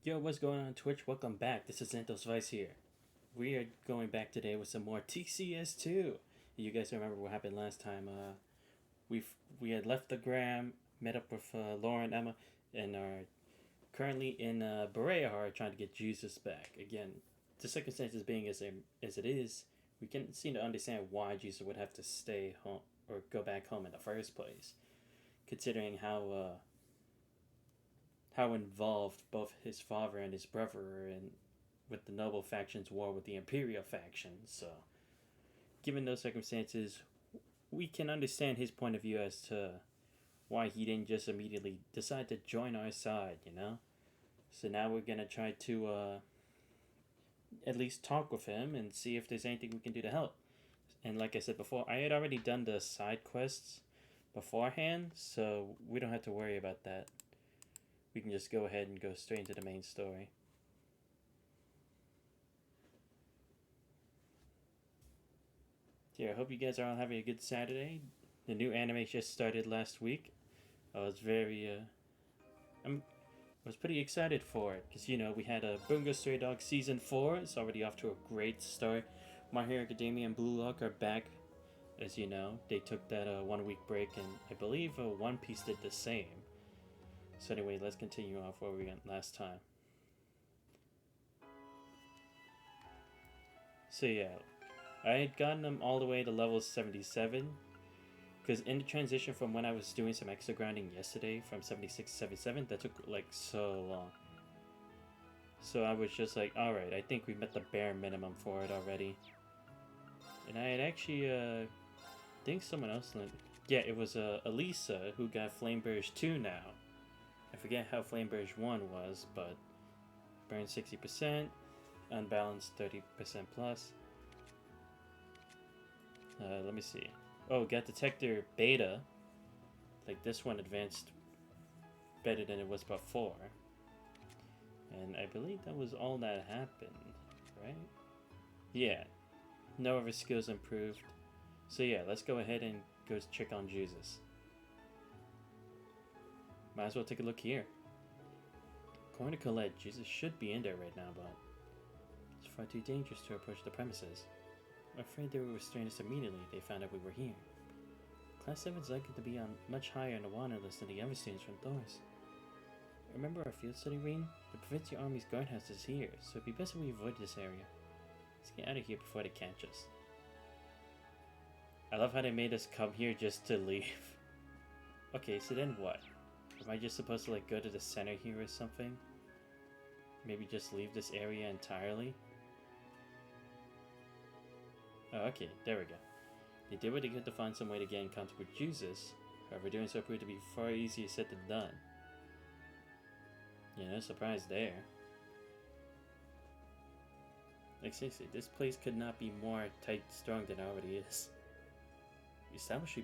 Yo, what's going on Twitch? Welcome back. This is Santos Vice here. We are going back today with some more TCS2. You guys remember what happened last time? We had left the gram, met up with Lauren, Emma, and are currently in Berea trying to get Jusis back. Again, the circumstances being as it is, we can't seem to understand why Jesus would have to stay home or go back home in the first place, considering how involved both his father and his brother are in with the noble faction's war with the imperial faction. So, given those circumstances, we can understand his point of view as to why he didn't just immediately decide to join our side, you know? So now we're gonna try to at least talk with him and see if there's anything we can do to help. And like I said before, I had already done the side quests beforehand, so we don't have to worry about that. We can just go ahead and go straight into the main story. Yeah, I hope you guys are all having a good Saturday. The new anime just started last week. I was I was pretty excited for it because we had a Bungo Stray Dog season 4. It's already off to a great start. My Hero Academia and Blue Lock are back. As you know, they took that 1 week break, and I believe One Piece did the same. So anyway, let's continue off where we went last time. So yeah, I had gotten them all the way to level 77. Because in the transition from when I was doing some extra grinding yesterday from 76 to 77, that took like so long. So I was just like, alright, I think we met the bare minimum for it already. And I had actually, I think someone else, yeah, it was Elisa who got Flame Burge 2 now. I forget how Flame Burge 1 was, but burn 60%, unbalanced 30% plus. Let me see. Oh, got Detector Beta. Like this one advanced better than it was before. And I believe that was all that happened, right? Yeah. No other skills improved. So yeah, let's go ahead and go check on Jusis. Might as well take a look here. According to Colette, Jesus should be in there right now, but it's far too dangerous to approach the premises. I'm afraid they would restrain us immediately if they found out we were here. Class 7 is likely to be on much higher on the wanted list than the other students from Thor's. Remember our field study ring? The Provincial Army's guardhouse is here, so it'd be best if we avoid this area. Let's get out of here before they catch us. I love how they made us come here just to leave. Okay, so then what? Am I just supposed to like go to the center here or something? Maybe just leave this area entirely? Oh, okay, there we go. They did what they could to find some way to get in contact with Jusis. However, doing so proved to be far easier said than done. Yeah, no surprise there. Like seriously, this place could not be more tight strong than it already is. We established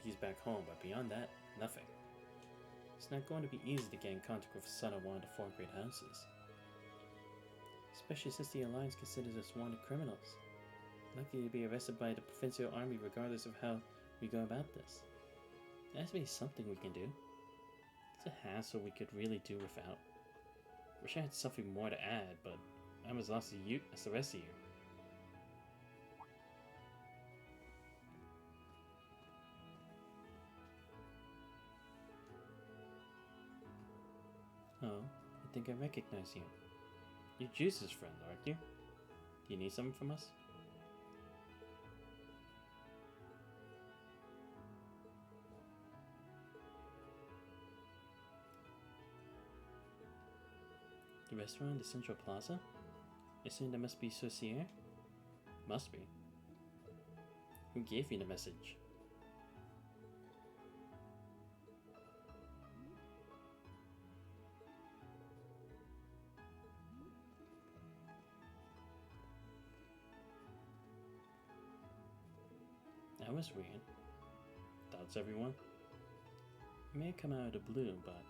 he's back home, but beyond that, nothing. It's not going to be easy to get in contact with the son of one of the 4 great houses. Especially since the Alliance considers us wanted criminals. Likely to be arrested by the Provincial Army regardless of how we go about this. There has to be something we can do. It's a hassle we could really do without. Wish I had something more to add, but I'm as lost as you as the rest of you. Oh, I think I recognize you. You're Juice's friend, aren't you? Do you need something from us? The restaurant in the Central Plaza? Assume that must be Saucier? Must be. Who gave you the message? That was weird. Thoughts, everyone? It may have come out of the blue, but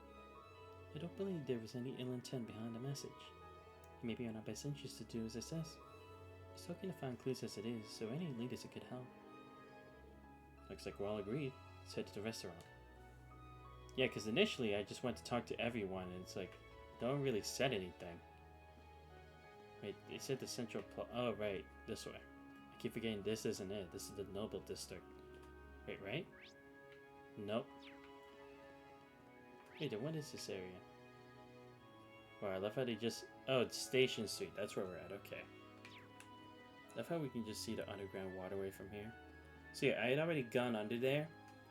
I don't believe there was any ill intent behind the message. It may be in our best interest to do as it says. It's okay to find clues as it is, so any lead as it could help. Looks like we're all agreed. Let's head to the restaurant. Yeah, because initially I just went to talk to everyone, and it's like, No one really said anything. Wait, they said the central oh, right. This way. I keep forgetting this isn't it. This is the Noble District. Wait, right? Nope. Wait, then what is this area? Wow, I love how they just... Oh, it's Station Street. That's where we're at. Okay. I love how we can just see the underground waterway from here. So yeah, I had already gone under there.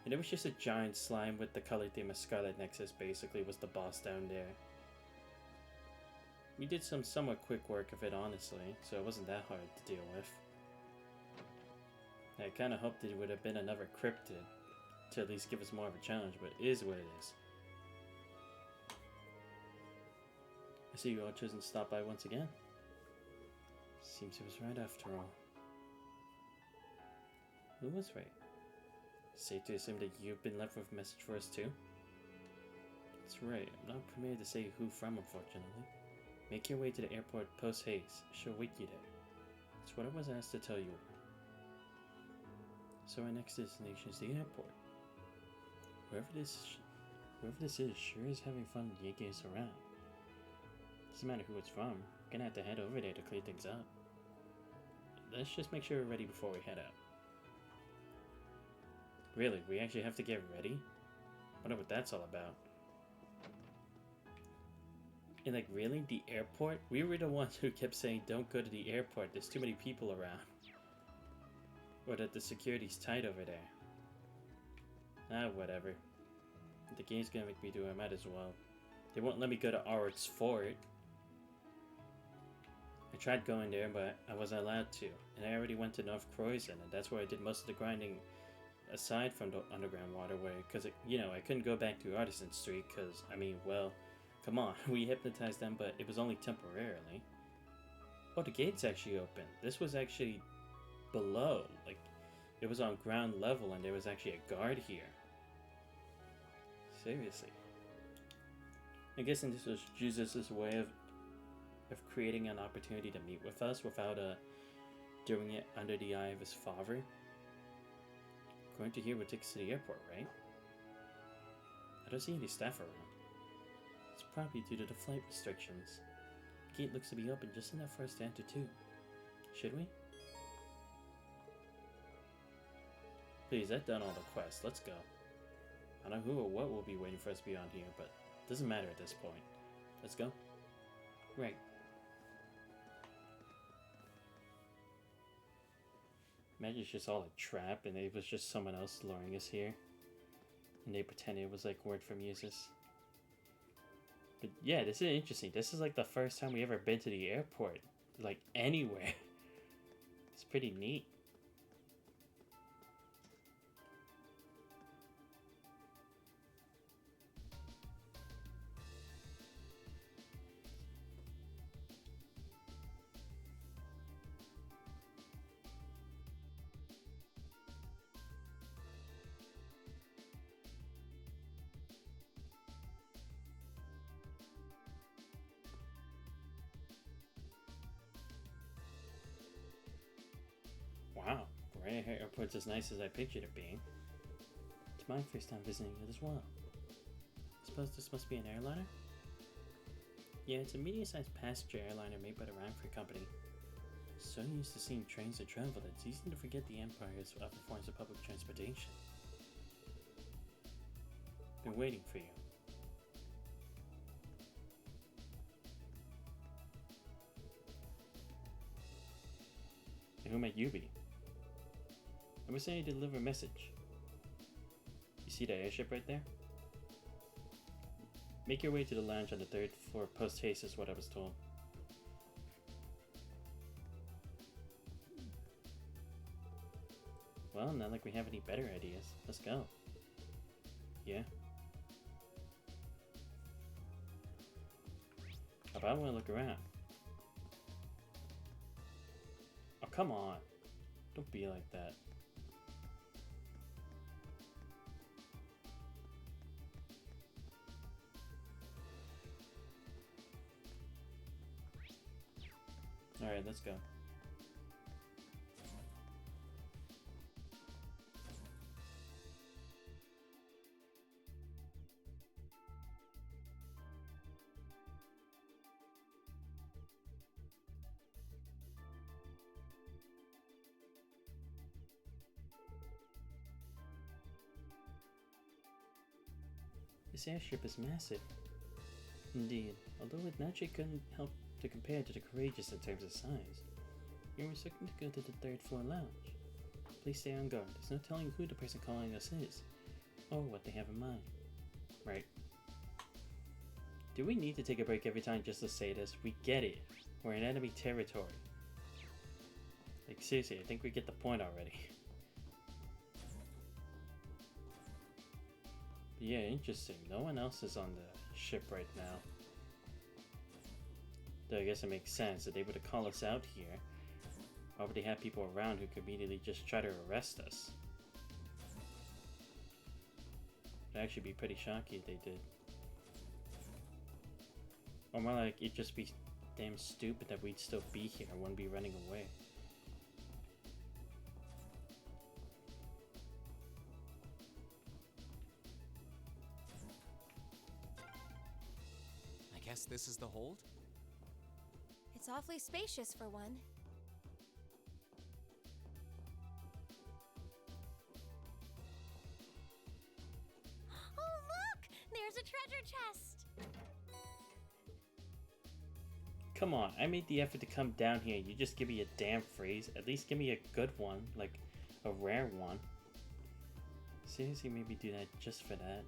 And it was just a giant slime with the color theme of Scarlet Nexus, basically, was the boss down there. We did some somewhat quick work of it, honestly, so it wasn't that hard to deal with. I kind of hoped it would have been another cryptid to at least give us more of a challenge, but it is what it is. I see you all chosen to stop by once again. Seems it was right after all. Who was right? Safe to assume that you've been left with a message for us too? That's right, I'm not permitted to say who from, unfortunately. Make your way to the airport post-haste. She'll wait you there. That's what I was asked to tell you. So our next destination is the airport. Whoever this is sure is having fun yanking us around. Doesn't matter who it's from. We're gonna have to head over there to clear things up. Let's just make sure we're ready before we head out. Really, we actually have to get ready? Wonder what that's all about. And like, really? The airport? We were the ones who kept saying, don't go to the airport, there's too many people around. Or that the security's tight over there. Ah, whatever. If the game's gonna make me do it, I might as well. They won't let me go to Art's Fort. I tried going there, but I wasn't allowed to. And I already went to North Croydon, and that's where I did most of the grinding aside from the underground waterway. Because, you know, I couldn't go back to Artisan Street because, I mean, well... Come on, we hypnotized them, but it was only temporarily. Oh, the gate's actually open. This was actually below. Like, it was on ground level, and there was actually a guard here. Seriously. I'm guessing this was Jusis' way of creating an opportunity to meet with us without doing it under the eye of his father. Going to here would take us to the airport, right? I don't see any staff around. It's probably due to the flight restrictions. The gate looks to be open just enough for us to enter too. Should we? Please, I've done all the quests. Let's go. I don't know who or what will be waiting for us beyond here, but it doesn't matter at this point. Let's go. Right. Imagine it's just all a trap and it was just someone else luring us here. And they pretended it was like word from Jusis. But yeah, this is interesting. This is like the first time we ever been to the airport. Like, anywhere. It's pretty neat. Wow, Rare Airport's as nice as I pictured it being. It's my first time visiting it as well. I suppose this must be an airliner? Yeah, it's a medium-sized passenger airliner made by the Ramford Company. So used to seeing trains that travel that it's easy to forget the Empire's other forms of public transportation. Been waiting for you. And who might you be? I was saying to deliver a message. You see that airship right there? Make your way to the lounge on the 3rd floor post-haste is what I was told. Well, not like we have any better ideas. Let's go. Yeah? How about I want to look around? Oh, come on. Don't be like that. Alright, let's go. This airship is massive. Indeed, although it naturally couldn't help to compare to the Courageous in terms of size. We were certain to go to the third floor lounge. Please stay on guard. There's no telling who the person calling us is, or what they have in mind. Right. Do we need to take a break every time just to say this? We get it. We're in enemy territory. Like, seriously, I think we get the point already. But yeah, interesting. No one else is on the ship right now. Though I guess it makes sense that they would have called us out here. Why would they have people around who could immediately just try to arrest us? It'd actually be pretty shocking if they did. Or more like, it'd just be damn stupid that we'd still be here and wouldn't be running away. I guess this is the hold? It's awfully spacious for one. Oh, look! There's a treasure chest! Come on, I made the effort to come down here. You just give me a damn phrase. At least give me a good one, like a rare one. Seriously, maybe do that just for that?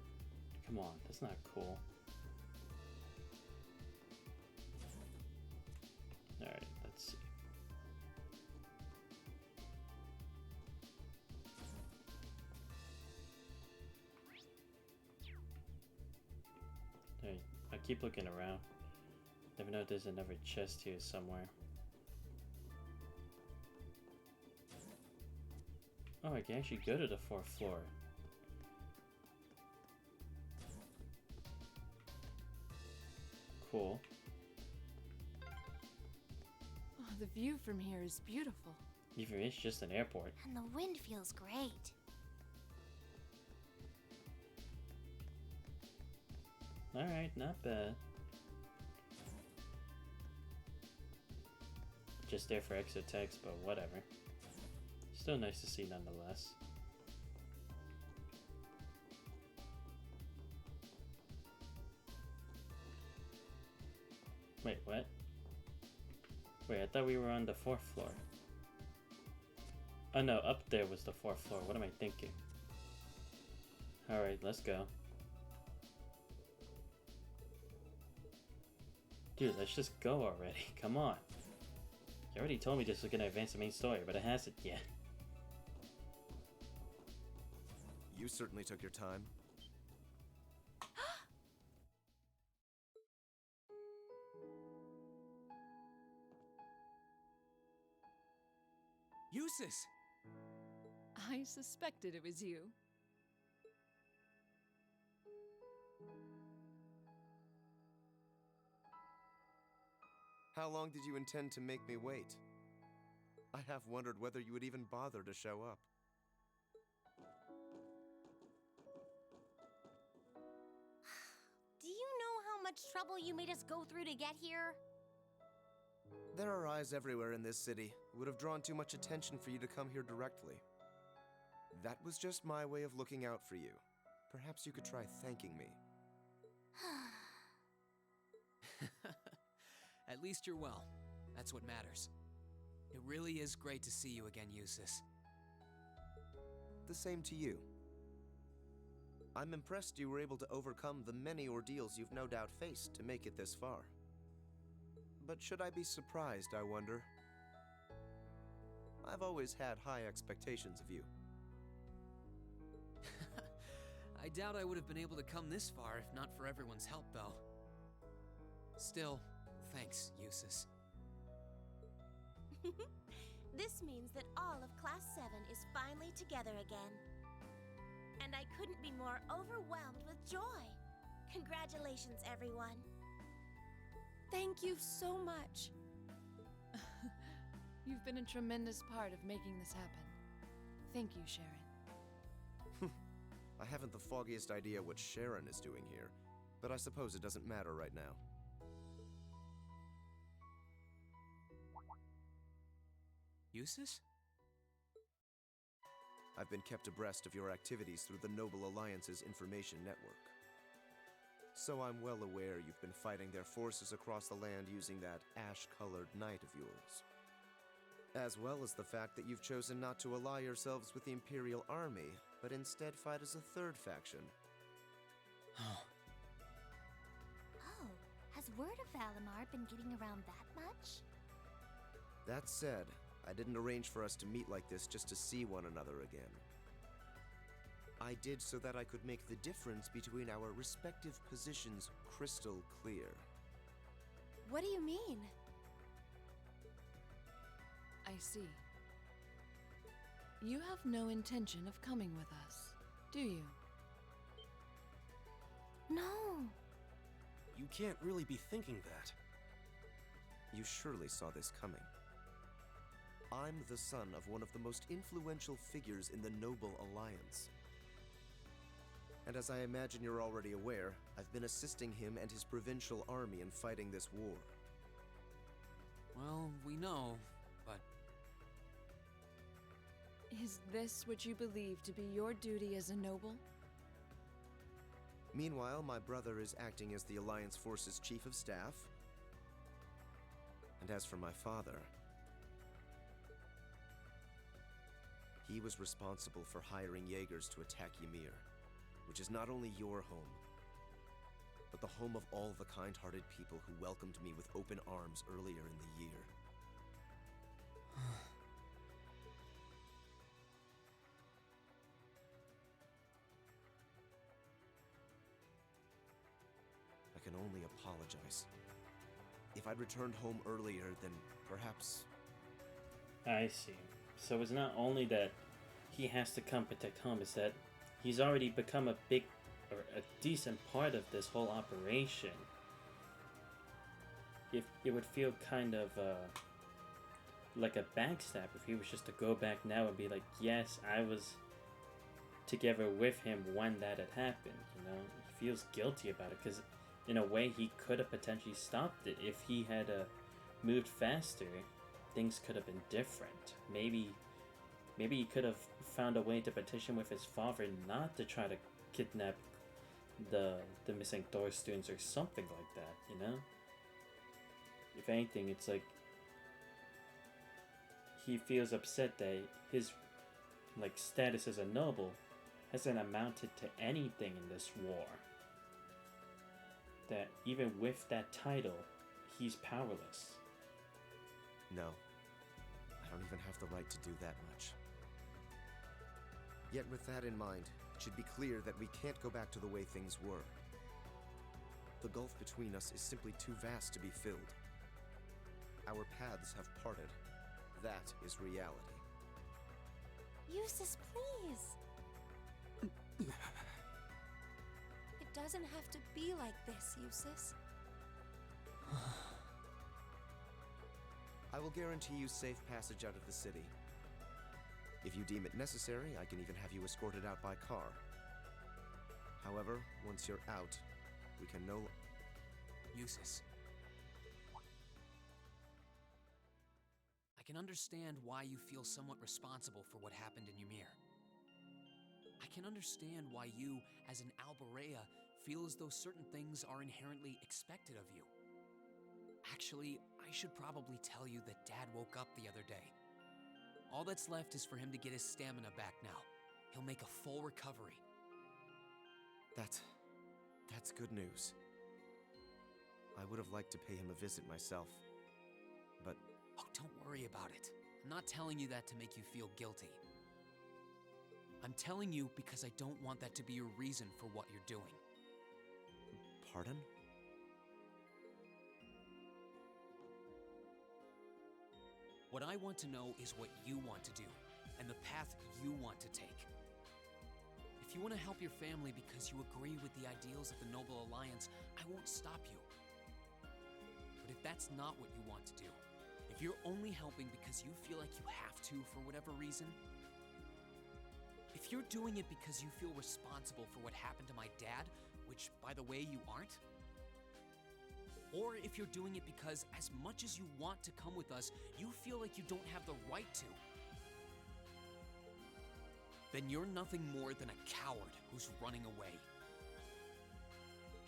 Come on, that's not cool. Alright, let's see. Alright, I keep looking around. Never know if there's another chest here somewhere. Oh, I can actually go to the 4th floor. Cool. Oh, the view from here is beautiful. Even if it's just an airport. And the wind feels great. Alright, not bad. Just there for extra text, but whatever. Still nice to see nonetheless. Wait, what? Wait, I thought we were on the 4th floor. Oh no, up there was the 4th floor. What am I thinking? Alright, let's go. Dude, let's just go already. Come on. You already told me this was gonna advance the main story, but it hasn't yet. You certainly took your time. Jusis! I suspected it was you. How long did you intend to make me wait? I have wondered whether you would even bother to show up. Do you know how much trouble you made us go through to get here? There are eyes everywhere in this city. It would have drawn too much attention for you to come here directly. That was just my way of looking out for you. Perhaps you could try thanking me. At least you're well. That's what matters. It really is great to see you again, Jusis. The same to you. I'm impressed you were able to overcome the many ordeals you've no doubt faced to make it this far. But should I be surprised, I wonder? I've always had high expectations of you. I doubt I would have been able to come this far if not for everyone's help, though. Still, thanks, Jusis. This means that all of Class 7 is finally together again. And I couldn't be more overwhelmed with joy. Congratulations, everyone. Thank you so much. You've been a tremendous part of making this happen. Thank you, Sharon. I haven't the foggiest idea what Sharon is doing here, but I suppose it doesn't matter right now. Jusis? I've been kept abreast of your activities through the Noble Alliance's information network. So I'm well aware you've been fighting their forces across the land using that ash-colored knight of yours. As well as the fact that you've chosen not to ally yourselves with the Imperial Army, but instead fight as a third faction. Oh, has word of Valimar been getting around that much? That said, I didn't arrange for us to meet like this just to see one another again. I did so that I could make the difference between our respective positions crystal clear. What do you mean? I see. You have no intention of coming with us, do you? No. You can't really be thinking that. You surely saw this coming. I'm the son of one of the most influential figures in the Noble Alliance. And as I imagine you're already aware, I've been assisting him and his provincial army in fighting this war. Well, we know, but Is this what you believe to be your duty as a noble? Meanwhile, my brother is acting as the Alliance Force's chief of staff. And as for my father, he was responsible for hiring Jaegers to attack Ymir, which is not only your home, but the home of all the kind-hearted people who welcomed me with open arms earlier in the year. I can only apologize. If I'd returned home earlier, then perhaps... I see. So it's not only that he has to come protect home, it's that he's already become a big, or a decent part of this whole operation. If it would feel kind of like a backstab if he was just to go back now and be like, yes, I was together with him when that had happened, you know? He feels guilty about it, because in a way he could have potentially stopped it. If he had moved faster, things could have been different. Maybe he could have found a way to petition with his father not to try to kidnap the missing Thor students or something like that, you know? If anything, it's like he feels upset that his status as a noble hasn't amounted to anything in this war. That even with that title, he's powerless. No. I don't even have the right to do that much. Yet with that in mind, it should be clear that we can't go back to the way things were. The gulf between us is simply too vast to be filled. Our paths have parted. That is reality. Jusis, please. It doesn't have to be like this, Jusis. I will guarantee you safe passage out of the city. If you deem it necessary, I can even have you escorted out by car. However, once you're out, we can no... Jusis. I can understand why you feel somewhat responsible for what happened in Ymir. I can understand why you, as an Alberea, feel as though certain things are inherently expected of you. Actually, I should probably tell you that Dad woke up the other day. All that's left is for him to get his stamina back now. He'll make a full recovery. That's good news. I would have liked to pay him a visit myself, but... Oh, don't worry about it. I'm not telling you that to make you feel guilty. I'm telling you because I don't want that to be your reason for what you're doing. Pardon? What I want to know is what you want to do, and the path you want to take. If you want to help your family because you agree with the ideals of the Noble Alliance, I won't stop you. But if that's not what you want to do, if you're only helping because you feel like you have to for whatever reason, if you're doing it because you feel responsible for what happened to my dad, which, by the way, you aren't, or if you're doing it because as much as you want to come with us, you feel like you don't have the right to, then you're nothing more than a coward who's running away.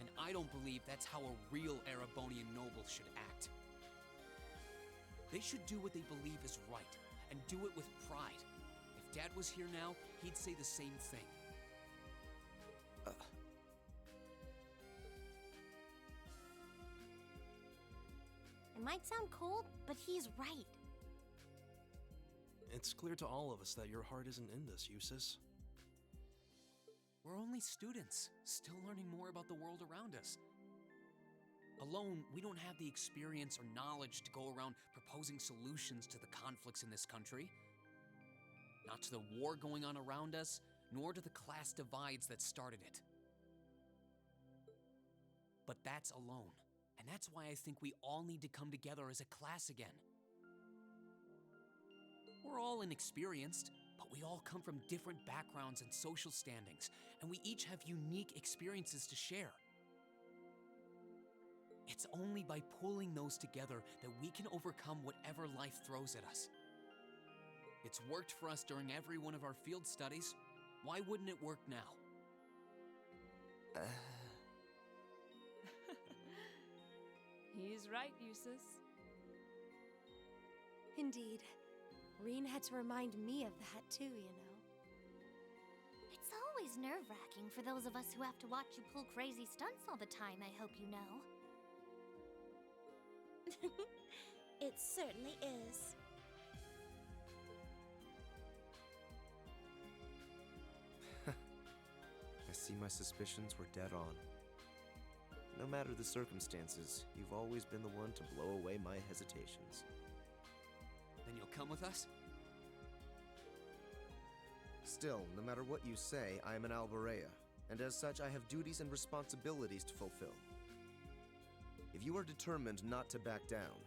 And I don't believe that's how a real Erebonian noble should act. They should do what they believe is right, and do it with pride. If Dad was here now, he'd say the same thing. It might sound cold, but he's right. It's clear to all of us that your heart isn't in this, Jusis. We're only students, still learning more about the world around us. Alone, we don't have the experience or knowledge to go around proposing solutions to the conflicts in this country. Not to the war going on around us, nor to the class divides that started it. But that's alone, and that's why I think we all need to come together as a class again. We're all inexperienced, but we all come from different backgrounds and social standings, and we each have unique experiences to share. It's only by pulling those together that we can overcome whatever life throws at us. It's worked for us during every one of our field studies. Why wouldn't it work now? He's right, Jusis. Indeed. Reen had to remind me of that too, you know. It's always nerve-wracking for those of us who have to watch you pull crazy stunts all the time, I hope you know. It certainly is. I see my suspicions were dead on. No matter the circumstances, you've always been the one to blow away my hesitations. Then you'll come with us? Still, no matter what you say, I am an Alborea, and as such I have duties and responsibilities to fulfill. If you are determined not to back down,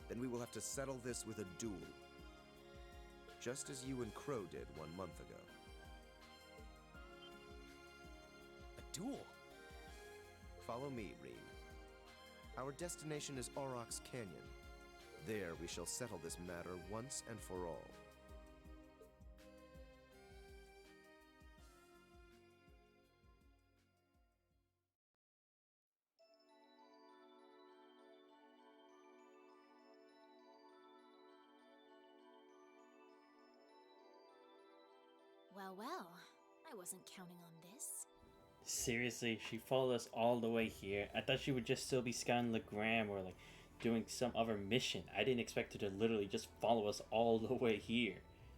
then we will have to settle this with a duel. Just as you and Crow did 1 month ago. A duel? Follow me, Reen. Our destination is Aurochs Canyon. There we shall settle this matter once and for all. Well, I wasn't counting on this. Seriously, she followed us all the way here. I thought she would just still be scouting Legram or like doing some other mission. I didn't expect her to literally just follow us all the way here.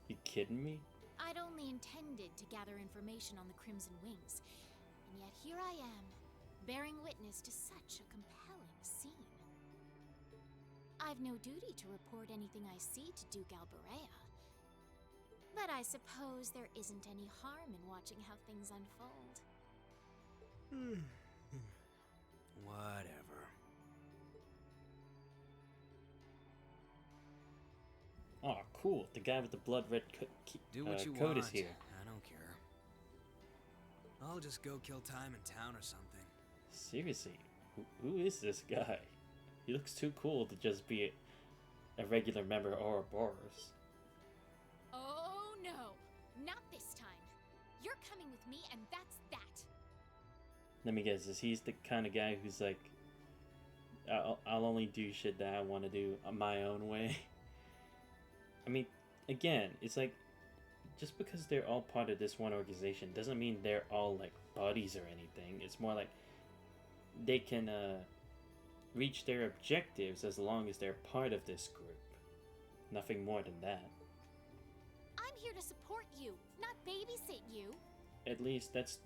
You kidding me? I'd only intended to gather information on the Crimson Wings, and yet here I am, bearing witness to such a compelling scene. I've no duty to report anything I see to Duke Alborea, but I suppose there isn't any harm in watching how things unfold. Whatever. Oh, cool. The guy with the blood red Do what you coat want. is here. I don't care. I'll just go kill time in town or something. Seriously, who is this guy? He looks too cool to just be a regular member of Ouroboros. Oh no, not this time. You're coming with me, and that's that. Let me guess, is he's the kind of guy who's like, I'll only do shit that I want to do my own way? I mean, again, it's like, just because they're all part of this one organization doesn't mean they're all like buddies or anything. It's more like they can reach their objectives as long as they're part of this group. Nothing more than that. I'm here to support you, not babysit you. At least that's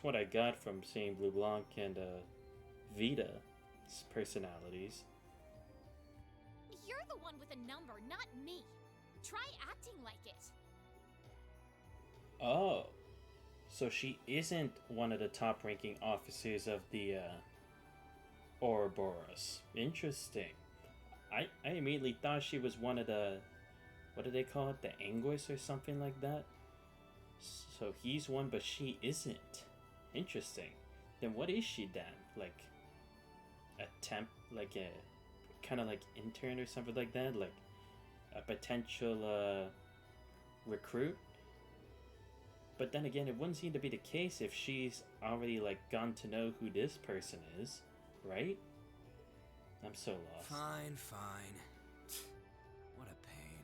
what I got from seeing Blue Blanc and Vita's personalities. You're the one with a number, not me. Try acting like it. Oh, so she isn't one of the top-ranking officers of the Ouroboros. Interesting. I immediately thought she was one of the, what do they call it, the Anguis or something like that. So he's one, but she isn't. Interesting. Then what is she then? Like a temp, like a kind of like intern or something like that, like a potential recruit. But then again, it wouldn't seem to be the case if she's already, like, gone to know who this person is, right? I'm so lost. Fine, fine. What a pain.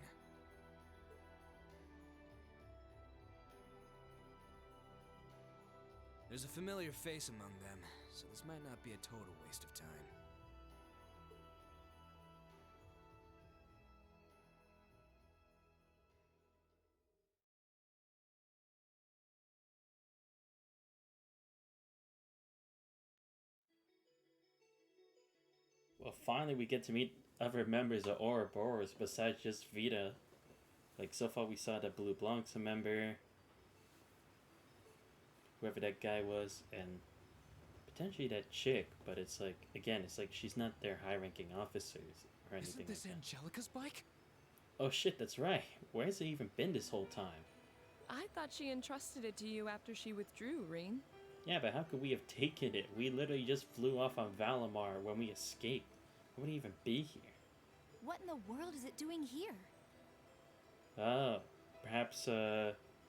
There's a familiar face among them, so this might not be a total waste of time. Well, finally we get to meet other members of Ouroboros besides just Vita. Like, so far we saw the Blue Blancs member, whoever that guy was, and potentially that chick, but it's like, again, it's like she's not their high-ranking officers or anything Isn't this like that. Angelica's bike? Oh shit, that's right. Where's it even been this whole time? I thought she entrusted it to you after she withdrew, Reen. Yeah, but how could we have taken it? We literally just flew off on Valimar when we escaped. It wouldn't even be here. What in the world is it doing here? Oh, perhaps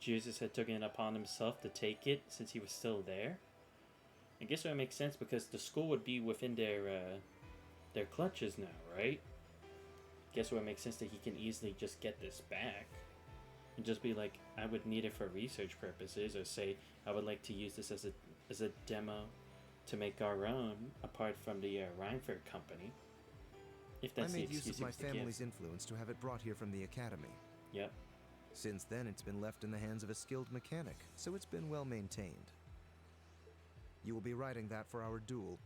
Jusis had taken it upon himself to take it since he was still there. I guess it would make sense because the school would be within their clutches now, right? Guess it would make sense that he can easily just get this back and just be like, I would need it for research purposes, or say I would like to use this as a demo to make our own apart from the Rhineford company. If that's I made the use excuse of my he was to family's give. influence to have it brought here from the academy. Yep. Since then, it's been left in the hands of a skilled mechanic, so it's been well maintained. You will be riding that for our duel.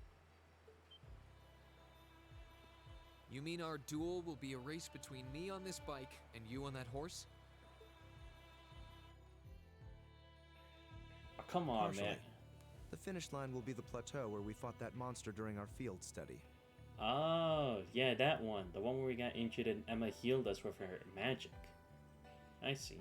You mean our duel will be a race between me on this bike and you on that horse? Oh, come on, Partially. man. The finish line will be the plateau where we fought that monster during our field study. Oh, yeah, that one. The one where we got injured and Emma healed us with her magic. I see.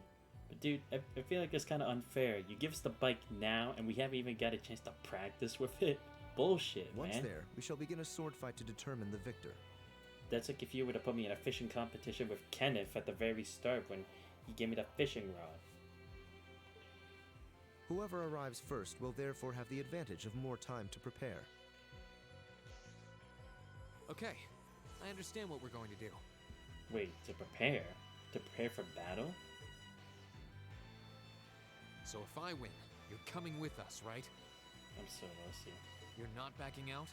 But dude, I feel like it's kind of unfair. You give us the bike now and we haven't even got a chance to practice with it. Bullshit, Once man. there, we shall begin a sword fight to determine the victor. That's like if you were to put me in a fishing competition with Kenneth at the very start when he gave me the fishing rod. Whoever arrives first will therefore have the advantage of more time to prepare. Okay, I understand what we're going to do. Wait, to prepare? To prepare for battle? So if I win, you're coming with us, right? I'm so lost here. You're not backing out?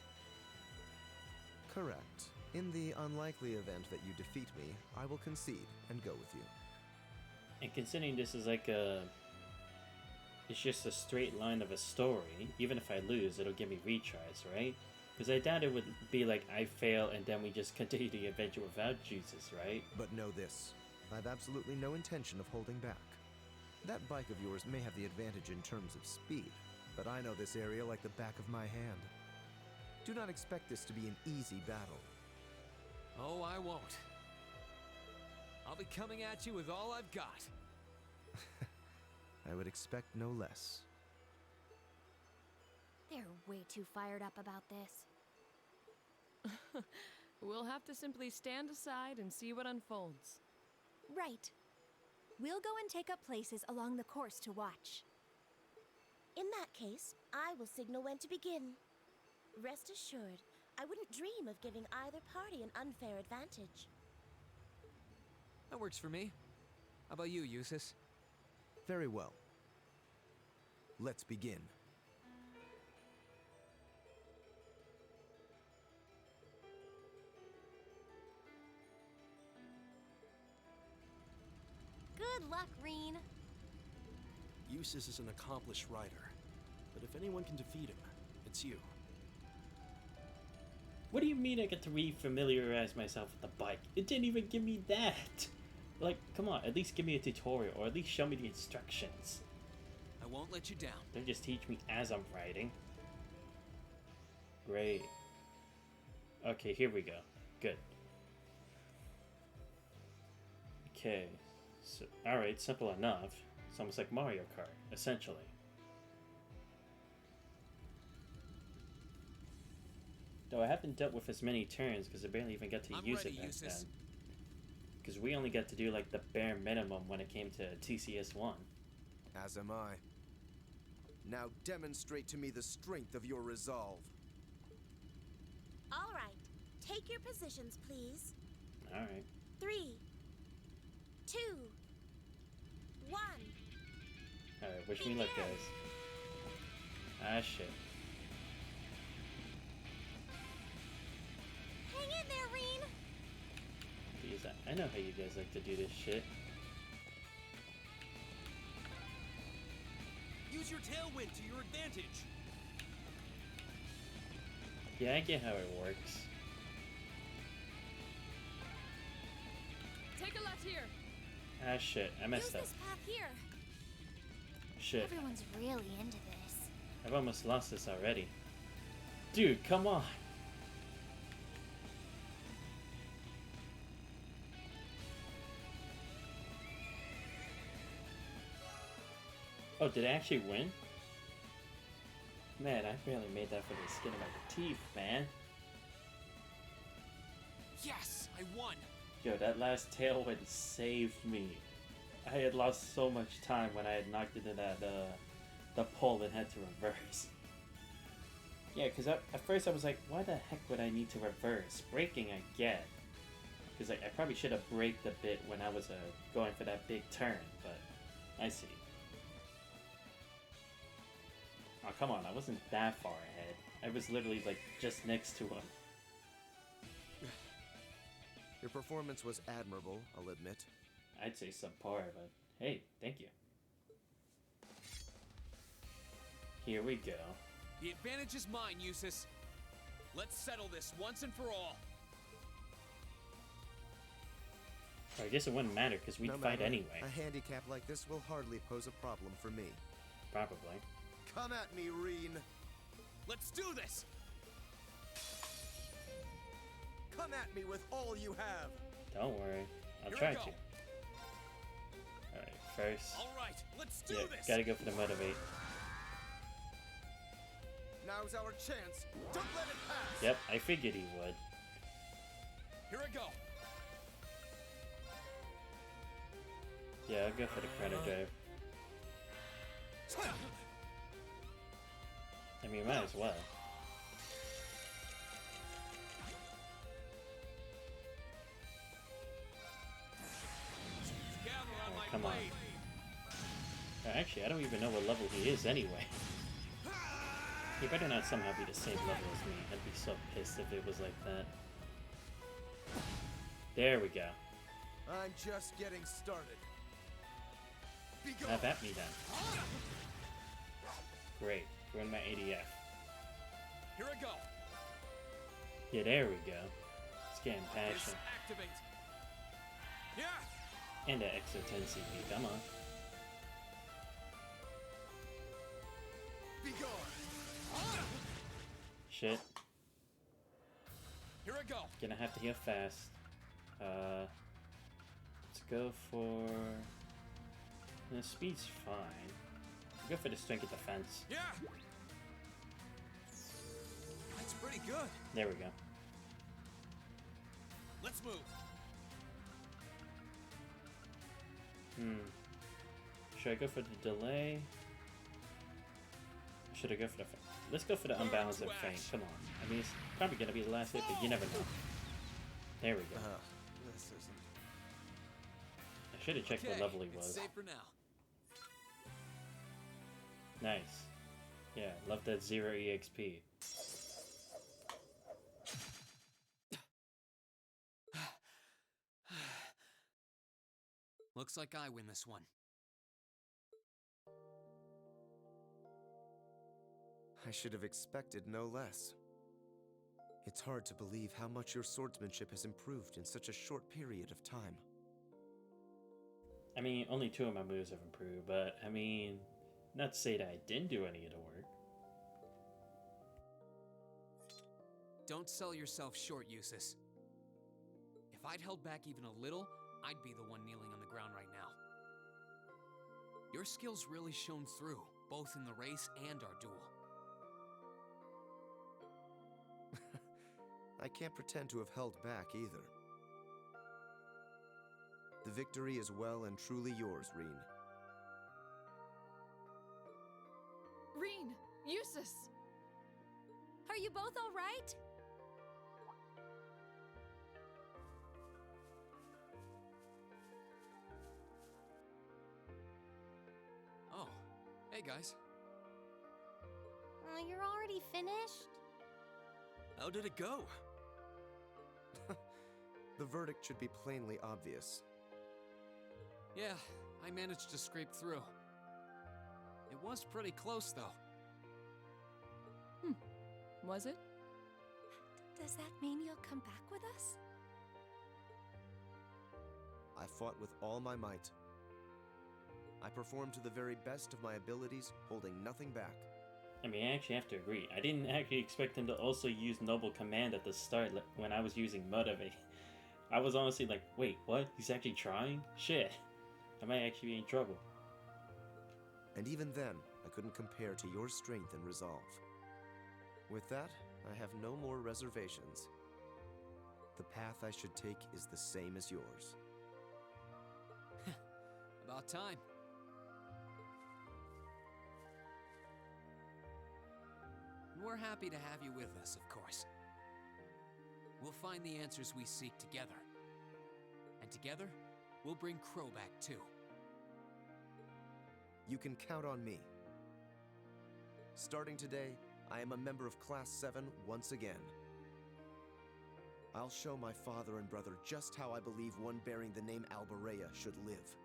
Correct. In the unlikely event that you defeat me, I will concede and go with you. And considering this is like it's just a straight line of a story, even if I lose, it'll give me retries, right? Because I doubt it would be like I fail and then we just continue the adventure without Jusis, right? But know this, I've absolutely no intention of holding back. That bike of yours may have the advantage in terms of speed, but I know this area like the back of my hand. Do not expect this to be an easy battle. Oh, I won't. I'll be coming at you with all I've got. I would expect no less. They're way too fired up about this. We'll have to simply stand aside and see what unfolds. Right. We'll go and take up places along the course to watch. In that case, I will signal when to begin. Rest assured, I wouldn't dream of giving either party an unfair advantage. That works for me. How about you, Jusis? Very well. Let's begin. Good luck, Reen. Jusis is an accomplished rider, but if anyone can defeat him, it's you. What do you mean I get to re-familiarize myself with the bike? It didn't even give me that! Like, come on, at least give me a tutorial, or at least show me the instructions. I won't let you down. Don't just teach me as I'm riding. Great. Okay, here we go. Good. Okay. So, alright, simple enough. It's almost like Mario Kart, essentially. Though I haven't dealt with as many turns because I barely even got to I'm use ready, it back Jusis. then. Because we only got to do like the bare minimum when it came to TCS1. As am I. Now demonstrate to me the strength of your resolve. All right. Take your positions, please. All right. 3, 2, 1. All right. Wish me luck, guys. Ah, shit. Hang in there, Reen! Because I know how you guys like to do this shit. Use your tailwind to your advantage. Yeah, I get how it works. Take a left here. Ah, shit. I Use messed up. this path here. Shit. Everyone's really into this. I've almost lost this already. Dude, come on. Oh, did I actually win? Man, I barely made that for the skin of my teeth, man. Yes, I won. Yo, that last tailwind saved me. I had lost so much time when I had knocked into that, the pole and had to reverse. Yeah, because at first I was like, why the heck would I need to reverse? Braking I get. Because I probably should have braked a bit when I was going for that big turn, but I see. Oh, come on, I wasn't that far ahead. I was literally, like, just next to him. Your performance was admirable, I'll admit. I'd say subpar, but hey, thank you. Here we go. The advantage is mine, Jusis. Let's settle this once and for all. I guess it wouldn't matter, because we'd No fight matter. anyway. A handicap like this will hardly pose a problem for me. Probably. Come at me, Reen! Let's do this! Come at me with all you have! Don't worry. I'll Here try we to. go. Alright, first. Alright, let's do Yeah, this! gotta go for the motivate. Now's our chance! Don't let it pass! Yep, I figured he would. Here I go! Yeah, I'll go for the chrono drive. I mean, might as well. Gather on my Come on. blade. Actually, I don't even know what level he is anyway. He better not somehow be the same level as me. I'd be so pissed if it was like that. There we go. I'm just getting started. Be gone. Have at me then. Great. Run my ADF. Here I go. Yeah, there we go. It's getting passion. This activate. Yeah. And the extra 10 CP. Come on. Be gone. Shit. Here I go. Gonna have to heal fast. Let's go for... The speed's fine. Go for the strength of defense. Yeah. That's pretty good. There we go. Let's move. Should I go for the delay? Should I go for the... Let's go for the unbalance and feint. Come on. I mean, it's probably gonna be the last hit, but you never know. There we go. This isn't... I should have checked what level he was. It's safe for now. Nice. Yeah, love that 0 EXP. Looks like I win this one. I should have expected no less. It's hard to believe how much your swordsmanship has improved in such a short period of time. I mean, only 2 of my moves have improved, but I mean, not to say that I didn't do any of the work. Don't sell yourself short, Jusis. If I'd held back even a little, I'd be the one kneeling on the ground right now. Your skills really shone through, both in the race and our duel. I can't pretend to have held back either. The victory is well and truly yours, Reen. Are you both all right? Oh, hey guys. You're already finished? How did it go? The verdict should be plainly obvious. Yeah, I managed to scrape through. It was pretty close, though. Was it? Does that mean you'll come back with us? I fought with all my might. I performed to the very best of my abilities, holding nothing back. I mean, I actually have to agree. I didn't actually expect him to also use Noble Command at the start when I was using Motivate. I was honestly like, wait, what? He's actually trying? Shit. I might actually be in trouble. And even then, I couldn't compare to your strength and resolve. With that, I have no more reservations. The path I should take is the same as yours. About time. We're happy to have you with us, of course. We'll find the answers we seek together. And together, we'll bring Crow back too. You can count on me. Starting today, I am a member of Class 7 once again. I'll show my father and brother just how I believe one bearing the name Alberea should live.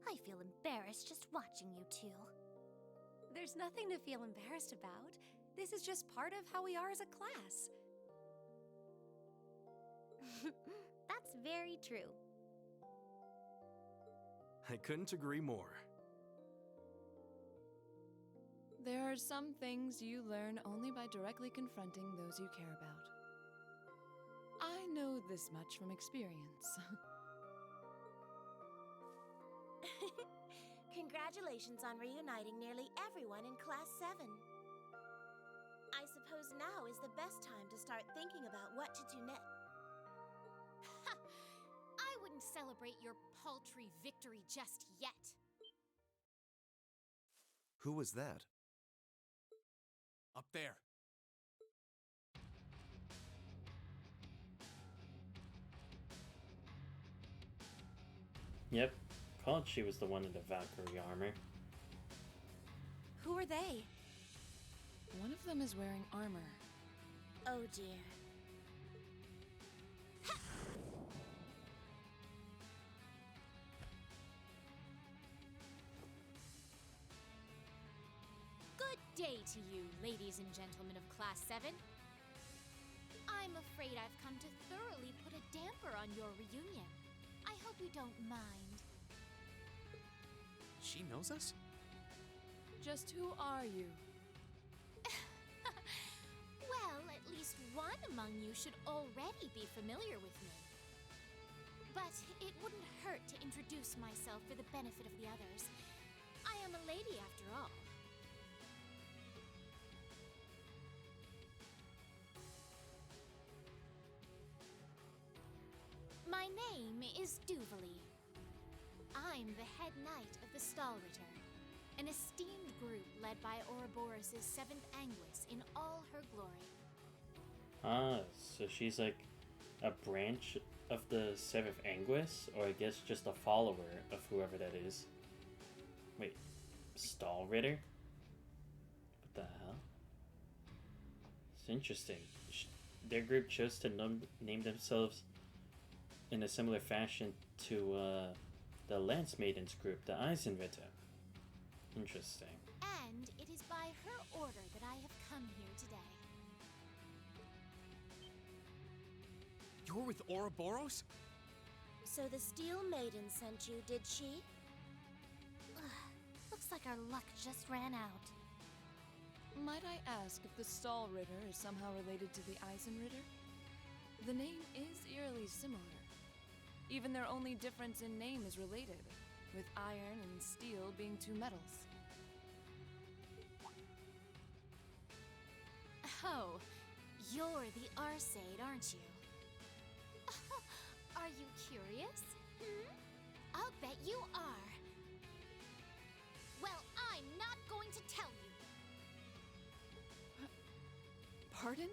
I feel embarrassed just watching you two. There's nothing to feel embarrassed about. This is just part of how we are as a class. That's very true. I couldn't agree more. There are some things you learn only by directly confronting those you care about. I know this much from experience. Congratulations on reuniting nearly everyone in Class 7. I suppose now is the best time to start thinking about what to do next. I wouldn't celebrate your paltry victory just yet. Who was that? Up there. Yep, called she was the one in the Valkyrie armor. Who are they? One of them is wearing armor. Oh dear. Good day to you, ladies and gentlemen of Class 7. I'm afraid I've come to thoroughly put a damper on your reunion. I hope you don't mind. She knows us? Just who are you? Well, at least one among you should already be familiar with me. But it wouldn't hurt to introduce myself for the benefit of the others. I am a lady after all. My name is Duvalie. I'm the head knight of the Stahlritter, an esteemed group led by Ouroboros' 7th Anguis in all her glory. Ah, so she's like a branch of the 7th Anguis, or I guess just a follower of whoever that is. Wait, Stahlritter? What the hell? It's interesting. Their group chose to name themselves in a similar fashion to the Lance Maidens group, the Eisenritter. Interesting. And it is by her order that I have come here today. You're with Ouroboros? So the Steel Maiden sent you, did she? Looks like our luck just ran out. Might I ask if the Stahlritter is somehow related to the Eisenritter? The name is eerily similar. Even their only difference in name is related, with iron and steel being two metals. Oh, you're the Arseid, aren't you? Are you curious? You are. Well, I'm not going to tell you. Pardon?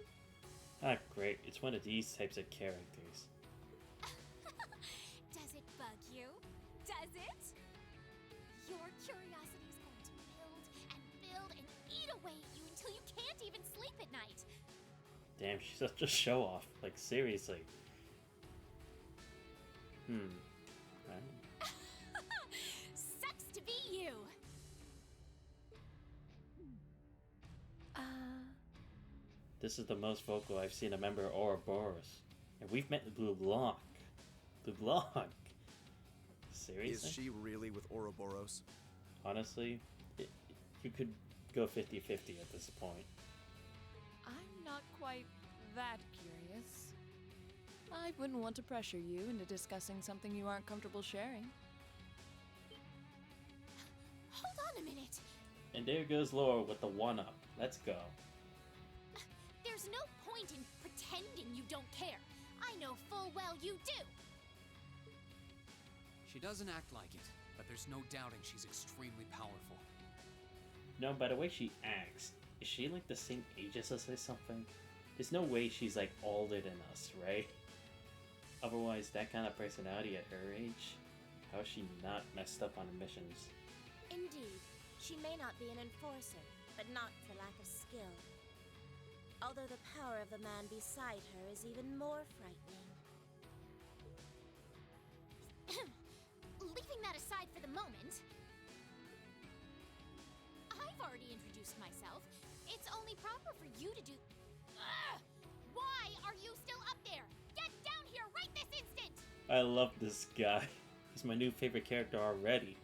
Ah, great. It's one of these types of characters. Does it bug you? Does it? Your curiosity is going to build and eat away at you until you can't even sleep at night. Damn, she's such a show-off. Like, seriously. Right. Sucks to be you. This is the most vocal I've seen a member of Ouroboros. And we've met LeBlanc. LeBlanc! Seriously? Is she really with Ouroboros? Honestly, you could go 50-50 at this point. I'm not quite that curious. I wouldn't want to pressure you into discussing something you aren't comfortable sharing. Hold on a minute. And there goes Laura with the one-up. Let's go. There's no point in pretending you don't care. I know full well you do. She doesn't act like it, but there's no doubting she's extremely powerful. No, by the way she acts, is she like the same age as us or something? There's no way she's like older than us, right? Otherwise, that kind of personality at her age, how is she not messed up on her missions? Indeed, she may not be an enforcer, but not for lack of skill. Although the power of the man beside her is even more frightening. Leaving that aside for the moment, I've already introduced myself. It's only proper for you to do... Ugh! Why are you still up there? Get down here right this instant! I love this guy. He's my new favorite character already.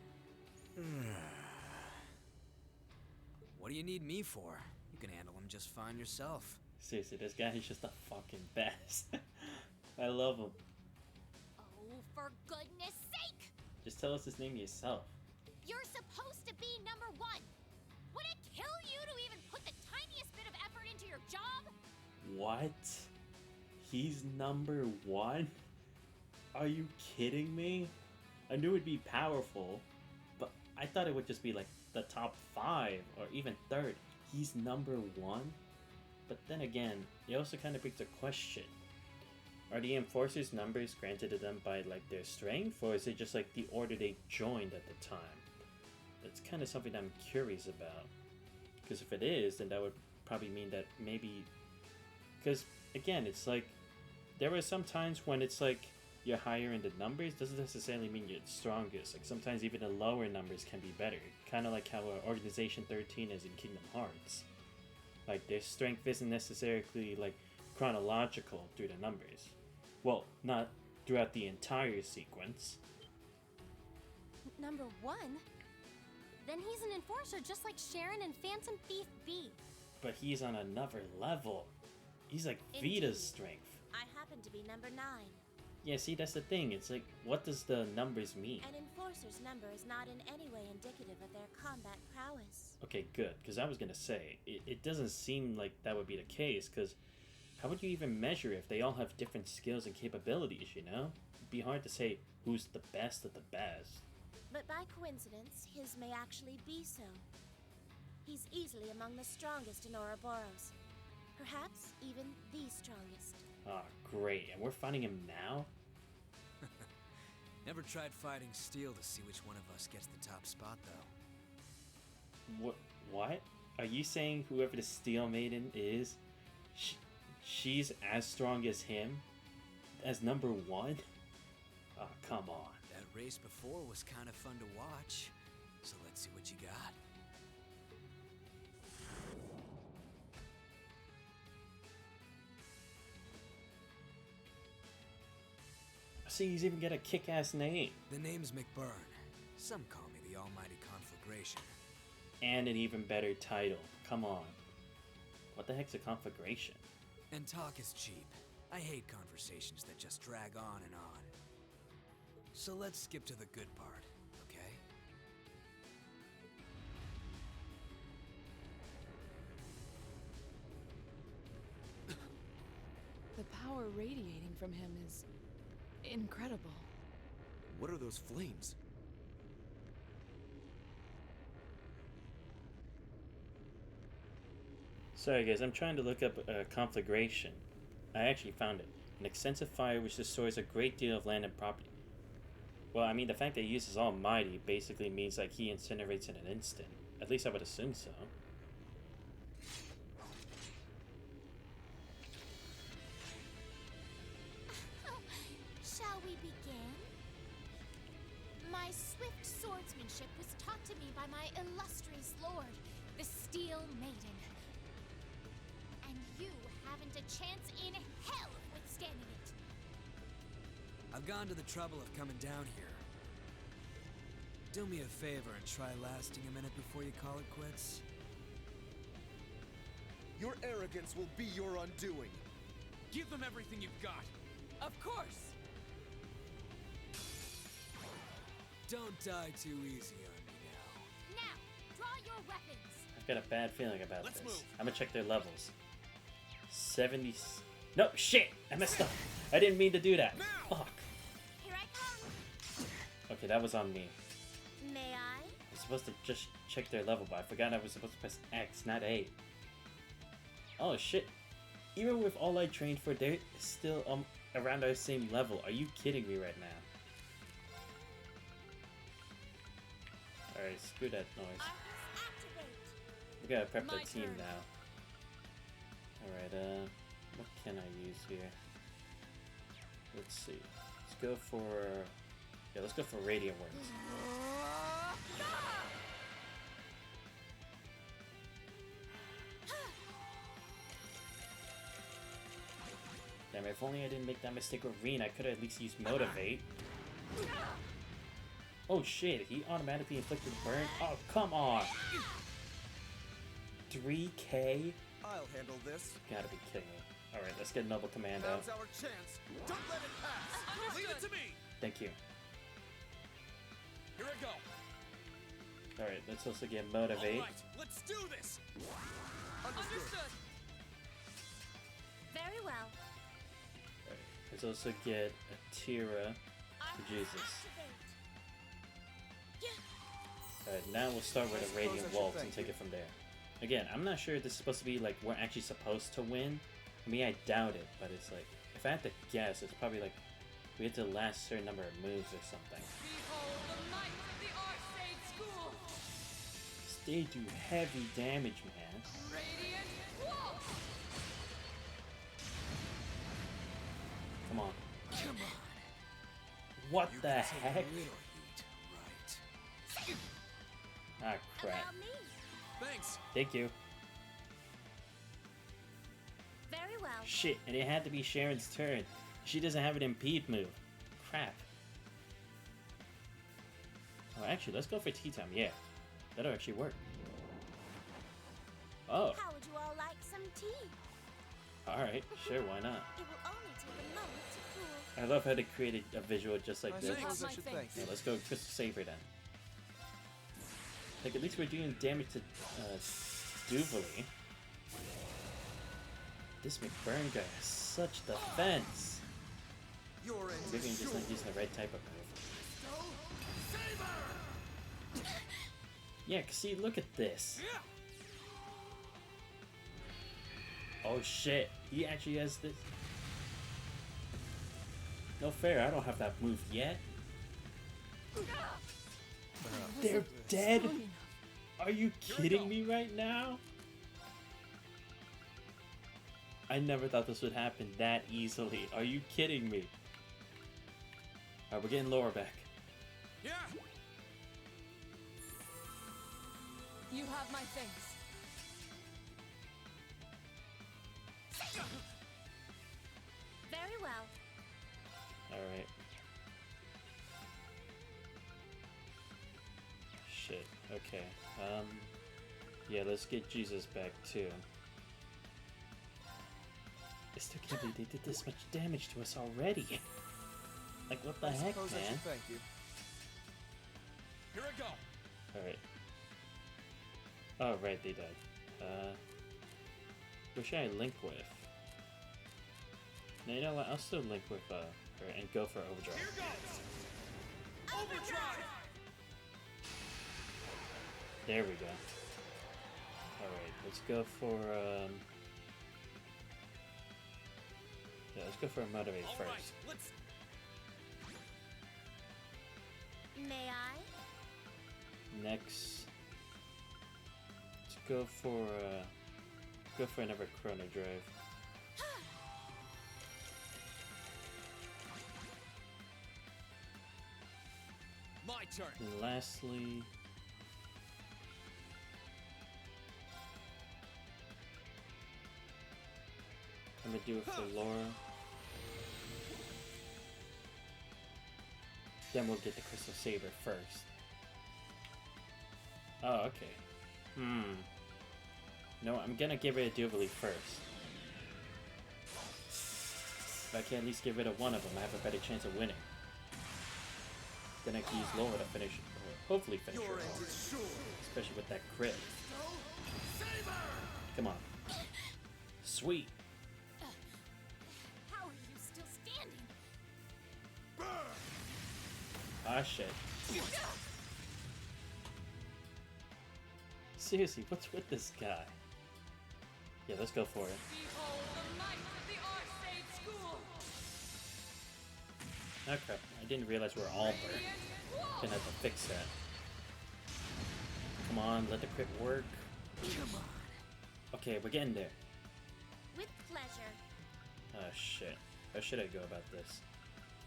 What do you need me for? You can handle him just fine yourself. Seriously, this guy is just the fucking best. I love him. Oh, for goodness sake! Just tell us his name yourself. You're supposed to be number one. Would it kill you to even put the tiniest bit of effort into your job? What? He's number one? Are you kidding me? I knew it'd be powerful, but I thought it would just be like the top 5 or even third. He's number one? But then again, it also kind of begs a question. Are the Enforcers' numbers granted to them by like their strength, or is it just like the order they joined at the time? That's kind of something I'm curious about. Because if it is, then that would probably mean that maybe... Because, again, it's like... There are some times when it's like you're higher in the numbers, doesn't necessarily mean you're the strongest. Like sometimes even the lower numbers can be better. Kind of like how Organization 13 is in Kingdom Hearts. Like their strength isn't necessarily like chronological through the numbers. Well, not throughout the entire sequence. Number one? Then he's an enforcer just like Sharon and Phantom Thief B. But he's on another level. He's like Indeed. Vita's strength. I happen to be number 9. Yeah, see, that's the thing. It's like, what does the numbers mean? An enforcer's number is not in any way indicative of their combat prowess. Okay, good. Because I was going to say, it doesn't seem like that would be the case. Because how would you even measure if they all have different skills and capabilities, you know? It'd be hard to say who's the best of the best. But by coincidence, his may actually be so. He's easily among the strongest in Ouroboros. Perhaps even the strongest. Ah, great. And we're fighting him now? Never tried fighting Steel to see which one of us gets the top spot, though. What? Are you saying whoever the Steel Maiden is, she's as strong as him? As number 1? Oh, come on. That race before was kind of fun to watch, so let's see what you got. See, he's even got a kick-ass name. The name's McBurn. Some call me the Almighty Conflagration. And an even better title. Come on. What the heck's a conflagration? And talk is cheap. I hate conversations that just drag on and on. So let's skip to the good part, okay? The power radiating from him is incredible. What are those flames? Sorry guys, I'm trying to look up a conflagration. I actually found it. An extensive fire which destroys a great deal of land and property. Well, I mean, the fact that he uses Almighty basically means like he incinerates in an instant. At least I would assume so. Shall we begin? My swift swordsmanship was taught to me by my illustrious lord, the Steel Maiden. And you haven't a chance in hell of withstanding it. I've gone to the trouble of coming down here. Do me a favor and try lasting a minute before you call it quits. Your arrogance will be your undoing. Give them everything you've got. Of course! Don't die too easy on me now. Now, draw your weapons. I've got a bad feeling about Let's this. move. I'm gonna check their levels. 70. No, shit! I messed up. I didn't mean to do that. Fuck. Here I come. Okay, that was on me. May I? I was supposed to just check their level, but I forgot I was supposed to press X, not A. Oh shit. Even with all I trained for, they're still around our same level. Are you kidding me right now? Alright, screw that noise. Arcus, activate. We gotta prep the My team turn. now. Alright, what can I use here? Let's see. Let's go for... Yeah, let's go for Radiant Words. Damn, if only I didn't make that mistake with Reen, I could have at least used Motivate. Oh shit, he automatically inflicted burn? Oh, come on! 3K? I'll handle this. Gotta be kidding me. Alright, let's get Noble Commando. Now's our chance. Don't let it pass. Leave it to me. Thank you. Here I go. Alright, let's also get Motivate. All right, let's do this. Understood! Very well. Alright, let's also get a Tira Arcus, to Jusis. activate. Alright, now we'll start with I a suppose Radiant I should Waltz and thank take you. it from there. Again, I'm not sure if this is supposed to be like we're actually supposed to win. I mean, I doubt it, but it's like, if I had to guess, it's probably like we had to last a certain number of moves or something. Behold the might of the Arcade School! They do heavy damage, man. Radiant Waltz! Come on. Come on. What You the can take a heck? little heat, right? Ah, crap. Allow me. Thanks. Thank you. Very well. Shit, and it had to be Sharon's turn. She doesn't have an impede move. Crap. Oh, actually, let's go for tea time. Yeah, that'll actually work. Oh, How would you all like some tea? alright. Sure, why not? It will only take a moment to cool. I love how they created a visual just like I this. suppose I My should thanks. thank Yeah, you. let's go Crystal Saver then. Like, at least we're doing damage to Duvalie. This McBurn guy has such defense. You're Maybe I'm in. just not using the right type of move. Yeah, 'cause see, look at this. Oh shit, he actually has this. No fair, I don't have that move yet. They're dead? Are you kidding me right now? I never thought this would happen that easily. Are you kidding me? Alright, we're getting lower back. Yeah. You have my thanks. Very well. Alright. Shit. Okay. Yeah, let's get Jesus back too. I still can't believe they did this much damage to us already. Like, what the I heck, suppose I man? should thank you. Here I go. Alright. Oh, right, they died. Who should I link with? No, you know what? I'll still link with her and go for Overdrive. Here goes. Overdrive. There we go. Alright, let's go for yeah, let's go for a motivate first. Right, let's... May I? Next, let's go for another Chrono Drive. My turn. And lastly, I'm gonna do it for Laura. Then we'll get the Crystal Saber first. Oh, okay. No, I'm gonna get rid of Duvalie first. If I can at least get rid of one of them, I have a better chance of winning. Then I can use Laura to finish, or hopefully finish her off. Especially with that crit. Come on. Sweet. How are you still standing? Ah, shit. Seriously, what's with this guy? Yeah, let's go for it. Behold the might of the Arcade School! Oh crap, I didn't realize we're all burnt. Gonna have to fix that. Come on, let the crit work. Come on. Okay, we're getting there. With pleasure. Oh shit. How should I go about this?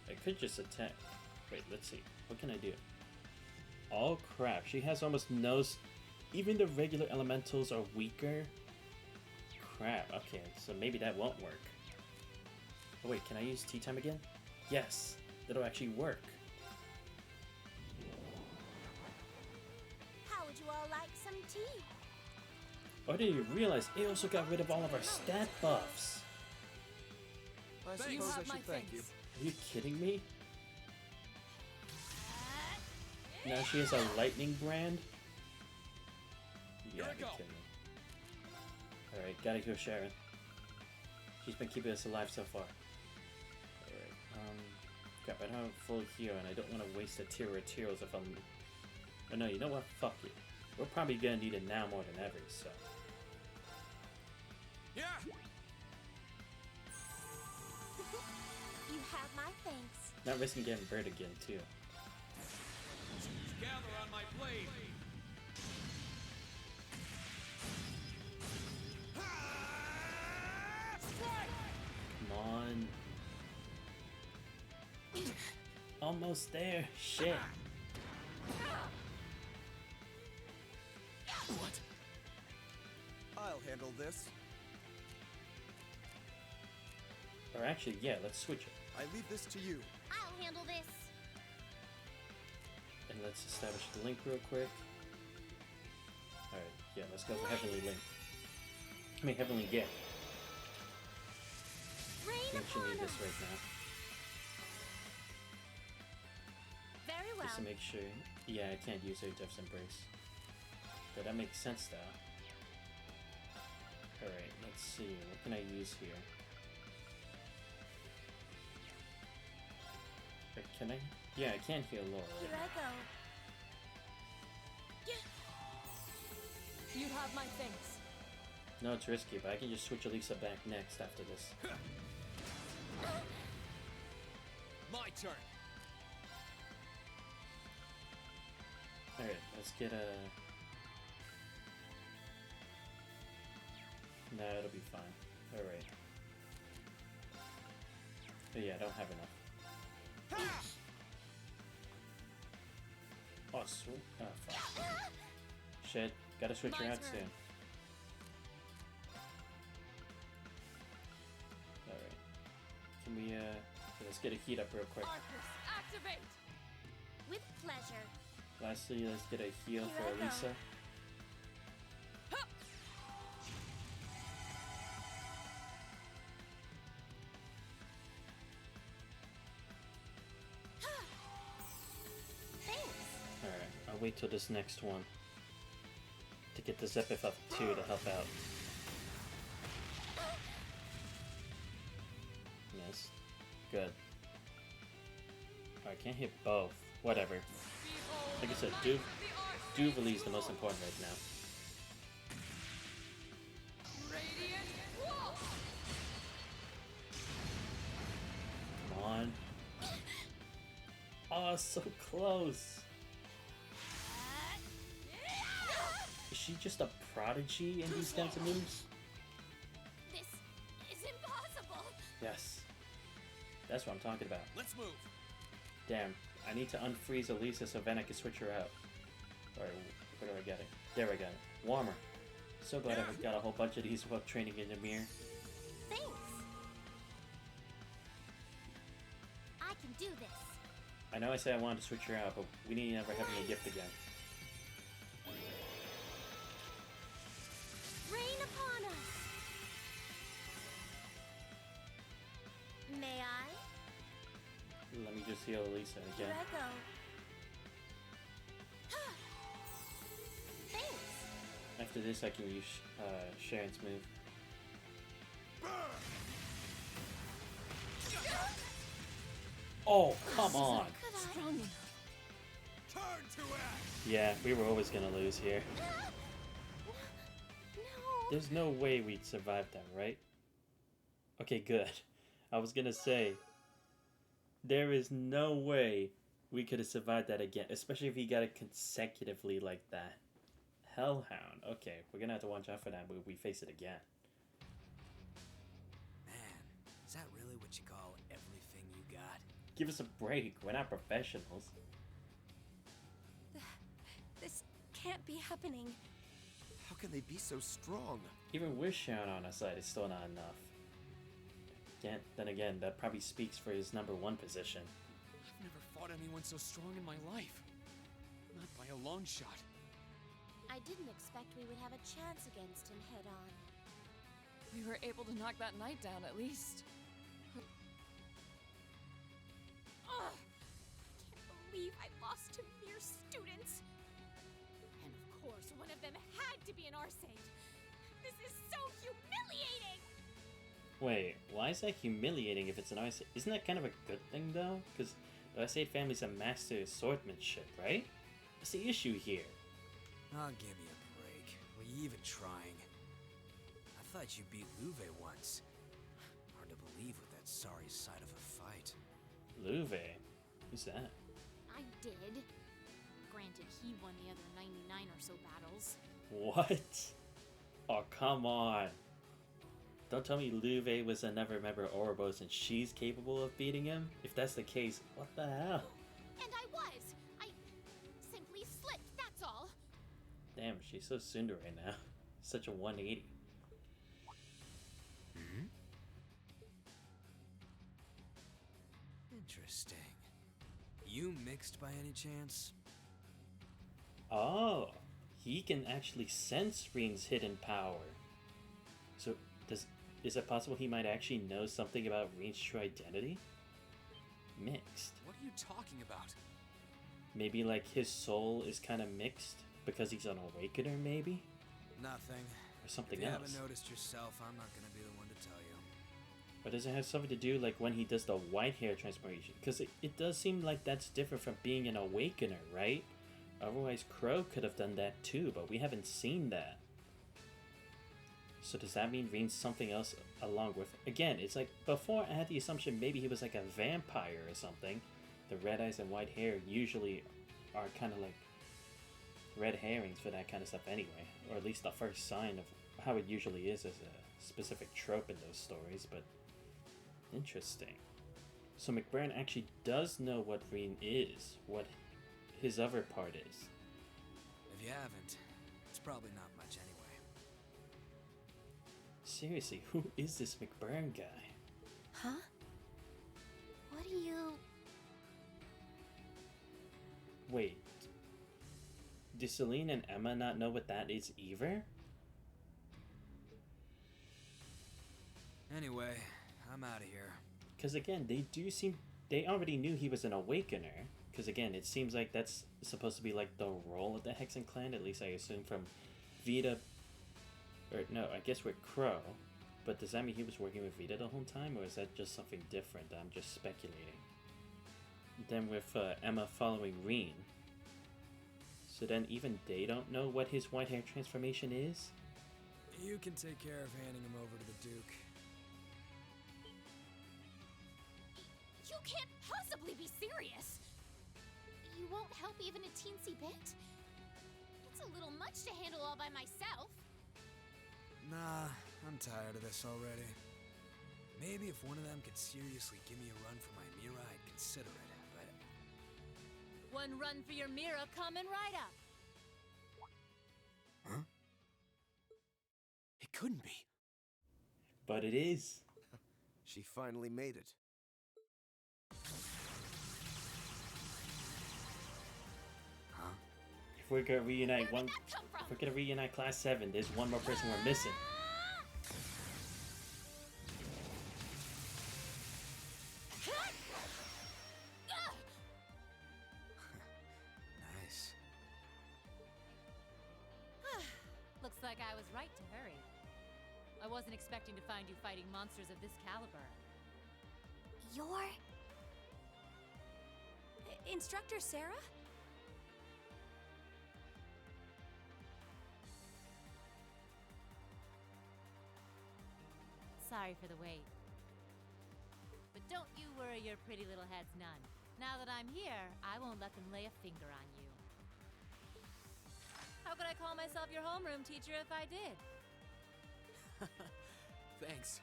I could just attack. Wait, let's see. What can I do? Oh crap, she has almost no... Even the regular elementals are weaker? Crap, okay, so maybe that won't work. Oh wait, can I use tea time again? Yes, that'll actually work. How would you all like some tea? Oh, I didn't even realize it also got rid of all of our stat buffs. I You suppose I have my should thank you. thanks. Are you kidding me? Now she has a lightning brand? You gotta be kidding me. Alright, gotta heal Sharon. She's been keeping us alive so far. Alright, crap, I don't have a full heal and I don't want to waste a tier of materials if I'm... Oh no, you know what? Fuck it. We're probably gonna need it now more than ever, so... Yeah. You have my thanks. Not risking getting burned again, too. Gather on my blade. Come on. Almost there. Shit. What? I'll handle this. Or actually, yeah, let's switch it. I leave this to you. I'll handle this. And let's establish the link real quick. Alright, yeah, let's go for Heavenly Link. I mean, Heavenly Gift. Rain I think she upon need this us. right now. Very well. Just to make sure. Yeah, I can't use her Death's Embrace. But that makes sense, though. Alright, let's see. What can I use here? Or can I? Yeah, I can heal Laura. Here I go. You have my thanks. No, it's risky, but I can just switch Elisa back next after this. My turn. Alright, let's get a... No, it'll be fine. Alright. But yeah, I don't have enough. Oh, sweet. Oh, fuck. Shit, gotta switch her My out turn. soon. Alright. Can we, let's get a heat up real quick. Arcus, activate! With pleasure. Lastly, let's get a heal Here for I go. Elisa. Thanks. Alright, I'll wait till this next one to get the Zephyr up 2 to help out. Yes. Good. I can't hit both. Whatever. Behold Like I said, the might of the Arcade Duvalie's the most School! important right now. on. Oh, so close. Is she just a prodigy in these kinds of moves? This is impossible. Yes. That's what I'm talking about. Let's move. Damn, I need to unfreeze Elisa so then I can switch her out. Alright, where do I get it? There I got it. Warmer. So glad I got a whole bunch of these while training in the mirror. Thanks. I can do this. I know I said I wanted to switch her out, but we need to never have me a gift again. Rain upon us. May I? Let me just heal Elisa Here again. I go. Thanks. After this, I can use Sharon's move. Oh, come on! Strong enough. Turn to ash. Yeah, we were always gonna lose here. No. There's no way we'd survive that, right? Okay, good. I was gonna say, there is no way we could have survived that again, especially if he got it consecutively like that. Hellhound. Okay, we're gonna have to watch out for that when we face it again. Man, is that really what you call everything you got? Give us a break. We're not professionals. This can't be happening. How can they be so strong? Even with Sharon on our side, it's still not enough. Then again, that probably speaks for his #1 position. I've never fought anyone so strong in my life. Not by a long shot. I didn't expect we would have a chance against him head on. We were able to knock that knight down at least. Ugh! I can't believe I lost to mere students. And of course, one of them had to be an Arcade. This is so humiliating! Wait, why is that humiliating if it's an Arcade? Isn't that kind of a good thing, though? Because the Arcade family's a master of swordsmanship, right? What's the issue here? Oh, give me a break. Were you even trying? I thought you beat Luve once. Hard to believe with that sorry sight of a fight. Luve? Who's that? I did. Granted, he won the other 99 or so battles. What? Oh, come on. Don't tell me Luve was another member of Ouroboros and she's capable of beating him? If that's the case, what the hell? And I was! I simply slipped, that's all! Damn, she's so Cinder right now. Such a 180. Interesting. You mixed by any chance? Oh, he can actually sense Reen's hidden power. So, is it possible he might actually know something about Reen's true identity? Mixed. What are you talking about? Maybe like his soul is kind of mixed because he's an awakener, maybe? Nothing. Or something If you else. haven't noticed yourself, I'm not gonna be the one to tell you. Or does it have something to do like when he does the white hair transformation? Because it does seem like that's different from being an awakener, right? Otherwise Crow could have done that too, but we haven't seen that. So does that mean Reen's something else along with... Again, it's like, before I had the assumption maybe he was like a vampire or something. The red eyes and white hair usually are kind of like red herrings for that kind of stuff anyway. Or at least the first sign of how it usually is as a specific trope in those stories, but... Interesting. So McBurney actually does know what Reen is, what his other part is. If you haven't, it's probably not much anyway. Seriously, who is this McBurney guy? Huh? What do you... Wait. Do Celine and Emma not know what that is either? Anyway, I'm out of here. Because again, they already knew he was an awakener. Because again, it seems like that's supposed to be like the role of the Hexen clan, at least I assume from Vita, or no, I guess with Crow. But does that mean he was working with Vita the whole time, or is that just something different? I'm just speculating. Then with Emma following Reen. So then even they don't know what his white hair transformation is? You can take care of handing him over to the Duke. You can't possibly be serious! You won't help even a teensy bit? It's a little much to handle all by myself. Nah, I'm tired of this already. Maybe if one of them could seriously give me a run for my Mira, I'd consider it, but... One run for your Mira coming right up. Huh? It couldn't be. But it is. She finally made it. Huh? If we're gonna reunite Where did that come from? if we're gonna reunite Class 7, there's one more person we're missing. Nice. Looks like I was right to hurry. I wasn't expecting to find you fighting monsters of this caliber. You're... Instructor Sarah? Sorry for the wait. But don't you worry your pretty little heads none. Now that I'm here, I won't let them lay a finger on you. How could I call myself your homeroom teacher if I did? Thanks.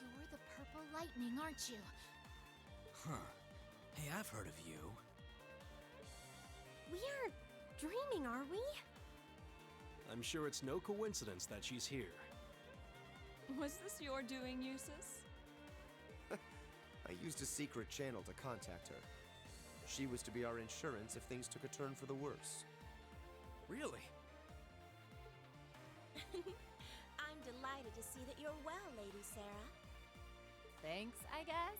You're the Purple Lightning, aren't you? Huh. Hey, I've heard of you. We aren't dreaming, are we? I'm sure it's no coincidence that she's here. Was this your doing, Jusis? I used a secret channel to contact her. She was to be our insurance if things took a turn for the worse. Really? I'm delighted to see that you're well, Lady Sarah. Thanks, I guess.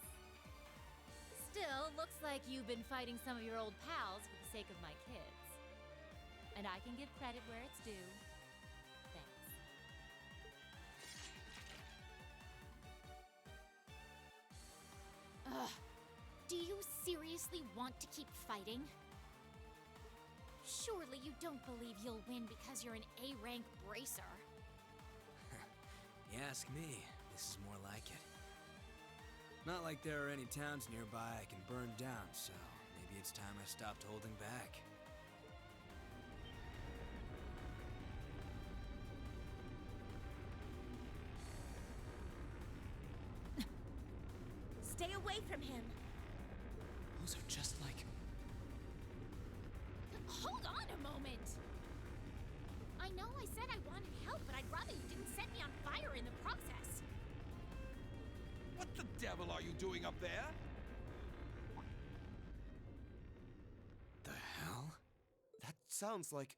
Still, looks like you've been fighting some of your old pals for the sake of my kids. And I can give credit where it's due. Thanks. Ugh. Do you seriously want to keep fighting? Surely you don't believe you'll win because you're an A-rank bracer. You ask me, this is more like it. Not like there are any towns nearby I can burn down, so maybe it's time I stopped holding back. Stay away from him. Those are just like... Hold on a moment! I know I said I wanted help, but I'd rather you didn't set me on fire in the process. What the devil are you doing up there? The hell? That sounds like...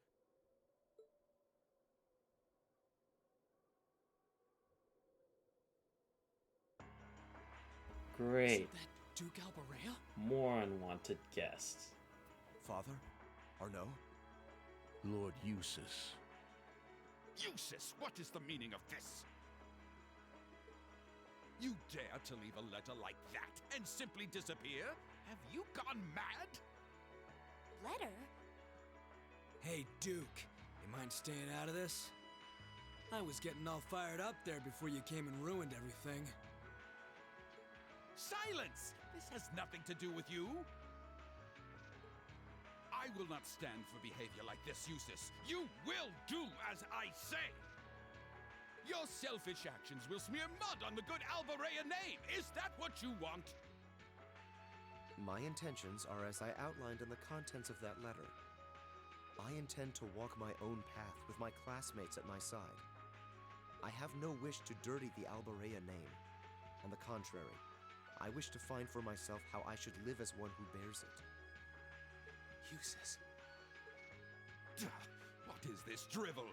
Great. Is that Duke Alberea? More unwanted guests. Father? Arno? Lord Jusis. Jusis, what is the meaning of this? You dare to leave a letter like that and simply disappear? Have you gone mad? Letter? Hey, Duke. You mind staying out of this? I was getting all fired up there before you came and ruined everything. Silence! This has nothing to do with you. I will not stand for behavior like this, Jusis. You will do as I say. Your selfish actions will smear mud on the good Alberea name. Is that what you want? My intentions are as I outlined in the contents of that letter. I intend to walk my own path with my classmates at my side. I have no wish to dirty the Alberea name. On the contrary, I wish to find for myself how I should live as one who bears it. Jusis. What is this drivel?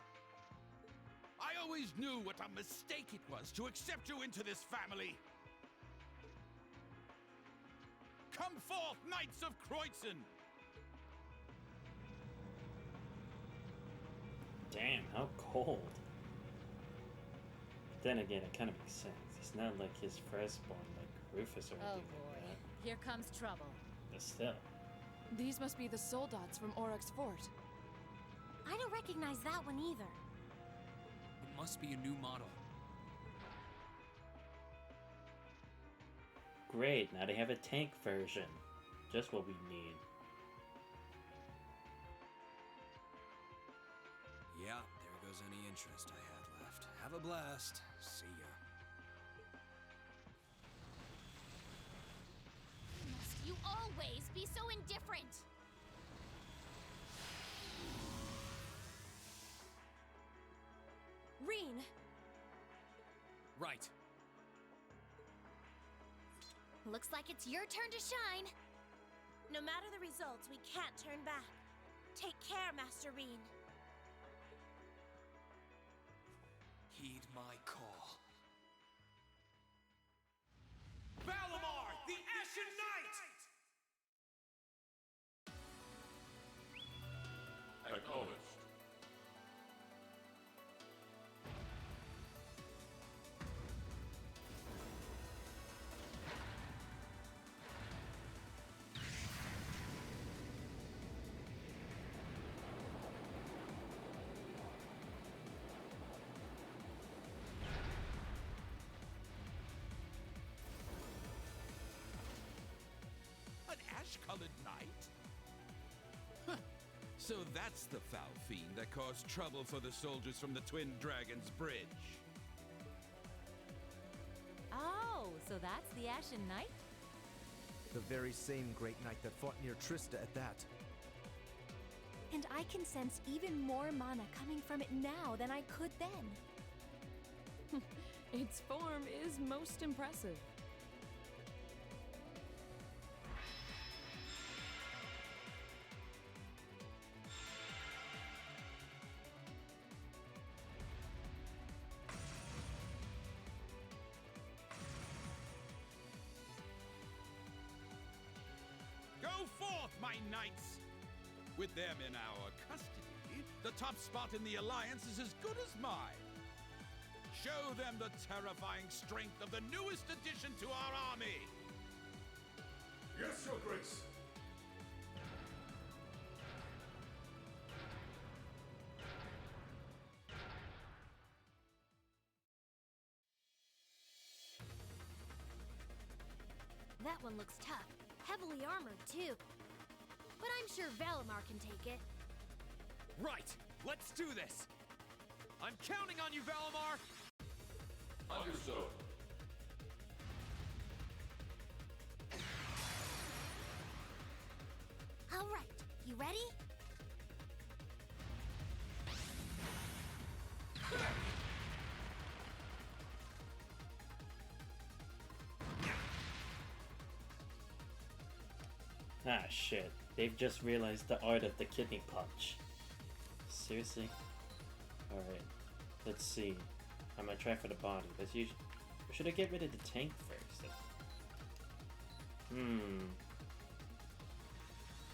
I always knew what a mistake it was to accept you into this family. Come forth, Knights of Kreutzen! Damn, how cold. But then again, it kind of makes sense. It's not like his firstborn, like Rufus or Oh anything boy, like that. here comes trouble. But still. These must be the soldats from Oryx Fort. I don't recognize that one either. It must be a new model. Great, now they have a tank version. Just what we need. Yeah, there goes any interest I had left. Have a blast. See ya. Must you always be so indifferent? Reen! Right. Looks like it's your turn to shine. No matter the results, we can't turn back. Take care, Master Reen. Heed my call. Valimar, the Ashen Knight! Acknowledged. An ash-colored knight? Huh. So that's the foul fiend that caused trouble for the soldiers from the Twin Dragons Bridge. Oh, so that's the Ashen Knight? The very same Great Knight that fought near Trista at that. And I can sense even more mana coming from it now than I could then. Its form is most impressive. Go forth, my knights! With them in our custody, the top spot in the Alliance is as good as mine. Show them the terrifying strength of the newest addition to our army! Yes, Your Grace. That one looks tough. Heavily armored, too. But I'm sure Valimar can take it. Right. Let's do this. I'm counting on you, Valimar. Understood. All right, you ready? Ah, shit. They've just realized the art of the kidney punch. Seriously? Alright. Let's see. I'm gonna try for the body. Let's use... Or should I get rid of the tank first?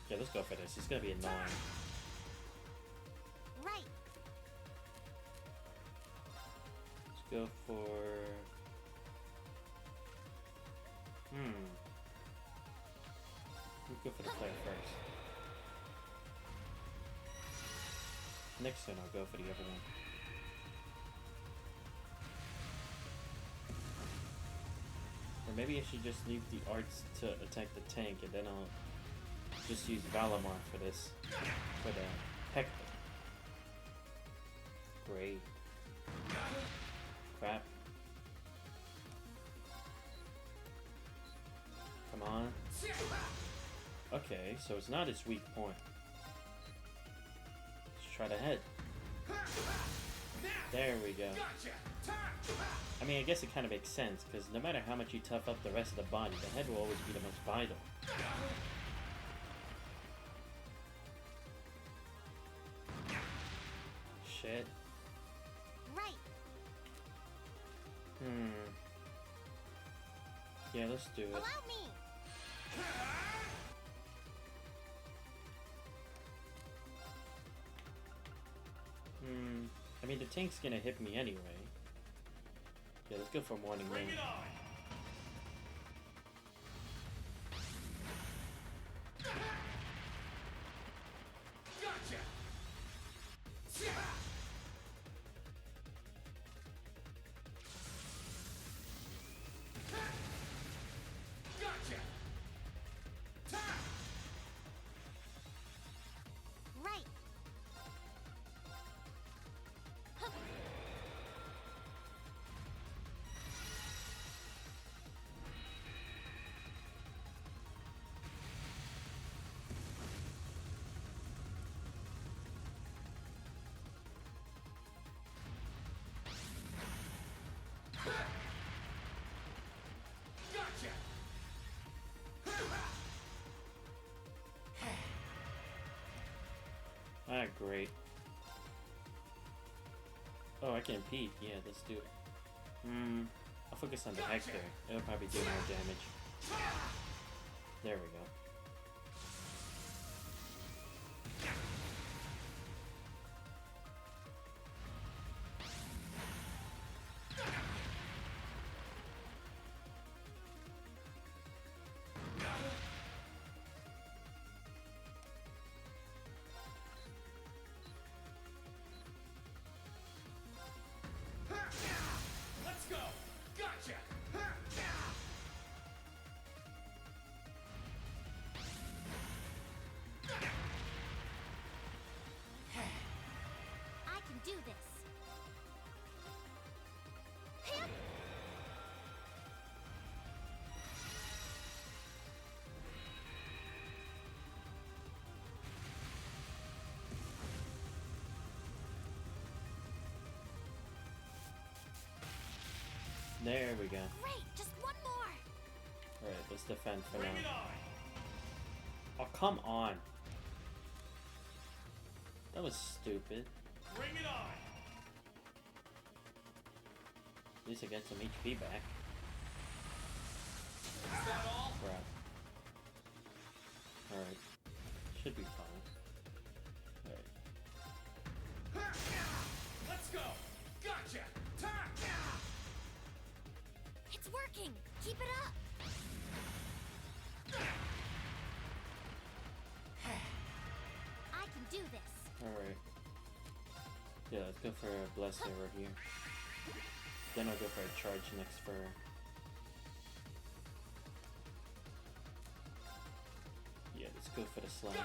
Yeah, let's go for this. It's gonna be annoying. Right. Let's go for... Let's go for the player first. Next turn I'll go for the other one. Or maybe I should just leave the arts to attack the tank and then I'll just use Valimar for this. For the Hector. Great. Crap. Come on. Okay, so it's not its weak point. Let's try the head. There we go. I mean, I guess it kind of makes sense, because no matter how much you tough up the rest of the body, the head will always be the most vital. Shit. Right. Yeah, let's do it. Allow me. I mean, the tank's gonna hit me anyway. Yeah, let's go for Morning Ring. Ah, great. Oh, I can impede. Yeah, let's do it. I'll focus on the Hector. It'll probably do more damage. There we go. Let's go! Gotcha! I can do this. There we go. Great, just one more. Alright, let's defend for now. Oh, come on. That was stupid. Bring it on! At least I got some HP back. Is that all? Crap. Alright. Should be fine. Alright. Let's go! Gotcha! It's working. Keep it up. I can do this. Alright. Yeah, let's go for a Blessed Arrow here. Then I'll go for a charge next for her. Yeah, let's go for the slash.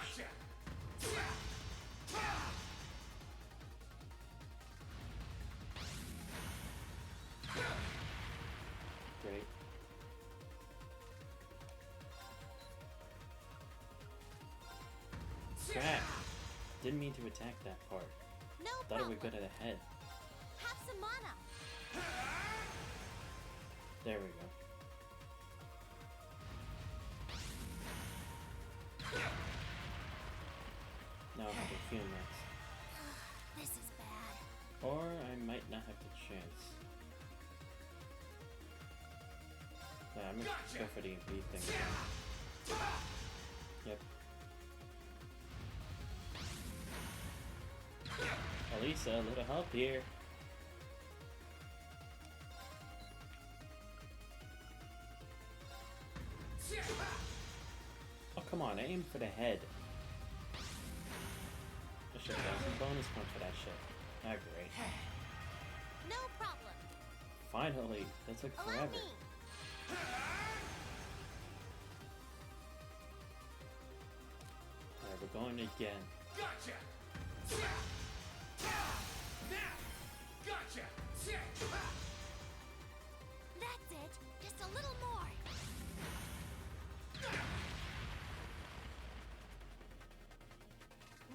Great. Crap! Didn't mean to attack that part. No Thought it problem. would go to the head. Have some mana. There we go. Now I have to feel next. This is bad. Or I might not have the chance. Yeah, I'm gonna go for the MP thing again. Yep. Elisa, a little help here. Oh, come on, I aimed for the head. I should have got some bonus points for that shit. Ah, great. No problem. Finally, that took Allow forever. me. Alright, we're going again. Gotcha! Gotcha! That's it. Just a little more.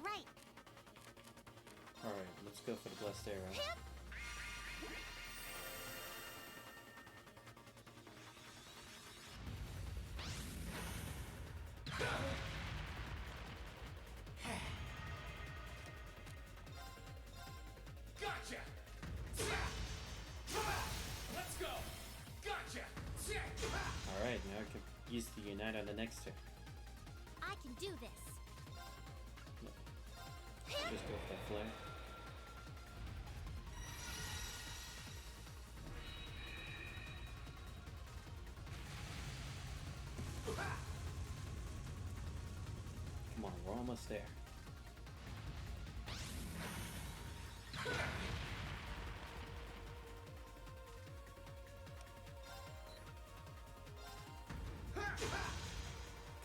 Right. Alright, let's go for the Blessed Arrow. Gotcha! Let's go! Gotcha! Alright, now I can use the Unite on the next turn. I can do this. Just go for that flare. Come on, we're almost there.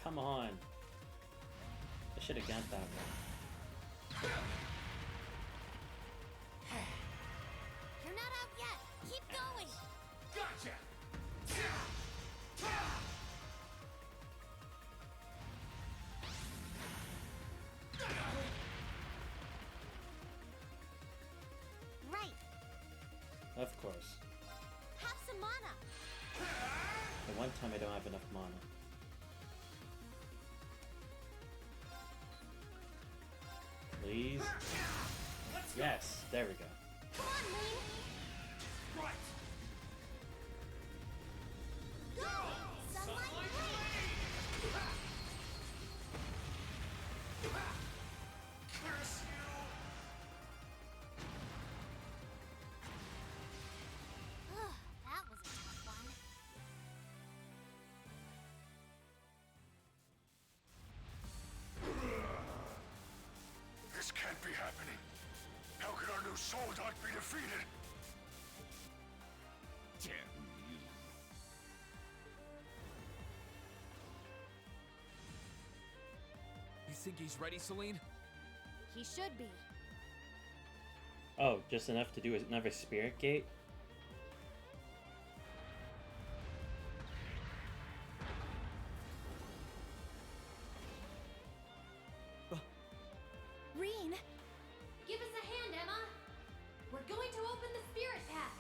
Come on. I should have got that one. You're not out yet. Keep going. Gotcha! Right. Of course. Have some mana. The one time I don't have enough mana. please. Yes, there we go. Come on, Lane! Right! Go! Sunlight Blade! Curse you! That was a tough one. This can't be happening. How could our new soldat be defeated? Damn you. You think he's ready, Celine? He should be. Oh, just enough to do another spirit gate? Reen! Give us a hand, Emma! We're going to open the spirit path!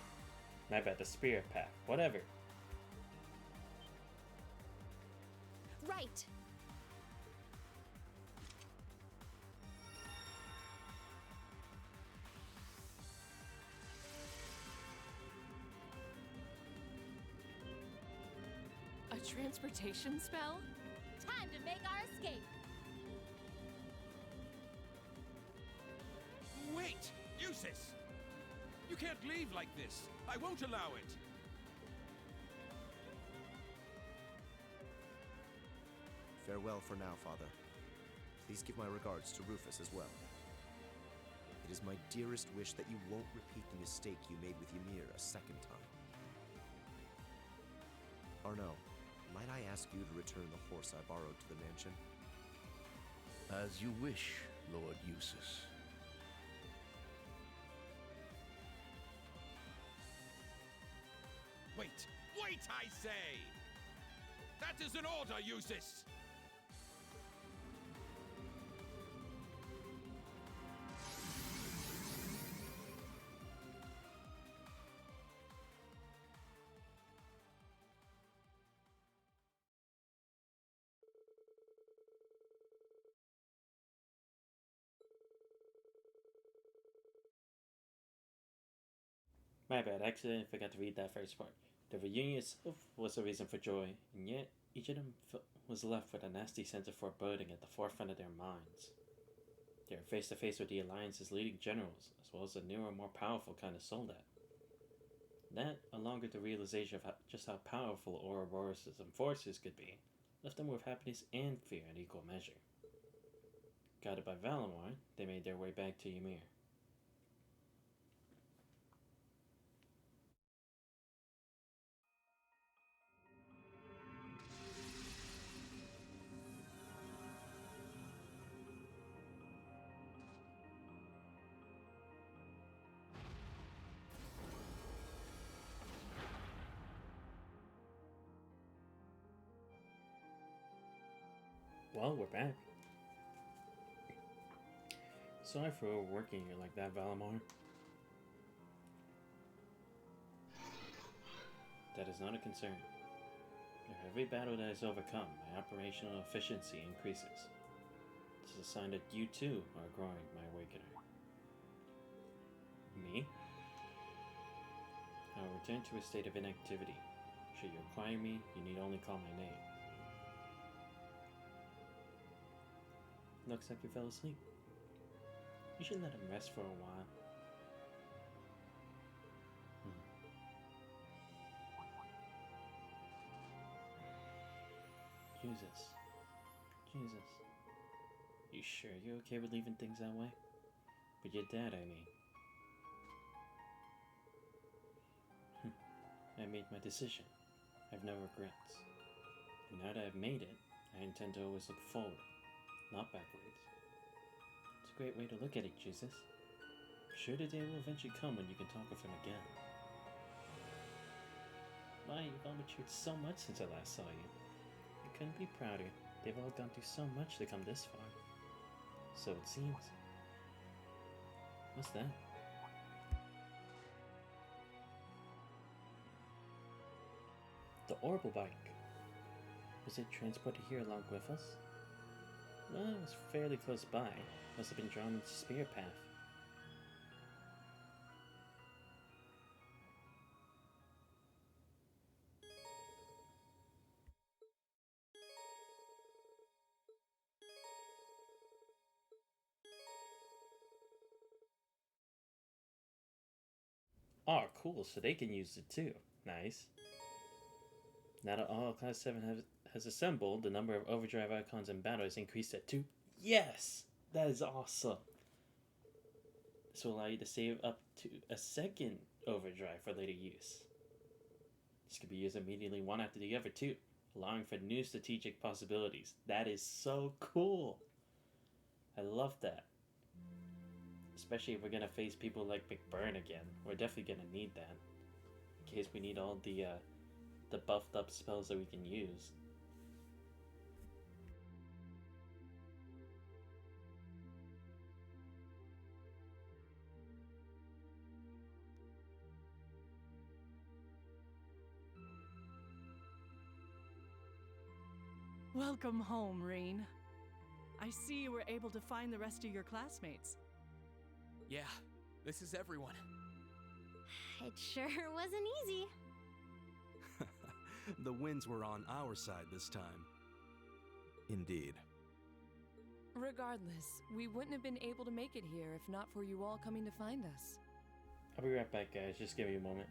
My bad, the spirit path. Whatever. Right! A transportation spell? Time to make our escape! Wait! Jusis! You can't leave like this. I won't allow it. Farewell for now, Father. Please give my regards to Rufus as well. It is my dearest wish that you won't repeat the mistake you made with Ymir a second time. Arno, might I ask you to return the horse I borrowed to the mansion? As you wish, Lord Jusis. Wait! Wait, I say! That is an order, Jusis! My bad, actually, I forgot to read that first part. The reunion itself was a reason for joy, and yet each of them was left with a nasty sense of foreboding at the forefront of their minds. They were face to face with the Alliance's leading generals, as well as a newer, more powerful kind of soldat. That, along with the realization of just how powerful Ouroboros' forces could be, left them with happiness and fear in equal measure. Guided by Valamor, they made their way back to Ymir. Well, we're back. Sorry for overworking you like that, Valamor. That is not a concern. For every battle that is overcome, my operational efficiency increases. This is a sign that you too are growing, my awakener. Me? I will return to a state of inactivity. Should you require me, you need only call my name. Looks like you fell asleep. You should let him rest for a while. Jesus. You sure you're okay with leaving things that way? With your dad, I mean. I made my decision. I have no regrets. And now that I've made it, I intend to always look forward, not backwards. It's a great way to look at it, Jusis. I'm sure the day will eventually come when you can talk with him again. My, you've all matured so much since I last saw you. I couldn't be prouder. They've all gone through so much to come this far. So it seems. What's that? The Orbital bike. Was it transported here along with us? Well, it was fairly close by. Must have been drawn into Spirit Path. Oh, cool. So they can use it too. Nice. Now that all Class 7 has assembled, the number of overdrive icons in battle is increased at 2. Yes! That is awesome. This will allow you to save up to a second overdrive for later use. This could be used immediately one after the other too, allowing for new strategic possibilities. That is so cool. I love that. Especially if we're gonna face people like McBurn again. We're definitely gonna need that. In case we need all the buffed up spells that we can use. Welcome home, Reen. I see you were able to find the rest of your classmates. Yeah, this is everyone. It sure wasn't easy. The winds were on our side this time. Indeed. Regardless, we wouldn't have been able to make it here if not for you all coming to find us. I'll be right back, guys. Just give me a moment.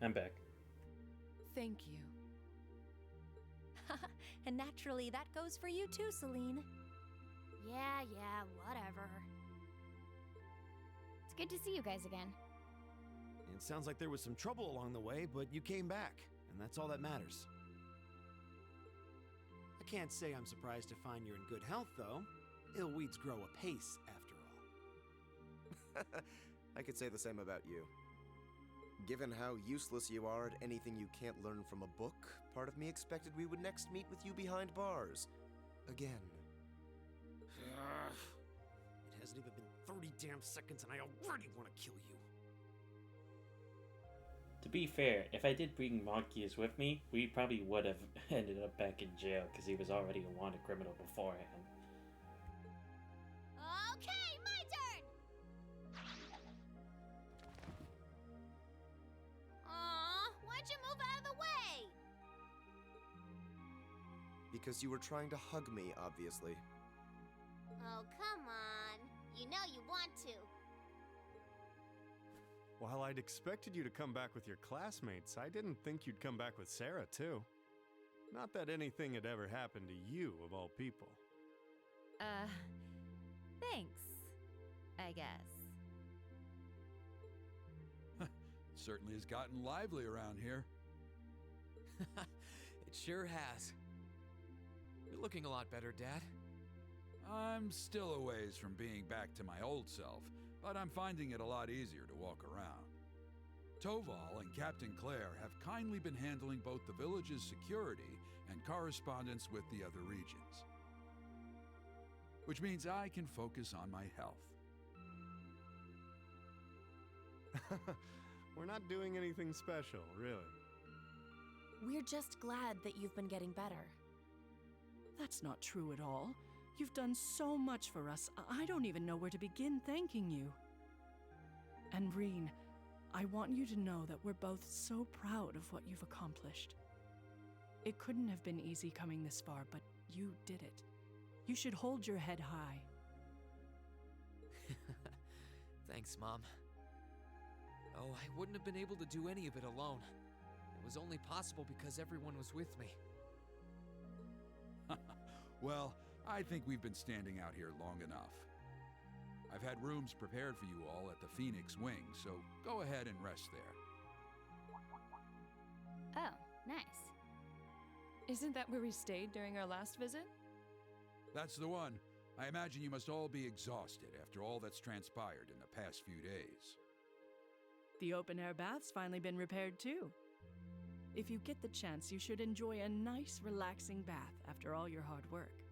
I'm back. Thank you. And naturally, that goes for you too, Celine. Yeah, whatever. It's good to see you guys again. It sounds like there was some trouble along the way, but you came back, and that's all that matters. I can't say I'm surprised to find you're in good health, though. Ill weeds grow apace, after all. I could say the same about you. Given how useless you are at anything you can't learn from a book, part of me expected we would next meet with you behind bars. Again. It hasn't even been 30 damn seconds and I already want to kill you. To be fair, if I did bring Marcus with me, we probably would have ended up back in jail because he was already a wanted criminal beforehand. Okay, my turn! Aw, why'd you move out of the way? Because you were trying to hug me, obviously. Oh, come on. You know you want to. While I'd expected you to come back with your classmates, I didn't think you'd come back with Sarah, too. Not that anything had ever happened to you, of all people. Thanks, I guess. Certainly has gotten lively around here. It sure has. You're looking a lot better, Dad. I'm still a ways from being back to my old self, but I'm finding it a lot easier to walk around. Toval and Captain Claire have kindly been handling both the village's security and correspondence with the other regions. Which means I can focus on my health. We're not doing anything special, really. We're just glad that you've been getting better. That's not true at all. You've done so much for us, I don't even know where to begin thanking you. And Reen, I want you to know that we're both so proud of what you've accomplished. It couldn't have been easy coming this far, but You did it. You should hold your head high. Thanks, Mom. Oh, I wouldn't have been able to do any of it alone. It was only possible because everyone was with me. Well, I think we've been standing out here long enough. I've had rooms prepared for you all at the Phoenix Wing, so go ahead and rest there. Oh, nice. Isn't that where we stayed during our last visit? That's the one. I imagine you must all be exhausted after all that's transpired in the past few days. The open-air bath's finally been repaired too. If you get the chance, you should enjoy a nice, relaxing bath after all your hard work.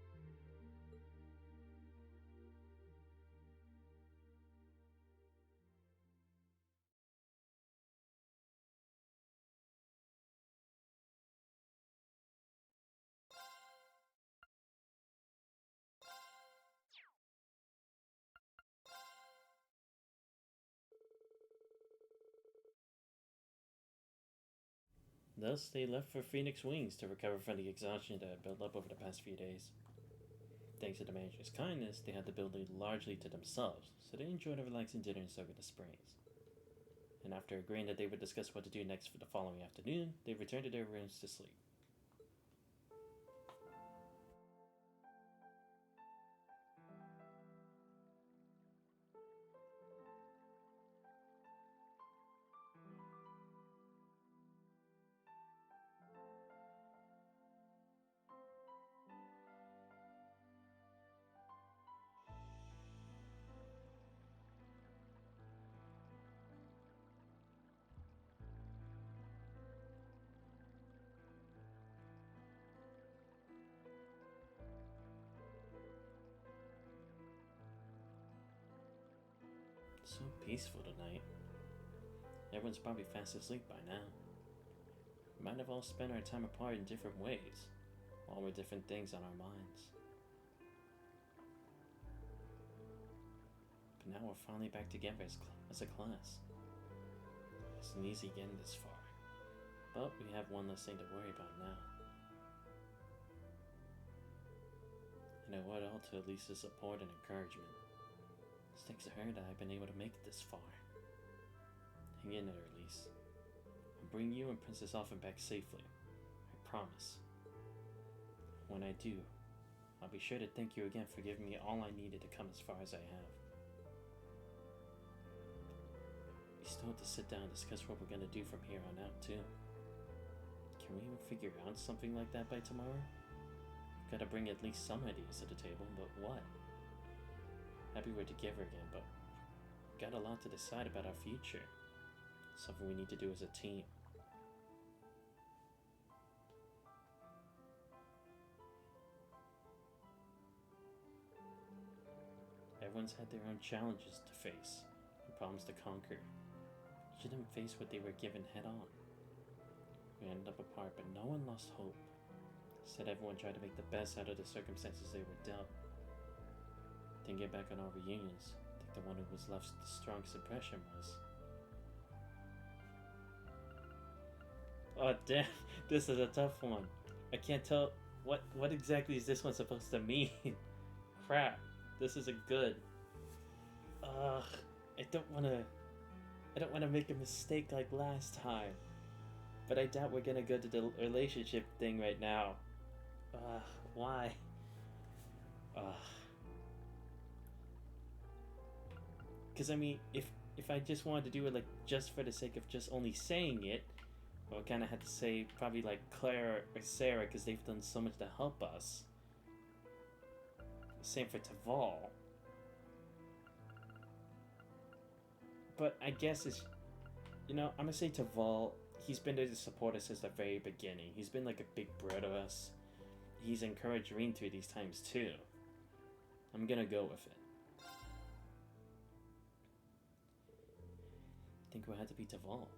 Thus, they left for Phoenix Wings to recover from the exhaustion that had built up over the past few days. Thanks to the manager's kindness, they had the building largely to themselves, so they enjoyed a relaxing dinner in Soga Springs. And after agreeing that they would discuss what to do next for the following afternoon, they returned to their rooms to sleep. So peaceful tonight. Everyone's probably fast asleep by now. We might have all spent our time apart in different ways, all with different things on our minds. But now we're finally back together as a class. It's not easy getting this far, but we have one less thing to worry about now. And I owe it all to Elisa's support and encouragement. It's thanks to her that I've been able to make it this far. Hang in there, Elise. I'll bring you and Princess Alpha back safely. I promise. When I do, I'll be sure to thank you again for giving me all I needed to come as far as I have. We still have to sit down and discuss what we're going to do from here on out, too. Can we even figure out something like that by tomorrow? We've got to bring at least some ideas to the table, but what? Happy we're together again, but we've got a lot to decide about our future. Something we need to do as a team. Everyone's had their own challenges to face and problems to conquer. Each of them faced what they were given head on. We ended up apart, but no one lost hope. Instead, everyone tried to make the best out of the circumstances they were dealt. Thinking back on our reunions, I think the one who was left the strongest impression was... Oh damn, this is a tough one. I can't tell what exactly is this one supposed to mean. Crap, this isn't good. I don't wanna make a mistake like last time. But I doubt we're gonna go to the relationship thing right now. Why? Because I mean, if I just wanted to do it like just for the sake of just only saying it, well, I kind of had to say probably like Claire or Sarah because they've done so much to help us. Same for Taval. But I guess it's, I'm gonna say Taval. He's been there to support us since the very beginning. He's been like a big bro to us. He's encouraged Reen through these times too. I'm gonna go with it. I think we'll have to be Taval.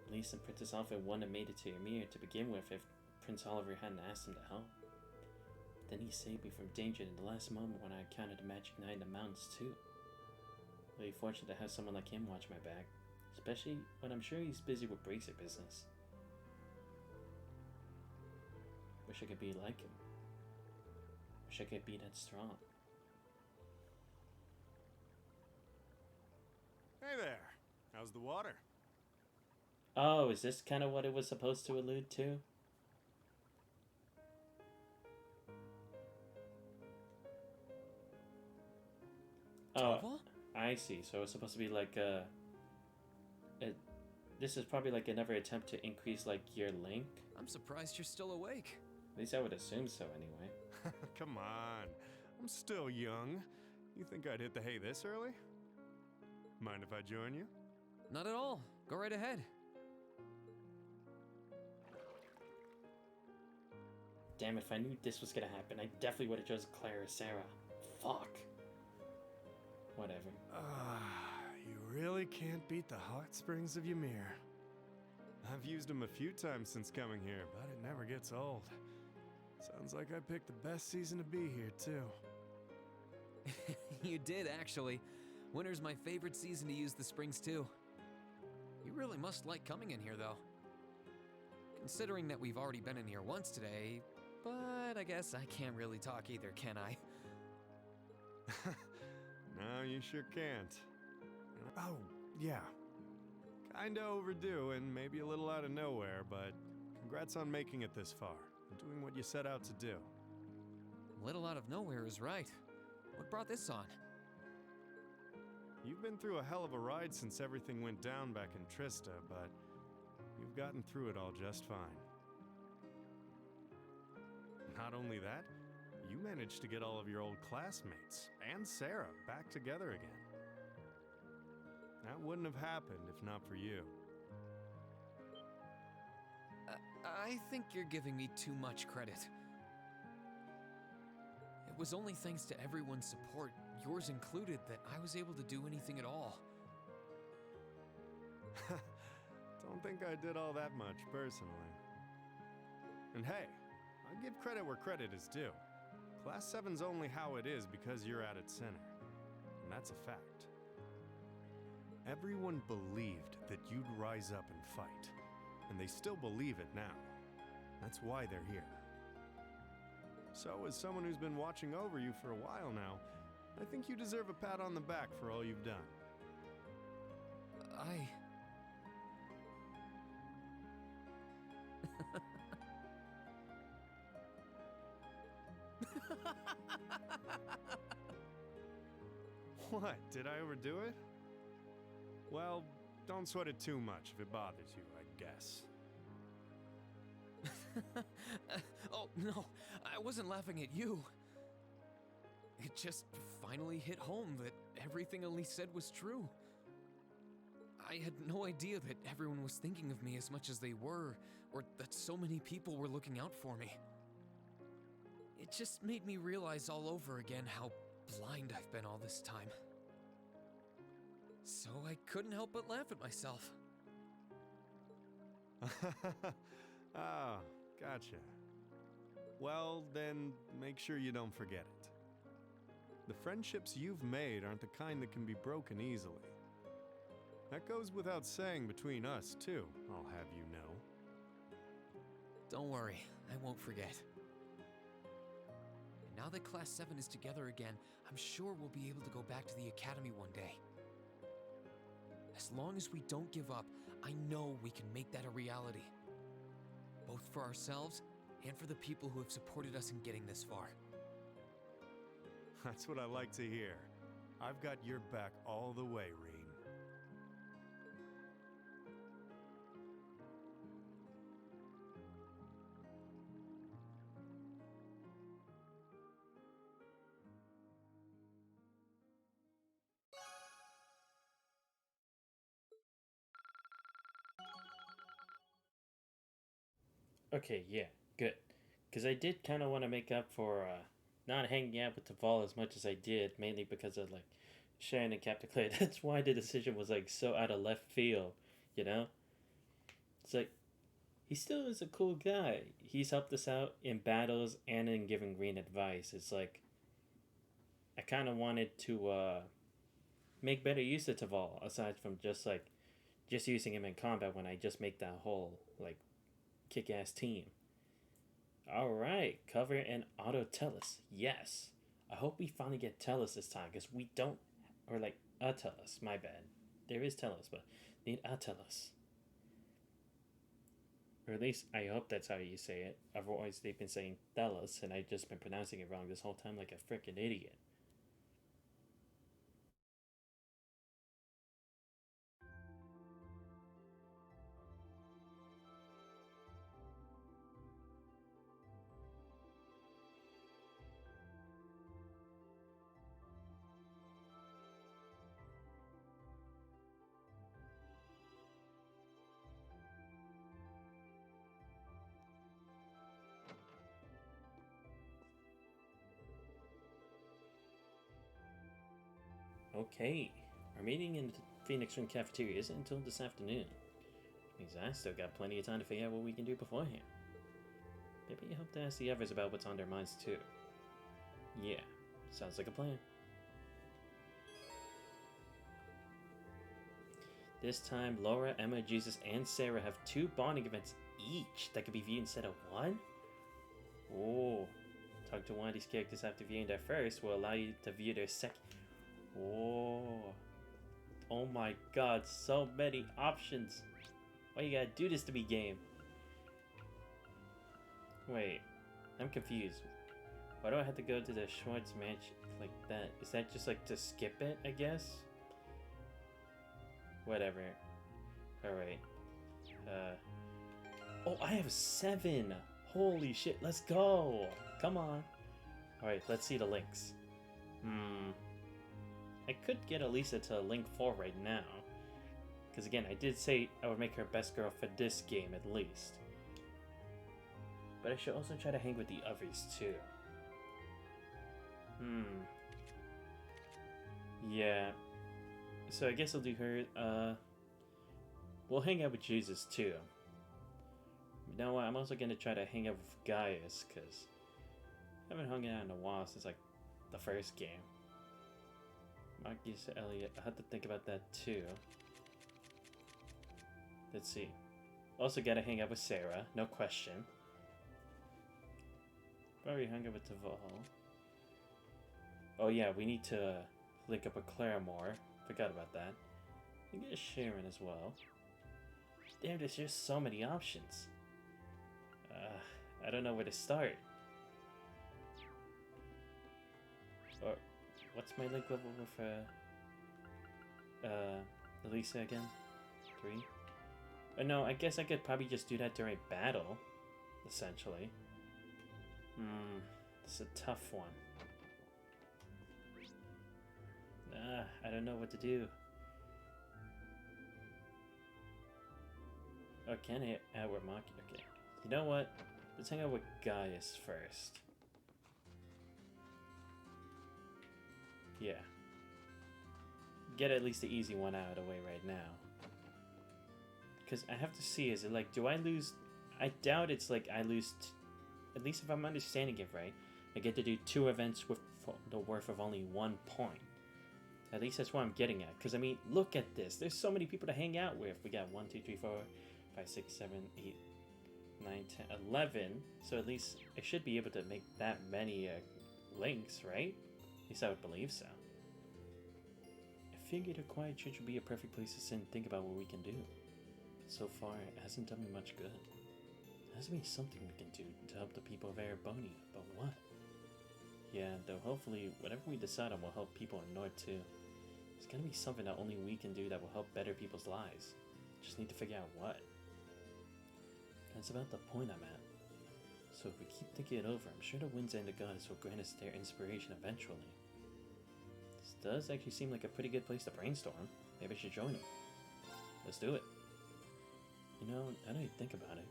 Elise and Princess Alpha wouldn't have made it to Ymir to begin with if Prince Oliver hadn't asked him to help. Then he saved me from danger in the last moment when I encountered the Magic Knight in the mountains too. Really fortunate to have someone like him watch my back, especially when I'm sure he's busy with bracer business. Wish I could be like him. Wish I could be that strong. Hey there. How's the water? Oh, is this kind of what it was supposed to allude to? Oh, I see. So it's supposed to be like this is probably like another attempt to increase like your link. I'm surprised you're still awake. At least I would assume so anyway. Come on. I'm still young. You think I'd hit the hay this early? Mind if I join you? Not at all. Go right ahead. Damn, if I knew this was gonna happen, I definitely would have chosen Claire or Sarah. Fuck. Whatever. You really can't beat the hot springs of Ymir. I've used them a few times since coming here, but it never gets old. Sounds like I picked the best season to be here, too. You did, actually. Winter's my favorite season to use the springs, too. You really must like coming in here, though. Considering that we've already been in here once today, but I guess I can't really talk either, can I? No, you sure can't. Oh, yeah. Kinda overdue and maybe a little out of nowhere, but congrats on making it this far and doing what you set out to do. Little out of nowhere is right. What brought this on? You've been through a hell of a ride since everything went down back in Trista, but you've gotten through it all just fine. Not only that, you managed to get all of your old classmates and Sarah back together again. That wouldn't have happened if not for you. I think you're giving me too much credit. It was only thanks to everyone's support, yours included, that I was able to do anything at all. Don't think I did all that much, personally. And hey, I'll give credit where credit is due. Class 7's only how it is because you're at its center. And that's a fact. Everyone believed that you'd rise up and fight. And they still believe it now. That's why they're here. So, as someone who's been watching over you for a while now, I think you deserve a pat on the back for all you've done. What? Did I overdo it? Well, don't sweat it too much if it bothers you, I guess. Oh, no, I wasn't laughing at you. It just finally hit home that everything Elise said was true. I had no idea that everyone was thinking of me as much as they were, or that so many people were looking out for me. It just made me realize all over again how blind I've been all this time. So I couldn't help but laugh at myself. Oh, gotcha. Well, then make sure you don't forget it. The friendships you've made aren't the kind that can be broken easily. That goes without saying between us, too, I'll have you know. Don't worry, I won't forget. And now that Class 7 is together again, I'm sure we'll be able to go back to the Academy one day. As long as we don't give up, I know we can make that a reality. Both for ourselves and for the people who have supported us in getting this far. That's what I like to hear. I've got your back all the way, Reen. Okay, yeah, good. Because I did kind of want to make up for not hanging out with Taval as much as I did, mainly because of, like, Sharon and Captain Clay. That's why the decision was, like, so out of left field, you know? It's like, he still is a cool guy. He's helped us out in battles and in giving Green advice. It's like, I kind of wanted to make better use of Taval, aside from just using him in combat when I just make that whole, like, kick-ass team. Alright, cover and auto Tellus. Yes. I hope we finally get Tellus this time, because we don't, or like, a Tellus, my bad. There is Tellus, but need a Tellus. Or at least, I hope that's how you say it. Otherwise, they've been saying Tellus, and I've just been pronouncing it wrong this whole time like a freaking idiot. Okay, our meeting in the Phoenix Room cafeteria isn't until this afternoon. Means I still got plenty of time to figure out what we can do beforehand. Maybe you hope to ask the others about what's on their minds too. Yeah, sounds like a plan. This time, Laura, Emma, Jusis, and Sarah have 2 bonding events each that could be viewed instead of 1? Oh, talk to one of these characters after viewing their first will allow you to view their second. Oh my god, so many options. Why you gotta do this to me, game? Wait, I'm confused. Why do I have to go to the Schwartz mansion like that? Is that just like to skip it, I guess? Whatever. Alright. Oh, I have 7! Holy shit, let's go! Come on. Alright, let's see the links. I could get Elisa to link 4 right now. Because again, I did say I would make her best girl for this game at least. But I should also try to hang with the others too. Yeah. So I guess I'll do her. We'll hang out with Jesus too. You know what? I'm also gonna try to hang out with Gaius, because I haven't hung out in a while since like the first game. Marcus, Elliot, I have to think about that too. Let's see. Also gotta hang out with Sarah, no question. Probably hung out with Deval. Oh yeah, we need to link up with Claire more. Forgot about that. You get Sharon as well. Damn, there's just so many options. I don't know where to start. Or what's my link level with Elisa again? 3? Oh no, I guess I could probably just do that during battle, essentially. It's a tough one. I don't know what to do. Oh, can I outward mock? Okay. You know what? Let's hang out with Gaius first. Yeah. Get at least the easy one out of the way right now. Because I have to see, is it like, do I lose? I doubt it's like I lose, at least if I'm understanding it right, I get to do 2 events with the worth of only 1 point. At least that's what I'm getting at. Because, I mean, look at this. There's so many people to hang out with. We got 1, 2, 3, 4, 5, 6, 7, 8, 9, 10, 11. So at least I should be able to make that many links, right? At least I would believe so. I figured a quiet church would be a perfect place to sit and think about what we can do. But so far, it hasn't done me much good. There has to be something we can do to help the people of Ereboni, but what? Yeah, though hopefully whatever we decide on will help people in North too. There's gotta be something that only we can do that will help better people's lives. Just need to figure out what. That's about the point I'm at. So if we keep thinking it over, I'm sure the winds and the goddess will grant us their inspiration eventually. This does actually seem like a pretty good place to brainstorm. Maybe I should join them. Let's do it. You know, now that I think about it,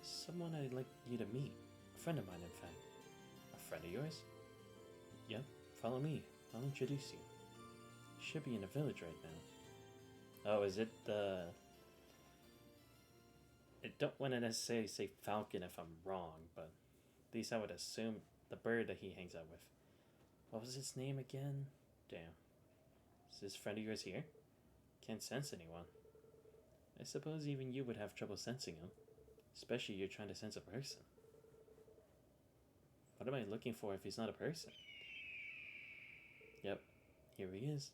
someone I'd like you to meet. A friend of mine, in fact. A friend of yours? Yep, follow me. I'll introduce you. You should be in the village right now. Oh, is it the... I don't want to necessarily say falcon if I'm wrong, but at least I would assume the bird that he hangs out with. What was his name again? Damn. Is this friend of yours here? Can't sense anyone. I suppose even you would have trouble sensing him. Especially you're trying to sense a person. What am I looking for if he's not a person? Yep, here he is.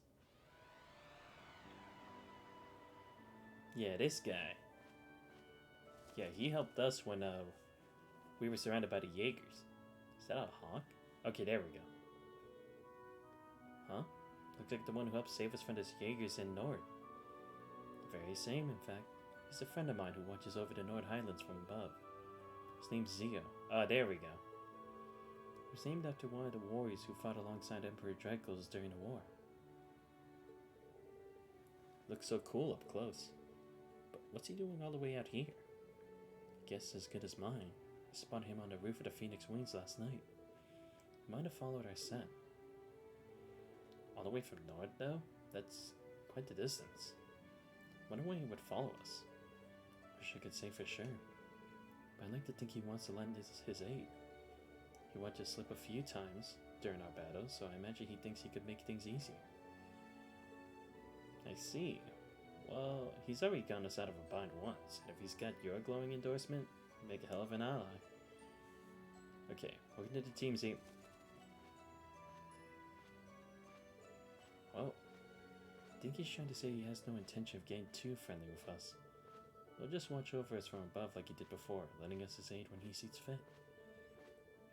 Yeah, this guy. Yeah, he helped us when we were surrounded by the Jaegers. Is that a hawk? Okay, there we go. Huh? Looks like the one who helped save us from the Jaegers in Nord. The very same, in fact. He's a friend of mine who watches over the Nord Highlands from above. His name's Zio. Ah, there we go. He was named after one of the warriors who fought alongside Emperor Dracos during the war. Looks so cool up close. But what's he doing all the way out here? Guess as good as mine. I spotted him on the roof of the Phoenix Wings last night. He might have followed our scent. All the way from Nord, though? That's quite the distance. Wonder why he would follow us. Wish I could say for sure. But I like to think he wants to lend his aid. He wanted to slip a few times during our battle, so I imagine he thinks he could make things easier. I see. Well, he's already gotten us out of a bind once, and if he's got your glowing endorsement, make a hell of an ally. Okay, welcome to the team, Z. Well, I think he's trying to say he has no intention of getting too friendly with us. He'll just watch over us from above like he did before, lending us his aid when he sees fit.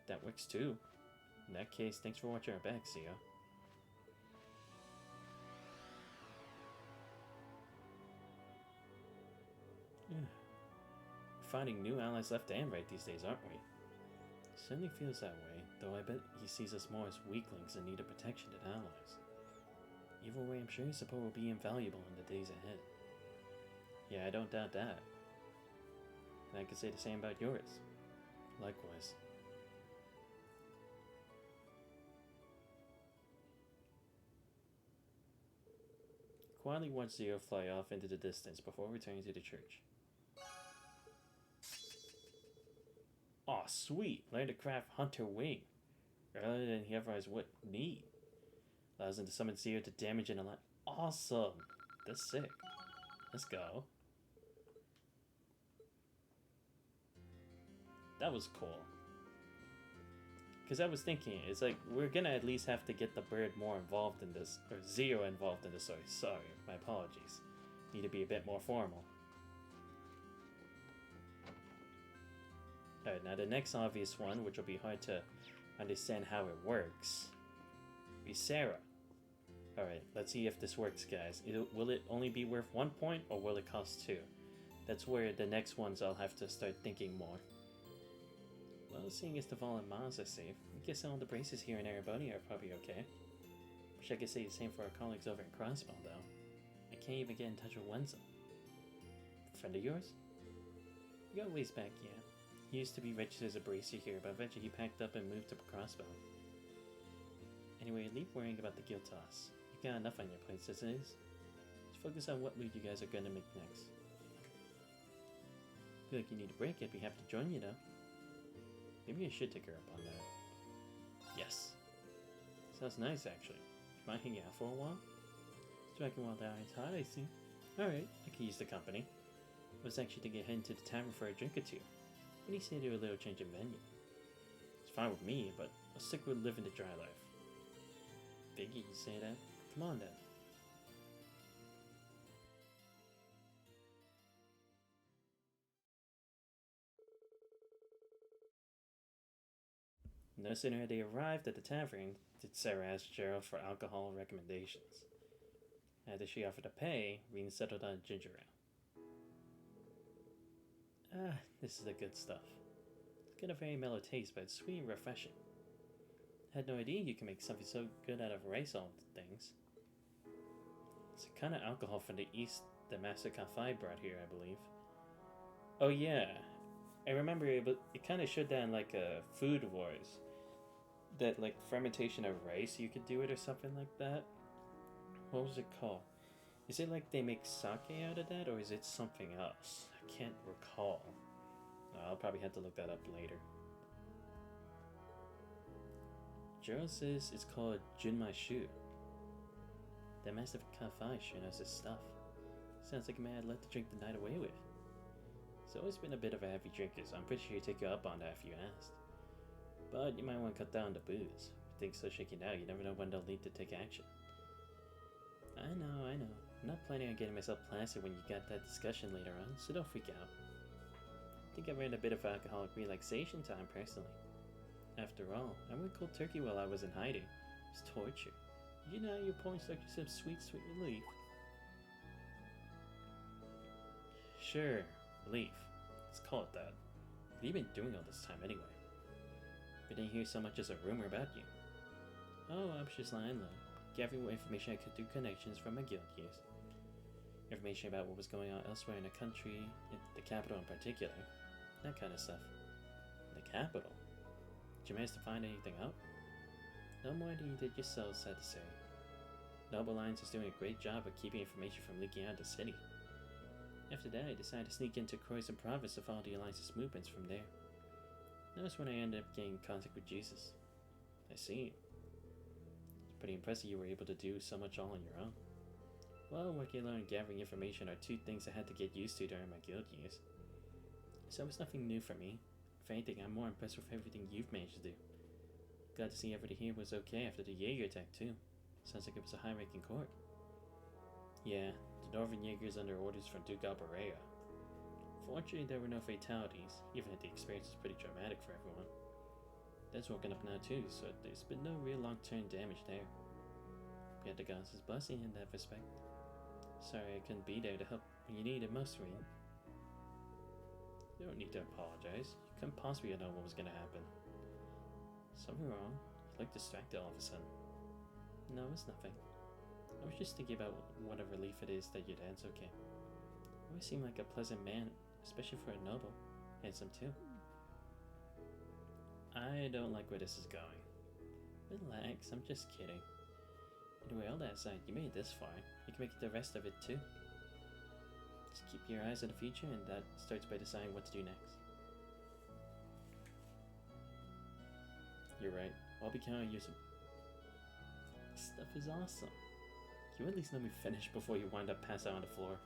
That works too. In that case, thanks for watching our backs, Zio. We're finding new allies left and right these days, aren't we? Certainly feels that way, though I bet he sees us more as weaklings in need of protection than allies. Either way, I'm sure his support will be invaluable in the days ahead. Yeah, I don't doubt that. And I can say the same about yours. Likewise. Quietly watch Zio fly off into the distance before returning to the church. Aw, sweet! Learn to craft Hunter Wing. Earlier than he ever would need. Allows him to summon Zio to damage an ally. Awesome! That's sick. Let's go. That was cool. Because I was thinking, it's like, we're gonna at least have to get the bird more involved in this, or Zio involved in this story. Sorry, my apologies. Need to be a bit more formal. Alright, now the next obvious one, which will be hard to understand how it works, is Sarah. Alright, let's see if this works, guys. Will it only be worth 1 point, or will it cost 2? That's where the next ones I'll have to start thinking more. Well, seeing as the Vol and Mars are safe, I guess all the braces here in Ereboni are probably okay. Wish I could say the same for our colleagues over in Crossbow, though. I can't even get in touch with Wenzel. Friend of yours? You got ways back, yeah. He used to be registered as a bracer here, but eventually he packed up and moved to Crossbow. Anyway, leave worrying about the guild toss. You've got enough on your plate as it is. Just focus on what move you guys are gonna make next. Feel like you need a break, I'd be happy to join you, though. Maybe I should take her up on that. Yes. Sounds nice, actually. You mind hanging out for a while? Striking while the iron's hot, I see. Alright, I can use the company. I was actually thinking of heading to the tavern for a drink or two. But he said do a little change of venue. It's fine with me, but I'll stick with living the dry life. Figure you say that. Come on then. No sooner had they arrived at the tavern did Sarah ask Gerald for alcohol recommendations. After she offered to pay, Reen settled on ginger ale. Ah, this is the good stuff. It's got a very mellow taste, but it's sweet and refreshing. I had no idea you can make something so good out of rice all things. It's a kind of alcohol from the east that Master Kafai brought here, I believe. Oh yeah, I remember it kind of showed down like a Food Wars. That like fermentation of rice, you could do it or something like that. What was it called? Is it like they make sake out of that, or is it something else? I can't recall. I'll probably have to look that up later. Gerald says it's called Junmai Shu. That Master Kafai sure knows his stuff. Sounds like a man I'd like to drink the night away with. He's always been a bit of a heavy drinker, so I'm pretty sure he'd take you up on that if you asked. But you might want to cut down the booze. If things are shaking out, you never know when they'll need to take action. I know. I'm not planning on getting myself plastered when you got that discussion later on, so don't freak out. I think I ran a bit of alcoholic relaxation time personally. After all, I went cold turkey while I was in hiding. It was torture. You know, your porn stuck some sweet relief. Sure, relief. Let's call it that. What have you been doing all this time anyway? I didn't hear so much as a rumor about you. Oh, I was just lying low, gathering what information I could through connections from my guild years. Information about what was going on elsewhere in the country, in the capital in particular. That kind of stuff. The capital? Did you manage to find anything out? No more than you did yourself, sad to say. Noble Alliance is doing a great job of keeping information from leaking out of the city. After that, I decided to sneak into Croissant Province to follow the Alliance's movements from there. That was when I ended up getting in contact with Jusis. I see. It's pretty impressive you were able to do so much all on your own. Well, working alone and gathering information are two things I had to get used to during my guild years. So it's nothing new for me. If anything, I'm more impressed with everything you've managed to do. Glad to see everything here was okay after the Jaeger attack too. Sounds like it was a high-ranking court. Yeah, the Northern Jaegers under orders from Duke Alberea. Fortunately, there were no fatalities, even if the experience was pretty traumatic for everyone. That's woken up now too, so there's been no real long-term damage there. We had the gods' blessing in that respect. Sorry I couldn't be there to help when you needed most, Reen. You don't need to apologize. You couldn't possibly know what was going to happen. Something wrong? You look distracted all of a sudden. No, it's nothing. I was just thinking about what a relief it is that your dad's okay. You always seem like a pleasant man, especially for a noble. Handsome too. I don't like where this is going. Relax, I'm just kidding. Anyway, all that aside, you made it this far. You can make it the rest of it too. Just keep your eyes on the future, and that starts by deciding what to do next. You're right. I'll be counting on you some... This stuff is awesome. Can you at least let me finish before you wind up passed out on the floor?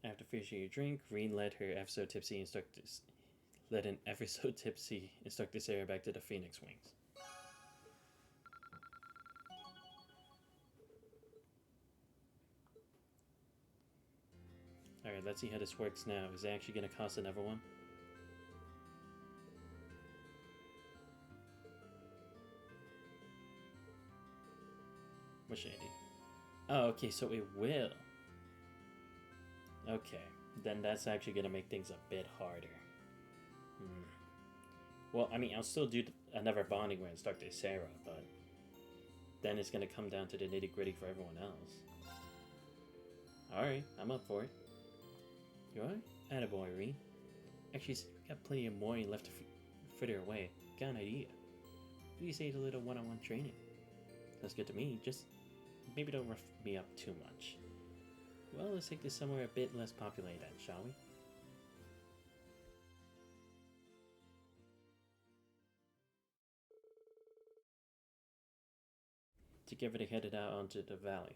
After finishing your drink, Reen led an ever so tipsy instructor Sarah back to the Phoenix Wings. Alright, let's see how this works now. Is it actually going to cost another one? What should I do? Oh, okay, so it will. Okay, then that's actually going to make things a bit harder. Well, I mean, I'll still do another bonding with Instructor Sarah, but then it's going to come down to the nitty-gritty for everyone else. Alright, I'm up for it. You alright? Attaboy, Reen. Actually, we got plenty of morning left to fritter away. Got an idea. What do you say to a little one-on-one training? Sounds good to me, just maybe don't rough me up too much. Well, let's take this somewhere a bit less populated, shall we? Together they headed out onto the valley.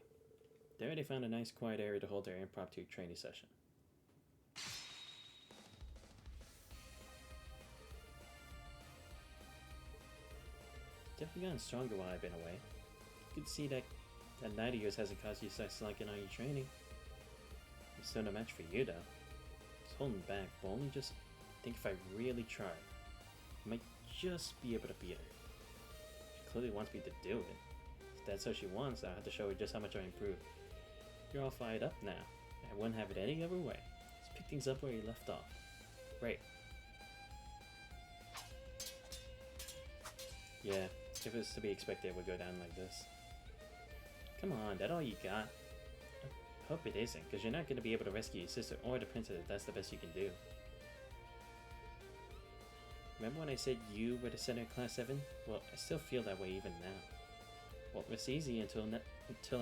There they found a nice quiet area to hold their impromptu training session. Definitely gotten stronger while I've been away. You can see that night of yours hasn't caused you to start slacking on your training. I'm still no match for you though. Just holding back, but only just think if I really try, I might just be able to beat her. She clearly wants me to do it. If that's how she wants, I'll have to show her just how much I improved. You're all fired up now. I wouldn't have it any other way. Let's pick things up where you left off. Right. Yeah, if it was to be expected, it would go down like this. Come on, that all you got? I hope it isn't, because you're not going to be able to rescue your sister or the princess if that's the best you can do. Remember when I said you were the center of Class 7? Well, I still feel that way even now. Well, it's easy until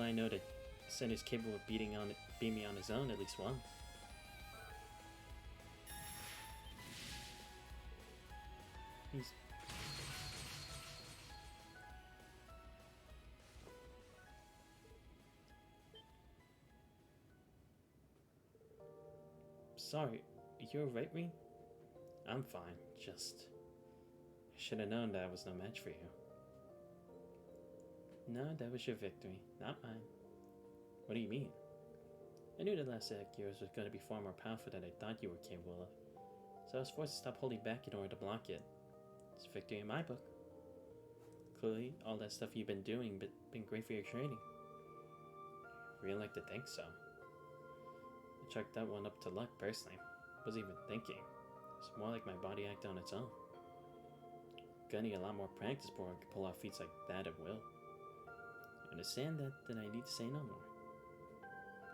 I know that the center's capable of beating me on his own at least once. sorry. You alright, Rean? I'm fine. Just... I should have known that was no match for you. No, that was your victory, not mine. What do you mean? I knew the last act yours was going to be far more powerful than I thought you were capable of, so I was forced to stop holding back in order to block it. It's a victory in my book. Clearly, all that stuff you've been doing been great for your training. Really like to think so. I chalked that one up to luck, personally. Wasn't even thinking. It's more like my body acted on its own. Gonna need a lot more practice before I can pull off feats like that at will. You understand that, then I need to say no more.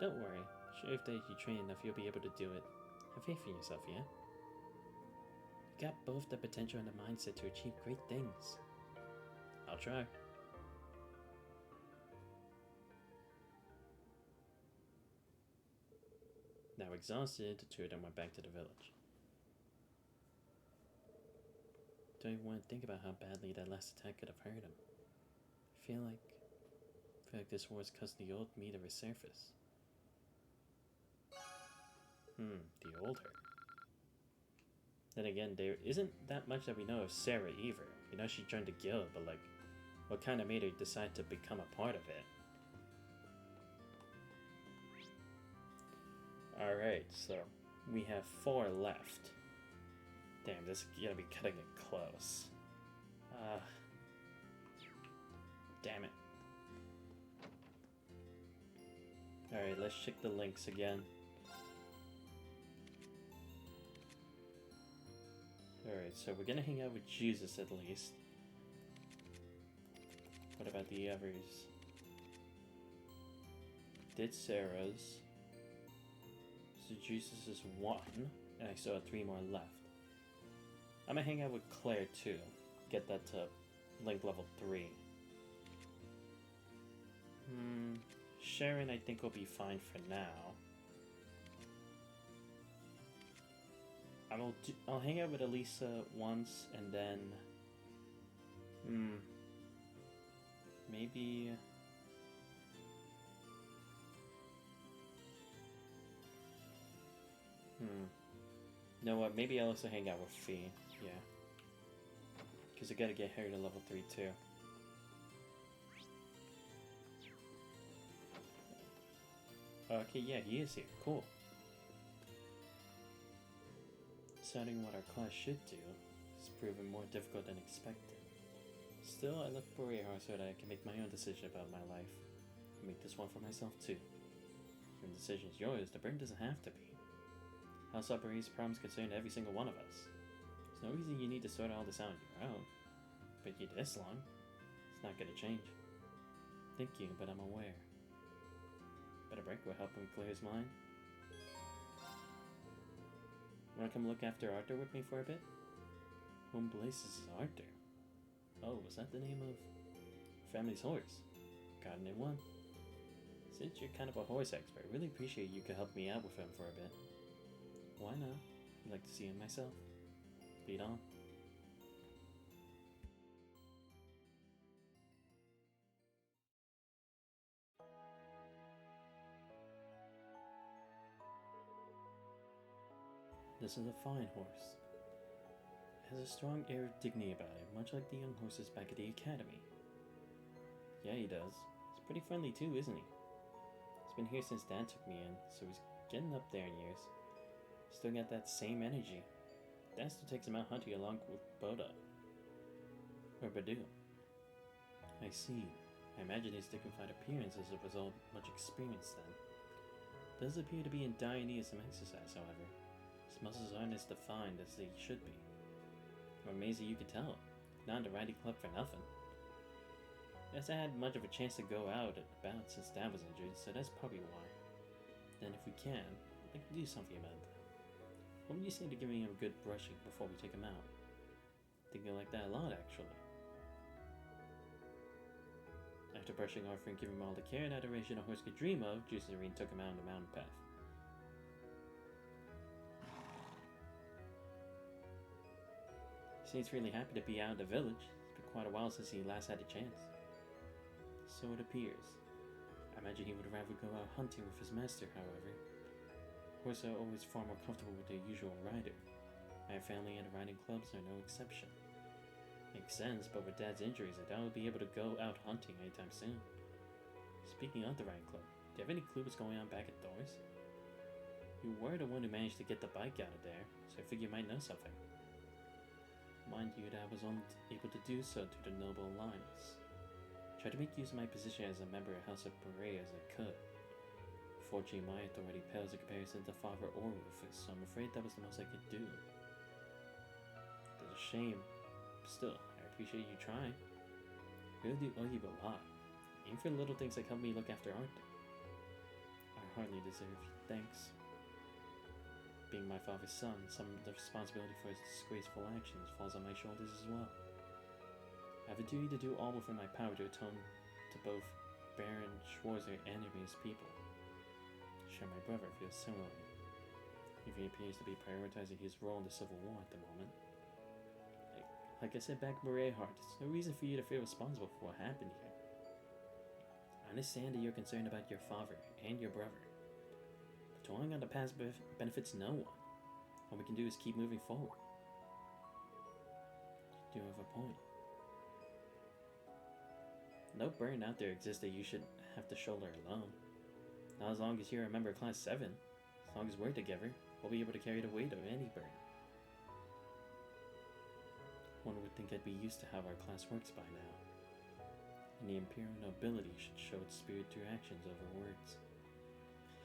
Don't worry. Sure, if you train enough, you'll be able to do it. Have faith in yourself, yeah? You got both the potential and the mindset to achieve great things. I'll try. Now exhausted, the two of them went back to the village. Don't even want to think about how badly that last attack could have hurt him. I feel like this war's caused the old me to resurface. The old her. Then again, there isn't that much that we know of Sarah either. We know she joined the guild, but like, what kind of made her decide to become a part of it? Alright, so we have 4 left. Damn, this is gonna be cutting it close. Damn it. Alright, let's check the links again. Alright, so we're gonna hang out with Jusis at least. What about the others? Did Sarah's. So Jusis is 1, and I still have 3 more left. I'm gonna hang out with Claire too. Get that to link level 3. Sharon I think will be fine for now. I'll hang out with Elisa once and then maybe you know what, maybe I'll also hang out with Fee, yeah. Because I gotta get her to level 3 too. Okay, yeah, he is here. Cool. Deciding what our class should do is proving more difficult than expected. Still, I left Borear so that I can make my own decision about my life. And make this one for myself too. When the decision is yours, the burden doesn't have to be. House Operary's problems concern every single one of us. There's no reason you need to sort all this out on your own. But you this long, it's not gonna change. Thank you, but I'm aware. But a break will help him clear his mind. Wanna come look after Arthur with me for a bit? Whom blazes is Arthur? Oh, was that the name of family's horse? Got a new one. Since you're kind of a horse expert, I really appreciate you could help me out with him for a bit. Why not? I'd like to see him myself. Lead on. This is a fine horse. It has a strong air of dignity about it, much like the young horses back at the academy. Yeah, he does. He's pretty friendly too, isn't he? He's been here since Dad took me in, so he's getting up there in years. Still got that same energy. Dad still takes him out hunting along with Boda. Or Badu. I see. I imagine his dignified appearance is a result of much experience then. Does appear to be in dire need of some exercise, however. His muscles aren't as defined as they should be. I'm amazed that you could tell. Not in the riding club for nothing. He hasn't had much of a chance to go out and about since Dad was injured, so that's probably why. Then if we can, I'd like to do something about that. What would you say to giving him a good brushing before we take him out? Thinking like that a lot, actually. After brushing Arthur and giving him all the care and adoration a horse could dream of, Jusis and Rean took him out on the mountain path. He seems really happy to be out of the village. It's been quite a while since he last had a chance. So it appears. I imagine he would rather go out hunting with his master, however. Horses are always far more comfortable with their usual rider. My family and riding clubs are no exception. Makes sense, but with Dad's injuries, I doubt I'll be able to go out hunting anytime soon. Speaking of the riding club, do you have any clue what's going on back at Thor's? You were the one who managed to get the bike out of there, so I figured you might know something. Mind you that I was only able to do so through the Noble Alliance. Tried to make use of my position as a member of House of Beret as I could. Fortunately, my authority pales in comparison to Father or Rufus, so I'm afraid that was the most I could do. It's a shame. Still, I appreciate you trying. I really do owe you a lot, even for little things like helping me look after Arthur. I hardly deserve thanks. Being my father's son, some of the responsibility for his disgraceful actions falls on my shoulders as well. I have a duty to do all within my power to atone to both Baron Schwarzer and his people. Sure, my brother feels similarly. He appears to be prioritizing his role in the Civil War at the moment. Like I said back in Bereheart, there's no reason for you to feel responsible for what happened here. I understand that you're concerned about your father and your brother. But dwelling on the past benefits no one. All we can do is keep moving forward. You do have a point. No burden out there exists that you should have to shoulder alone. Not as long as you're a member of Class 7. As long as we're together, we'll be able to carry the weight of any burden. One would think I'd be used to how our class works by now. And the Imperial nobility should show its spirit through actions over words.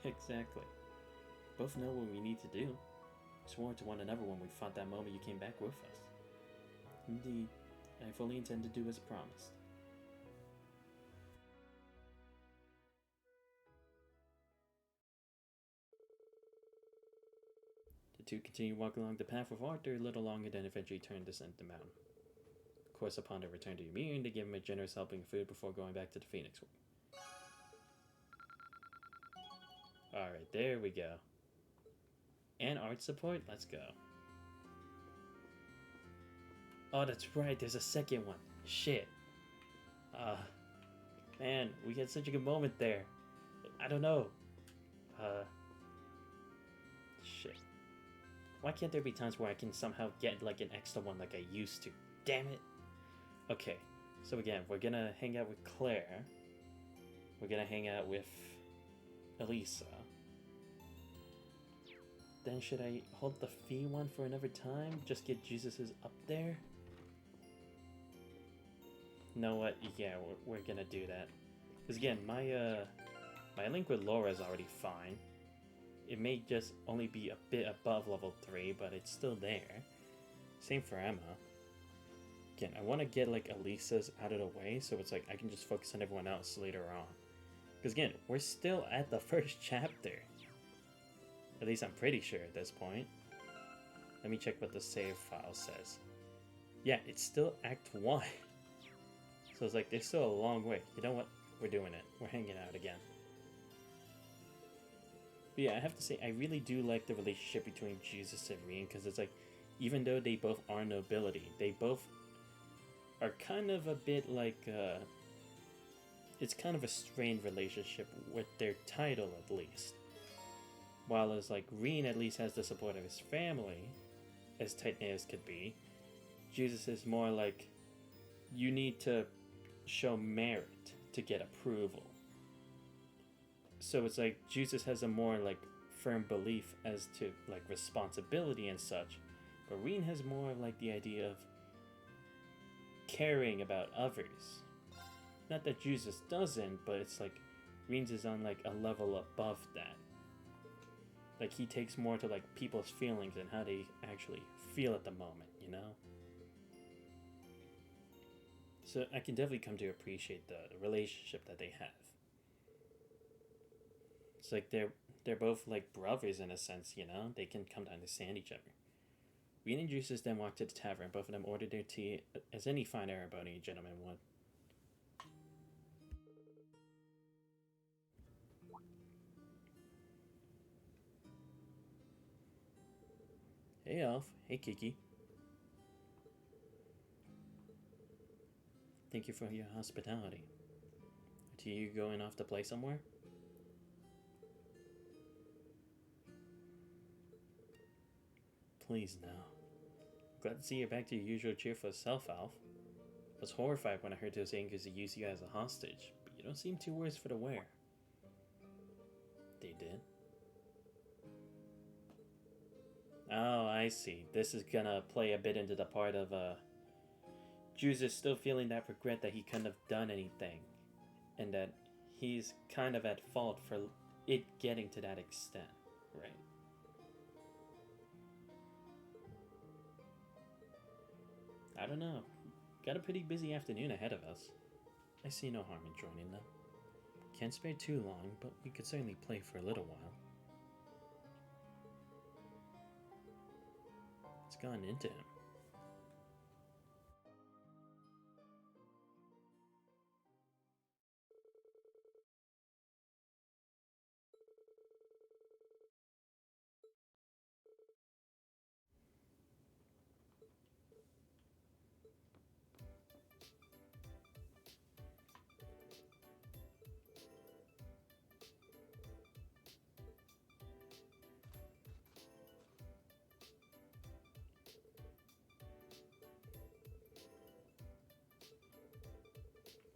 Exactly. Both know what we need to do. We swore to one another when we fought that moment you came back with us. Indeed, I fully intend to do as promised. The two continued walking along the path with Arthur a little longer, then eventually turned to descend the mountain. Of course, upon their return to Ymirian, they gave him a generous helping of food before going back to the Phoenix Wing. Alright, there we go. And art support? Let's go. Oh, that's right, there's a second one. Shit. Man, we had such a good moment there. I don't know. Shit. Why can't there be times where I can somehow get like an extra one like I used to? Damn it. Okay, so again, we're gonna hang out with Claire. We're gonna hang out with Elisa. Then should I hold the fee one for another time? Just get Jusis up there? You know what? Yeah, we're gonna do that. Because again, my link with Laura is already fine. It may just only be a bit above level 3, but it's still there. Same for Emma. Again, I want to get like Elisa's out of the way, so it's like I can just focus on everyone else later on. Because again, we're still at the first chapter. At least I'm pretty sure at this point. Let me check what the save file says. Yeah, it's still Act 1. So it's like, there's still a long way. You know what? We're doing it. We're hanging out again. But yeah, I have to say, I really do like the relationship between Jusis and Reen, because it's like, even though they both are nobility, they both are kind of a bit like, it's kind of a strained relationship with their title, at least. While as like, Reen at least has the support of his family, as tight-knit as could be, Jusis is more like, you need to show merit to get approval. So it's like Jusis has a more like firm belief as to like responsibility and such, but Reen has more like the idea of caring about others. Not that Jusis doesn't, but it's like Reen's is on like a level above that. Like he takes more to like people's feelings and how they actually feel at the moment, you know? So I can definitely come to appreciate the relationship that they have. It's like they're both like brothers in a sense, you know? They can come to understand each other. Reen and Jusis then walked to the tavern. Both of them ordered their tea as any fine Erebonian gentleman would. Hey Elf. Hey Kiki. Thank you for your hospitality. Are you going off to play somewhere? please now. Glad to see you're back to your usual cheerful self, Alf. I was horrified when I heard those Angers use you as a hostage, but you don't seem too worse for the wear. They did? Oh, I see. This is gonna play a bit into the part of, Jusis still feeling that regret that he couldn't have done anything, and that he's kind of at fault for it getting to that extent, right? I don't know. Got a pretty busy afternoon ahead of us. I see no harm in joining them. Can't spare too long, but we could certainly play for a little while. It's gone into him.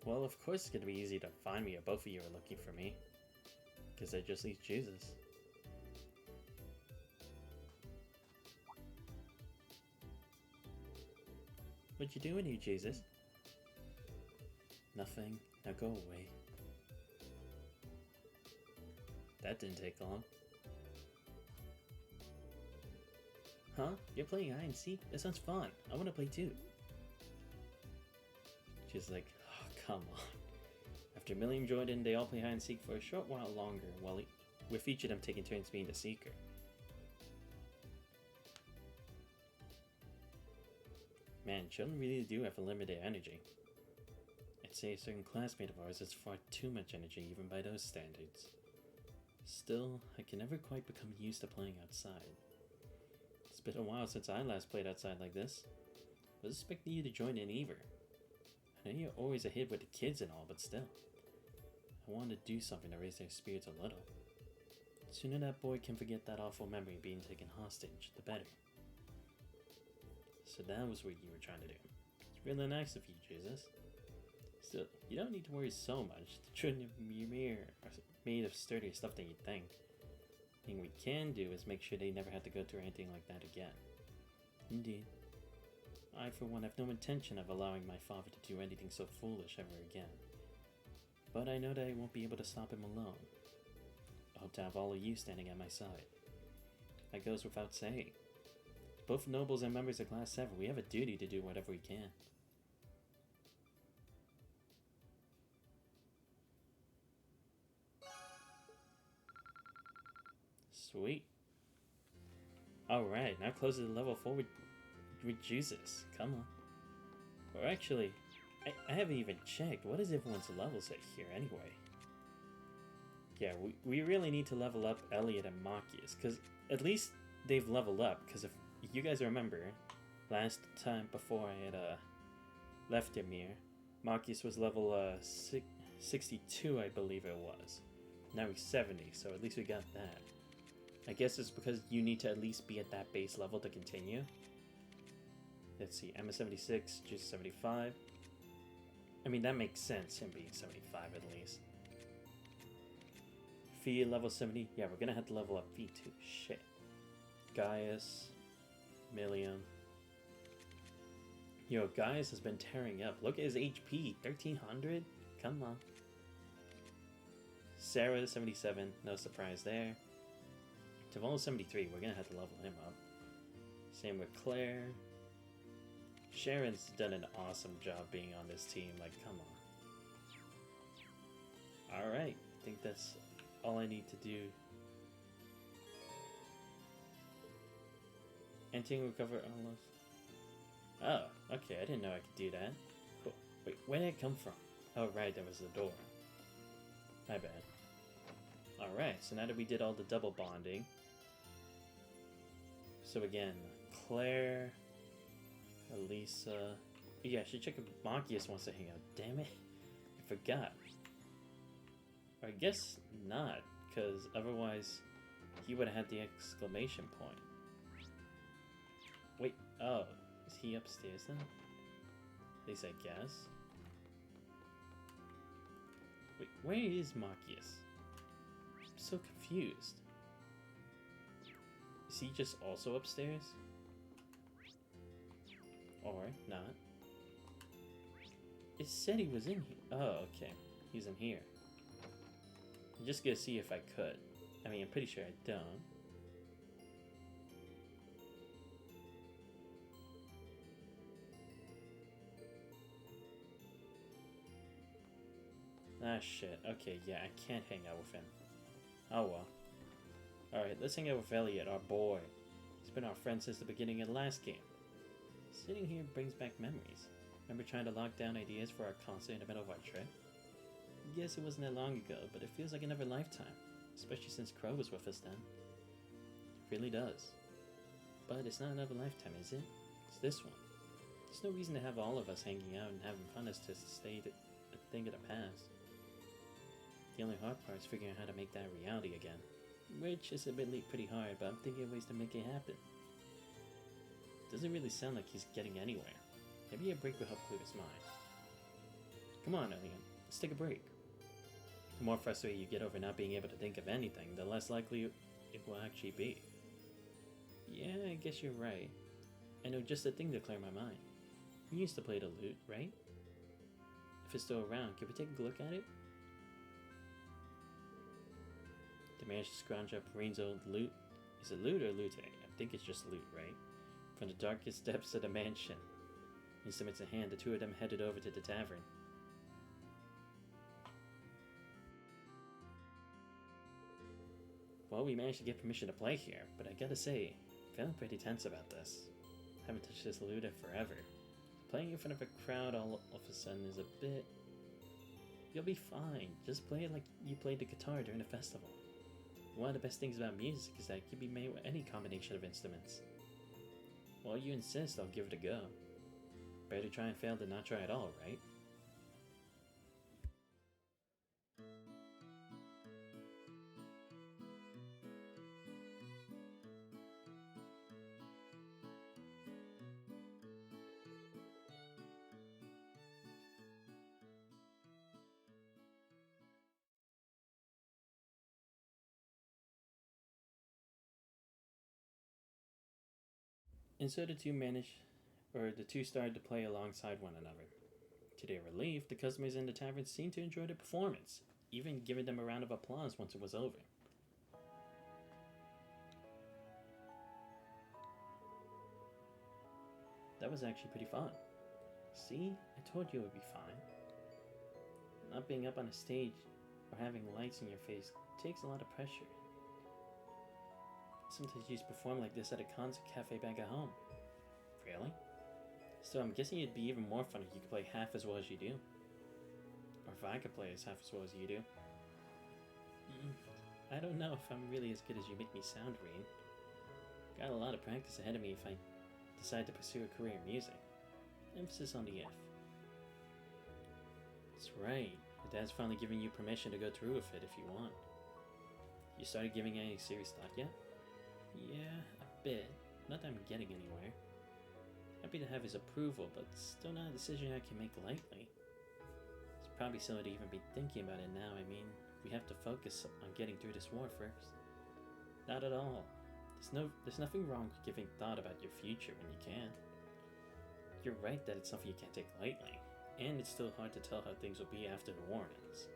Well, of course it's gonna be easy to find me if both of you are looking for me. Because I just leave Jusis. What you doing here, Jusis? Nothing. Now go away. That didn't take long. Huh? You're playing hide and seek? That sounds fun. I want to play too. She's like, oh, come on. After Milliam joined in, they all play hide and seek for a short while longer, with each of them taking turns being the seeker. Man, children really do have a limited energy. I'd say a certain classmate of ours has far too much energy even by those standards. Still, I can never quite become used to playing outside. It's been a while since I last played outside like this. I was expecting you to join in either. I know you're always ahead with the kids and all, but still. I wanted to do something to raise their spirits a little. The sooner that boy can forget that awful memory of being taken hostage, the better. So that was what you were trying to do. It's really nice of you, Jusis. Still, you don't need to worry so much. The children of Ymir are made of sturdier stuff than you think. The thing we can do is make sure they never have to go through anything like that again. Indeed. I, for one, have no intention of allowing my father to do anything so foolish ever again. But I know that I won't be able to stop him alone. I hope to have all of you standing at my side. That goes without saying. Both nobles and members of Class 7, we have a duty to do whatever we can. Sweet. Alright, now close to the level 4 with Jusis. Come on. Or actually, I haven't even checked. What is everyone's levels at here anyway? Yeah, we really need to level up Elliot and Machias, because at least they've leveled up, because if you guys remember, last time before I had left Ymir, Machias was level 62, I believe it was. Now he's 70, so at least we got that. I guess it's because you need to at least be at that base level to continue. Let's see, Emma 76, Juice 75. I mean, that makes sense, him being 75 at least. Fee level 70. Yeah, we're gonna have to level up Fee too. Shit. Gaius. Milliam. Yo, Gaius has been tearing up. Look at his HP. 1300? Come on. Sarah 77. No surprise there. Tavalo 73. We're gonna have to level him up. Same with Claire. Sharon's done an awesome job being on this team. Like, come on. Alright. I think that's all I need to do. Entering recover almost. Oh, okay. I didn't know I could do that. Cool. Wait, where did it come from? Oh, right. There was the door. My bad. Alright. So now that we did all the double bonding. So again, Claire, Elisa. Yeah, I should check if Machias wants to hang out. Damn it. I forgot. Or I guess not, because otherwise he would have had the exclamation point. Wait, oh, is he upstairs then? At least I guess. Wait, where is Marcus? I'm so confused. Is he just also upstairs? Or not? It said he was in here. Oh, okay. He's in here. I'm just gonna see if I could. I mean, I'm pretty sure I don't. Ah, shit. Okay, yeah, I can't hang out with him. Oh well. Alright, let's hang out with Elliot, our boy. He's been our friend since the beginning of the last game. Sitting here brings back memories. Remember trying to lock down ideas for our concert in the middle of our trip? Yes, it wasn't that long ago, but it feels like another lifetime. Especially since Crow was with us then. It really does. But it's not another lifetime, is it? It's this one. There's no reason to have all of us hanging out and having fun as to stay a thing of the past. The only hard part is figuring out how to make that reality again. Which is admittedly pretty hard, but I'm thinking of ways to make it happen. Doesn't really sound like he's getting anywhere. Maybe a break will help clear his mind. Come on, Elliot. Let's take a break. The more frustrated you get over not being able to think of anything, the less likely it will actually be. Yeah, I guess you're right. I know just the thing to clear my mind. You used to play the lute, right? If it's still around, can we take a look at it? They managed to scrounge up Reen's old lute. Is it lute or lute? I think it's just lute, right? From the darkest depths of the mansion. Instruments in hand, the two of them headed over to the tavern. Well, we managed to get permission to play here, but I gotta say, I'm feeling pretty tense about this. I haven't touched this lute in forever. Playing in front of a crowd all of a sudden is a bit... You'll be fine. Just play it like you played the guitar during the festival. One of the best things about music is that it can be made with any combination of instruments. Well, you insist, I'll give it a go. Better try and fail than not try at all, right? And so the two started to play alongside one another. To their relief, the customers in the tavern seemed to enjoy the performance, even giving them a round of applause once it was over. That was actually pretty fun. See? I told you it would be fine. Not being up on a stage or having lights in your face takes a lot of pressure. Sometimes you just perform like this at a concert cafe back at home. Really? So I'm guessing it'd be even more fun if you could play half as well as you do. Or if I could play as half as well as you do. I don't know if I'm really as good as you make me sound, Reen. Got a lot of practice ahead of me if I decide to pursue a career in music. Emphasis on the if. That's right. Your dad's finally giving you permission to go through with it if you want. You started giving any serious thought yet? Yeah, a bit. Not that I'm getting anywhere. Happy to have his approval, but still not a decision I can make lightly. It's probably silly to even be thinking about it now. I mean, we have to focus on getting through this war first. Not at all. There's nothing wrong with giving thought about your future when you can. You're right that it's something you can't take lightly, and it's still hard to tell how things will be after the war ends.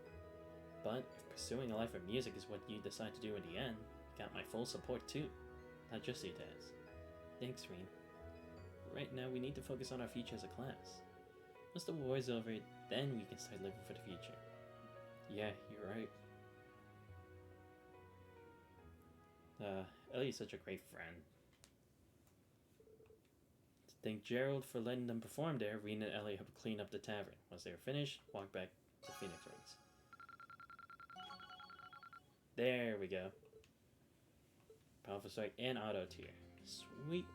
But if pursuing a life of music is what you decide to do in the end, you got my full support too. Not just your dad's. Thanks, Reen. Right now, we need to focus on our future as a class. Once the war is over, then we can start living for the future. Yeah, you're right. Ellie's such a great friend. To thank Gerald for letting them perform there, Reen and Ellie helped clean up the tavern. Once they were finished, walked back to Phoenix Rings. There we go. Powerful strike and auto tier. Sweet.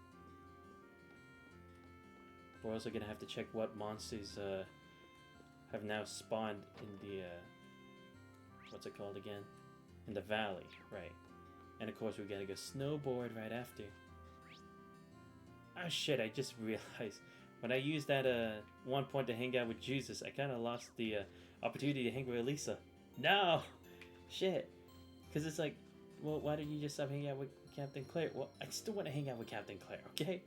We're also gonna have to check what monsters have now spawned in the what's it called again? In the valley, right? And of course we gotta go snowboard right after. Ah, shit, I just realized. When I used that 1 point to hang out with Jusis, I kind of lost the opportunity to hang with Elisa. No! Shit. Because it's like, well, why don't you just stop hanging out with Captain Claire? Well, I still want to hang out with Captain Claire, okay?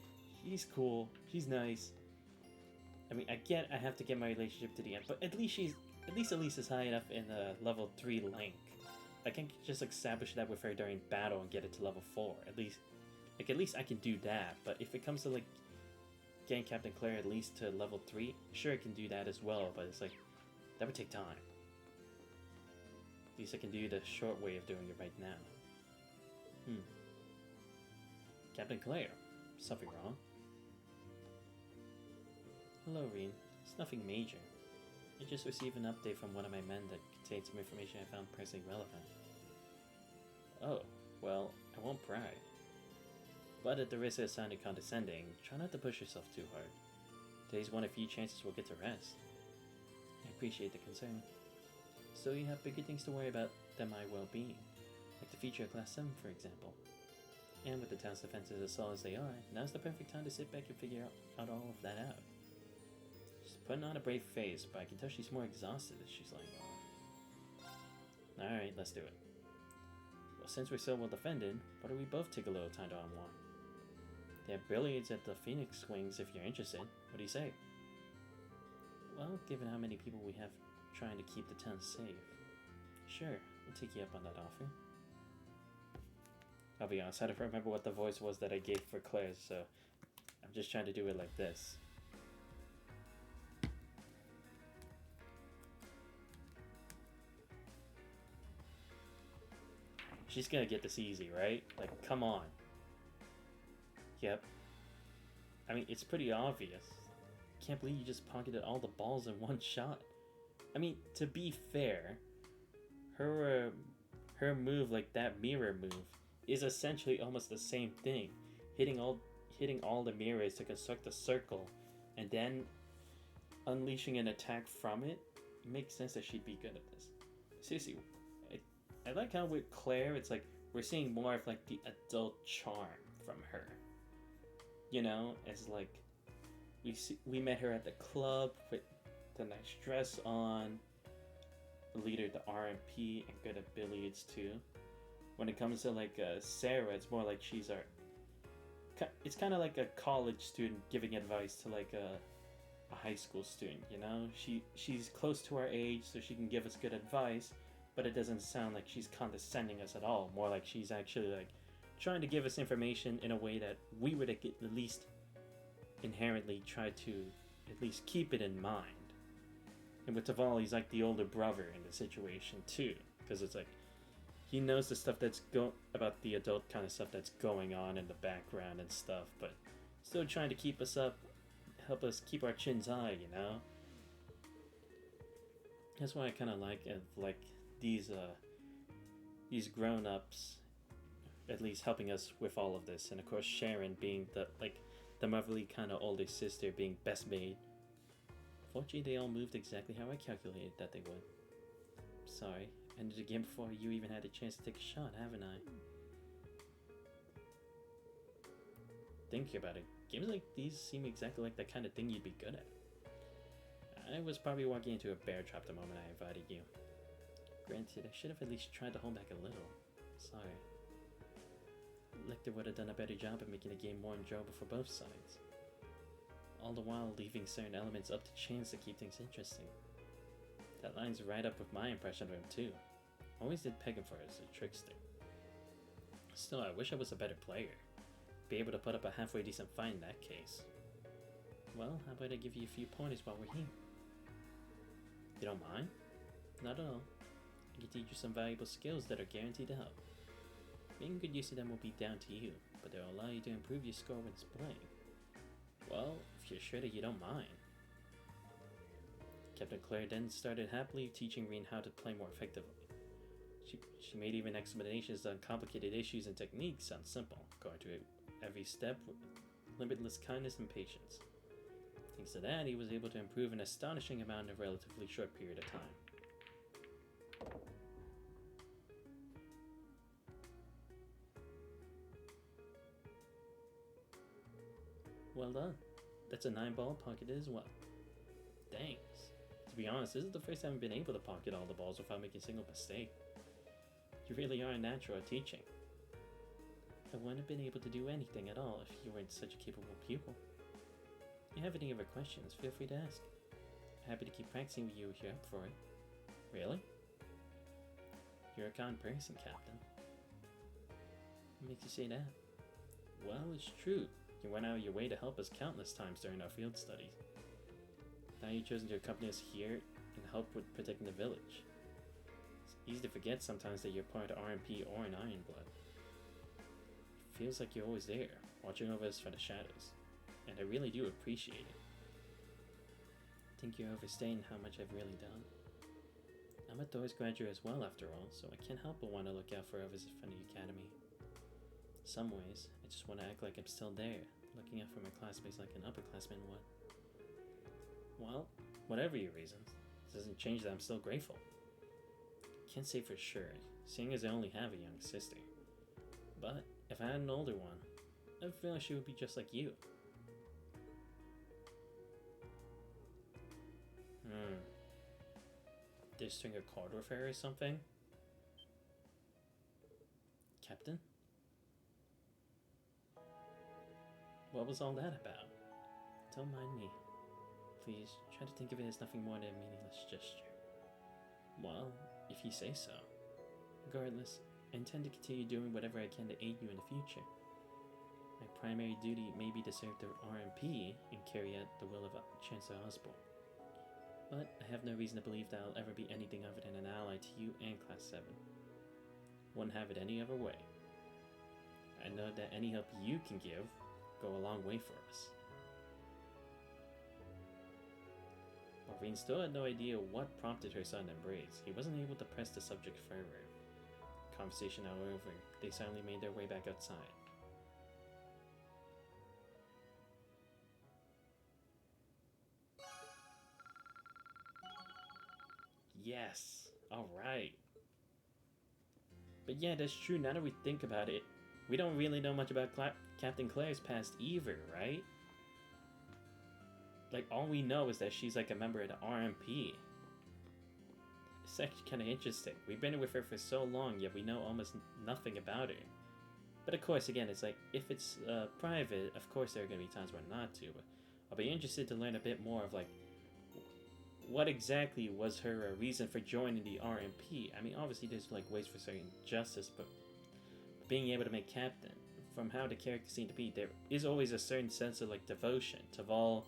She's cool. She's nice. I mean, I have to get my relationship to the end, but at least Elisa's high enough in level 3 Link. I can just establish that with her during battle and get it to level 4. At least I can do that. But if it comes to like getting Captain Claire at least to level 3, sure I can do that as well, but it's like, that would take time. At least I can do the short way of doing it right now. Captain Claire, something wrong? Hello, Reen. It's nothing major. I just received an update from one of my men that contained some information I found personally relevant. Oh, well, I won't pry. But at the risk of sounding condescending, try not to push yourself too hard. Today's one of few chances we'll get to rest. I appreciate the concern. So you have bigger things to worry about than my well-being, like the future of Class 7, for example. And with the town's defenses as solid as they are, now's the perfect time to sit back and figure out all of that out. She's putting on a brave face, but I can tell she's more exhausted as she's lying on. Alright, let's do it. Well, since we're so well defended, why don't we both take a little time to unwind? They have billiards at the Phoenix Wings if you're interested. What do you say? Well, given how many people we have trying to keep the town safe, sure, we'll take you up on that offer. I'll be honest, I don't remember what the voice was that I gave for Claire, so I'm just trying to do it like this. She's gonna get this easy, right? Like, come on. Yep. I mean, it's pretty obvious. Can't believe you just pocketed all the balls in one shot. I mean, to be fair, her move, like that mirror move, is essentially almost the same thing. Hitting all the mirrors to construct a circle, and then unleashing an attack from it, makes sense that she'd be good at this. Seriously, I like how with Claire, it's like we're seeing more of like the adult charm from her. You know, it's like we met her at the club with the nice dress on, the leader of the RMP, and good at billiards too. When it comes to like Sarah, it's more like it's kind of like a college student giving advice to like a high school student, you know? She's close to our age, so she can give us good advice, but it doesn't sound like she's condescending us at all. More like she's actually like trying to give us information in a way that we would at least inherently try to at least keep it in mind. And with Tavali, he's like the older brother in the situation too, because it's like he knows the stuff that's about the adult kind of stuff that's going on in the background and stuff, but still trying to keep us up, help us keep our chins high, you know. That's why I kind of like these grown-ups at least helping us with all of this, and of course Sharon being the motherly kind of older sister, being best maid. Fortunately, they all moved exactly how I calculated that they would. Sorry, ended the game before you even had a chance to take a shot, haven't I? Thinking about it, games like these seem exactly like the kind of thing you'd be good at. I was probably walking into a bear trap the moment I invited you. Granted, I should have at least tried to hold back a little. Sorry. Lecter would have done a better job at making the game more enjoyable for both sides. All the while leaving certain elements up to chance to keep things interesting. That lines right up with my impression of him too. Always did peg him for as a trickster. Still, I wish I was a better player. Be able to put up a halfway decent fight in that case. Well, how about I give you a few pointers while we're here? You don't mind? Not at all. I can teach you some valuable skills that are guaranteed to help. Making good use of them will be down to you, but they'll allow you to improve your score when playing. Well, if you're sure that you don't mind. Captain Claire then started happily teaching Reen how to play more effectively. She made even explanations on complicated issues and techniques sound simple, going to every step with limitless kindness and patience. Thanks to that, he was able to improve an astonishing amount in a relatively short period of time. Well done. That's a 9-ball pocket as well. Thanks. To be honest, this is the first time I've been able to pocket all the balls without making a single mistake. You really are a natural at teaching. I wouldn't have been able to do anything at all if you weren't such a capable pupil. If you have any other questions, feel free to ask. Happy to keep practicing with you if you're up for it. Really? You're a kind person, Captain. What makes you say that? Well, it's true. You went out of your way to help us countless times during our field studies. Now you've chosen to accompany us here and help with protecting the village. It's easy to forget sometimes that you're part of RMP or an Ironblood. It feels like you're always there, watching over us from the shadows, and I really do appreciate it. I think you're overstating how much I've really done. I'm a Doris graduate as well, after all, so I can't help but want to look out for others from the academy. In some ways, I just want to act like I'm still there, looking out for my classmates like an upperclassman would. Well, whatever your reasons, it doesn't change that I'm still grateful. Can't say for sure, seeing as I only have a young sister. But if I had an older one, I feel like she would be just like you. Did I string a card with her or something? Captain? What was all that about? Don't mind me. Please, try to think of it as nothing more than a meaningless gesture. Well, if you say so. Regardless, I intend to continue doing whatever I can to aid you in the future. My primary duty may be to serve the RMP and carry out the will of Chancellor Osborne. But I have no reason to believe that I'll ever be anything other than an ally to you and Class 7. Wouldn't have it any other way. I know that any help you can give go a long way for us. Maureen still had no idea what prompted her sudden embrace. He wasn't able to press the subject further. Conversation hour over, they silently made their way back outside. Yes, alright. But yeah, that's true. Now that we think about it, we don't really know much about Captain Claire's past either, right? Like, all we know is that she's like a member of the RMP. It's actually kind of interesting. We've been with her for so long, yet we know almost nothing about her. But of course, again, it's like, if it's private, of course there are going to be times where not to. But I'll be interested to learn a bit more of, like, what exactly was her reason for joining the RMP? I mean, obviously there's, like, ways for certain justice, but being able to make captain, from how the characters seem to be, there is always a certain sense of, like, devotion. Taval,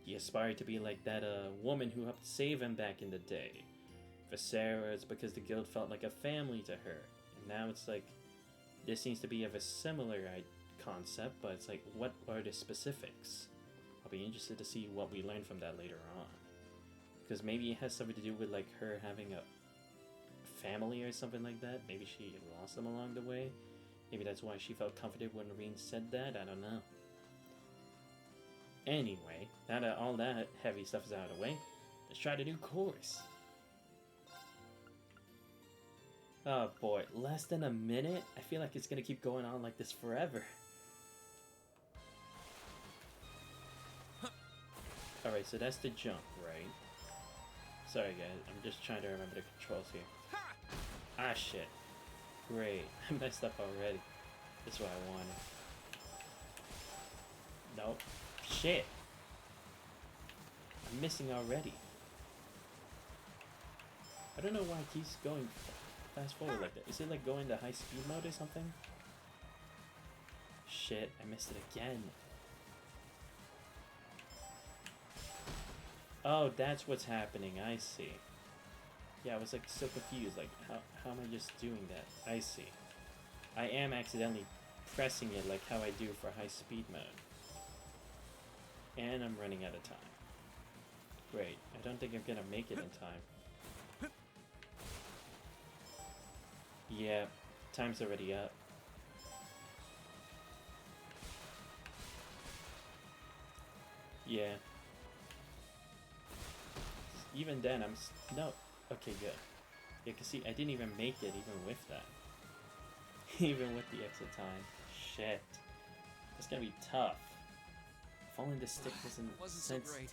he aspired to be like that woman who helped save him back in the day. For Sarah, it's because the guild felt like a family to her. And now it's like, this seems to be of a similar concept, but it's like, what are the specifics? I'll be interested to see what we learn from that later on. Because maybe it has something to do with, like, her having a family or something like that. Maybe she lost them along the way. Maybe that's why she felt comforted when Noreen said that. I don't know. Anyway, now that all that heavy stuff is out of the way, let's try the new course. Oh boy, less than a minute? I feel like it's gonna keep going on like this forever. Alright, so that's the jump, right? Sorry guys, I'm just trying to remember the controls here. Ah shit. Great, I messed up already. That's what I wanted. Nope. Shit! I'm missing already. I don't know why it keeps going fast forward like that. Is it like going to high speed mode or something? Shit, I missed it again. Oh, that's what's happening, I see. Yeah, I was like so confused, like how am I just doing that? I see. I am accidentally pressing it like how I do for high speed mode. And I'm running out of time. Great, I don't think I'm gonna make it in time. Yeah, time's already up. Yeah. Even then, no. Okay, good. Yeah, cause see, I didn't even make it even with that. Even with the extra time. Shit. It's gonna be tough. If only the stick wasn't so great.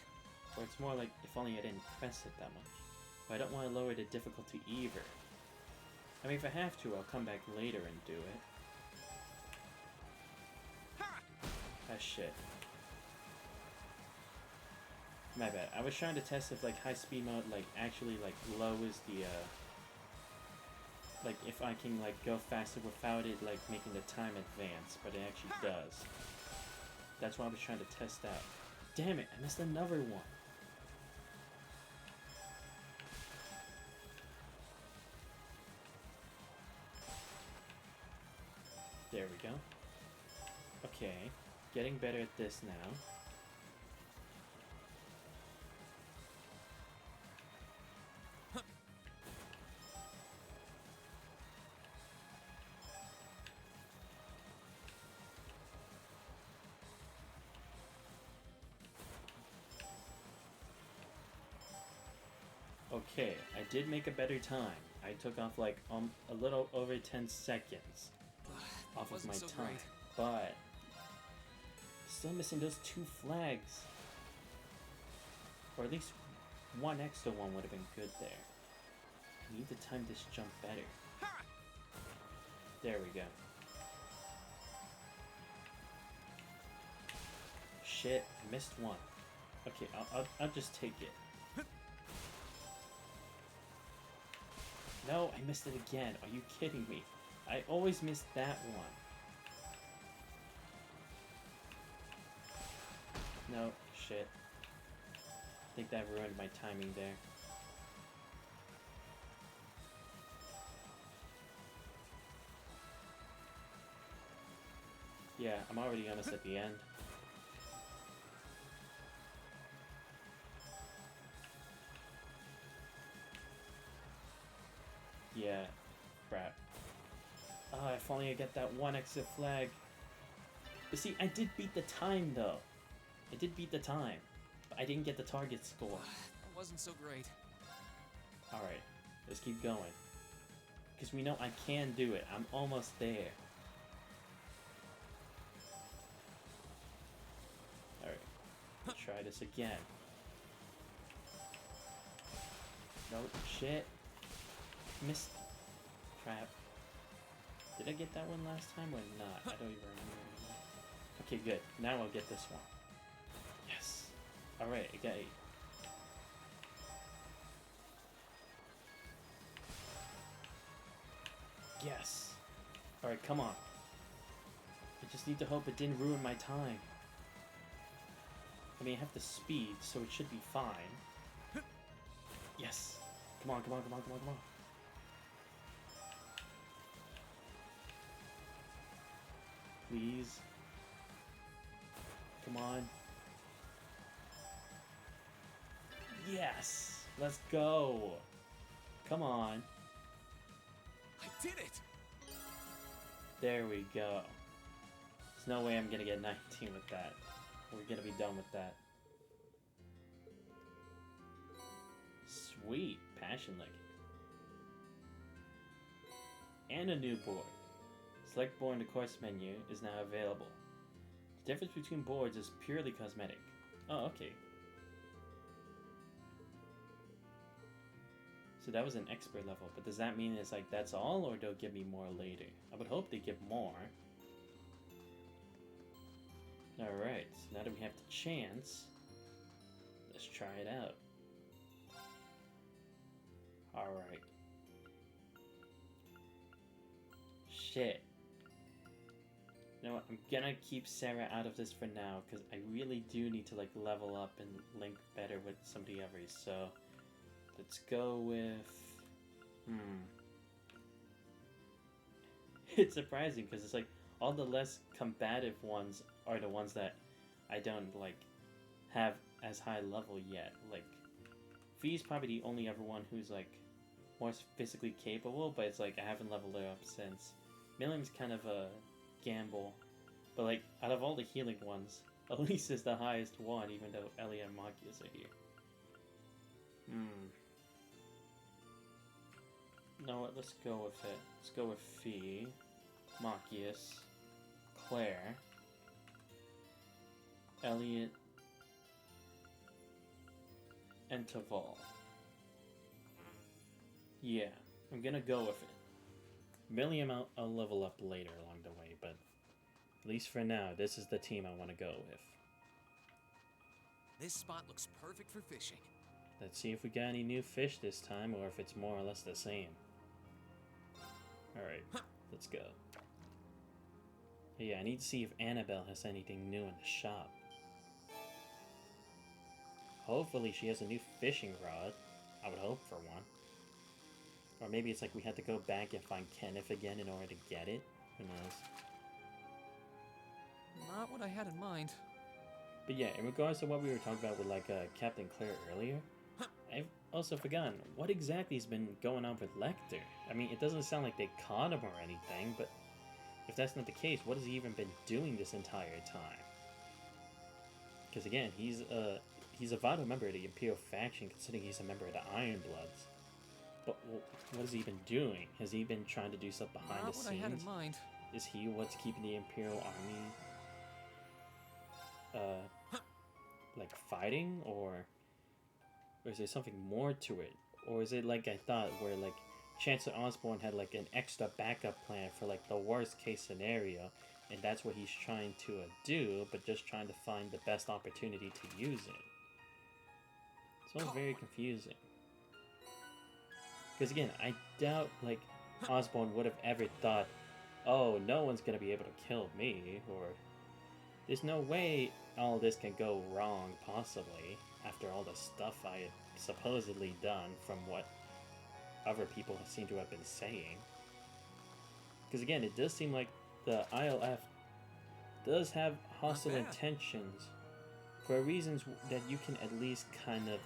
Or it's more like if only I didn't press it that much. But I don't want to lower the difficulty either. I mean, if I have to, I'll come back later and do it. Ah, shit. My bad. I was trying to test if, like, high speed mode, like, actually, like, lowers the, like, if I can, like, go faster without it, like, making the time advance, but it actually does. That's what I was trying to test out. Damn it, I missed another one. There we go. Okay, getting better at this now. Okay, I did make a better time. I took off like a little over 10 seconds off of my time, but still missing those 2 flags. Or at least one extra one would have been good there. I need to time this jump better. There we go. Shit, I missed one. Okay, I'll just take it. No, I missed it again. Are you kidding me? I always miss that one. No, shit. I think that ruined my timing there. Yeah, I'm already almost at the end. Yeah, crap. Oh, if only I get that one exit flag. But see, I did beat the time, though. I did beat the time. But I didn't get the target score. That wasn't so great. Alright, let's keep going. Because we know I can do it. I'm almost there. Alright, let's try this again. No, shit. Missed. Crap. Did I get that one last time or not? I don't even remember anymore. Okay, good. Now I'll get this one. Yes. Alright, I got 8. Yes. Alright, come on. I just need to hope it didn't ruin my time. I mean, I have the speed, so it should be fine. Yes. Come on, come on, come on, come on, come on. Please. Come on. Yes! Let's go! Come on. I did it! There we go. There's no way I'm gonna get 19 with that. We're gonna be done with that. Sweet. Passion Lake. And a new board. Select board in the course menu is now available. The difference between boards is purely cosmetic. Oh, okay. So that was an expert level, but does that mean it's like that's all, or they'll give me more later? I would hope they give more. Alright, so now that we have the chance, let's try it out. Alright. Shit. You know what, I'm gonna keep Sarah out of this for now, because I really do need to like level up and link better with some of the others, so let's go with... It's surprising, because it's like, all the less combative ones are the ones that I don't like have as high level yet. Like, V's probably the only other one who's like more physically capable, but it's like I haven't leveled her up since. Millium's kind of a gamble, but like out of all the healing ones, Elise is the highest one, even though Ellie and Machias are here. No, let's go with it. Let's go with Fee, Machias, Claire, Elliot, and Taval. Yeah, I'm gonna go with it. Milliam I'll level up later along the way, but at least for now, this is the team I want to go with. This spot looks perfect for fishing. Let's see if we got any new fish this time, or if it's more or less the same. Alright, let's go. Yeah, I need to see if Annabelle has anything new in the shop. Hopefully she has a new fishing rod. I would hope for one. Or maybe it's like we had to go back and find Kenneth again in order to get it. Who knows? Not what I had in mind. But yeah, in regards to what we were talking about with like Captain Claire earlier, I've also forgotten what exactly has been going on with Lecter. I mean, it doesn't sound like they caught him or anything, but if that's not the case, what has he even been doing this entire time? Because again, he's a vital member of the Imperial faction, considering he's a member of the Ironbloods. But what has he been doing? Has he been trying to do stuff behind the scenes? Not what I had in mind. Is he what's keeping the Imperial Army, like fighting, or is there something more to it? Or is it like I thought, where like Chancellor Osborne had like an extra backup plan for like the worst case scenario, and that's what he's trying to do, but just trying to find the best opportunity to use it? So it's very confusing. Because again, I doubt like Osborne would have ever thought, oh, no one's gonna be able to kill me, or there's no way all this can go wrong possibly after all the stuff I had supposedly done from what other people seem to have been saying. Because again, it does seem like the ILF does have hostile intentions for reasons that you can at least kind of,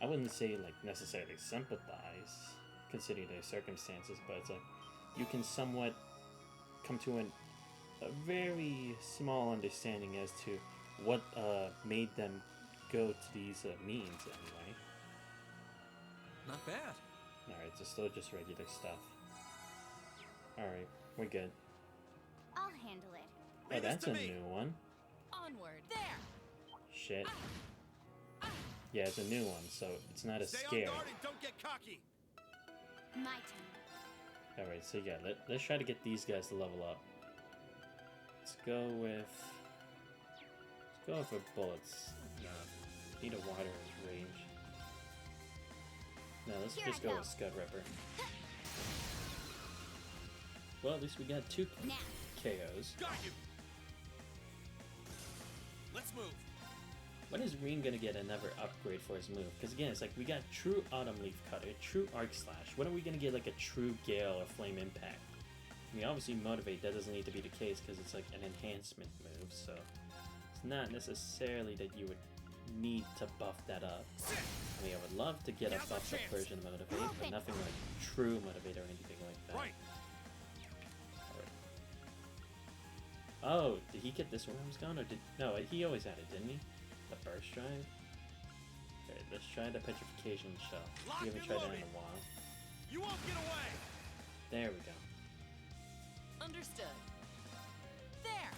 I wouldn't say like necessarily sympathize, considering their circumstances, but it's like you can somewhat come to a very small understanding as to what made them go to these means anyway. Not bad. Alright, so still just regular stuff. Alright, we're good. I'll handle it. Oh, that's a new one. Onward. There. Shit. Yeah, it's a new one, so it's not as Stay scary. on guard and don't get cocky. My turn. Alright, so yeah, let's try to get these guys to level up. Let's go with bullets. No, need a wider range. No, let's just go with Scud Ripper. Well, at least we got 2 KOs. Got you. Let's move. When is Reen gonna get another upgrade for his move? Because again, it's like we got true Autumn Leaf Cutter, true Arc Slash. When are we gonna get like a true Gale or Flame Impact? I mean, obviously Motivate, that doesn't need to be the case because it's like an enhancement move, so it's not necessarily that you would need to buff that up. I mean, I would love to get a buffed up version of Motivate, but nothing like true Motivate or anything like that. Right. Oh, did he get this one when he was gone, or did... No, he always had it, didn't he? The Burst Drive? Okay, let's try the Petrification Shell. We haven't tried that in a while. You won't get away! There we go. Understood. There.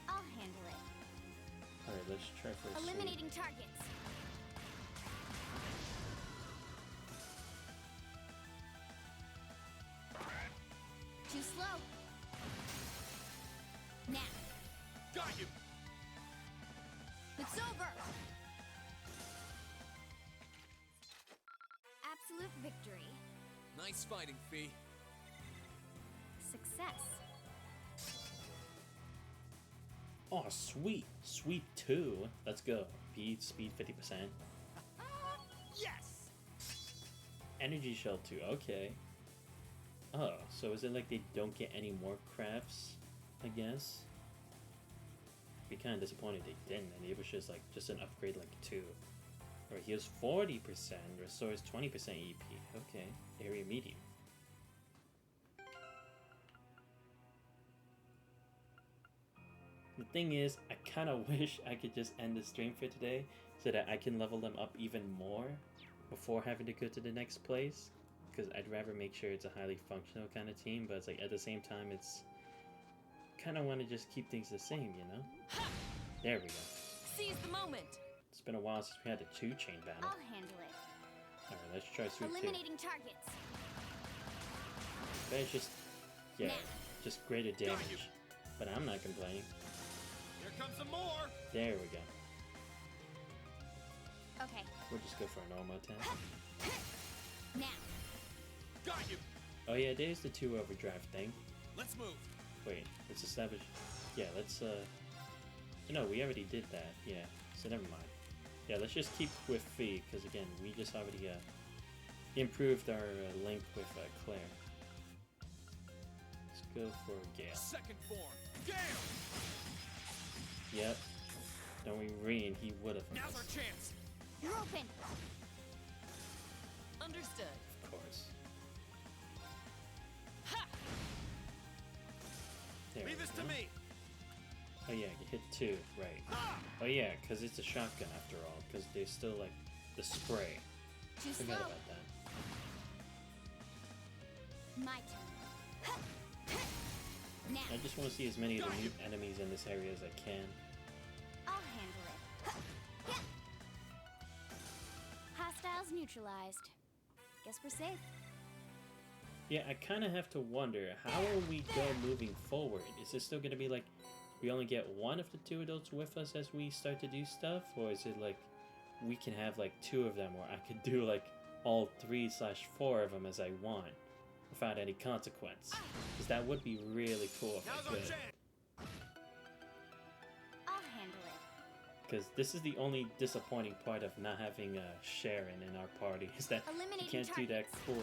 I'll handle it. Alright, let's try for a sweep. Eliminating targets. Too slow. Now. Got you. It's over. Absolute victory. Nice fighting, Fee. Success. Oh, sweet. Sweep 2. Let's go. Speed 50%. Yes! Energy Shell 2. Okay. Oh, so is it like they don't get any more crafts, I guess? Be kind of disappointed they didn't, and it was just like an upgrade like 2. Or heals 40%, restores 20% EP. Okay, area medium. The thing is, I kind of wish I could just end the stream for today so that I can level them up even more before having to go to the next place. Because I'd rather make sure it's a highly functional kind of team, but it's like at the same time it's kind of want to just keep things the same, you know? There we go. Seize the moment. It's been a while since we had a 2-chain battle. I'll handle it. Alright, let's try Sweep 2. Eliminating targets. But it's just, yeah, just greater damage. But I'm not complaining. Here comes some more. There we go. Okay. We'll just go for a normal attack. Now. Got you. Oh yeah, there's the 2 overdrive thing. Let's move. Wait, let's establish. Yeah, let's. No, we already did that. Yeah, so never mind. Yeah, let's just keep with Fee, because again, we just already improved our link with Claire. Let's go for Gale. Second form, Gale. Yep. Don't we Reen? He would have. Now's our chance. You're open. Understood. Of course. Ha! There Leave we this go. to me. Oh yeah, you hit 2, right. Oh yeah, because it's a shotgun after all, because there's still like the spray. Too Forgot slow. about that. My turn. Now. I just want to see as many of the new enemies in this area as I can. I'll handle it. Hostiles neutralized. Guess we're safe. Yeah, I kind of have to wonder, how will we go moving forward? Is it still going to be like, we only get one of the 2 adults with us as we start to do stuff? Or is it like, we can have like 2 of them, or I could do like all 3/4 of them as I want, without any consequence? Because that would be really cool if I could. I'll handle it. Because this is the only disappointing part of not having Sharon in our party, is that you can't do that cool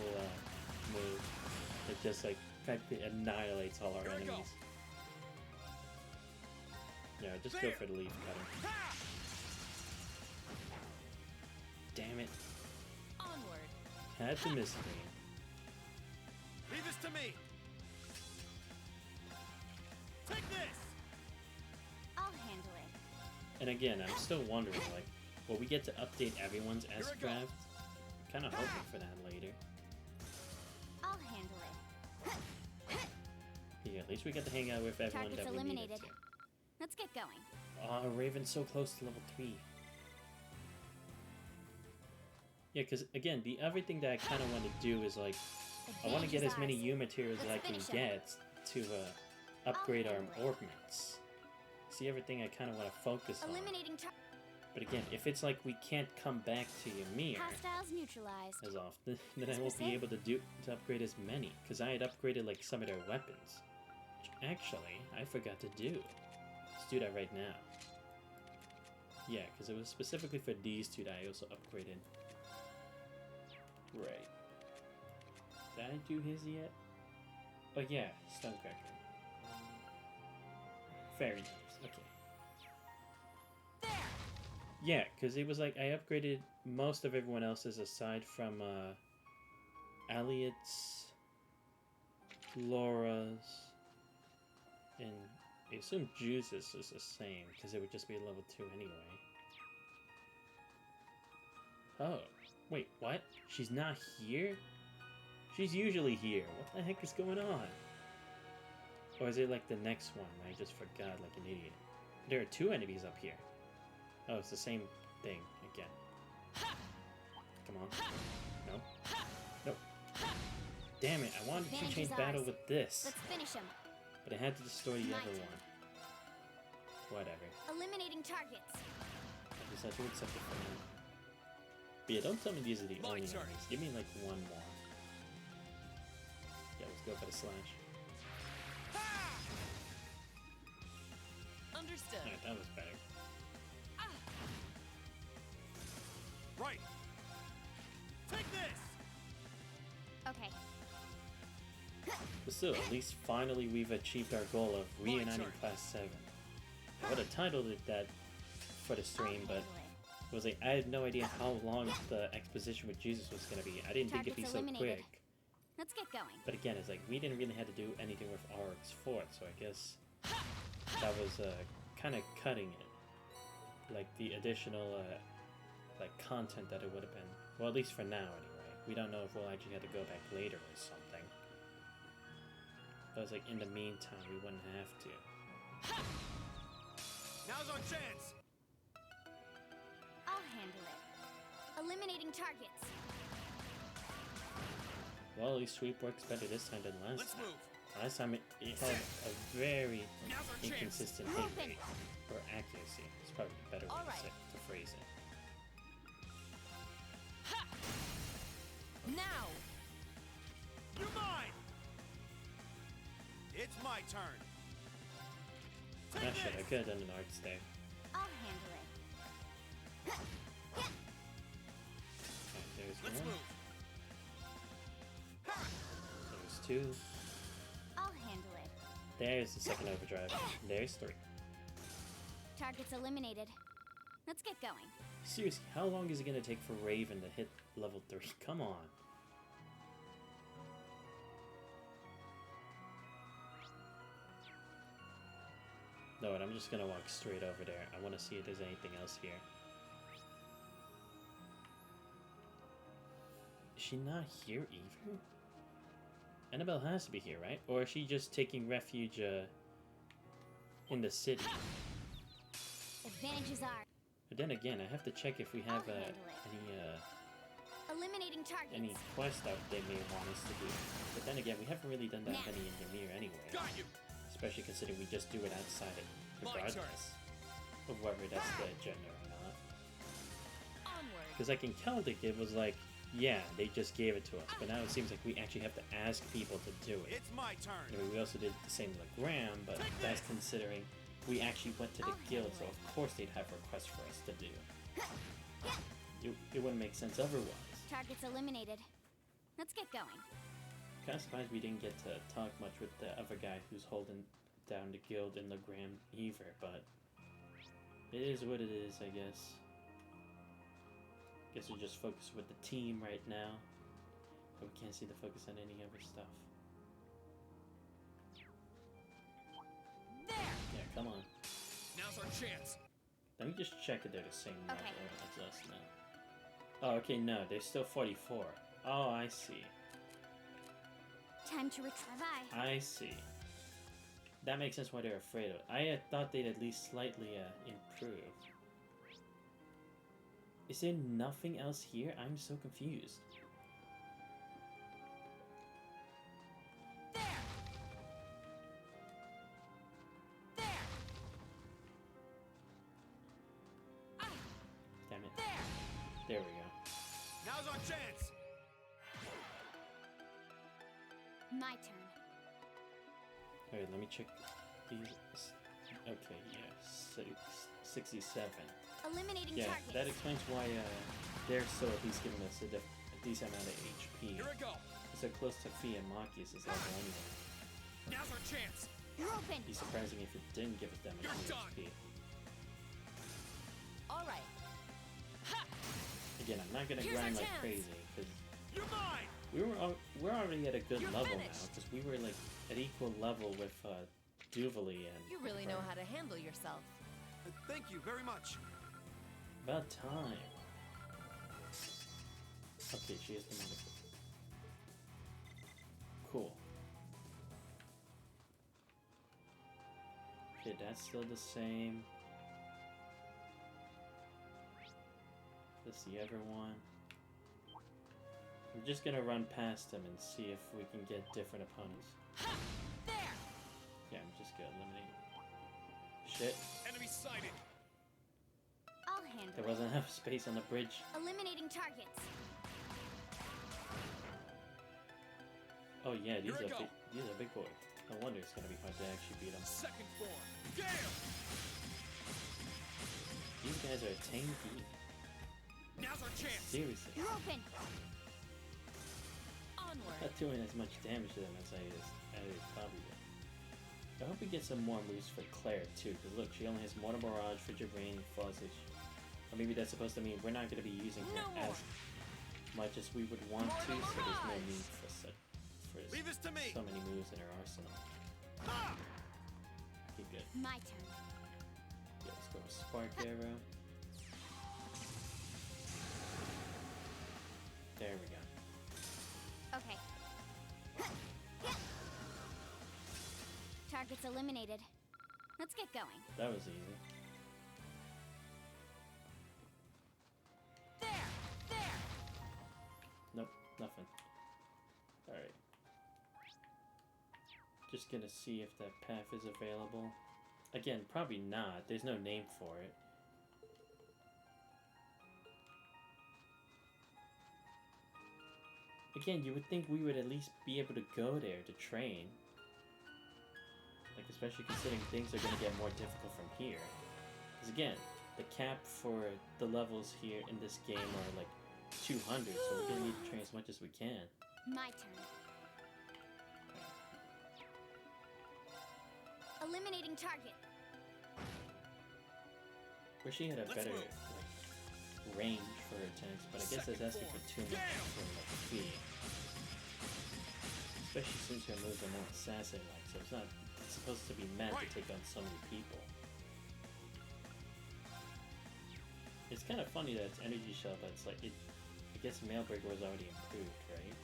move that just like practically annihilates all our enemies. Yeah, just go for the leaf cutting. Damn it. Onward. Had to miss me. Leave this to me. Take this. I'll handle it. And again, I'm still wondering, like, will we get to update everyone's S draft? Kind of hoping for that later. I'll handle it. Yeah, at least we get to hang out with everyone Targets that we needed eliminated. to. Let's get going. Oh, Raven's so close to level 3. Yeah, because again, the other thing that I kind of want to do is like, I want to get as many U materials as I can get to upgrade our ornaments. It's the other thing I kind of want to focus on. Eliminating But again, if it's like we can't come back to Ymir hostiles neutralized. as often, then I won't be able to upgrade as many, because I had upgraded like some of their weapons, which actually I forgot to do. Let's do that right now. Yeah, because it was specifically for these 2 that I also upgraded. Right. Did I do his yet? Oh yeah, Stonecracker. Very nice. Okay. Yeah, because it was like I upgraded most of everyone else's aside from Elliot's, Laura's, and I assume Jusis is the same because it would just be level 2 anyway. Oh, wait, what? She's not here? She's usually here. What the heck is going on? Or is it like the next one? I just forgot like an idiot. There are 2 enemies up here. Oh, it's the same thing again. Come on. No. Nope. Damn it, I wanted to change battle with this. Let's finish him. But I had to destroy the other one. Whatever. Eliminating targets. I just have to accept it for now. But yeah, don't tell me these are the only enemies. Give me like one more. Yeah, let's go for the slash. Understood. Alright, that was better. Right. Take this. Okay. But still, at least finally we've achieved our goal of reuniting Class 7. I would have titled it that for the stream, but it was like, I had no idea how long the exposition with Jesus was going to be. I didn't think it'd be so quick. Let's get going. But again, it's like, we didn't really have to do anything with Auric's Fort, so I guess that was kind of cutting it. Like, the additional like content that it would have been. Well, at least for now, anyway. We don't know if we'll actually have to go back later or something. I was like, in the meantime, we wouldn't have to. Now's our chance! I'll handle it. Eliminating targets. Well, at least sweep works better this time than last Let's time. move. Last time it had a very Now's our chance. inconsistent hit rate, or accuracy. It's probably a better way All to, right. to phrase it. Now! You're mine! It's my turn. Ah, shit, I could have done an arts there. I'll handle it. Alright, there's Let's one. move. There's two. I'll handle it. There's the second overdrive. There's three. Targets eliminated. Let's get going. Seriously, how long is it gonna take for Raven to hit level 3? Come on. No, and I'm just gonna walk straight over there. I wanna see if there's anything else here. Is she not here either? Annabelle has to be here, right? Or is she just taking refuge in the city? Advantages are But then again, I have to check if we have I'll handle eliminating targets. any quest that they may want us to do. But then again, we haven't really done that many in Ymir anyway. Got you. Especially considering we just do it outside it, My regardless of whether that's the agenda or not. Onward! Because like in Celtic, it was like, yeah, they just gave it to us. But now it seems like we actually have to ask people to do it. It's my turn. I mean, we also did the same with Graham, but that's considering we actually went to the guild, so of course they'd have requests for us to do. It wouldn't make sense otherwise. Targets eliminated. Let's get going. Kind of surprised we didn't get to talk much with the other guy who's holding down the guild in Legram either, but it is what it is, I guess. Guess we'll just focus with the team right now, but we can't seem to focus on any other stuff. There! Yeah, come on. Now's our chance. Let me just check if they're the same level Okay. as us now. Oh, okay, no, they're still 44. Oh, I see. Time to retry. Bye. I see. That makes sense why they're afraid of it. I had thought they'd at least slightly improve. Is there nothing else here? I'm so confused. There! There! Damn it. There! There we go. Now's our chance. My turn. Alright, let me check these. Okay, yeah, 67. Eliminating Yeah, targets. that explains why they're still at least giving us a decent amount of HP. Here I go. So close to Fee and Machias' level anyway. Now's our chance. You're open. It'd be surprising if it didn't give us that much You're done. HP. All right. Again, I'm not gonna Here's grind our like chance. crazy because You're mine. we're already at a good You're level now finished. because we were like at equal level with Duvali and. You really know how to handle yourself. Thank you very much. About time. Okay, she is the medical. Cool. Okay, that's still the same. That's the other one. I'm just gonna run past them and see if we can get different opponents. There! Yeah, I'm just gonna eliminate. Shit, Enemy sighted. I'll handle there it. wasn't enough space on the bridge. Eliminating targets. Oh yeah, these Here I go. these are big boys. No wonder it's gonna be hard to actually beat them. Second form. Gale. These guys are tanky. Now's our chance. Seriously. You're open. Onward! Not doing as much damage to them as I probably would. I hope we get some more moves for Claire too, because look, she only has Mortar Barrage, Frigid Rain, Fuzzish. Or maybe that's supposed to mean we're not going to be using her as much as we would want to, so there's no need for Leave this to me. so many moves in her arsenal. Ah! Okay, good. My turn. Yeah, let's go with Spark Arrow. There we go. Okay. targets eliminated. Let's get going. That was easy. There! Nope, nothing. Alright. Just gonna see if that path is available. Again, probably not. There's no name for it. Again, you would think we would at least be able to go there to train. Like, especially considering things are going to get more difficult from here. Because again, the cap for the levels here in this game are like 200, so we're going to need to train as much as we can. My turn. Eliminating target. Wish she had a better like, range for her attacks, but I guess that's asking for too much for like speed. Especially since her moves are more assassin-like, so it's not supposed to be meant to take on so many people. It's kind of funny that it's energy shell, but it's like I guess Mailbreaker was already improved, right?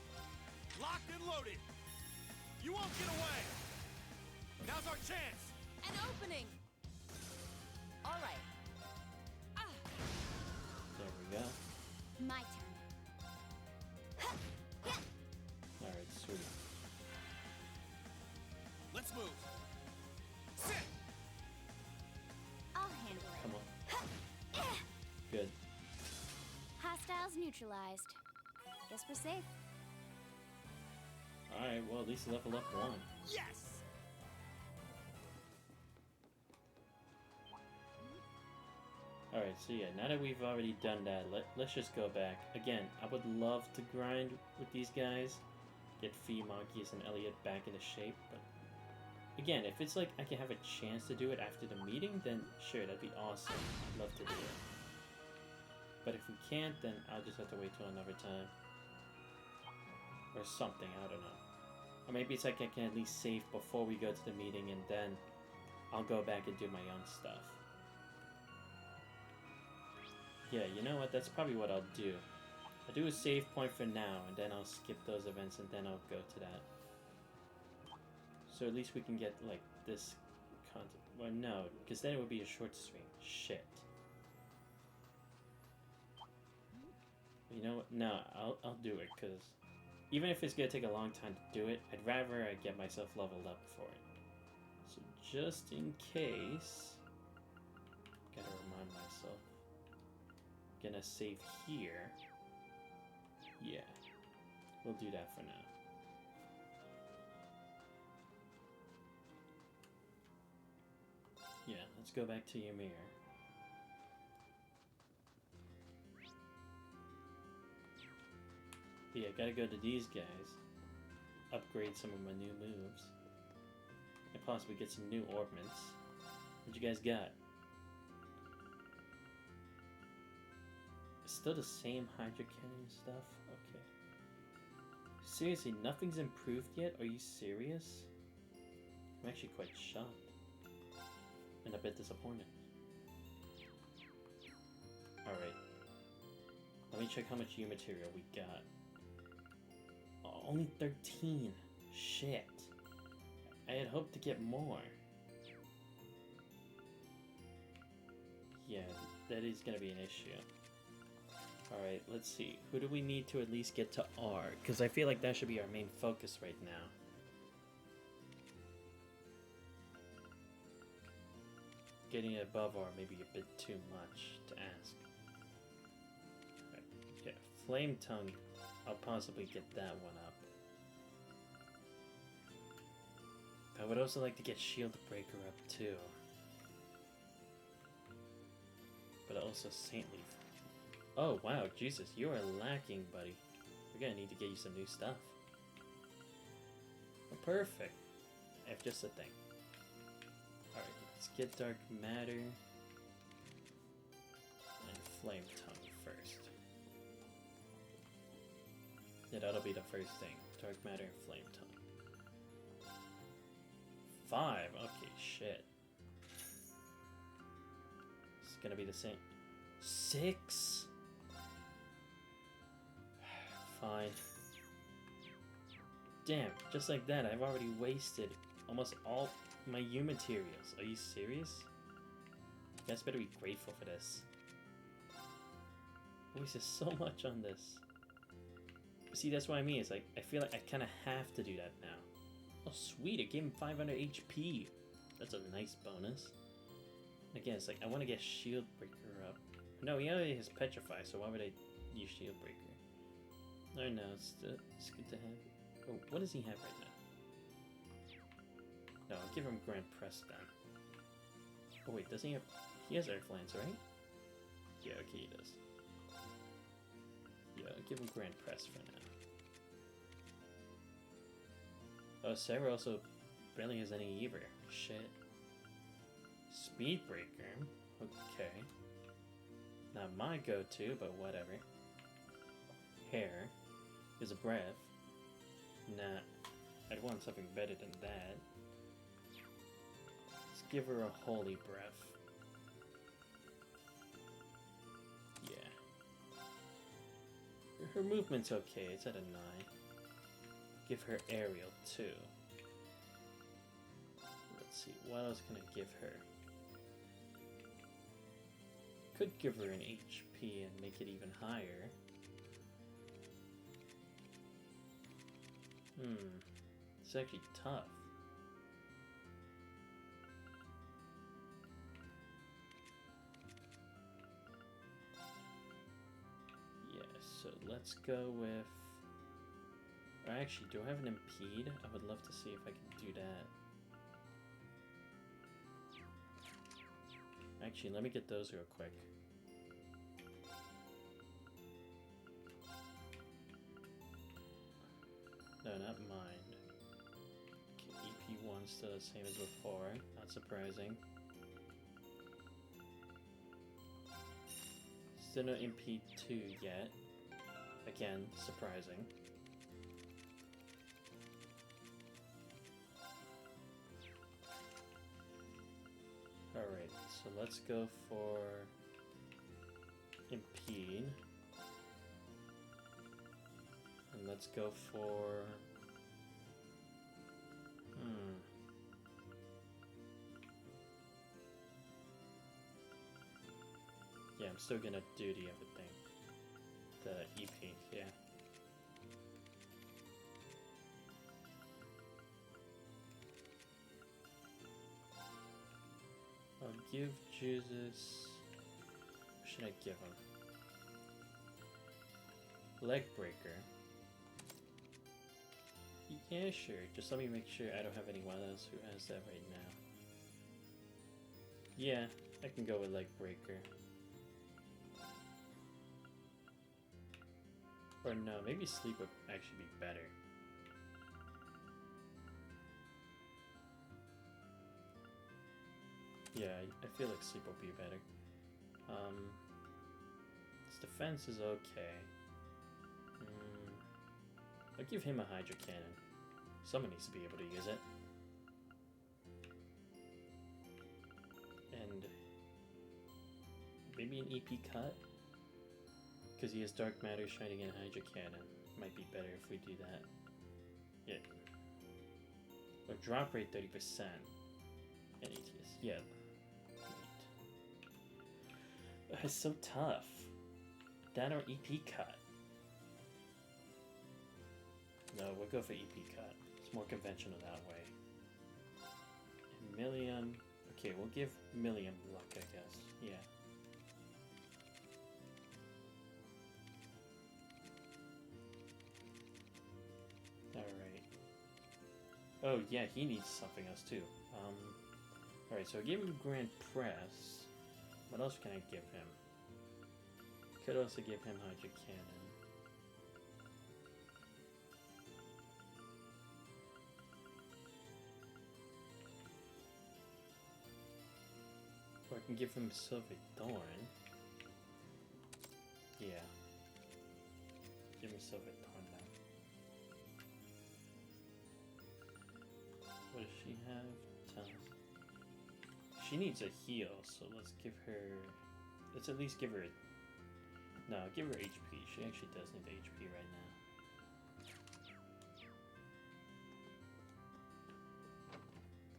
Locked and loaded. You won't get away. Now's our chance. An opening. All right. There we go. My turn. Alright, sweet. Let's move. I'll handle it. Come on. Good. Hostiles neutralized. Guess we're safe. Alright, well at least level up one. Yes! Alright, so yeah, now that we've already done that, let's just go back. Again, I would love to grind with these guys, get Fee, Monkeys, and Elliot back into shape, but again, if it's like I can have a chance to do it after the meeting, then sure, that'd be awesome. I'd love to do it. But if we can't, then I'll just have to wait till another time. Or something, I don't know. Or maybe it's like I can at least save before we go to the meeting, and then I'll go back and do my own stuff. Yeah, you know what? That's probably what I'll do. I'll do a save point for now, and then I'll skip those events, and then I'll go to that. So at least we can get, like, this content. Well, no, because then it would be a short stream. Shit. You know what? No, I'll do it, because even if it's going to take a long time to do it, I'd rather I get myself leveled up for it. So just in case, gotta remind myself. Gonna save here. Yeah, we'll do that for now. Yeah, let's go back to Ymir. Yeah, gotta go to these guys. Upgrade some of my new moves. And possibly get some new orbments. What you guys got? Still the same Hydra Cannon stuff? Okay. Seriously, nothing's improved yet? Are you serious? I'm actually quite shocked. And a bit disappointed. Alright. Let me check how much U material we got. Oh, only 13. Shit. I had hoped to get more. Yeah, that is gonna be an issue. Alright, let's see. Who do we need to at least get to R? Because I feel like that should be our main focus right now. Getting it above R may be a bit too much to ask. Right. Yeah, Flame Tongue, I'll possibly get that one up. I would also like to get Shield Breaker up too. But also Saint Leaf. Oh wow, Jesus, you are lacking, buddy. We're gonna need to get you some new stuff. Oh, perfect. I have just a thing. Alright, let's get Dark Matter and Flame Tongue first. Yeah, that'll be the first thing. Dark Matter and Flame Tongue. 5, okay, shit. It's gonna be the same. 6? Fine. Damn, just like that, I've already wasted almost all my U materials. Are you serious? You guys better be grateful for this. Always there's so much on this. See, that's what I mean. It's like, I feel like I kind of have to do that now. Oh, sweet. It gave him 500 HP. That's a nice bonus. Again, it's like, I want to get Shield Breaker up. No, he already has Petrify, so why would I use Shield Breaker? Oh no, it's good to have. Oh, what does he have right now? No, I'll give him Grand Press then. Oh wait, does he have... He has Earth Lance, right? Yeah, okay, he does. Yeah, I'll give him Grand Press for now. Oh, Sarah also barely has any either. Shit. Speed Breaker. Okay. Not my go-to, but whatever. Hair is a breath. Nah, I'd want something better than that. Let's give her a Holy Breath. Yeah. Her movement's okay, it's at a 9. Give her Aerial too. Let's see, what else can I give her? Could give her an HP and make it even higher. It's actually tough. Yeah, so let's go with... Or actually, do I have an Impede? I would love to see if I can do that. Actually, let me get those real quick. No, not mind. Okay, EP1 still the same as before. Not surprising. Still no MP2 yet. Again, surprising. Alright, so let's go for Impede. And let's go for... Yeah, I'm still gonna do the other thing. The EP, yeah. I'll give Jusis... What should I give him? Leg Breaker. Yeah, sure. Just let me make sure I don't have anyone else who has that right now. Yeah, I can go with Leg Breaker. Or no, maybe Sleep would actually be better. Yeah, I feel like Sleep will be better. His defense is okay. I'll give him a Hydro Cannon. Someone needs to be able to use it. And maybe an EP cut? Because he has Dark Matter, Shining, and Hydro Cannon. Might be better if we do that. Yeah. Or drop rate 30%. And ATS. Yeah. Right. It's so tough. That or EP cut. No, we'll go for EP cut. It's more conventional that way. And Millium. Okay, we'll give Millium luck, I guess. Yeah. Alright. Oh, yeah, he needs something else too. Alright, so I gave him Grand Press. What else can I give him? Could also give him Hydro Cannon. Or I can give him Silver Thorn. Yeah. Give me Silver Thorn now. What does she have? Tell us. She needs a heal, so let's give her... Let's at least give her... No, give her HP. She actually does need the HP right now.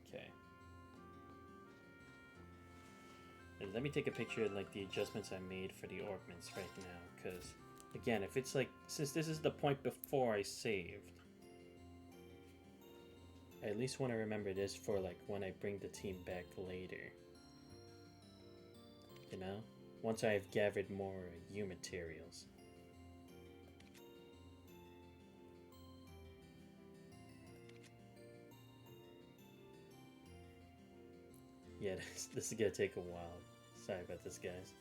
Okay. And let me take a picture of like the adjustments I made for the ornaments right now, because again, if it's like, since this is the point before I saved, I at least want to remember this for like when I bring the team back later. You know? Once I've gathered more U materials. Yeah, this is gonna take a while. Sorry about this, guys.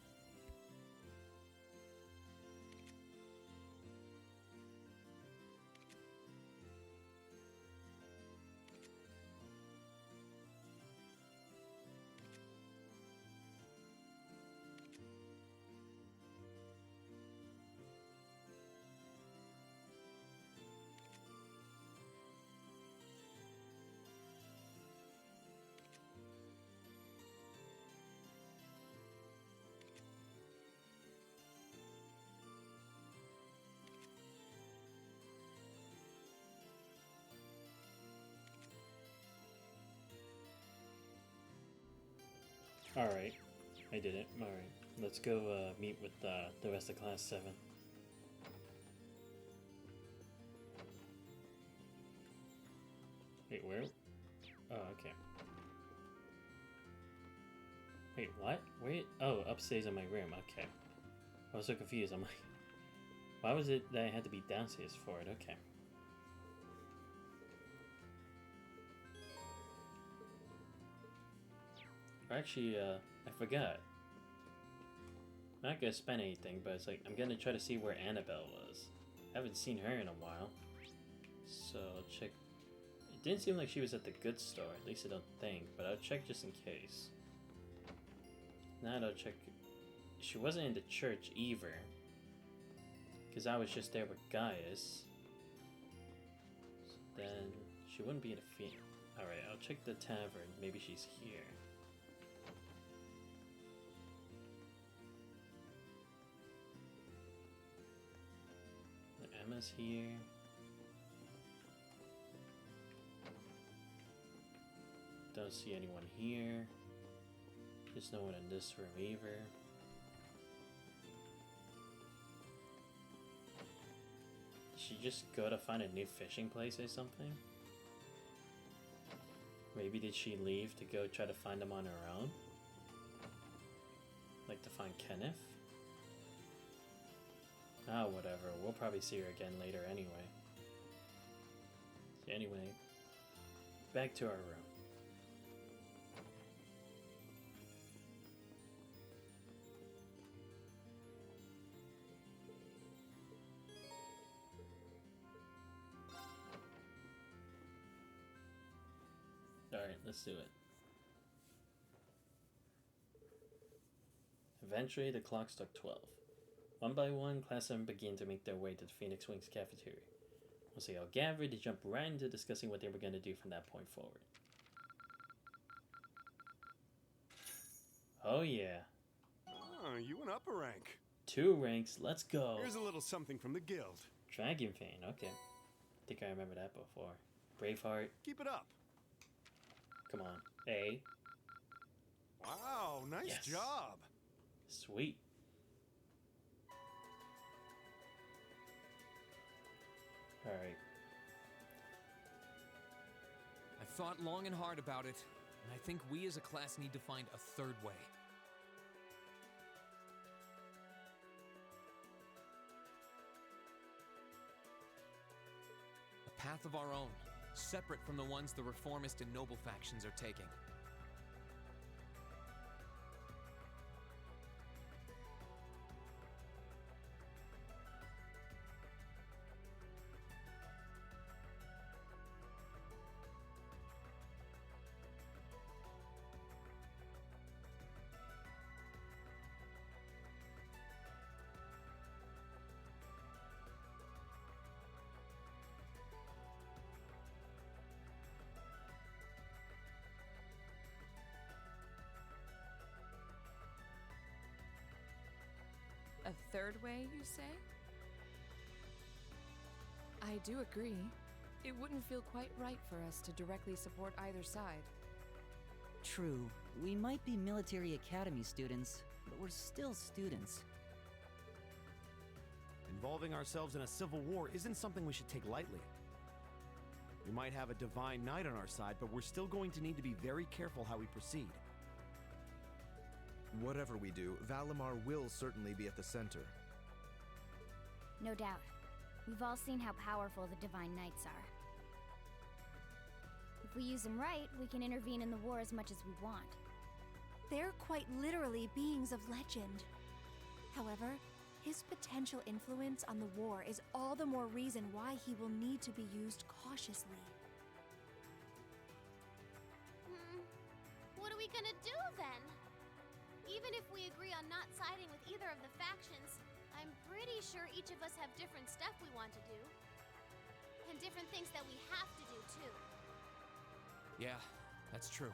Alright, I did it. Alright, let's go meet with the rest of Class 7. Wait, where? Oh, okay. Wait, what? Wait, oh, upstairs in my room, okay. I was so confused, I'm like, why was it that I had to be downstairs for it? Okay. Actually, I forgot. I'm not gonna spend anything, but it's like, I'm gonna try to see where Annabelle was. I haven't seen her in a while. So, I'll check. It didn't seem like she was at the goods store, at least I don't think, but I'll check just in case. Now I'll check. She wasn't in the church either. Because I was just there with Gaius. So then, she wouldn't be in the field. Alright, I'll check the tavern. Maybe she's here. Emma's here. Don't see anyone here. There's no one in this room either. Did she just go to find a new fishing place or something? Maybe did she leave to go try to find them on her own? Like to find Kenneth? Ah, whatever. We'll probably see her again later anyway. Anyway, back to our room. Alright, let's do it. Eventually, the clock struck 12. One by one, Class 7 began to make their way to the Phoenix Wings cafeteria. Once they all gathered, they jumped right into discussing what they were going to do from that point forward. Oh yeah. Oh, you went up a rank. 2 ranks, let's go. Here's a little something from the guild. Dragon Fane, okay. I think I remember that before. Braveheart. Keep it up. Come on. A. Wow, nice job. Sweet. Alright. I thought long and hard about it, and I think we as a class need to find a third way. A path of our own, separate from the ones the reformist and noble factions are taking. A third way, you say? I do agree. It wouldn't feel quite right for us to directly support either side. True, we might be military academy students, but we're still students. Involving ourselves in a civil war isn't something we should take lightly. We might have a divine knight on our side, but we're still going to need to be very careful how we proceed. Whatever we do, Valimar will certainly be at the center. No doubt. We've all seen how powerful the Divine Knights are. If we use them right, we can intervene in the war as much as we want. They're quite literally beings of legend. However, his potential influence on the war is all the more reason why he will need to be used cautiously. What are we gonna do then? Even if we agree on not siding with either of the factions, I'm pretty sure each of us have different stuff we want to do. And different things that we have to do, too. Yeah, that's true.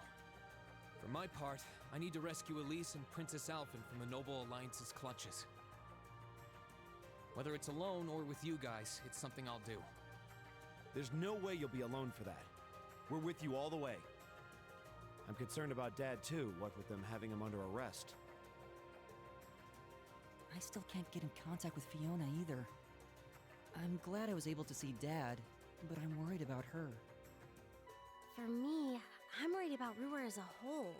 For my part, I need to rescue Elise and Princess Alphen from the Noble Alliance's clutches. Whether it's alone or with you guys, it's something I'll do. There's no way you'll be alone for that. We're with you all the way. I'm concerned about Dad too, what with them having him under arrest. I still can't get in contact with Fiona either. I'm glad I was able to see Dad, but I'm worried about her. For me, I'm worried about Ruhr as a whole.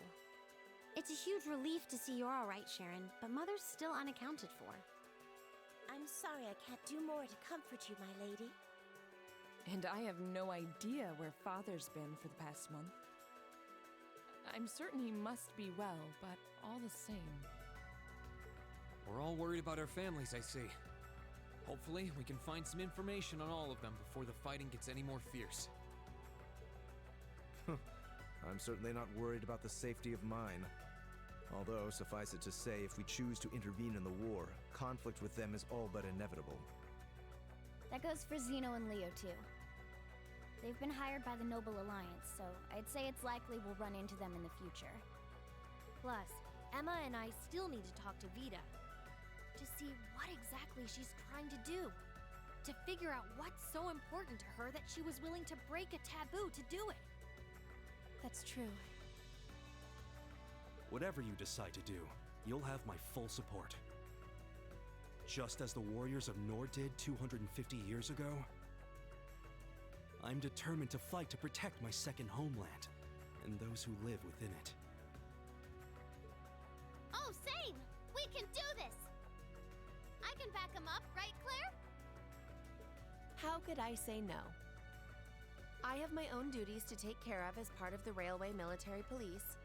It's a huge relief to see you're alright, Sharon, but Mother's still unaccounted for. I'm sorry I can't do more to comfort you, my lady. And I have no idea where Father's been for the past month. I'm certain he must be well, but all the same. We're all worried about our families, I see. Hopefully, we can find some information on all of them before the fighting gets any more fierce. I'm certainly not worried about the safety of mine. Although, suffice it to say, if we choose to intervene in the war, conflict with them is all but inevitable. That goes for Zeno and Leo, too. They've been hired by the Noble Alliance, so I'd say it's likely we'll run into them in the future. Plus, Emma and I still need to talk to Vita. To see what exactly she's trying to do. To figure out what's so important to her that she was willing to break a taboo to do it. That's true. Whatever you decide to do, you'll have my full support. Just as the warriors of Nord did 250 years ago, I'm determined to fight to protect my second homeland and those who live within it. Oh, same! We can do this! I can back him up, right, Claire? How could I say no? I have my own duties to take care of as part of the Railway Military Police,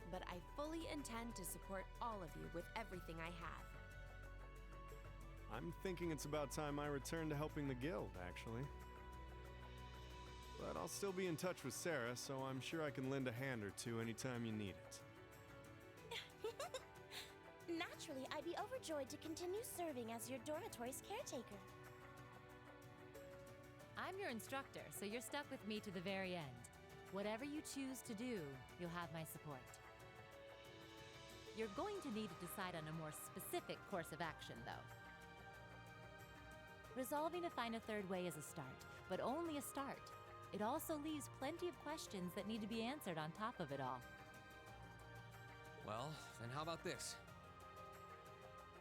but I fully intend to support all of you with everything I have. I'm thinking it's about time I return to helping the guild, actually. But I'll still be in touch with Sarah, so I'm sure I can lend a hand or two anytime you need it. Naturally, I'd be overjoyed to continue serving as your dormitory's caretaker. I'm your instructor, so you're stuck with me to the very end. Whatever you choose to do, you'll have my support. You're going to need to decide on a more specific course of action, though. Resolving to find a third way is a start, but only a start. It also leaves plenty of questions that need to be answered on top of it all. Well, then how about this?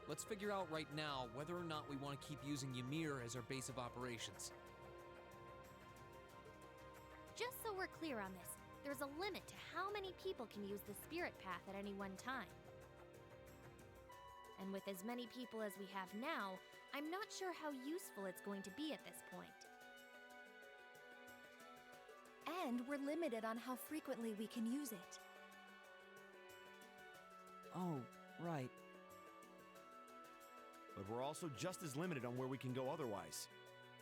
Let's figure out right now whether or not we want to keep using Ymir as our base of operations. Just so we're clear on this, there's a limit to how many people can use the Spirit Path at any one time. And with as many people as we have now, I'm not sure how useful it's going to be at this point. And we're limited on how frequently we can use it. Oh, right. But we're also just as limited on where we can go otherwise.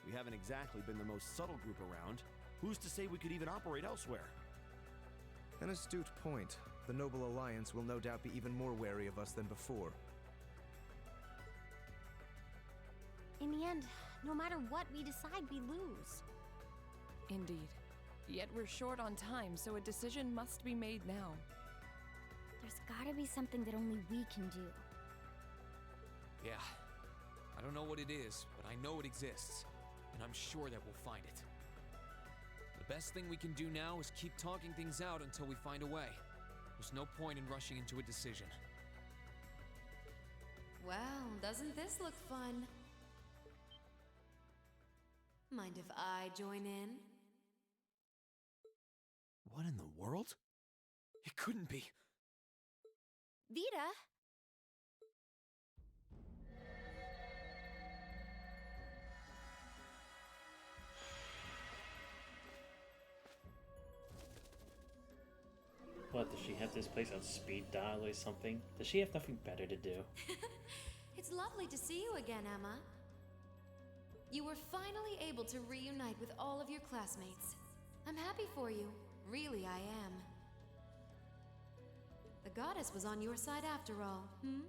We haven't exactly been the most subtle group around. Who's to say we could even operate elsewhere? An astute point. The Noble Alliance will no doubt be even more wary of us than before. In the end, no matter what we decide, we lose. Indeed. Yet we're short on time, so a decision must be made now. There's gotta be something that only we can do. Yeah. I don't know what it is, but I know it exists. And I'm sure that we'll find it. The best thing we can do now is keep talking things out until we find a way. There's no point in rushing into a decision. Well, doesn't this look fun? Mind if I join in? What in the world? It couldn't be. Vita? What, does she have this place on speed dial or something? Does she have nothing better to do? It's lovely to see you again, Emma. You were finally able to reunite with all of your classmates. I'm happy for you. Really, I am. The goddess was on your side after all, hmm?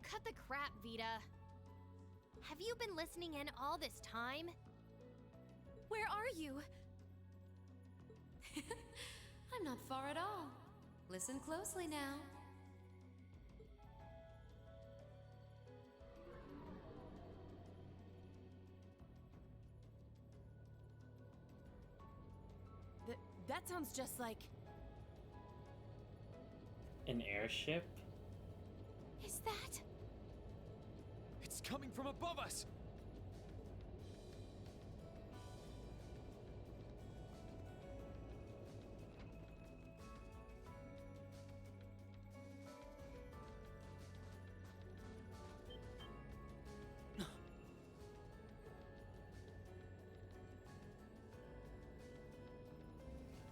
Cut the crap, Vita. Have you been listening in all this time? Where are you? I'm not far at all. Listen closely now. That sounds just like... An airship? Is that... It's coming from above us!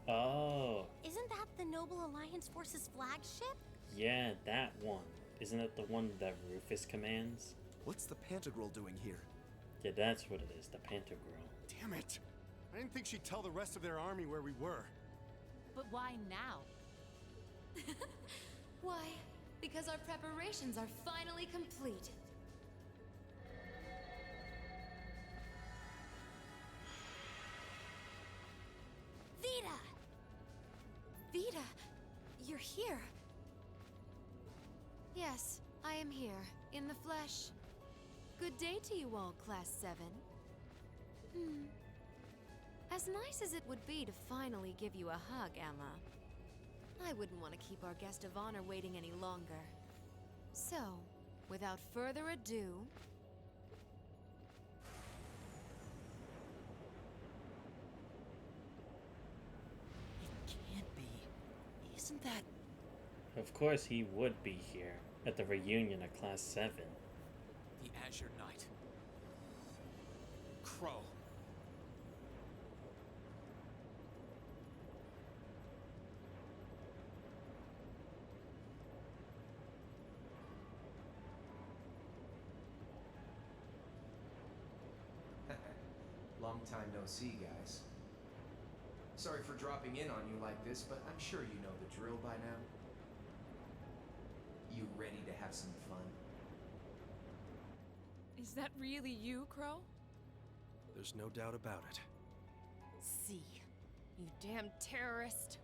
Oh. Isn't that the Noble Alliance Force's flagship? Yeah, that one. Isn't it the one that Rufus commands? What's the Pantagruel doing here? Yeah, that's what it is, the Pantagruel. Damn it! I didn't think she'd tell the rest of their army where we were. But why now? Why? Because our preparations are finally complete. Vita! Vita, you're here. Yes, I am here, in the flesh. Good day to you all, Class 7. As nice as it would be to finally give you a hug, Emma, I wouldn't want to keep our guest of honor waiting any longer. So, without further ado... It can't be. Isn't that... Of course he would be here, at the reunion of Class 7. The Azure Knight. Crow. Long time no see, guys. Sorry for dropping in on you like this, but I'm sure you know the drill by now. You ready to have some fun? Is that really you, Crow? There's no doubt about it. See, you damn terrorist.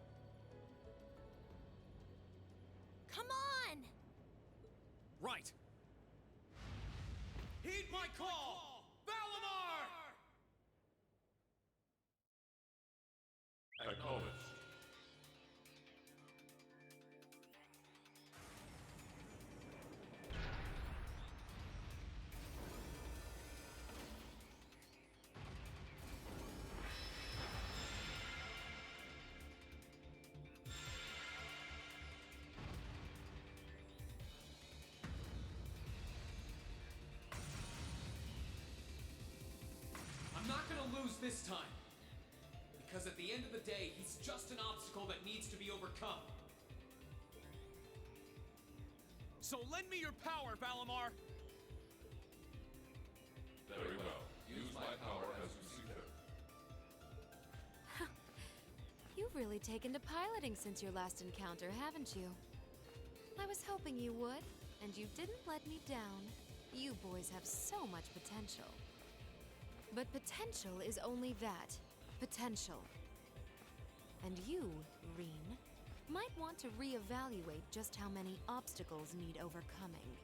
Come on! Right! Heed my call! Valimar! Acknowledged. I'm not gonna lose this time. Because at the end of the day, he's just an obstacle that needs to be overcome. So lend me your power, Valimar! Very well. Use my power as you see fit. You've really taken to piloting since your last encounter, haven't you? I was hoping you would, and you didn't let me down. You boys have so much potential. But potential is only that. Potential. And you, Reen, might want to reevaluate just how many obstacles need overcoming.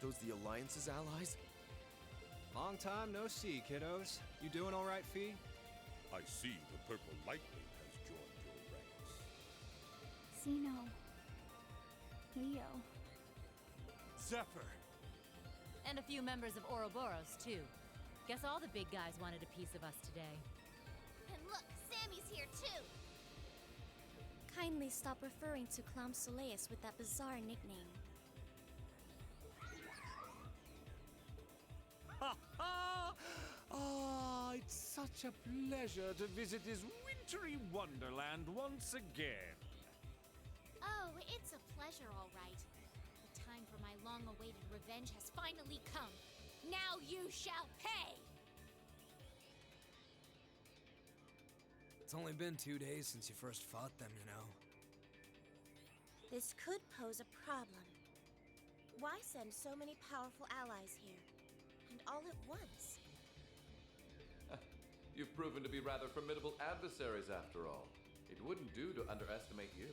those the Alliance's allies? Long time no see, kiddos. You doing all right, Fee? I see the Purple Lightning has joined your ranks. Zeno. Leo. Zephyr. And a few members of Ouroboros, too. Guess all the big guys wanted a piece of us today. And look, Sammy's here too! Kindly stop referring to Clown Soleus with that bizarre nickname. Ha ha! Ah, it's such a pleasure to visit this wintry wonderland once again. Oh, it's a pleasure, all right. The time for my long-awaited revenge has finally come. Now you shall pay! It's only been 2 days since you first fought them, you know. This could pose a problem. Why send so many powerful allies here? And all at once? You've proven to be rather formidable adversaries after all. It wouldn't do to underestimate you.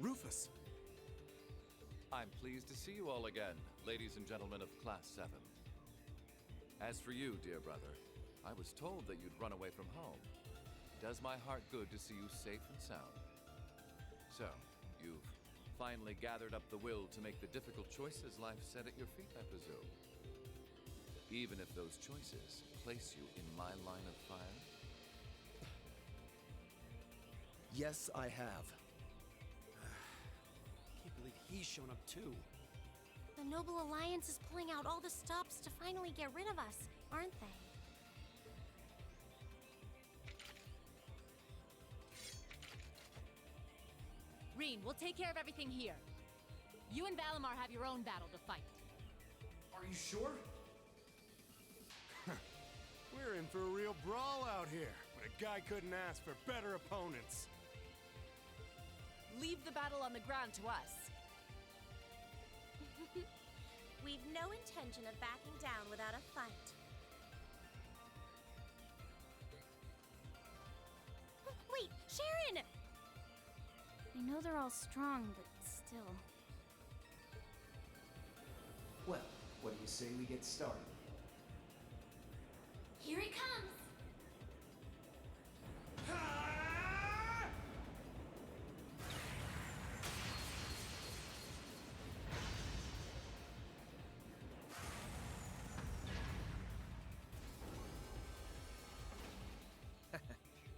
Rufus! I'm pleased to see you all again, ladies and gentlemen of Class 7. As for you, dear brother, I was told that you'd run away from home. It does my heart good to see you safe and sound. So, you've finally gathered up the will to make the difficult choices life set at your feet, I presume. Even if those choices place you in my line of fire? Yes, I have. Can't believe he's shown up too. The Noble Alliance is pulling out all the stops to finally get rid of us, aren't they? Reen, we'll take care of everything here. You and Valimar have your own battle to fight. Are you sure? We're in for a real brawl out here, but a guy couldn't ask for better opponents. Leave the battle on the ground to us. We've no intention of backing down without a fight. Wait, Sharon! I know they're all strong, but still. Well, what do you say we get started? Here he comes!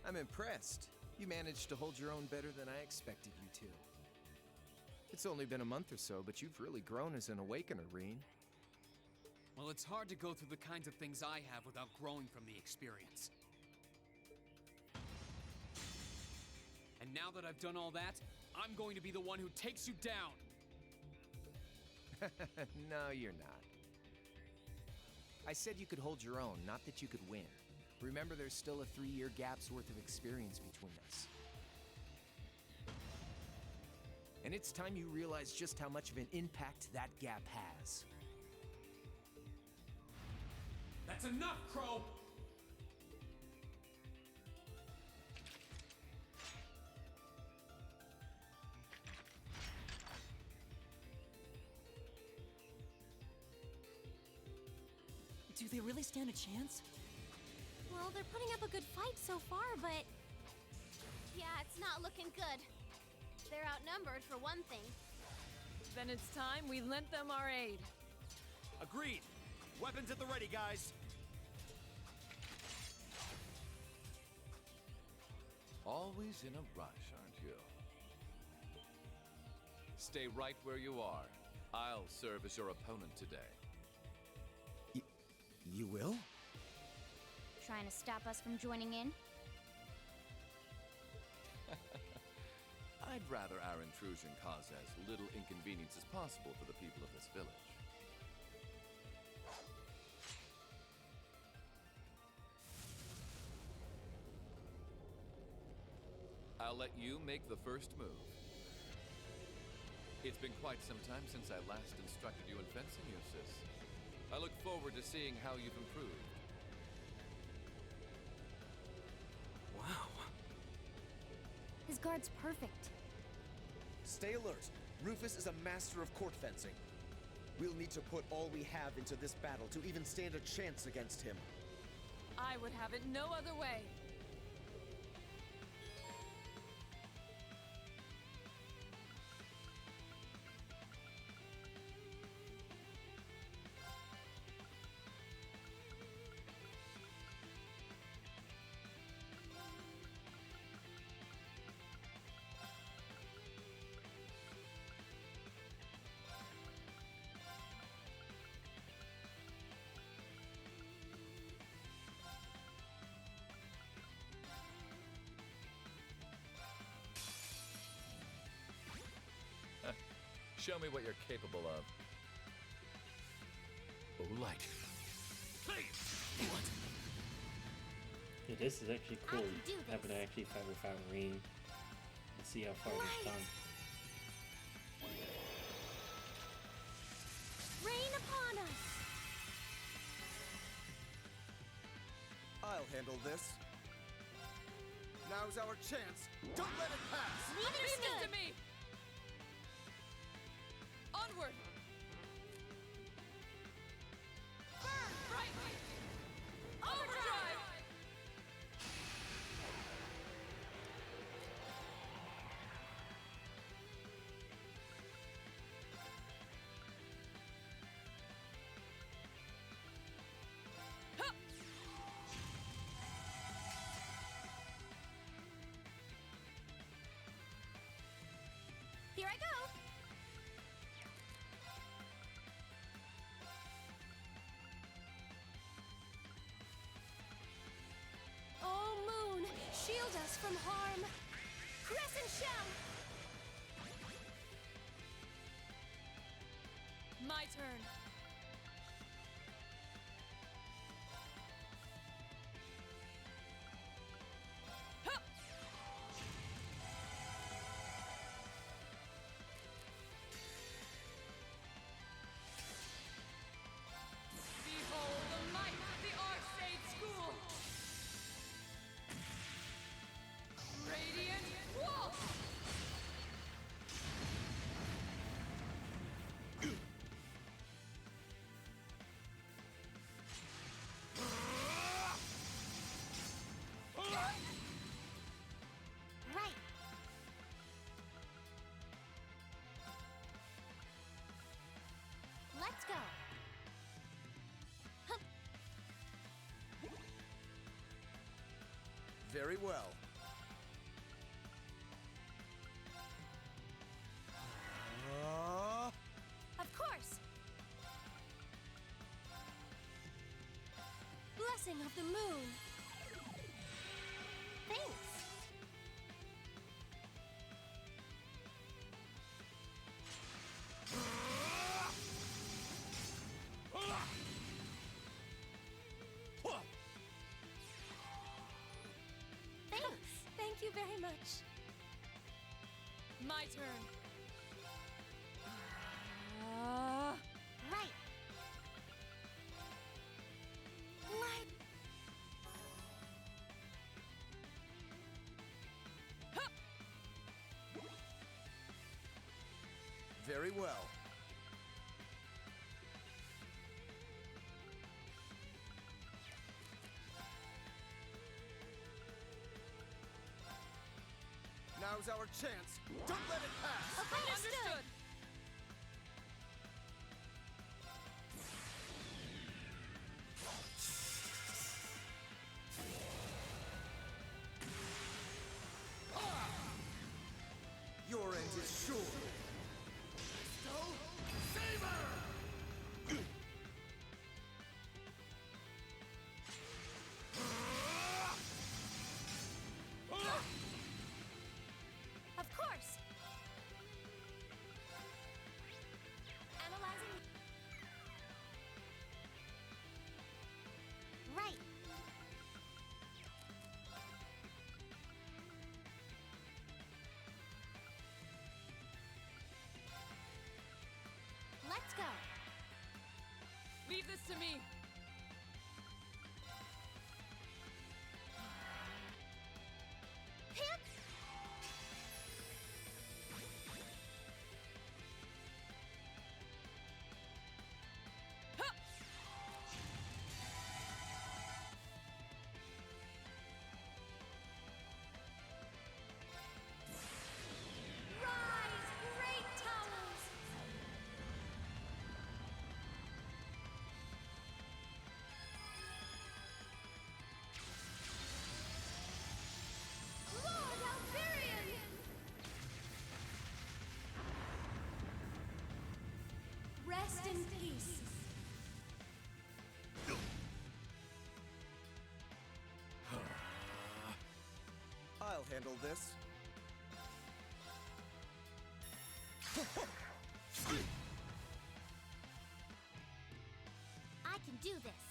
I'm impressed. You managed to hold your own better than I expected you to. It's only been a month or so, but you've really grown as an Awakener, Reen. Well, it's hard to go through the kinds of things I have without growing from the experience. And now that I've done all that, I'm going to be the one who takes you down! No, you're not. I said you could hold your own, not that you could win. Remember, there's still a 3-year gap's worth of experience between us. And it's time you realize just how much of an impact that gap has. That's enough, Crow! Do they really stand a chance? Well, they're putting up a good fight so far, but... yeah, it's not looking good. They're outnumbered, for one thing. Then it's time we lent them our aid. Agreed. Weapons at the ready, guys. Always in a rush, aren't you? Stay right where you are. I'll serve as your opponent today. You will? Trying to stop us from joining in? I'd rather our intrusion cause as little inconvenience as possible for the people of this village. I'll let you make the first move. It's been quite some time since I last instructed you in fencing, Jusis. I look forward to seeing how you've improved. Wow. Nilfgaard's perfect. Stay alert. Rufus is a master of court fencing. We'll need to put all we have into this battle to even stand a chance against him. I would have it no other way. Show me what you're capable of. Oh, light. What? Yeah, this is actually cool. can do Having to actually fight without rain and see how far it's done. Rain upon us! I'll handle this. Now's our chance. Don't let it pass! Leave this to me! Onward! Burn brightly! Overdrive! Hup! Here I go! Oh, Moon, shield us from harm. Crescent shell! My turn. Hup! Behold the might of the Arcade School! Radiant Wolf! Right. Let's go. Hup. Very well. Of course. Blessing of the moon. Thanks. Thanks. Thank you very much. My turn. Right. What? Hup! Very well. Now's our chance. Don't let it pass! Okay, Understood. Your end is sure. Of course. Analyzing. Right. Let's go. Leave this to me. Hip. Rest in peace. I'll handle this. I can do this.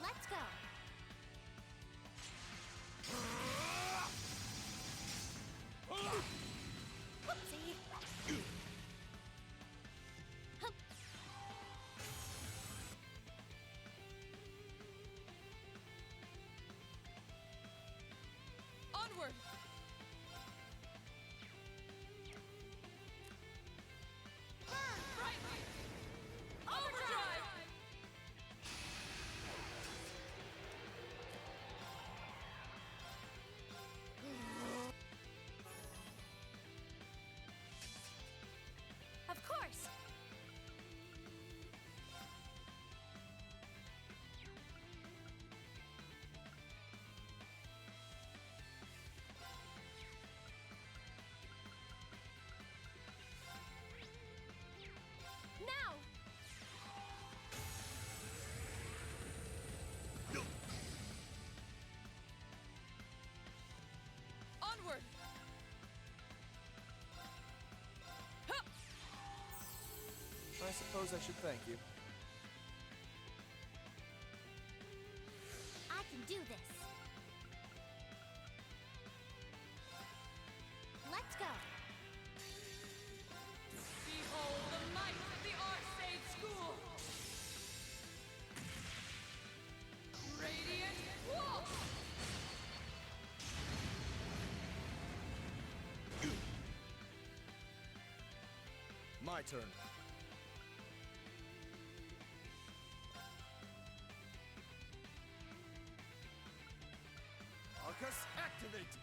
Let's go. Whoopsie. Hup. Onward! Right! Overdrive! Of course. Now. Onward! Hup! I suppose I should thank you. I can do this. Let's go. Behold the might of the Arcade School! Radiant Wolf! My turn. Arcus, activate!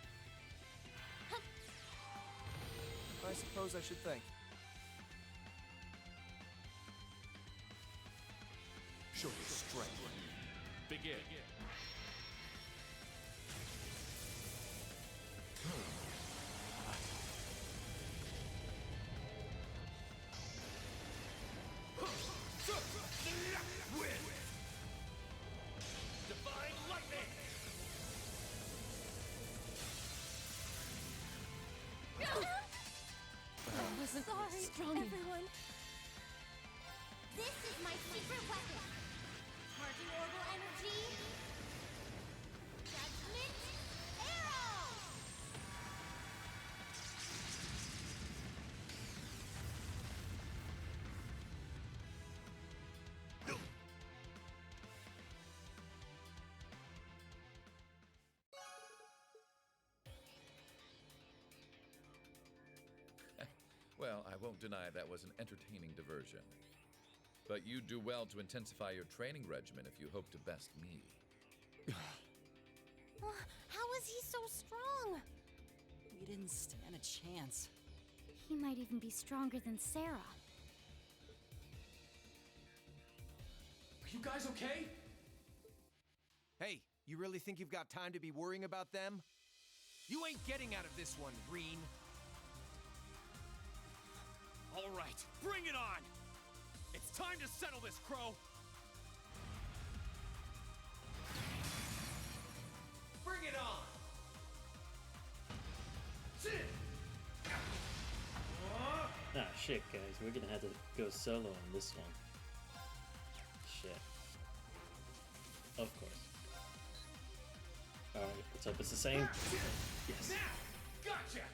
I suppose I should thank. Show your strength. Begin. Divine lightning! I wasn't Sorry, strong enough. everyone. This is my secret weapon. Charging orbital energy. Judgment arrow! Well, I won't deny that was an entertaining diversion. But you do well to intensify your training regimen if you hope to best me. How is he so strong? We didn't stand a chance. He might even be stronger than Sarah. Are you guys okay? Hey, you really think you've got time to be worrying about them? You ain't getting out of this one, Green. All right, bring it on! It's time to settle this, Crow! Bring it on! Ah, shit, guys. We're gonna have to go solo on this one. Shit. Of course. Alright, what's up? It's the same? Yes. Gotcha!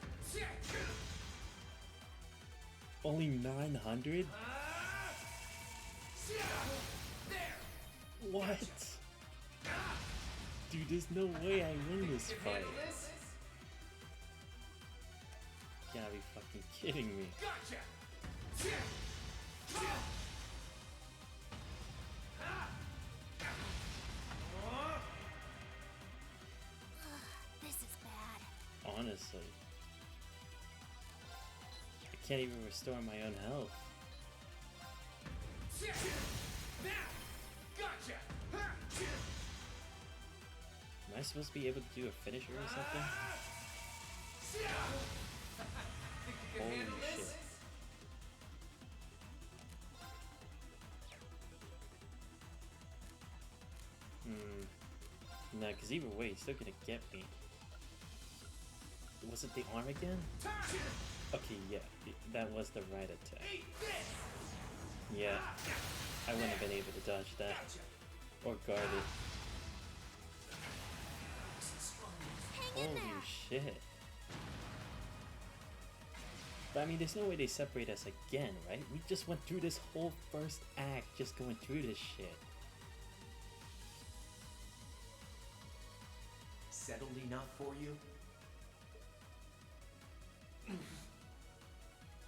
Only 900? What? Dude, there's no way I win this fight. You gotta be fucking kidding me. Gotcha! This is bad. Honestly. I can't even restore my own health. Gotcha! Am I supposed to be able to do a finisher or something? because either way, he's still gonna get me. Was it the arm again? Okay, yeah, that was the right attack. Yeah, I wouldn't have been able to dodge that. Or guard it. Holy shit. But I mean, there's no way they separate us again, right? We just went through this whole first act just going through this shit. Settled enough for you?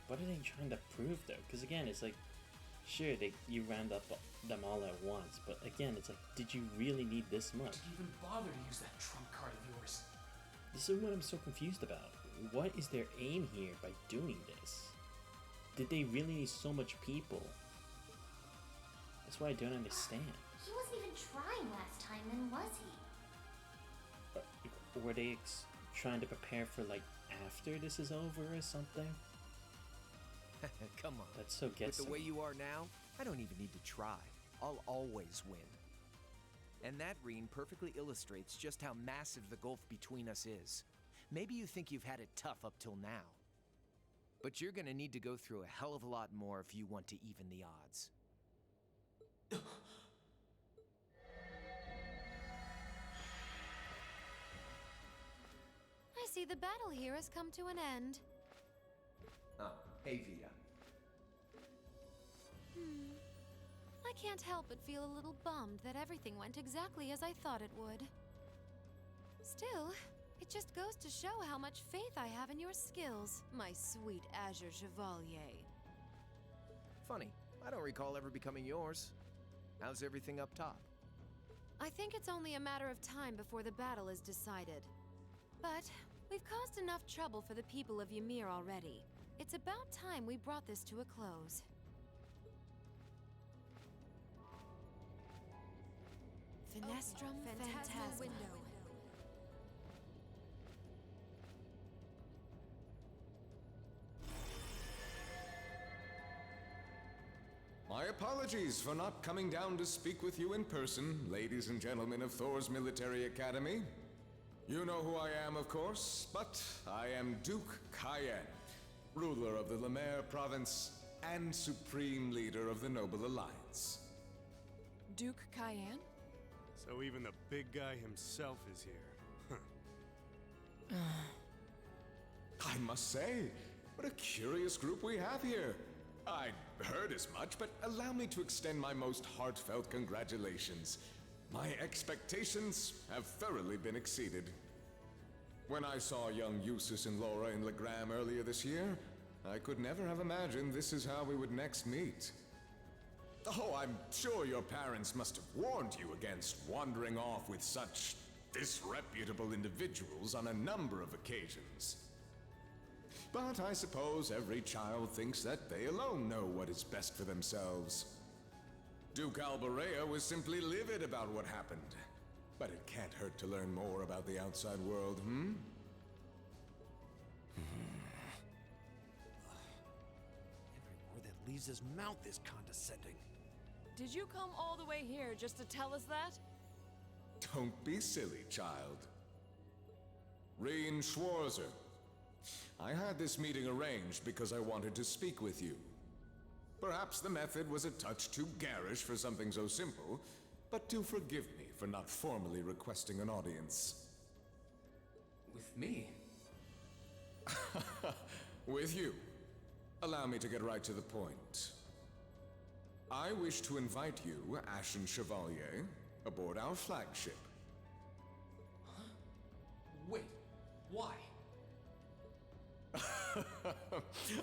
What are they trying to prove though? Because again, it's like, sure, you round up them all at once, but again, it's like, did you really need this much? Did you even bother to use that trump card of yours? This is what I'm so confused about. What is their aim here by doing this? Did they really need so much people? That's why I don't understand. He wasn't even trying last time, then was he? Were they trying to prepare for like after this is over or something? Come on. That's so guessing. With the way you are now, I don't even need to try. I'll always win. And that Reen perfectly illustrates just how massive the gulf between us is. Maybe you think you've had it tough up till now. But you're gonna need to go through a hell of a lot more if you want to even the odds. I see the battle here has come to an end. Oh, hey Vita. I can't help but feel a little bummed that everything went exactly as I thought it would. Still, it just goes to show how much faith I have in your skills, my sweet Azure Chevalier. Funny, I don't recall ever becoming yours. How's everything up top? I think it's only a matter of time before the battle is decided. But we've caused enough trouble for the people of Ymir already. It's about time we brought this to a close. Finestrum Phantasma. My apologies for not coming down to speak with you in person, ladies and gentlemen of Thor's Military Academy. You know who I am, of course, but I am Duke Cayenne, ruler of the Lemaire province and supreme leader of the Noble Alliance. Duke Cayenne? So even the big guy himself is here. I must say, what a curious group we have here. I'd heard as much, but allow me to extend my most heartfelt congratulations. My expectations have thoroughly been exceeded. When I saw young Jusis and Laura in Legram earlier this year, I could never have imagined this is how we would next meet. Oh, I'm sure your parents must have warned you against wandering off with such disreputable individuals on a number of occasions. But I suppose every child thinks that they alone know what is best for themselves. Duke Alberea was simply livid about what happened. But it can't hurt to learn more about the outside world, hmm? Every word that leaves his mouth is condescending. Did you come all the way here just to tell us that? Don't be silly, child. Reen Schwarzer. I had this meeting arranged because I wanted to speak with you. Perhaps the method was a touch too garish for something so simple, but do forgive me for not formally requesting an audience. With me? With you. Allow me to get right to the point. I wish to invite you, Ashen Chevalier, aboard our flagship. Huh? Wait, why?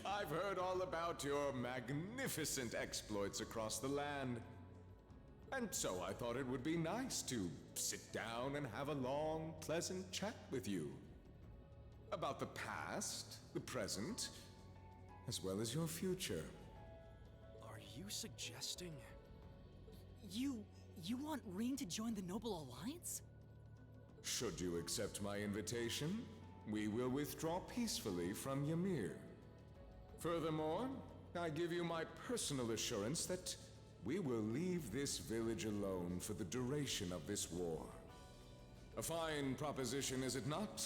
I've heard all about your magnificent exploits across the land. And so I thought it would be nice to sit down and have a long, pleasant chat with you. About the past, the present, as well as your future. Are you suggesting... You want Reen to join the Noble Alliance? Should you accept my invitation, we will withdraw peacefully from Ymir. Furthermore, I give you my personal assurance that we will leave this village alone for the duration of this war. A fine proposition, is it not?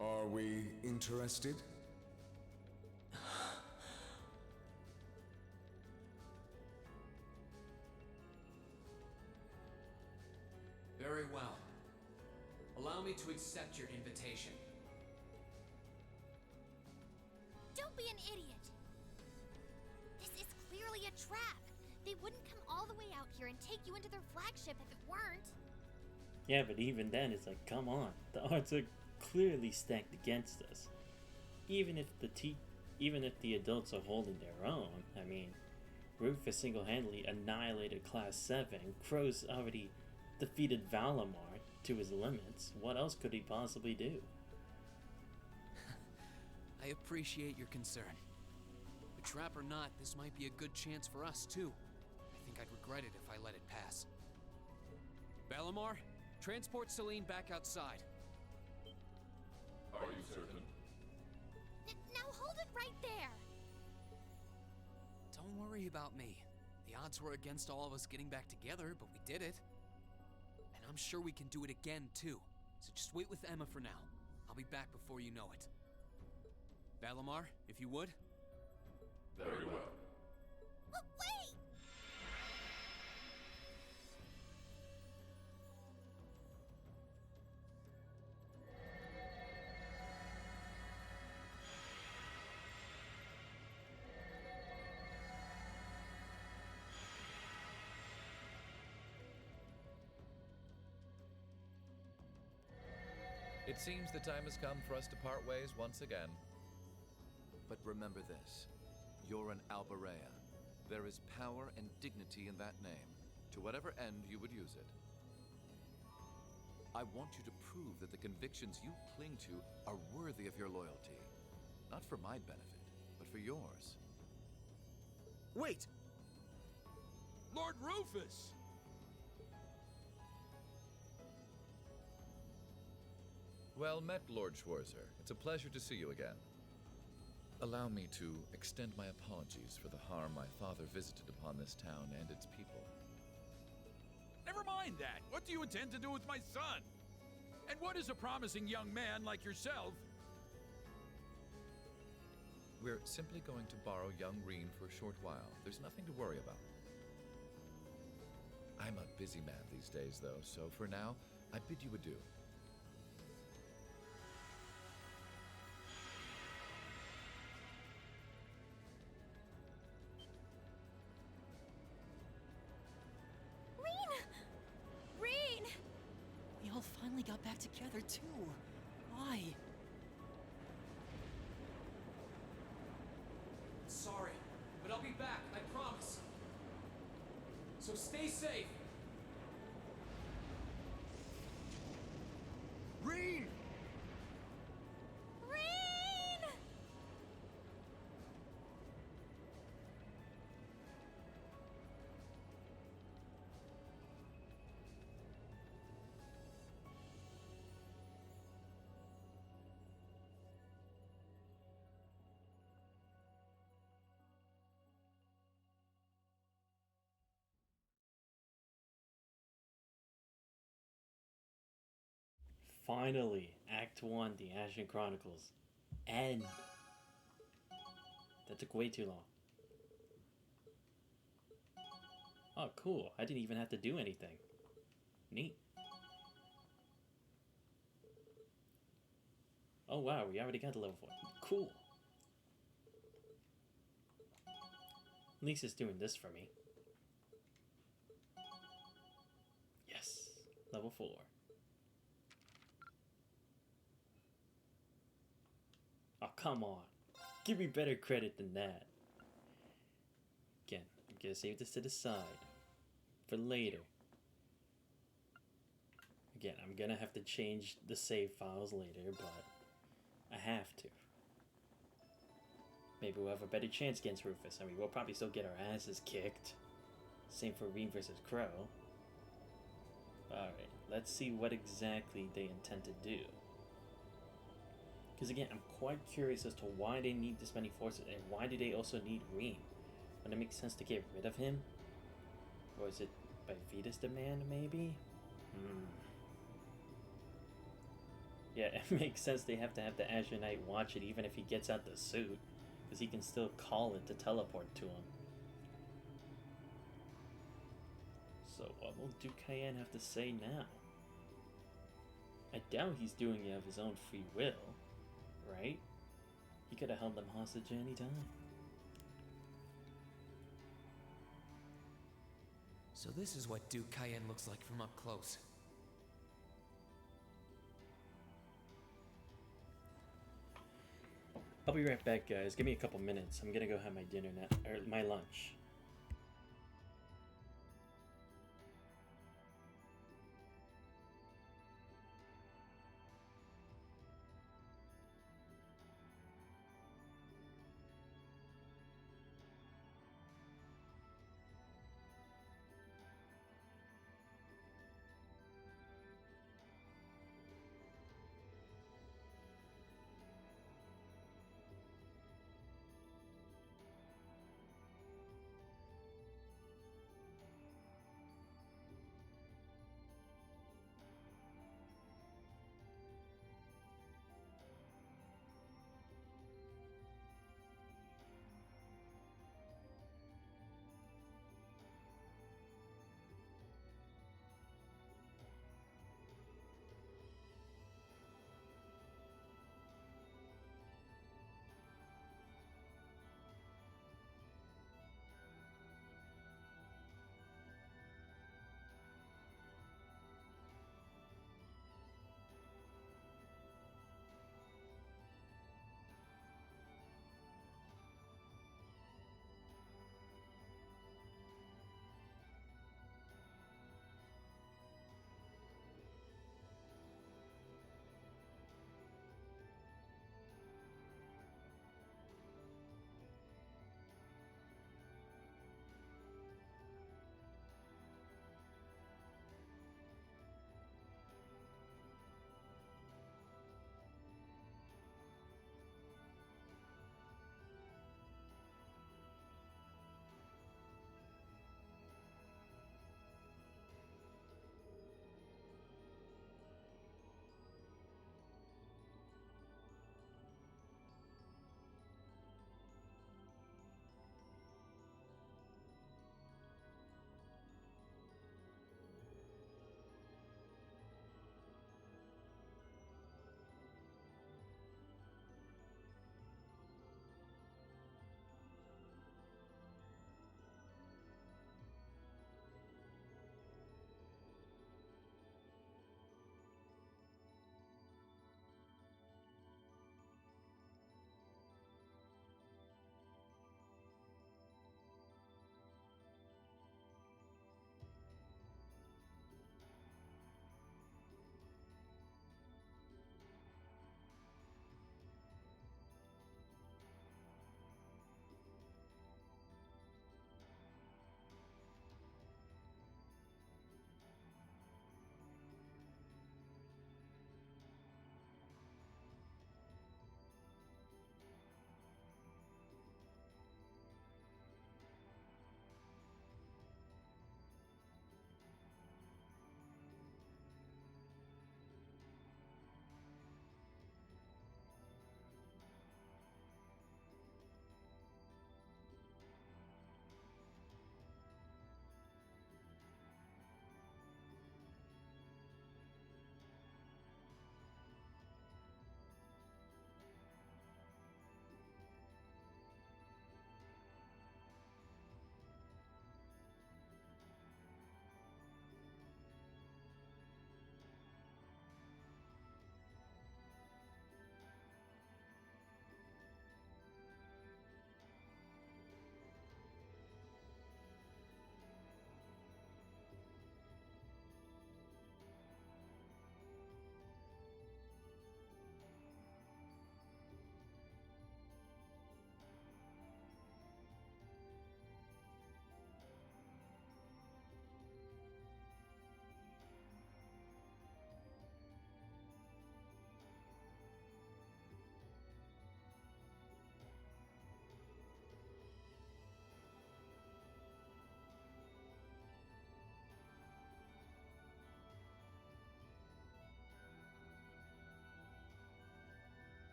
Are we interested? Very well. Allow me to accept your invitation. Don't be an idiot! This is clearly a trap. They wouldn't come all the way out here and take you into their flagship if it weren't. Yeah, but even then, it's like, come on. The odds are clearly stacked against us. Even if the adults are holding their own, I mean, Rufus single-handedly annihilated Class 7. Crow's already defeated Valamar to his limits. What else could he possibly do? I appreciate your concern. But trap or not, this might be a good chance for us, too. I think I'd regret it if I let it pass. Valamar, transport Celine back outside. Are you certain? Now hold it right there! Don't worry about me. The odds were against all of us getting back together, but we did it. And I'm sure we can do it again, too. So just wait with Emma for now. I'll be back before you know it. Valamar, if you would. Very well. Oh, wait! It seems the time has come for us to part ways once again. But remember this. You're an Alberea. There is power and dignity in that name, to whatever end you would use it. I want you to prove that the convictions you cling to are worthy of your loyalty. Not for my benefit, but for yours. Wait! Lord Rufus! Well met, Lord Schwarzer. It's a pleasure to see you again. Allow me to extend my apologies for the harm my father visited upon this town and its people. Never mind that. What do you intend to do with my son? And what is a promising young man like yourself? We're simply going to borrow young Reen for a short while. There's nothing to worry about. I'm a busy man these days, though, so for now, I bid you adieu. We all finally got back together, too. Why? Sorry, but I'll be back, I promise. So stay safe. Reen! Reen! Finally, Act 1, The Ashen Chronicles. End. That took way too long. Oh, cool. I didn't even have to do anything. Neat. Oh, wow. We already got to level 4. Cool. At least it's doing this for me. Yes. Level 4. Oh, come on. Give me better credit than that. Again, I'm gonna save this to the side for later. Again, I'm gonna have to change the save files later, but I have to. Maybe we'll have a better chance against Rufus. I mean, we'll probably still get our asses kicked. Same for Reen versus Crow. Alright, let's see what exactly they intend to do. Because again, I'm quite curious as to why they need this many forces, and why do they also need Reen? Would it make sense to get rid of him? Or is it by Vita's demand, maybe? Yeah, it makes sense they have to have the Azure Knight watch it even if he gets out the suit, because he can still call it to teleport to him. So what will Duke Cayenne have to say now? I doubt he's doing it of his own free will, right? He could have held them hostage at any time. So this is what Duke Cayenne looks like from up close. I'll be right back, guys. Give me a couple minutes. I'm gonna go have my dinner now, or my lunch.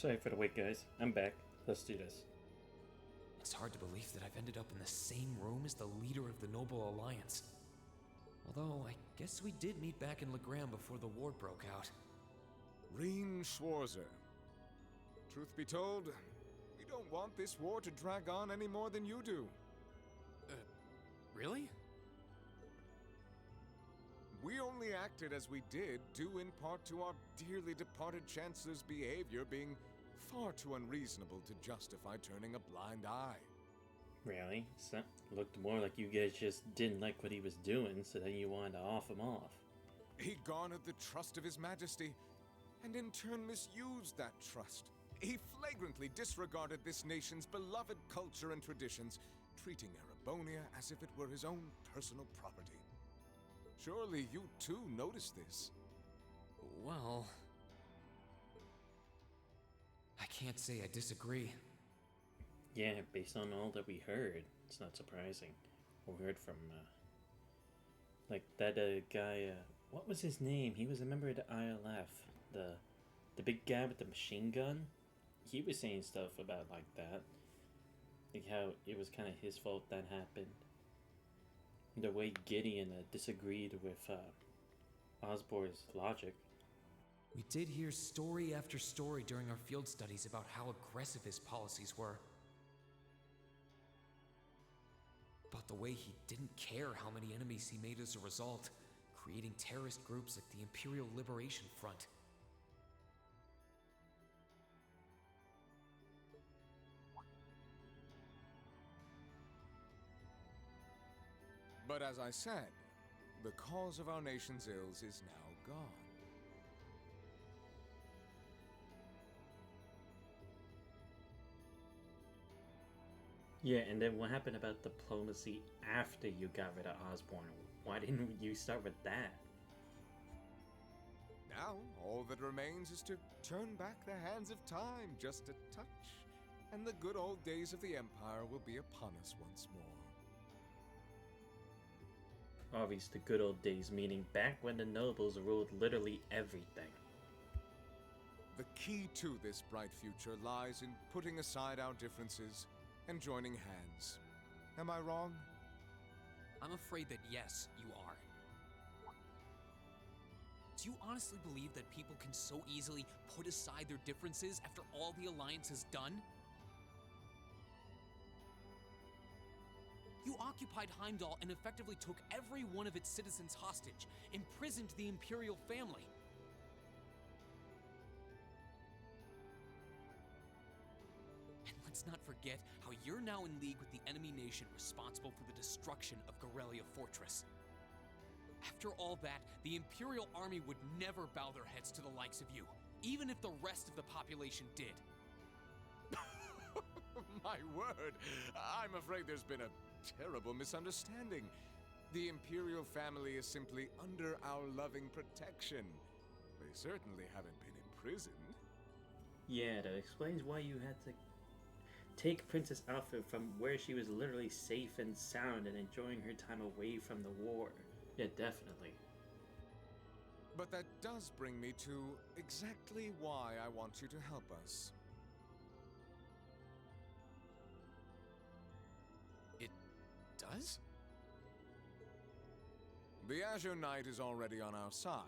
Sorry for the wait, guys. I'm back. Let's do this. It's hard to believe that I've ended up in the same room as the leader of the Noble Alliance. Although, I guess we did meet back in Legram before the war broke out. Reen Schwarzer. Truth be told, we don't want this war to drag on any more than you do. Really? We only acted as we did, due in part to our dearly departed Chancellor's behavior being far too unreasonable to justify turning a blind eye. Really? So, looked more like you guys just didn't like what he was doing, so then you wanted to off him off. He garnered the trust of His Majesty, and in turn misused that trust. He flagrantly disregarded this nation's beloved culture and traditions, treating Erebonia as if it were his own personal property. Surely you too noticed this. Well, I can't say I disagree. Yeah, based on all that we heard, it's not surprising. We heard from, like, that guy, what was his name? He was a member of the ILF. The big guy with the machine gun? He was saying stuff about, like, that. Like, how it was kind of his fault that happened. The way Gideon disagreed with Osborne's logic. We did hear story after story during our field studies about how aggressive his policies were. About the way he didn't care how many enemies he made as a result, creating terrorist groups like the Imperial Liberation Front. But as I said, the cause of our nation's ills is now gone. Yeah, and then what happened about diplomacy after you got rid of Osborne? Why didn't you start with that? Now, all that remains is to turn back the hands of time just a touch, and the good old days of the Empire will be upon us once more. Obviously, the good old days, meaning back when the nobles ruled literally everything. The key to this bright future lies in putting aside our differences and joining hands. Am I wrong? I'm afraid that yes, you are. Do you honestly believe that people can so easily put aside their differences after all the Alliance has done? You occupied Heimdall and effectively took every one of its citizens hostage, imprisoned the Imperial family. And let's not forget how you're now in league with the enemy nation responsible for the destruction of Gorelia Fortress. After all that, the Imperial army would never bow their heads to the likes of you, even if the rest of the population did. My word! I'm afraid there's been a terrible misunderstanding. The Imperial family is simply under our loving protection. They certainly haven't been imprisoned. Yeah, that explains why you had to take Princess Alpha from where she was literally safe and sound and enjoying her time away from the war. Yeah, definitely. But that does bring me to exactly why I want you to help us. Does? The Azure Knight is already on our side.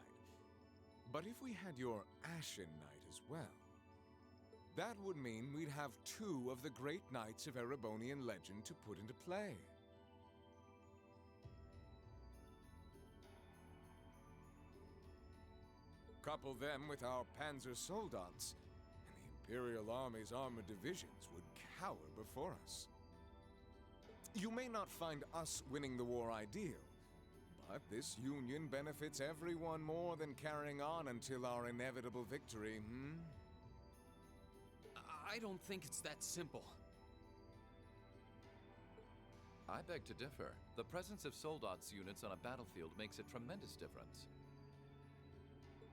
But if we had your Ashen Knight as well, that would mean we'd have two of the great knights of Erebonian legend to put into play. Couple them with our Panzer Soldats, and the Imperial Army's armored divisions would cower before us. You may not find us winning the war ideal, but this union benefits everyone more than carrying on until our inevitable victory, I don't think it's that simple. I beg to differ. The presence of Soldats units on a battlefield makes a tremendous difference.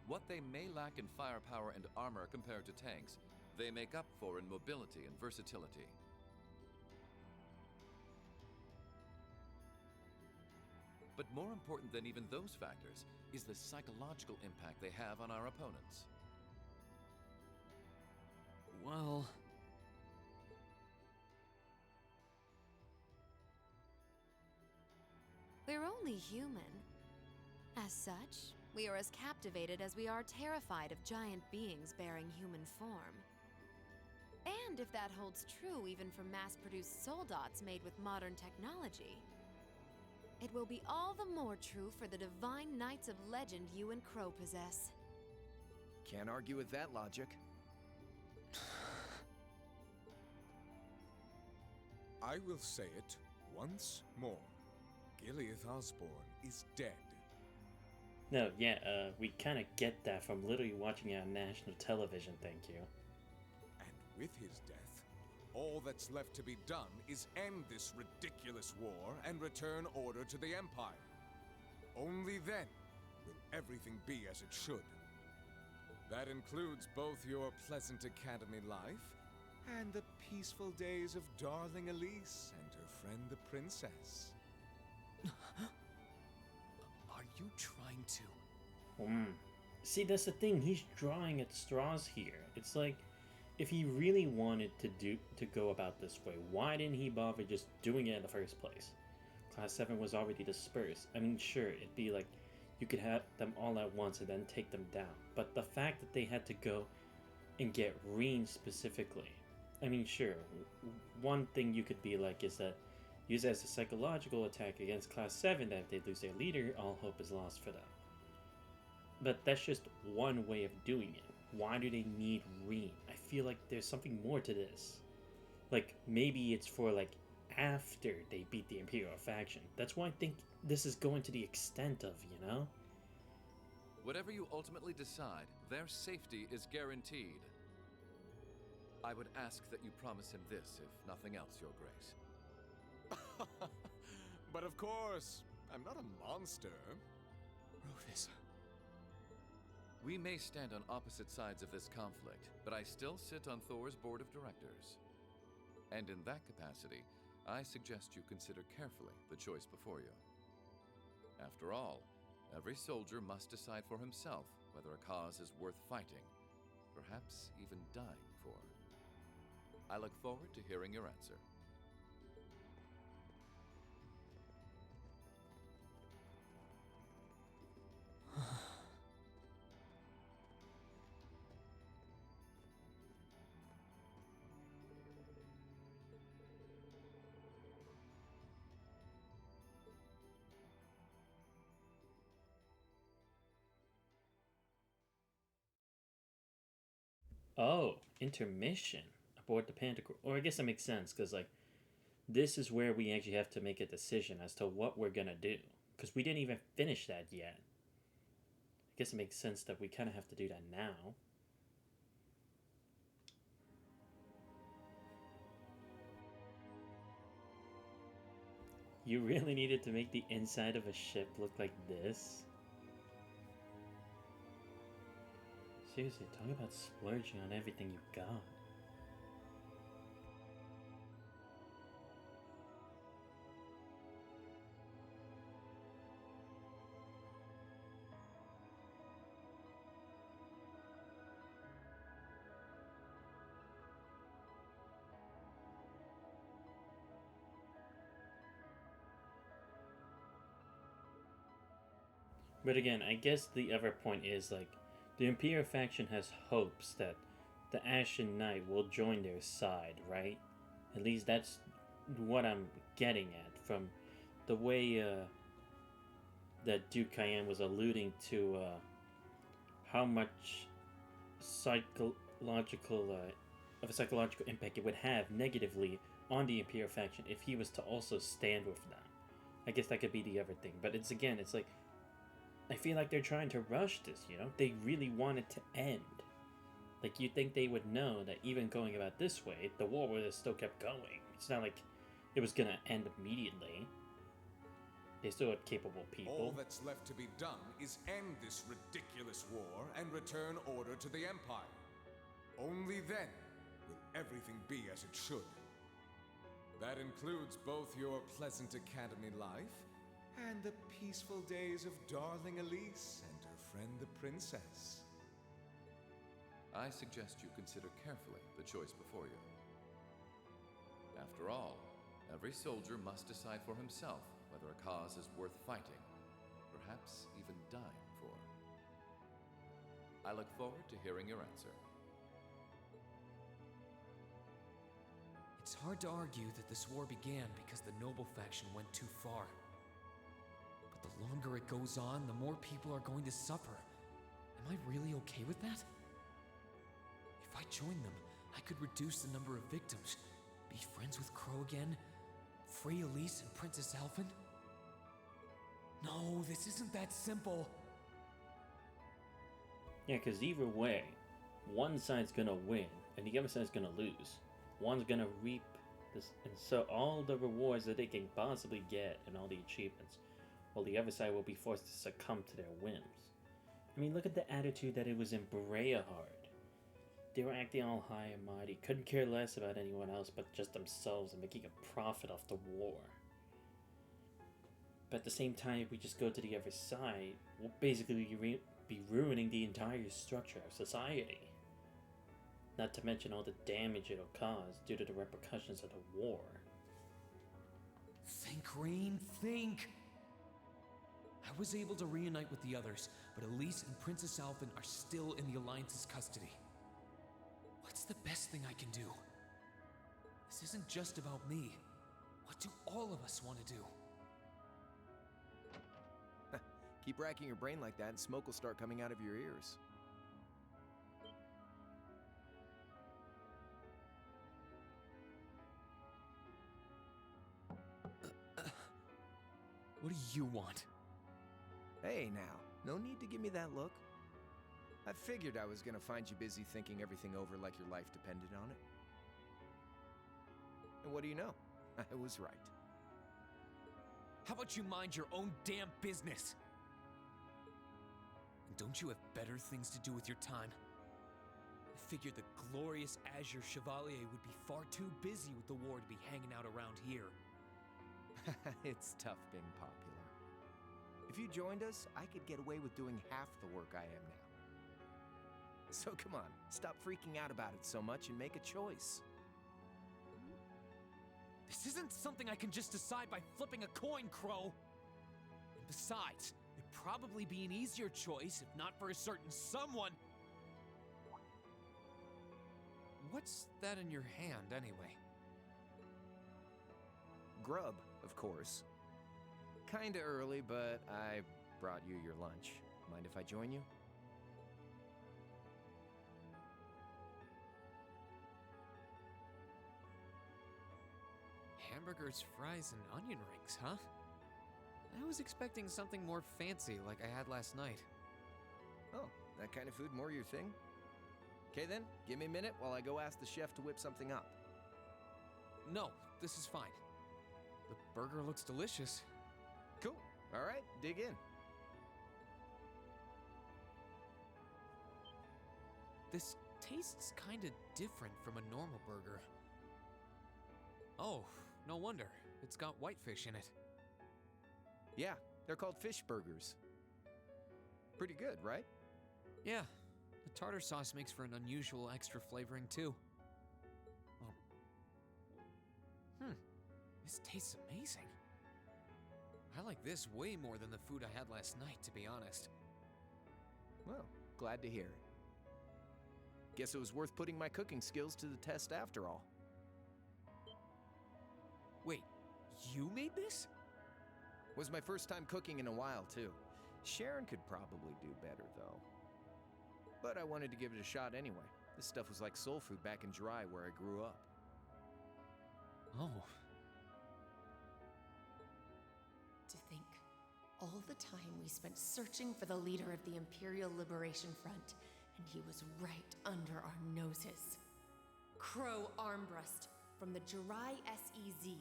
What they may lack in firepower and armor compared to tanks, they make up for in mobility and versatility. But more important than even those factors is the psychological impact they have on our opponents. well... We're only human. As such, we are as captivated as we are terrified of giant beings bearing human form. And if that holds true even for mass-produced soul-dots made with modern technology, it will be all the more true for the divine knights of legend you and Crow possess. Can't argue with that logic. I will say it once more. Gileath Osborne is dead. No, yeah, we kind of get that from literally watching it on national television, thank you. And with his death, all that's left to be done is end this ridiculous war and return order to the Empire. Only then will everything be as it should. That includes both your pleasant academy life and the peaceful days of darling Elise and her friend the princess. Are you trying to... See, that's the thing. He's drawing at straws here. It's like, if he really wanted to go about this way, why didn't he bother just doing it in the first place? Class 7 was already dispersed. I mean, sure, it'd be like you could have them all at once and then take them down. But the fact that they had to go and get Reen specifically, I mean, sure, one thing you could be like is that use it as a psychological attack against Class 7, that if they lose their leader, all hope is lost for them. But that's just one way of doing it. Why do they need Reen? I feel like there's something more to this. Like, maybe it's for, like, after they beat the Imperial faction. That's why I think this is going to the extent of, you know? Whatever you ultimately decide, their safety is guaranteed. I would ask that you promise him this, if nothing else, Your Grace. But of course, I'm not a monster. Rufus. We may stand on opposite sides of this conflict, but I still sit on Thor's board of directors. And in that capacity, I suggest you consider carefully the choice before you. After all, every soldier must decide for himself whether a cause is worth fighting, perhaps even dying for. I look forward to hearing your answer. Oh, intermission aboard the Panther. Or I guess that makes sense, because, like, this is where we actually have to make a decision as to what we're gonna do. Because we didn't even finish that yet. I guess it makes sense that we kind of have to do that now. You really needed to make the inside of a ship look like this? Seriously, talk about splurging on everything you got. But again, I guess the other point is, like, the Imperial faction has hopes that the Ashen Knight will join their side, right? At least that's what I'm getting at from the way that Duke Cayenne was alluding to how much psychological of a psychological impact it would have negatively on the Imperial faction if he was to also stand with them. I guess that could be the other thing, but it's like I feel like they're trying to rush this, you know? They really want it to end. Like, you'd think they would know that even going about this way, the war would have still kept going. It's not like it was gonna end immediately. They still had capable people. All that's left to be done is end this ridiculous war and return order to the Empire. Only then will everything be as it should. That includes both your pleasant academy life and the peaceful days of darling Elise and her friend the princess. I suggest you consider carefully the choice before you. After all, every soldier must decide for himself whether a cause is worth fighting, perhaps even dying for. I look forward to hearing your answer. It's hard to argue that this war began because the noble faction went too far. But the longer it goes on, the more people are going to suffer. Am I really okay with that? If I join them, I could reduce the number of victims, be friends with Crow again, free Elise and Princess Elfin. No, this isn't that simple. Yeah, because either way, one side's gonna win and the other side's gonna lose. One's gonna reap this, and so all the rewards that they can possibly get and all the achievements, while the other side will be forced to succumb to their whims. I mean, look at the attitude that it was in Breahard. They were acting all high and mighty, couldn't care less about anyone else but just themselves and making a profit off the war. But at the same time, if we just go to the other side, we'll basically be ruining the entire structure of society. Not to mention all the damage it'll cause due to the repercussions of the war. Think, Rain, think! I was able to reunite with the others, but Elise and Princess Alphen are still in the Alliance's custody. What's the best thing I can do? This isn't just about me. What do all of us want to do? Keep racking your brain like that and smoke will start coming out of your ears. What do you want? Hey now, no need to give me that look. I figured I was gonna find you busy thinking everything over like your life depended on it. And what do you know? I was right. How about you mind your own damn business? And don't you have better things to do with your time? I figured the glorious Azure Chevalier would be far too busy with the war to be hanging out around here. It's tough being popular. If you joined us, I could get away with doing half the work I am now. So come on, stop freaking out about it so much and make a choice. This isn't something I can just decide by flipping a coin, Crow. And besides, it'd probably be an easier choice if not for a certain someone. What's that in your hand, anyway? Grub, of course. Kinda early, but I brought you your lunch. Mind if I join you? Hamburgers, fries, and onion rings, huh? I was expecting something more fancy like I had last night. Oh, that kind of food more your thing? Okay then, give me a minute while I go ask the chef to whip something up. No, this is fine. The burger looks delicious. Cool. All right, dig in. This tastes kinda different from a normal burger. Oh, no wonder. It's got whitefish in it. Yeah, they're called fish burgers. Pretty good, right? Yeah, the tartar sauce makes for an unusual extra flavoring too. Oh. This tastes amazing. I like this way more than the food I had last night, to be honest. Well, glad to hear it. Guess it was worth putting my cooking skills to the test after all. Wait, you made this? Was my first time cooking in a while, too. Sharon could probably do better, though. But I wanted to give it a shot anyway. This stuff was like soul food back in Dry, where I grew up. Oh. To think, all the time we spent searching for the leader of the Imperial Liberation Front, and he was right under our noses. Crow Armbrust from the Jirai SEZ.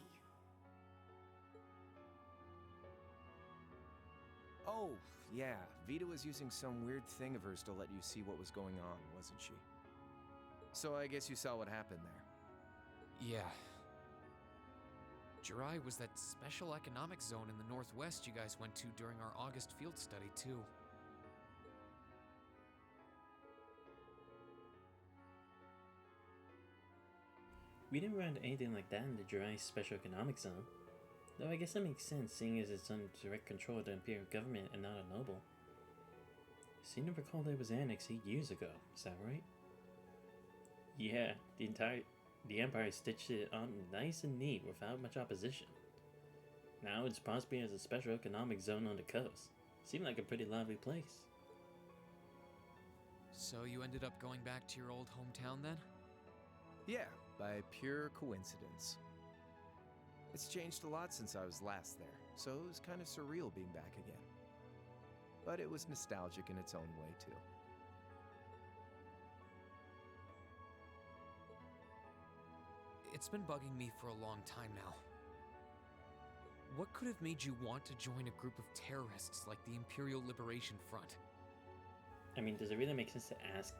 Oh, yeah. Vita was using some weird thing of hers to let you see what was going on, wasn't she? So I guess you saw what happened there. Yeah. Jirai was that special economic zone in the Northwest you guys went to during our August field study, too. We didn't run into anything like that in the Dry Special Economic Zone. Though I guess that makes sense, seeing as it's under direct control of the Imperial government and not a noble. Seem to recall that it was annexed 8 years ago, is that right? Yeah, the Empire stitched it on nice and neat without much opposition. Now it's prospering as a special economic zone on the coast. Seemed like a pretty lively place. So you ended up going back to your old hometown then? Yeah, by pure coincidence. It's changed a lot since I was last there, so it was kind of surreal being back again. But it was nostalgic in its own way, too. It's been bugging me for a long time now. What could have made you want to join a group of terrorists like the Imperial Liberation Front? I mean, does it really make sense to ask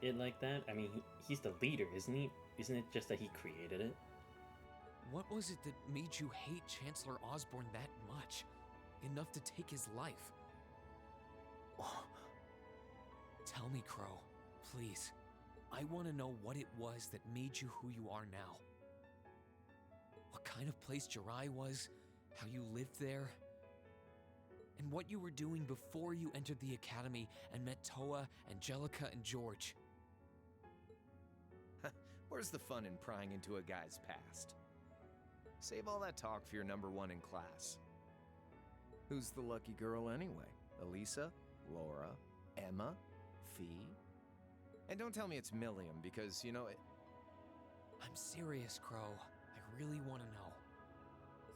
it like that? I mean, he's the leader, isn't he? Isn't it just that he created it? What was it that made you hate Chancellor Osborne that much? Enough to take his life? Tell me, Crow, please. I want to know what it was that made you who you are now. What kind of place Jirai was, how you lived there, and what you were doing before you entered the academy and met Toa, Angelica, and George. Where's the fun in prying into a guy's past? Save all that talk for your number one in class. Who's the lucky girl anyway? Elisa? Laura? Emma? Fee? And don't tell me it's Milliam, because, you know, I'm serious, Crow. I really want to know.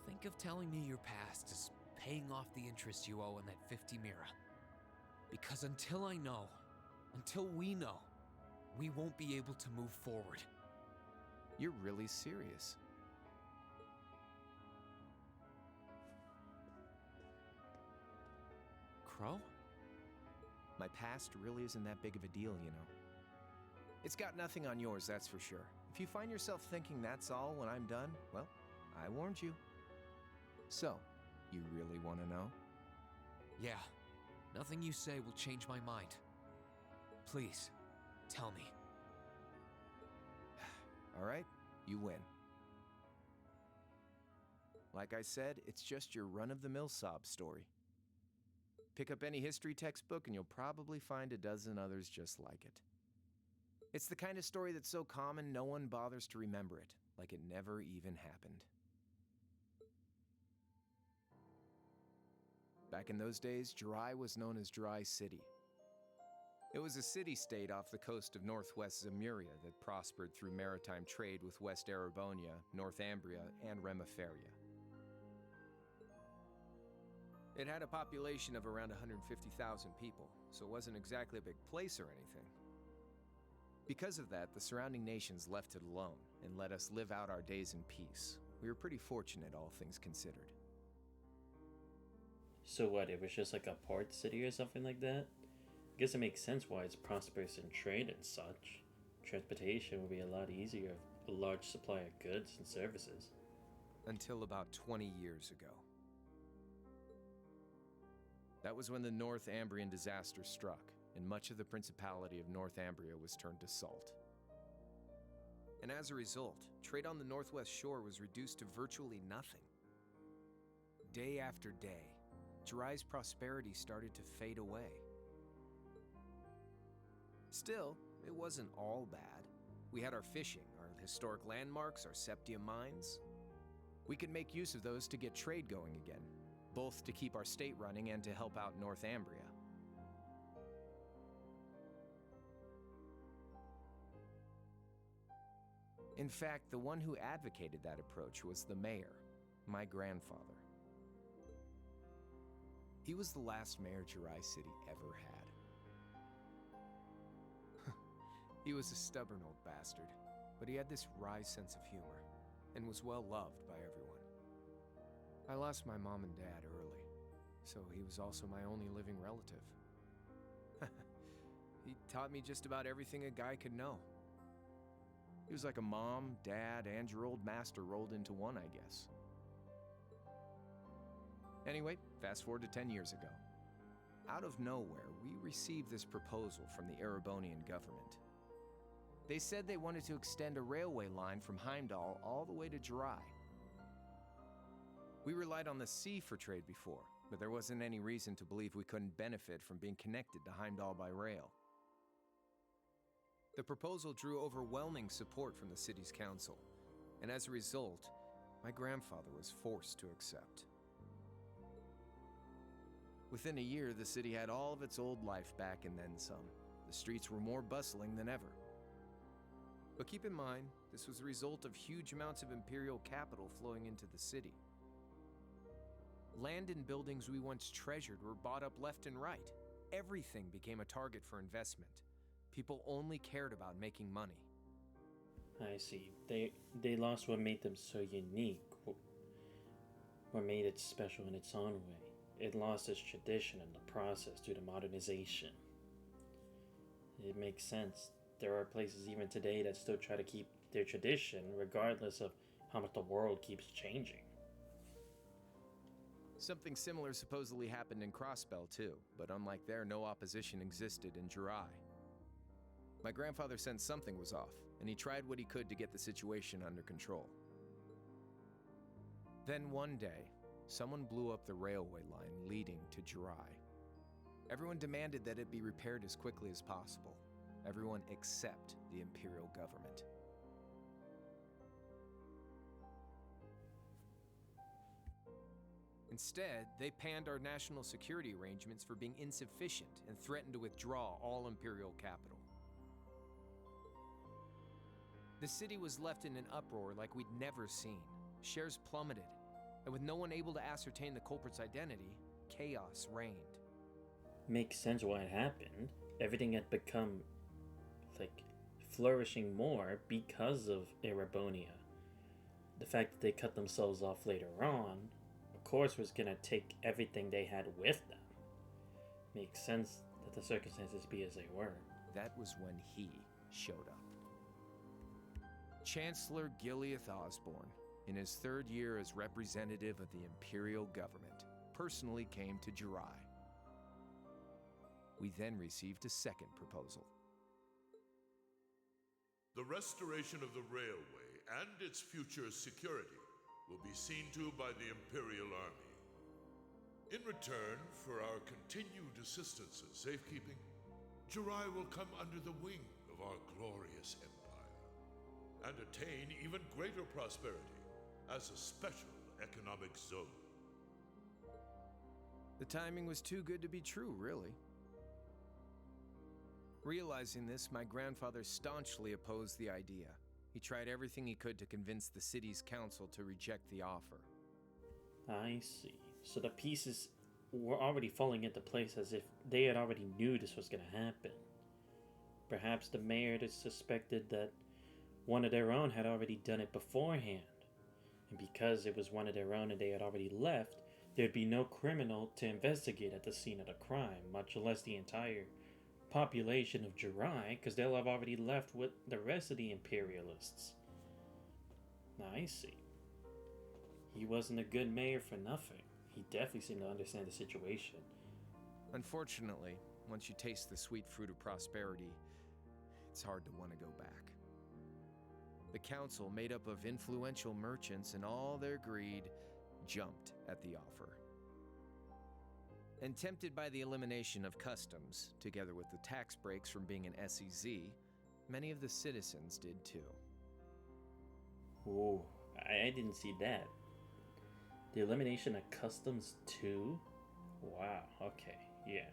Think of telling me your past as paying off the interest you owe on that 50 Mira. Because until I know, until we know, we won't be able to move forward. You're really serious. Crow? My past really isn't that big of a deal, you know. It's got nothing on yours, that's for sure. If you find yourself thinking that's all when I'm done, well, I warned you. So, you really want to know? Yeah. Nothing you say will change my mind. Please, tell me. All right, you win. Like I said, it's just your run-of-the-mill sob story. Pick up any history textbook and you'll probably find a dozen others just like it. It's the kind of story that's so common no one bothers to remember it, like it never even happened. Back in those days, Jirai was known as Jirai City. It was a city-state off the coast of northwest Zemuria that prospered through maritime trade with West Erebonia, North Ambria, and Remiferia. It had a population of around 150,000 people, so it wasn't exactly a big place or anything. Because of that, the surrounding nations left it alone and let us live out our days in peace. We were pretty fortunate, all things considered. So what, it was just like a port city or something like that? I guess it makes sense why it's prosperous in trade and such. Transportation would be a lot easier with a large supply of goods and services. Until about 20 years ago. That was when the North Ambrian disaster struck, and much of the Principality of North Ambria was turned to salt. And as a result, trade on the northwest shore was reduced to virtually nothing. Day after day, Jirai's prosperity started to fade away. Still, it wasn't all bad. We had our fishing, our historic landmarks, our septium mines. We could make use of those to get trade going again, both to keep our state running and to help out North Ambria. In fact, the one who advocated that approach was the mayor, my grandfather. He was the last mayor Jirai City ever had. He was a stubborn old bastard, but he had this wry sense of humor, and was well loved by everyone. I lost my mom and dad early, so he was also my only living relative. He taught me just about everything a guy could know. He was like a mom, dad, and your old master rolled into one, I guess. Anyway, fast forward to 10 years ago. Out of nowhere, we received this proposal from the Erebonian government. They said they wanted to extend a railway line from Heimdall all the way to Jirai. We relied on the sea for trade before, but there wasn't any reason to believe we couldn't benefit from being connected to Heimdall by rail. The proposal drew overwhelming support from the city's council, and as a result, my grandfather was forced to accept. Within a year, the city had all of its old life back and then some. The streets were more bustling than ever. But keep in mind, this was a result of huge amounts of imperial capital flowing into the city. Land and buildings we once treasured were bought up left and right. Everything became a target for investment. People only cared about making money. I see. They lost what made them so unique, what made it special in its own way. It lost its tradition in the process due to modernization. It makes sense. There are places even today that still try to keep their tradition regardless of how much the world keeps changing. Something similar supposedly happened in Crossbell too, but unlike there, no opposition existed in Jirai. My grandfather sensed something was off, and he tried what he could to get the situation under control. Then one day, someone blew up the railway line leading to Jirai. Everyone demanded that it be repaired as quickly as possible. Everyone except the Imperial government. Instead, they panned our national security arrangements for being insufficient and threatened to withdraw all Imperial capital. The city was left in an uproar like we'd never seen. Shares plummeted, and with no one able to ascertain the culprit's identity, chaos reigned. Makes sense why it happened. Everything had become, flourishing more because of Erebonia. The fact that they cut themselves off later on, of course, was gonna take everything they had with them. Makes sense that the circumstances be as they were. That was when he showed up. Chancellor Gileath Osborne, in his third year as representative of the Imperial government, personally came to Jirai. We then received a second proposal. The restoration of the railway and its future security will be seen to by the Imperial Army. In return for our continued assistance in safekeeping, Jirai will come under the wing of our glorious empire and attain even greater prosperity as a special economic zone. The timing was too good to be true, really. Realizing this, my grandfather staunchly opposed the idea. He tried everything he could to convince the city's council to reject the offer. I see. So the pieces were already falling into place as if they had already knew this was going to happen. Perhaps the mayor had suspected that one of their own had already done it beforehand. And because it was one of their own and they had already left, there'd be no criminal to investigate at the scene of the crime, much less the entire population of Jirai, because they'll have already left with the rest of the Imperialists. I see. He wasn't a good mayor for nothing. He definitely seemed to understand the situation. Unfortunately, once you taste the sweet fruit of prosperity, it's hard to want to go back. The council, made up of influential merchants and all their greed, jumped at the offer. And tempted by the elimination of customs, together with the tax breaks from being an SEZ, many of the citizens did too. Ooh, I didn't see that. The elimination of customs too? Wow, okay, yeah.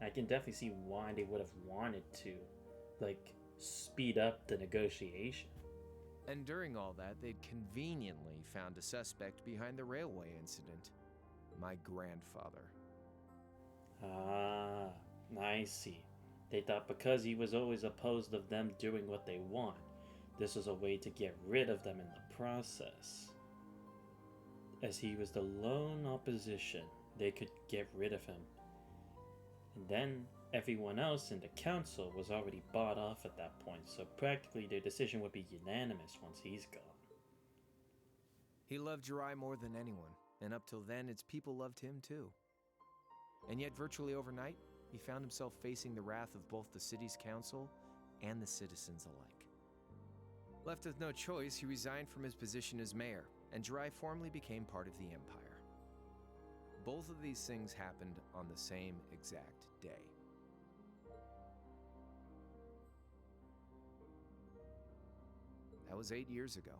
I can definitely see why they would have wanted to, speed up the negotiation. And during all that, they'd conveniently found a suspect behind the railway incident. My grandfather. Ah, I see. They thought because he was always opposed of them doing what they want, this was a way to get rid of them in the process. As he was the lone opposition, they could get rid of him. And then everyone else in the council was already bought off at that point, so practically their decision would be unanimous once he's gone. He loved Jirai more than anyone, and up till then, its people loved him too. And yet, virtually overnight, he found himself facing the wrath of both the city's council and the citizens alike. Left with no choice, he resigned from his position as mayor, and Jirai formally became part of the Empire. Both of these things happened on the same exact day. That was 8 years ago.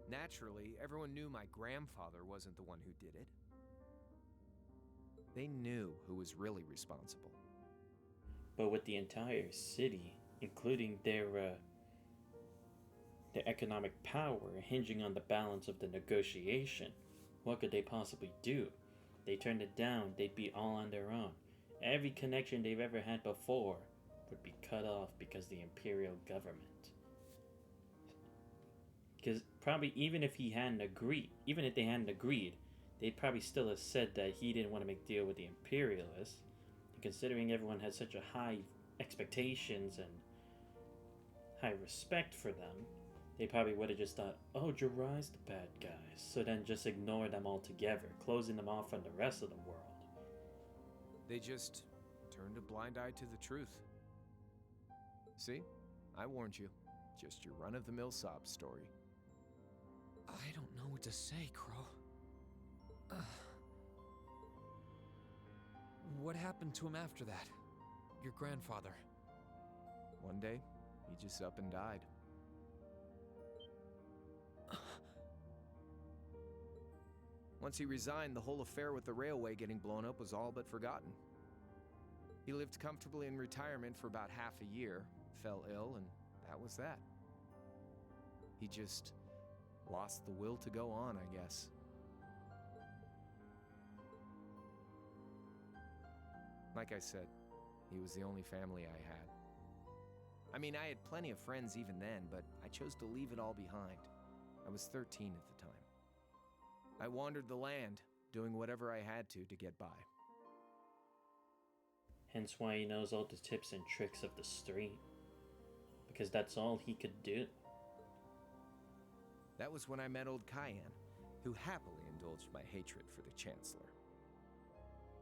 Naturally, everyone knew my grandfather wasn't the one who did it. They knew who was really responsible. But with the entire city, including their economic power hinging on the balance of the negotiation, what could they possibly do? They turned it down, they'd be all on their own. Every connection they've ever had before would be cut off because the imperial government. Because probably even if they hadn't agreed, they'd probably still have said that he didn't want to make deal with the imperialists. And considering everyone had such a high expectations and high respect for them, they probably would have just thought, oh, Jirai's the bad guy, so then just ignore them altogether, closing them off from the rest of the world. They just turned a blind eye to the truth. See? I warned you. Just your run-of-the-mill sob story. I don't know what to say, Crow. What happened to him after that? Your grandfather. One day, he just up and died. Once he resigned, the whole affair with the railway getting blown up was all but forgotten. He lived comfortably in retirement for about half a year, fell ill, and that was that. He just lost the will to go on, I guess. Like I said, he was the only family I had. I mean, I had plenty of friends even then, but I chose to leave it all behind. I was 13 at the time. I wandered the land, doing whatever I had to get by. Hence why he knows all the tips and tricks of the street. Because that's all he could do. That was when I met old Cayenne, who happily indulged my hatred for the Chancellor.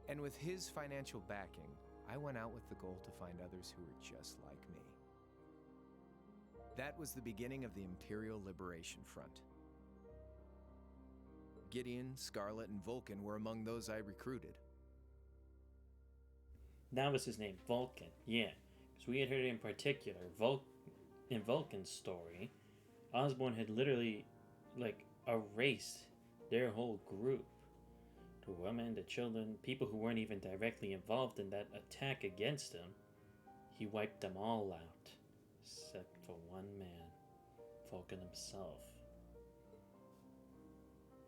And with his financial backing, I went out with the goal to find others who were just like me. That was the beginning of the Imperial Liberation Front. Gideon, Scarlet, and Vulcan were among those I recruited. That was his name, Vulcan, yeah. Because we had heard in particular, in Vulcan's story, Osborn had literally, erased their whole group. The women, the children, people who weren't even directly involved in that attack against him. He wiped them all out, except for one man, Vulcan himself.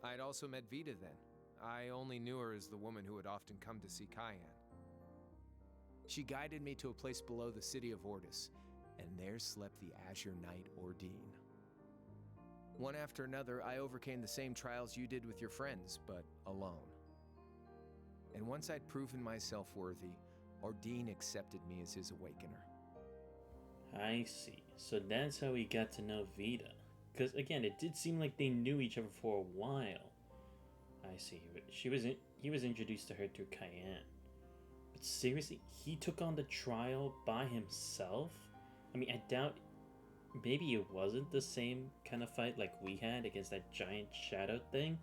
I'd also met Vita then. I only knew her as the woman who would often come to see Cayenne. She guided me to a place below the city of Ordis, and there slept the Azure Knight Ordine. One after another, I overcame the same trials you did with your friends, but alone. And once I'd proven myself worthy, Ordine accepted me as his awakener. I see. So that's how he got to know Vita. Because again, it did seem like they knew each other for a while. I see. He was introduced to her through Cayenne. But seriously, he took on the trial by himself? I mean, I doubt... Maybe it wasn't the same kind of fight like we had against that giant shadow thing.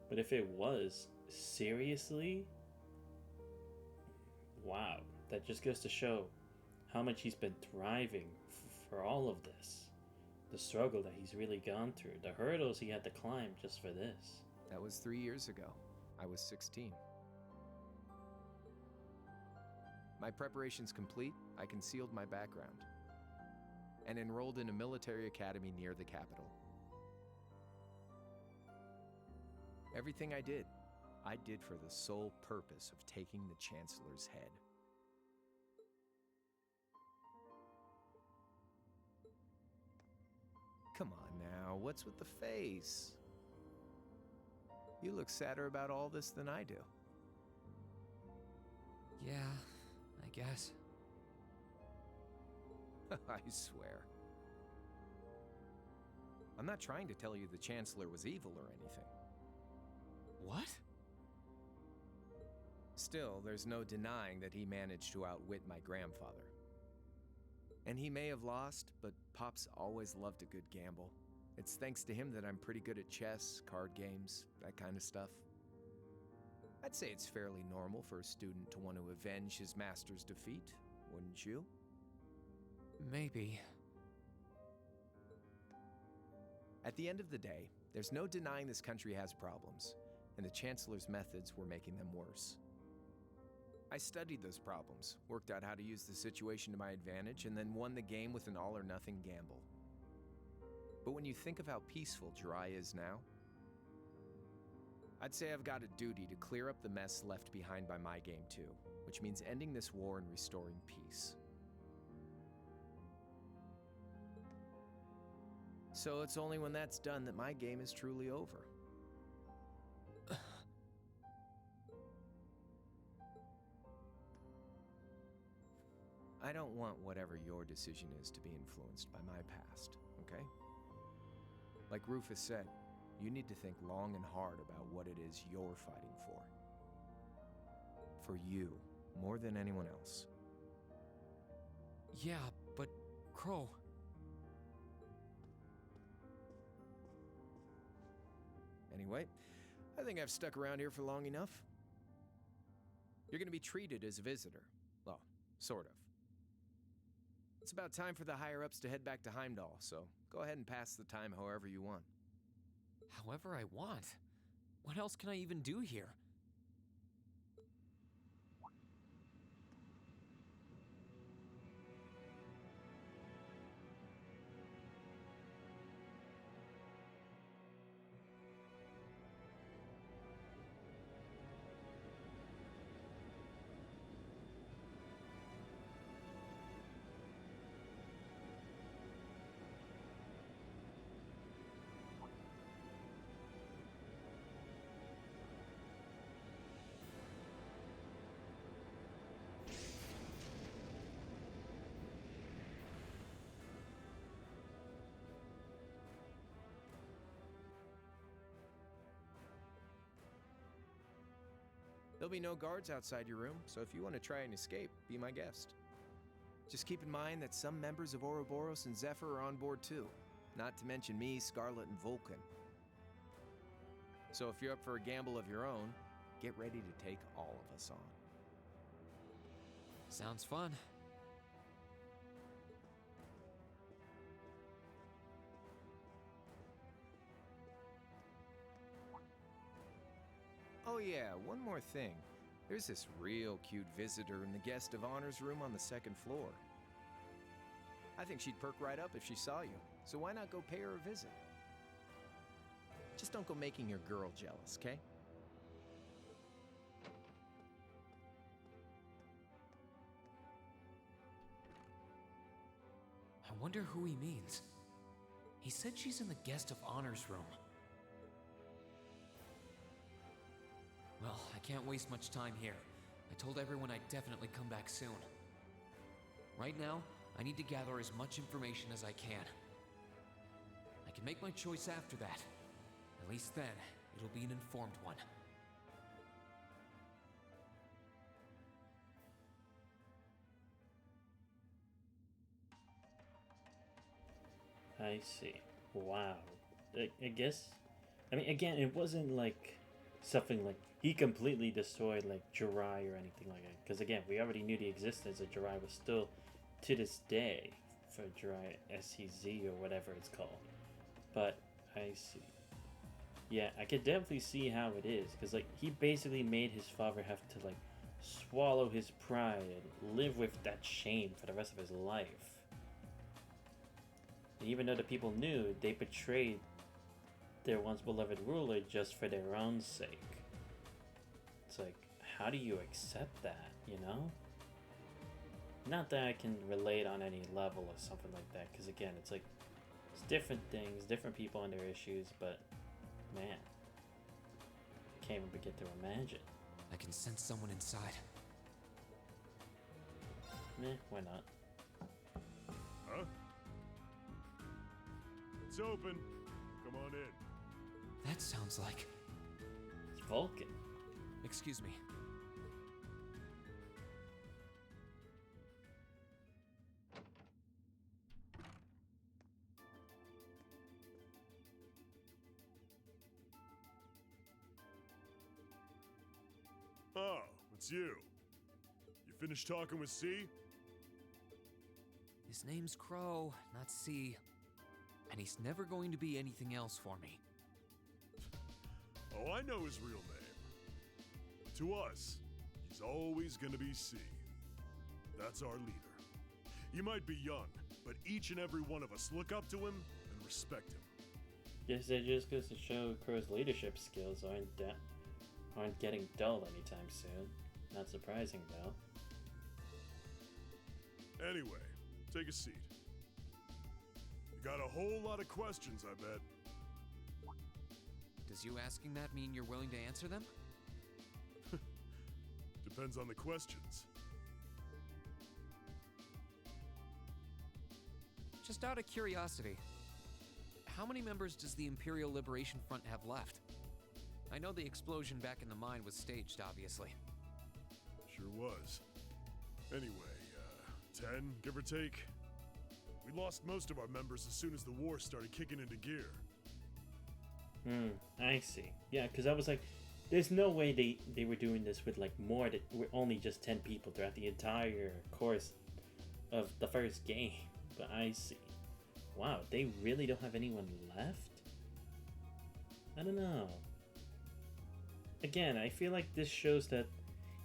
But if it was, seriously? Wow. That just goes to show how much he's been thriving for all of this. The struggle that he's really gone through. The hurdles he had to climb just for this. That was 3 years ago. I was 16. My preparations complete, I concealed my background and enrolled in a military academy near the capital. Everything I did for the sole purpose of taking the Chancellor's head. Come on now, what's with the face? You look sadder about all this than I do. Yeah, I guess. I swear. I'm not trying to tell you the Chancellor was evil or anything. What? Still, there's no denying that he managed to outwit my grandfather. And he may have lost, but Pop's always loved a good gamble. It's thanks to him that I'm pretty good at chess, card games, that kind of stuff. I'd say it's fairly normal for a student to want to avenge his master's defeat, wouldn't you? Maybe. At the end of the day, there's no denying this country has problems, and the Chancellor's methods were making them worse. I studied those problems, worked out how to use the situation to my advantage, and then won the game with an all-or-nothing gamble. But when you think of how peaceful Jirai is now, I'd say I've got a duty to clear up the mess left behind by my game too, which means ending this war and restoring peace. So it's only when that's done that my game is truly over. I don't want whatever your decision is to be influenced by my past, okay? Like Rufus said, you need to think long and hard about what it is you're fighting for. For you, more than anyone else. Yeah, but Crow... Anyway, I think I've stuck around here for long enough. You're gonna be treated as a visitor. Well, sort of. It's about time for the higher-ups to head back to Heimdall, so go ahead and pass the time however you want. However I want? What else can I even do here? There'll be no guards outside your room, so if you want to try and escape, be my guest. Just keep in mind that some members of Ouroboros and Zephyr are on board too, not to mention me, Scarlet, and Vulcan. So if you're up for a gamble of your own, get ready to take all of us on. Sounds fun. Oh yeah, one more thing. There's this real cute visitor in the guest of honors room on the second floor. I think she'd perk right up if she saw you, so why not go pay her a visit? Just don't go making your girl jealous, okay? I wonder who he means. He said she's in the guest of honors room. Well, I can't waste much time here. I told everyone I'd definitely come back soon. Right now, I need to gather as much information as I can. I can make my choice after that. At least then, it'll be an informed one. I see. Wow. I guess... I mean, again, it wasn't like something like he completely destroyed like Jirai or anything like that. Because again, we already knew the existence of Jirai was still, to this day, for Jirai SCZ or whatever it's called. But I see. Yeah, I could definitely see how it is. Because like he basically made his father have to like swallow his pride and live with that shame for the rest of his life. And even though the people knew, they betrayed their once beloved ruler just for their own sake. It's like, how do you accept that, you know? Not that I can relate on any level or something like that, because again, it's like, it's different things, different people and their issues, but man, can't even begin to imagine. I can sense someone inside. Meh, why not? Huh? It's open. Come on in. That sounds like... It's Vulcan. Excuse me. Oh, it's you. You finished talking with C? His name's Crow, not C. And he's never going to be anything else for me. Oh, I know his real name. To us, he's always gonna be C. That's our leader. He might be young, but each and every one of us look up to him and respect him. Guess that just goes to show Crow's leadership skills aren't getting dull anytime soon. Not surprising, though. Anyway, take a seat. You got a whole lot of questions, I bet. Does you asking that mean you're willing to answer them? Depends on the questions. Just out of curiosity, how many members does the Imperial Liberation Front have left? I know the explosion back in the mine was staged, obviously. Sure was. Anyway, 10, give or take. We lost most of our members as soon as the war started kicking into gear. I see. Yeah, because I was like, there's no way they were doing this with like more than with only just 10 people throughout the entire course of the first game. But I see. Wow, they really don't have anyone left? I don't know. Again, I feel like this shows that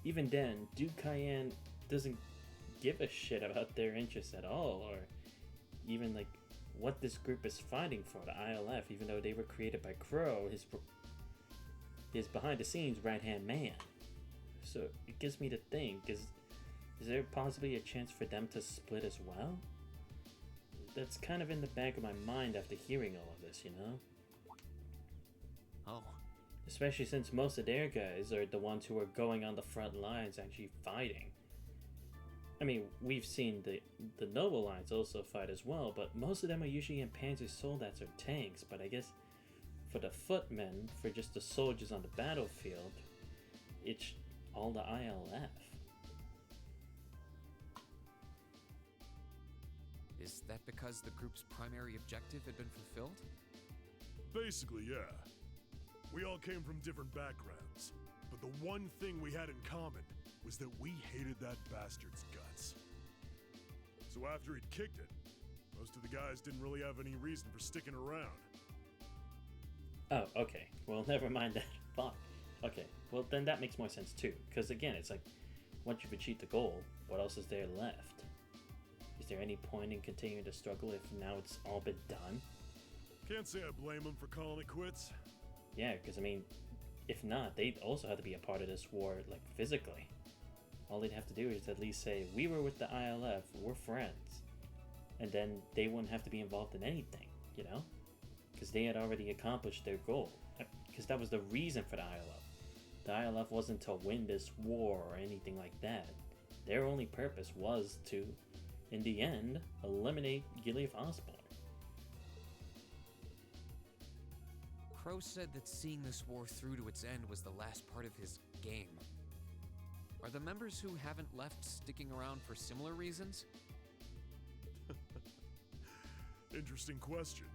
even then, Duke Cayenne doesn't give a shit about their interests at all, or even like what this group is fighting for, the ILF, even though they were created by Crow, his behind-the-scenes right-hand man. So it gives me to think, is there possibly a chance for them to split as well? That's kind of in the back of my mind after hearing all of this, you know? Oh. Especially since most of their guys are the ones who are going on the front lines actually fighting. I mean, we've seen the Noble Lines also fight as well, but most of them are usually in Panzer Soldats or tanks, but I guess for the footmen, for just the soldiers on the battlefield, it's all the ILF. Is that because the group's primary objective had been fulfilled? Basically, yeah. We all came from different backgrounds, but the one thing we had in common was that we hated that bastard's guts. So after he'd kicked it, most of the guys didn't really have any reason for sticking around. Oh, okay. Well, never mind that. Fuck. Okay, well then that makes more sense too, because again, it's like, once you've achieved the goal, what else is there left? Is there any point in continuing to struggle if now it's all been done? Can't say I blame them for calling it quits. Yeah, because I mean, if not, they'd also have to be a part of this war, like, physically. All they'd have to do is at least say, we were with the ILF, we're friends. And then they wouldn't have to be involved in anything, you know? Because they had already accomplished their goal. Because that was the reason for the ILF. The ILF wasn't to win this war or anything like that. Their only purpose was to, in the end, eliminate Gilead Osborne. Crow said that seeing this war through to its end was the last part of his game. Are the members who haven't left sticking around for similar reasons? Interesting question.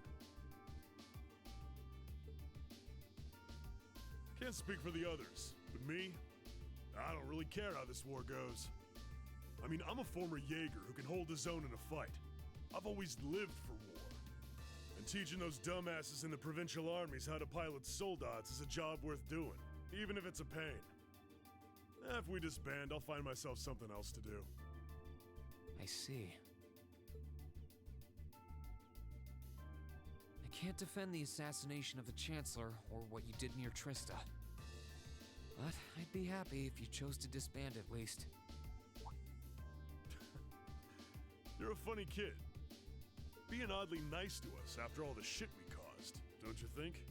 Can't speak for the others, but me, I don't really care how this war goes. I mean, I'm a former Jaeger who can hold his own in a fight. I've always lived for war. And teaching those dumbasses in the provincial armies how to pilot soldats is a job worth doing, even if it's a pain. If we disband, I'll find myself something else to do. I see. I can't defend the assassination of the Chancellor or what you did near Trista. But I'd be happy if you chose to disband at least. You're a funny kid. Being oddly nice to us after all the shit we caused, don't you think?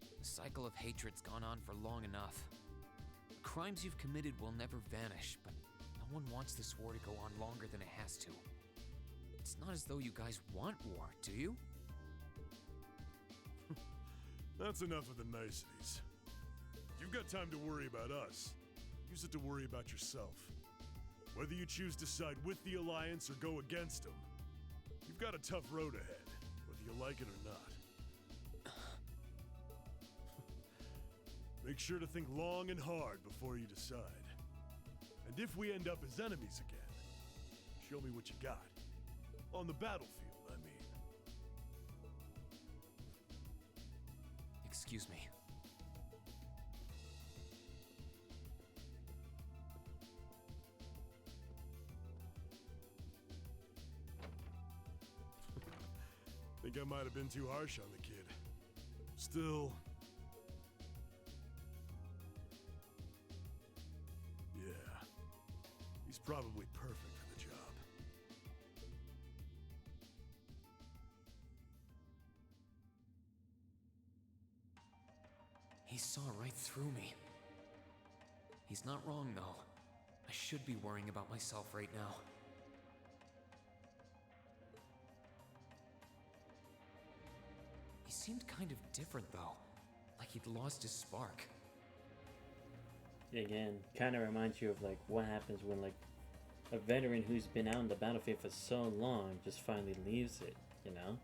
The cycle of hatred's gone on for long enough. The crimes you've committed will never vanish, but no one wants this war to go on longer than it has to. It's not as though you guys want war, do you? That's enough of the niceties. If you've got time to worry about us, use it to worry about yourself. Whether you choose to side with the Alliance or go against them, you've got a tough road ahead, whether you like it or not. Make sure to think long and hard before you decide. And if we end up as enemies again, show me what you got. On the battlefield, I mean. Excuse me. Think I might have been too harsh on the kid. Still... yeah. He's probably perfect for the job. He saw right through me. He's not wrong, though. I should be worrying about myself right now. He seemed kind of different, though. Like he'd lost his spark. Again, kind of reminds you of like what happens when like a veteran who's been out on the battlefield for so long just finally leaves it, you know?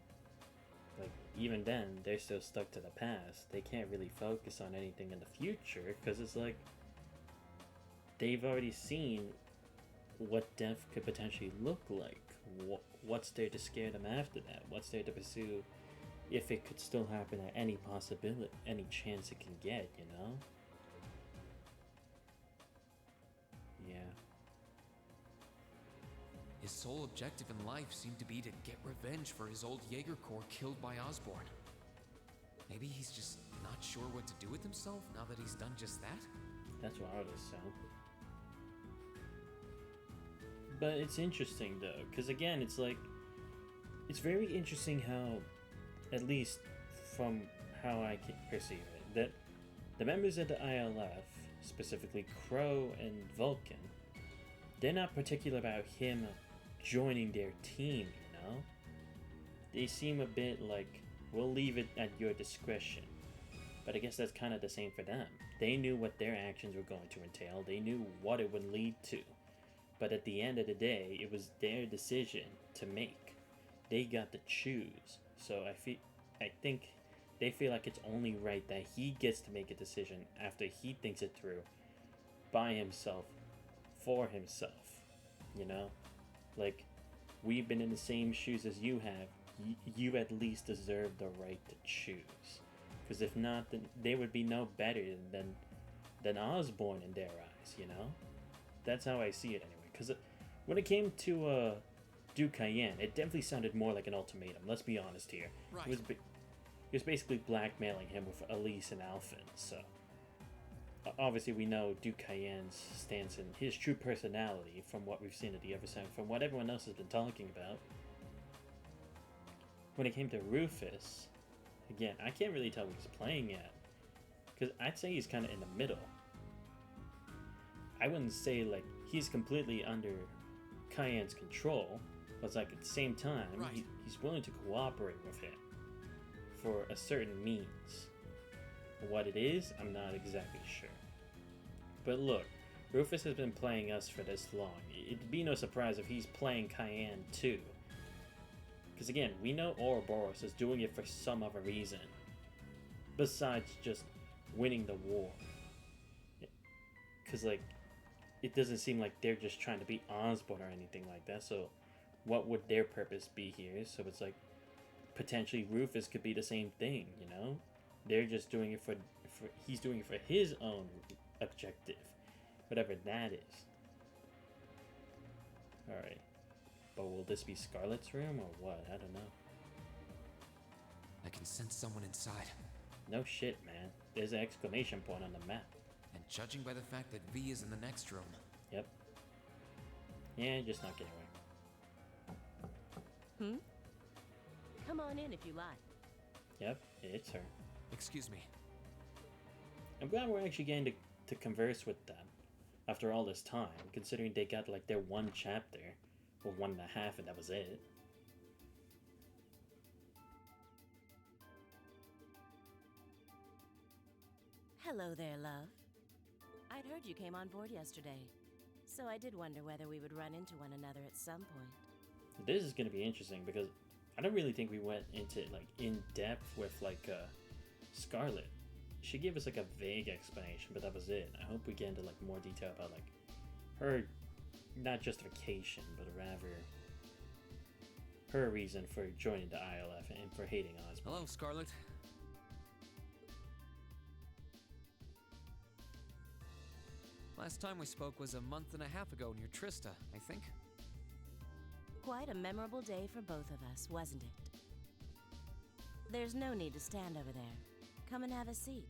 Like, even then, they're still stuck to the past. They can't really focus on anything in the future because it's like they've already seen what death could potentially look like. What's there to scare them after that? What's there to pursue if it could still happen at any possibility, any chance it can get, you know? Yeah. His sole objective in life seemed to be to get revenge for his old Jaeger Corps killed by Osborn. Maybe he's just not sure what to do with himself now that he's done just that? That's what I would assume. But it's interesting though, because again, it's like, it's very interesting how, at least from how I can perceive it, that the members of the ILF, specifically Crow and Vulcan, they're not particular about him joining their team, you know? They seem a bit like, we'll leave it at your discretion. But I guess that's kind of the same for them. They knew what their actions were going to entail. They knew what it would lead to. But at the end of the day, it was their decision to make. They got to choose. So I think they feel like it's only right that he gets to make a decision after he thinks it through by himself, for himself, you know? Like, we've been in the same shoes as you have. You at least deserve the right to choose. Because if not, then they would be no better than Osborn in their eyes, you know? That's how I see it anyway. Because when it came to Duke Cayenne, it definitely sounded more like an ultimatum. Let's be honest here. Right. He was basically blackmailing him with Elise and Alphen. So obviously we know Duke Cayenne's stance and his true personality from what we've seen at the episode, from what everyone else has been talking about. When it came to Rufus, again, I can't really tell what he's playing at. Because I'd say he's kind of in the middle. I wouldn't say like he's completely under Cayenne's control, but it's like at the same time, right. He's willing to cooperate with him for a certain means. What it is, I'm not exactly sure. But look, Rufus has been playing us for this long. It'd be no surprise if he's playing Cayenne too. Because again, we know Ouroboros is doing it for some other reason. Besides just winning the war. Because like, it doesn't seem like they're just trying to beat Osborn or anything like that. So what would their purpose be here? So it's like, potentially Rufus could be the same thing, you know? They're just doing it for he's doing it for his own objective. Whatever that is. Alright. But will this be Scarlet's room or what? I don't know. I can sense someone inside. No shit, man. There's an exclamation point on the map. And judging by the fact that V is in the next room. Yep. Yeah, just not getting away. Come on in if you like. Yep, it's her. Excuse me. I'm glad we're actually getting to converse with them after all this time, considering they got like their one chapter, or 1.5, and that was it. Hello there, love. I'd heard you came on board yesterday, so I did wonder whether we would run into one another at some point. This is going to be interesting because I don't really think we went into like in depth with like Scarlet. she gave us like a vague explanation, but that was it. I hope we get into like more detail about like her, not justification, but rather her reason for joining the ILF and for hating Osborn. Hello, Scarlet. Last time we spoke was a month and a half ago near Trista, I think. Quite a memorable day for both of us, wasn't it? There's no need to stand over there. Come and have a seat.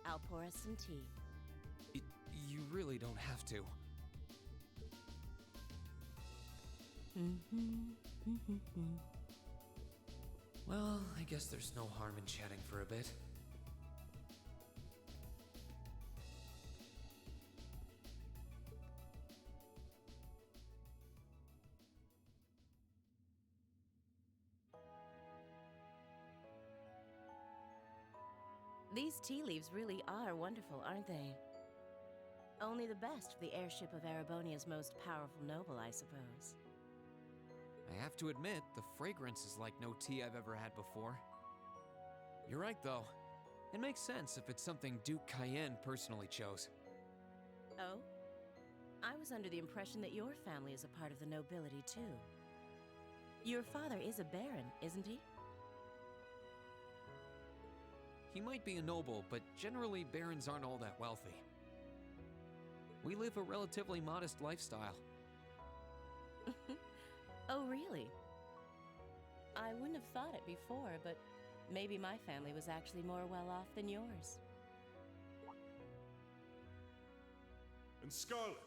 I'll pour us some tea. You really don't have to. Well, I guess there's no harm in chatting for a bit. These tea leaves really are wonderful, aren't they? Only the best for the airship of Erebonia's most powerful noble, I suppose. I have to admit, the fragrance is like no tea I've ever had before. You're right, though. It makes sense if it's something Duke Cayenne personally chose. Oh? I was under the impression that your family is a part of the nobility, too. Your father is a baron, isn't he? He might be a noble, but generally barons aren't all that wealthy. We live a relatively modest lifestyle. Oh, really? I wouldn't have thought it before, but maybe my family was actually more well off than yours. And Scarlet,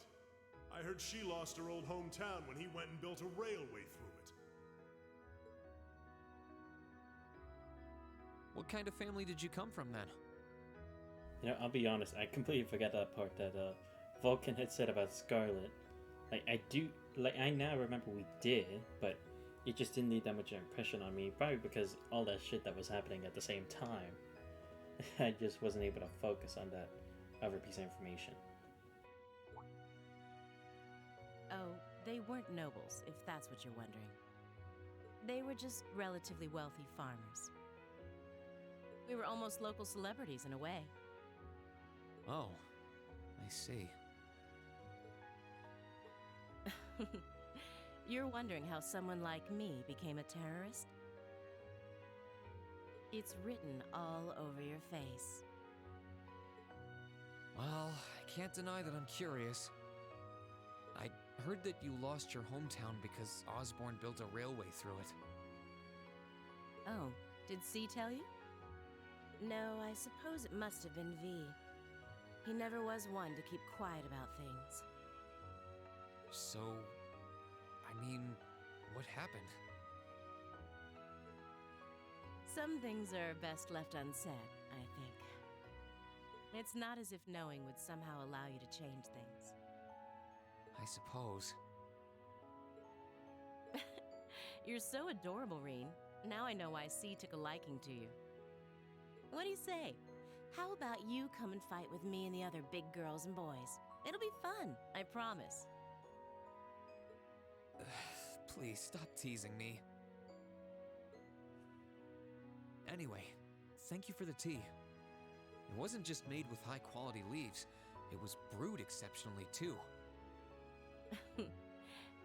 I heard she lost her old hometown when he went and built a railway through it. What kind of family did you come from then? You know, I'll be honest, I completely forgot that part that Vulcan had said about Scarlet. Like, I now remember we did, but it just didn't leave that much impression on me, probably because all that shit that was happening at the same time. I just wasn't able to focus on that other piece of information. Oh, they weren't nobles, if that's what you're wondering. They were just relatively wealthy farmers. We were almost local celebrities in a way. Oh, I see. You're wondering how someone like me became a terrorist? It's written all over your face. Well, I can't deny that I'm curious. I heard that you lost your hometown because Osborn built a railway through it. Oh, did C tell you? No, I suppose it must have been V. He never was one to keep quiet about things. So, I mean, what happened? Some things are best left unsaid, I think. It's not as if knowing would somehow allow you to change things. I suppose. You're so adorable, Reen. Now I know why C took a liking to you. What do you say? How about you come and fight with me and the other big girls and boys? It'll be fun, I promise. Please, stop teasing me. Anyway, thank you for the tea. It wasn't just made with high-quality leaves. It was brewed exceptionally, too.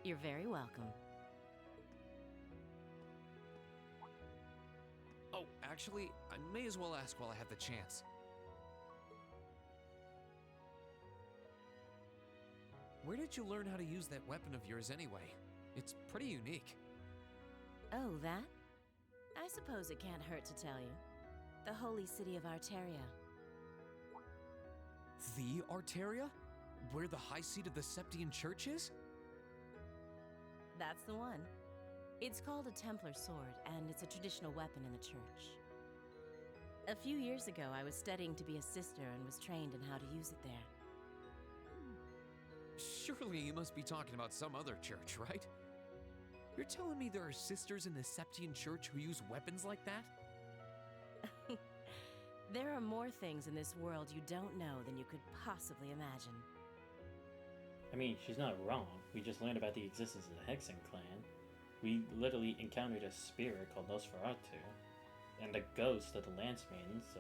You're very welcome. Oh, actually, I may as well ask while I have the chance. Where did you learn how to use that weapon of yours anyway? It's pretty unique. Oh, that? I suppose it can't hurt to tell you. The holy city of Arteria. The Arteria? Where the high seat of the Septian Church is? That's the one. It's called a Templar sword, and it's a traditional weapon in the church. A few years ago, I was studying to be a sister and was trained in how to use it there. Surely you must be talking about some other church, right? You're telling me there are sisters in the Septian Church who use weapons like that? There are more things in this world you don't know than you could possibly imagine. I mean, she's not wrong. We just learned about the existence of the Hexen clan. We literally encountered a spirit called Nosferatu, and the ghost of the Lance Maiden, so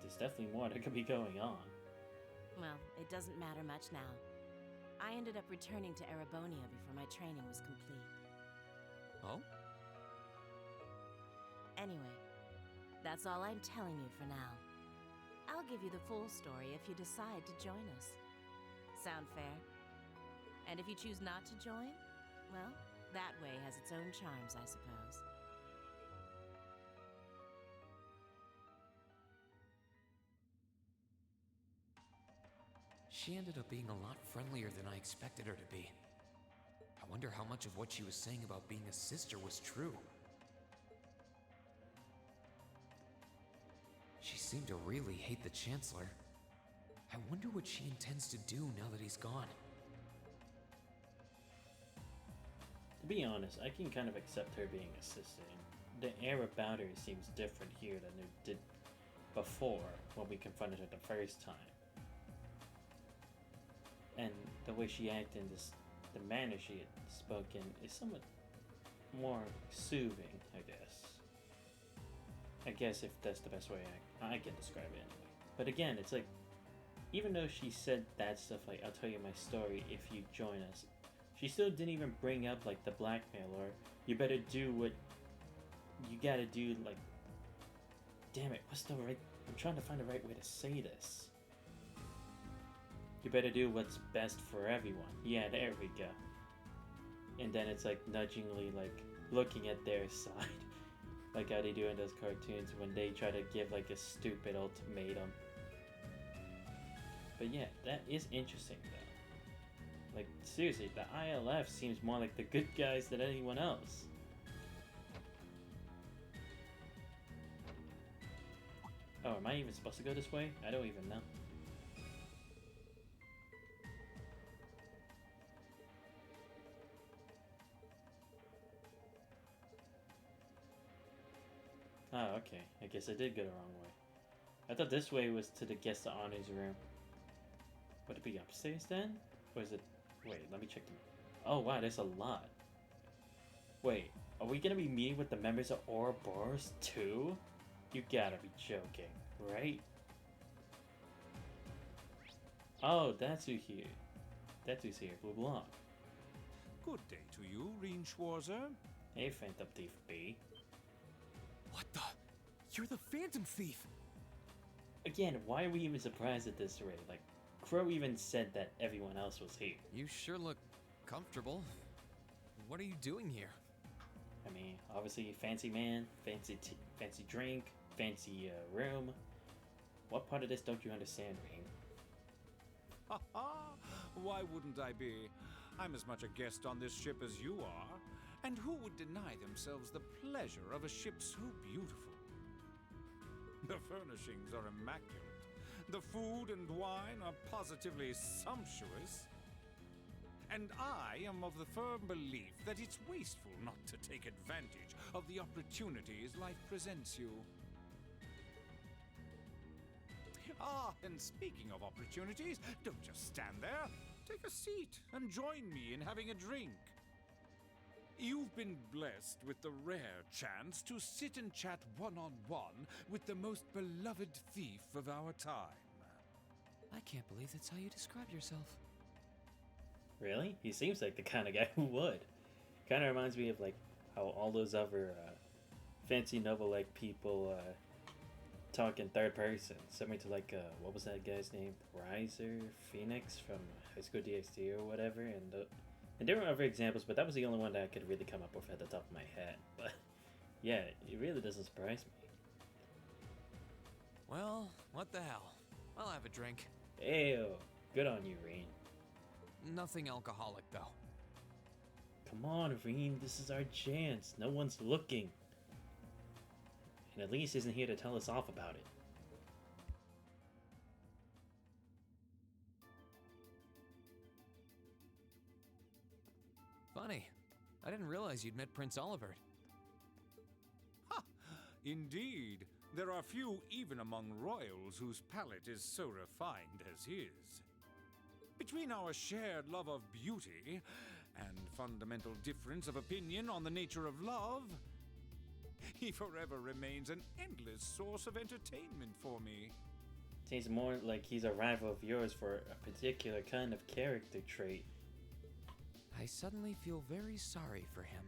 there's definitely more that could be going on. Well, it doesn't matter much now. I ended up returning to Erebonia before my training was complete. Oh? Anyway, that's all I'm telling you for now. I'll give you the full story if you decide to join us. Sound fair? And if you choose not to join, well, that way has its own charms, I suppose. She ended up being a lot friendlier than I expected her to be. I wonder how much of what she was saying about being a sister was true. She seemed to really hate the Chancellor. I wonder what she intends to do now that he's gone. To be honest, I can kind of accept her being a sister. The air about her seems different here than it did before when we confronted her the first time. And the way she acted and the manner she had spoken is somewhat more soothing, I guess. I guess if that's the best way I can describe it anyway. But again, it's like, even though she said that stuff like, I'll tell you my story if you join us, she still didn't even bring up like the blackmail or you better do what you gotta do, like, damn it, what's the right, I'm trying to find the right way to say this. You better do what's best for everyone. Yeah, there we go. And then it's like nudgingly like looking at their side. Like how they do in those cartoons when they try to give like a stupid ultimatum. But yeah, that is interesting though. Like seriously, the ILF seems more like the good guys than anyone else. Oh, am I even supposed to go this way? I don't even know. Oh, okay. I guess I did go the wrong way. I thought this way was to the guest of honor's room. Would it be upstairs then? Or is it... Wait, let me check them. Oh, wow, there's a lot. Wait, are we gonna be meeting with the members of Ouroboros too? You gotta be joking, right? Oh, that's who here. That's who's here, Blue Block. Good day to you, Reen Schwarzer. Hey, Phantom Thief B. What the? You're the Phantom Thief! Again, why are we even surprised at this rate? Like, Crow even said that everyone else was here. You sure look comfortable. What are you doing here? I mean, obviously, fancy man, fancy drink, fancy room. What part of this don't you understand, Reen? Ha ha! Why wouldn't I be? I'm as much a guest on this ship as you are. And who would deny themselves the pleasure of a ship so beautiful? The furnishings are immaculate. The food and wine are positively sumptuous. And I am of the firm belief that it's wasteful not to take advantage of the opportunities life presents you. Ah, and speaking of opportunities, don't just stand there. Take a seat and join me in having a drink. You've been blessed with the rare chance to sit and chat one-on-one with the most beloved thief of our time. I can't believe that's how you describe yourself. Really? He seems like the kind of guy who would. Kind of reminds me of like how all those other fancy novel-like people talk in third person. Similar to like, what was that guy's name? Riser Phoenix from High School DxD or whatever. And there were other examples, but that was the only one that I could really come up with at the top of my head. But yeah, it really doesn't surprise me. Well, what the hell? I'll have a drink. Ew, good on you, Reen. Nothing alcoholic, though. Come on, Reen, this is our chance. No one's looking. And Elise isn't here to tell us off about it. Funny. I didn't realize you'd met Prince Olivert. Ha! Indeed. There are few even among royals whose palate is so refined as his. Between our shared love of beauty and fundamental difference of opinion on the nature of love, he forever remains an endless source of entertainment for me. Seems more like he's a rival of yours for a particular kind of character trait. I suddenly feel very sorry for him.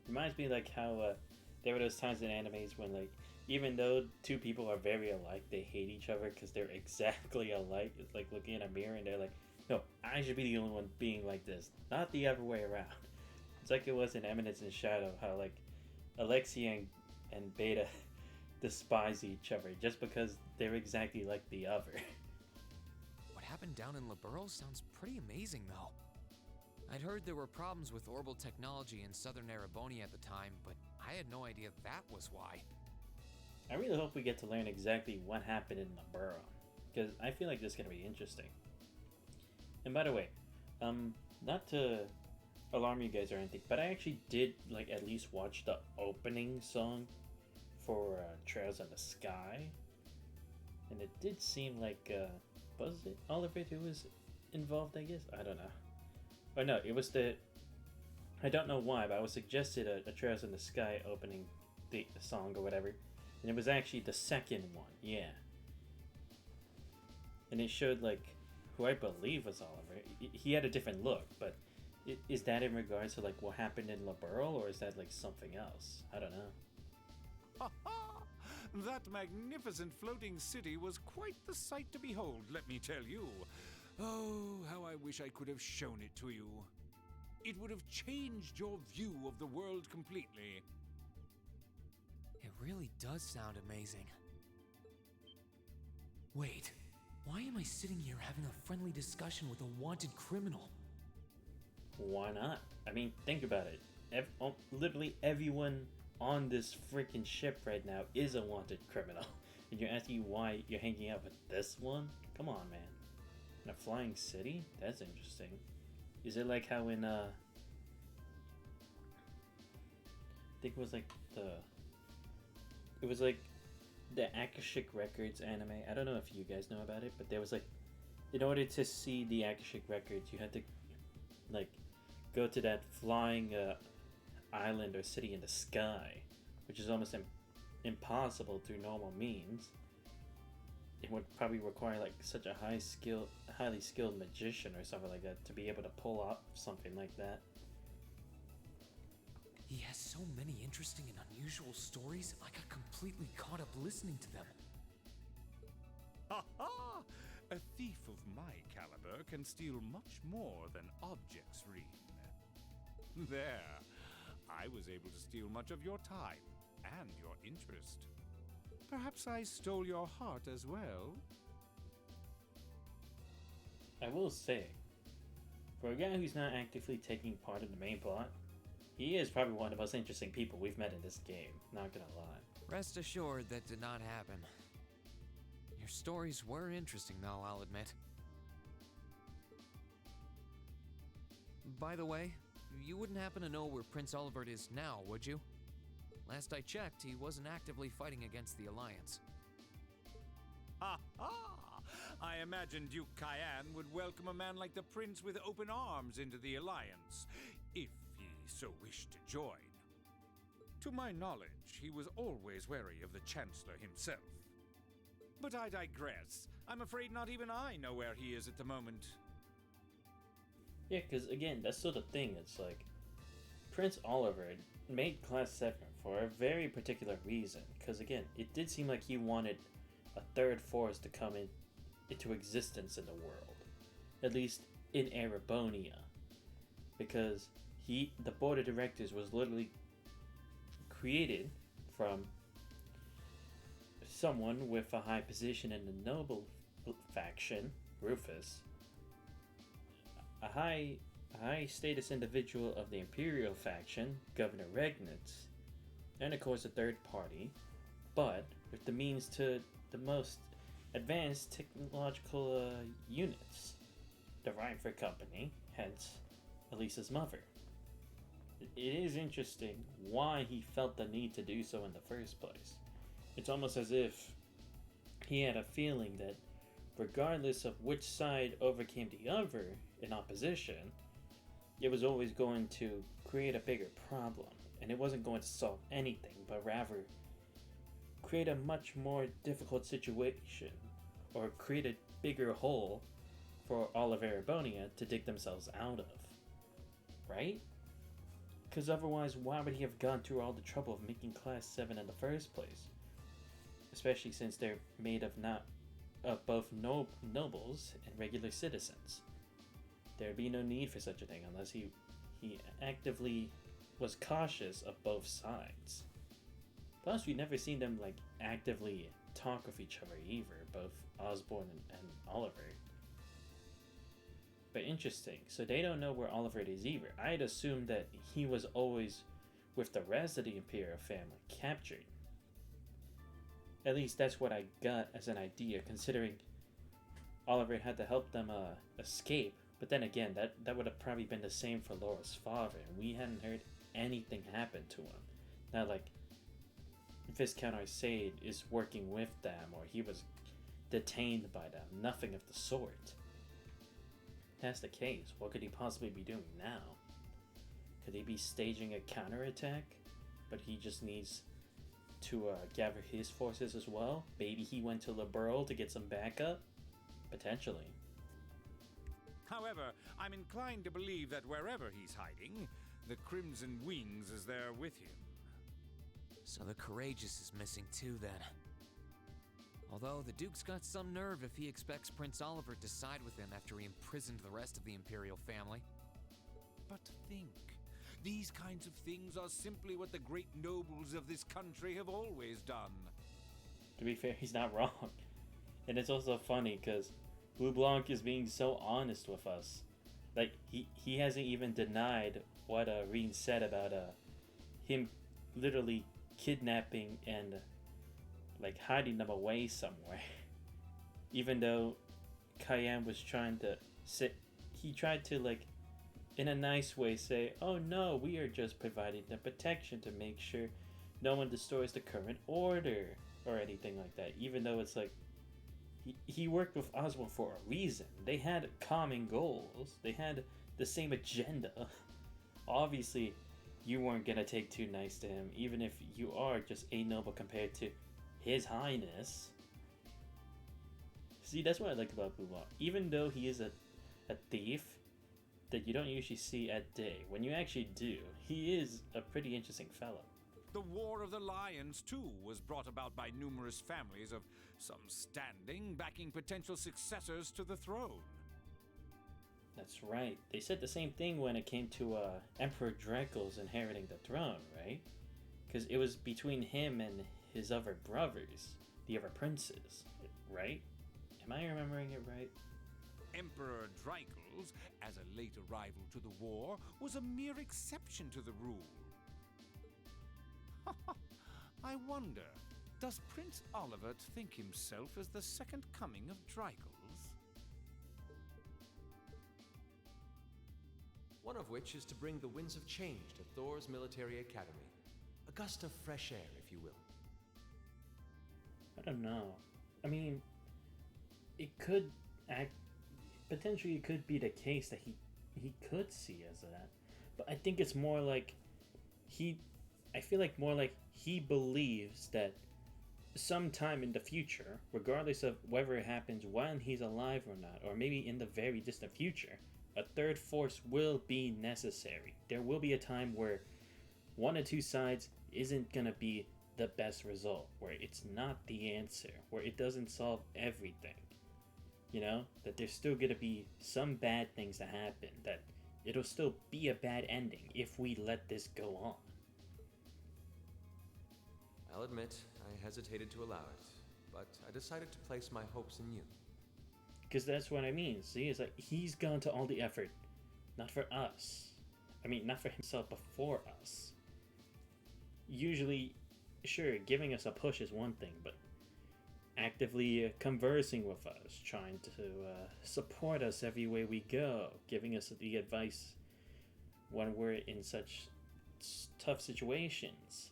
Reminds me like how there were those times in animes when like even though two people are very alike, they hate each other because they're exactly alike. It's like looking in a mirror and they're like, no, I should be the only one being like this, not the other way around. It's like it was in Eminence and Shadow, how like Alexia and Beta despise each other just because they're exactly like the other. What happened down in Liberl sounds pretty amazing, though. I'd heard there were problems with orbital technology in southern Erebonia at the time, but I had no idea that was why. I really hope we get to learn exactly what happened in Liberl, because I feel like this is going to be interesting. And by the way, not to alarm you guys or anything, but I actually did like at least watch the opening song for Trails in the Sky, and it did seem like was it Oliver who was involved? I guess, I don't know. Oh no, it was I don't know why, but I was suggested a Trails in the Sky opening the song or whatever, and it was actually the second one, yeah. And it showed like who I believe was Oliver. He had a different look, but is that in regards to like what happened in Liberl, or is that like something else? I don't know. Ha ha! That magnificent floating city was quite the sight to behold, let me tell you. Oh, how I wish I could have shown it to you. It would have changed your view of the world completely. It really does sound amazing. Wait, why am I sitting here having a friendly discussion with a wanted criminal? Why not? I mean, think about it. Literally everyone on this freaking ship right now is a wanted criminal. And you're asking why you're hanging out with this one? Come on, man. In a flying city? That's interesting. Is it like how in I think it was like the Akashic Records anime. I don't know if you guys know about it, but there was like, in order to see the Akashic Records, you had to like go to that flying island or city in the sky, which is almost impossible through normal means. It would probably require like such a highly skilled magician or something like that to be able to pull off something like that. He has so many interesting and unusual stories, I got completely caught up listening to them. Ha ha! A thief of my caliber can steal much more than objects, Reen. There. I was able to steal much of your time and your interest. Perhaps I stole your heart as well? I will say, for a guy who's not actively taking part in the main plot, he is probably one of the most interesting people we've met in this game, not gonna lie. Rest assured that did not happen. Your stories were interesting though, I'll admit. By the way, you wouldn't happen to know where Prince Olivert is now, would you? Last I checked, he wasn't actively fighting against the Alliance. Ha ha! I imagine Duke Cayenne would welcome a man like the Prince with open arms into the Alliance, if he so wished to join. To my knowledge, he was always wary of the Chancellor himself. But I digress. I'm afraid not even I know where he is at the moment. Yeah, because again, that's sort of thing. It's like Prince Olivert made Class 7 for a very particular reason. Because again, it did seem like he wanted a third force to come into existence in the world, at least in Erebonia, because the board of directors was literally created from someone with a high position in the noble faction, Rufus, a high status individual of the Imperial faction, Governor Regnitz, and of course a third party, but with the means to the most advanced technological units, the Reinford Company, hence Elisa's mother. It is interesting why he felt the need to do so in the first place. It's almost as if he had a feeling that regardless of which side overcame the other in opposition, it was always going to create a bigger problem, and it wasn't going to solve anything, but rather create a much more difficult situation or create a bigger hole for all of Erebonia to dig themselves out of. Right? Because otherwise, why would he have gone through all the trouble of making Class 7 in the first place? Especially since they're made of both nobles and regular citizens. There'd be no need for such a thing unless he actively was cautious of both sides. Plus, we've never seen them like actively talk with each other either, both Osborne and Oliver. But interesting, so they don't know where Oliver is either. I'd assumed that he was always with the rest of the Imperial family, captured. At least that's what I got as an idea, considering Oliver had to help them escape. But then again, that would have probably been the same for Laura's father, and we hadn't heard anything happen to him. Not like Viscount Arcade is working with them, or he was detained by them. Nothing of the sort. If that's the case, what could he possibly be doing now? Could he be staging a counterattack? But he just needs to gather his forces as well? Maybe he went to Liberl to get some backup? Potentially. However, I'm inclined to believe that wherever he's hiding, the Crimson Wings is there with him. So the Courageous is missing too, then. Although the Duke's got some nerve if he expects Prince Oliver to side with him after he imprisoned the rest of the Imperial family. But think, these kinds of things are simply what the great nobles of this country have always done. To be fair, he's not wrong. And it's also funny because Blue Blanc is being so honest with us. Like, he hasn't even denied what Reen said about him literally kidnapping and like hiding them away somewhere. Even though Cayenne was trying to he tried to like in a nice way say, oh no, we are just providing the protection to make sure no one destroys the current order or anything like that. Even though it's like he worked with Oswald for a reason. They had common goals. They had the same agenda. Obviously, you weren't gonna take too nice to him, even if you are just a noble compared to His Highness. See, that's what I like about Blue Blanc. Even though he is a thief that you don't usually see at day, when you actually do, he is a pretty interesting fellow. The War of the Lions, too, was brought about by numerous families of some standing backing potential successors to the throne. That's right. They said the same thing when it came to Emperor Draco's inheriting the throne, right? Because it was between him and his other brothers, the other princes, right? Am I remembering it right? Emperor Draco's, as a late arrival to the war, was a mere exception to the rule. I wonder, does Prince Oliver think himself as the second coming of Draco's? One of which is to bring the winds of change to Thor's military academy. A gust of fresh air, if you will. I don't know. I mean, it could potentially it could be the case that he could see as that. But I think it's more like I feel like more like he believes that sometime in the future, regardless of whether it happens when he's alive or not, or maybe in the very distant future, a third force will be necessary. There will be a time where one or two sides isn't gonna be the best result, where it's not the answer, where it doesn't solve everything. You know, that there's still gonna be some bad things that happen, that it'll still be a bad ending if we let this go on. I'll admit, I hesitated to allow it, but I decided to place my hopes in you. Because that's what I mean. See, it's like he's gone to all the effort, not for us. I mean, not for himself, but for us. Usually, sure, giving us a push is one thing, but actively conversing with us, trying to support us every way we go, giving us the advice when we're in such tough situations.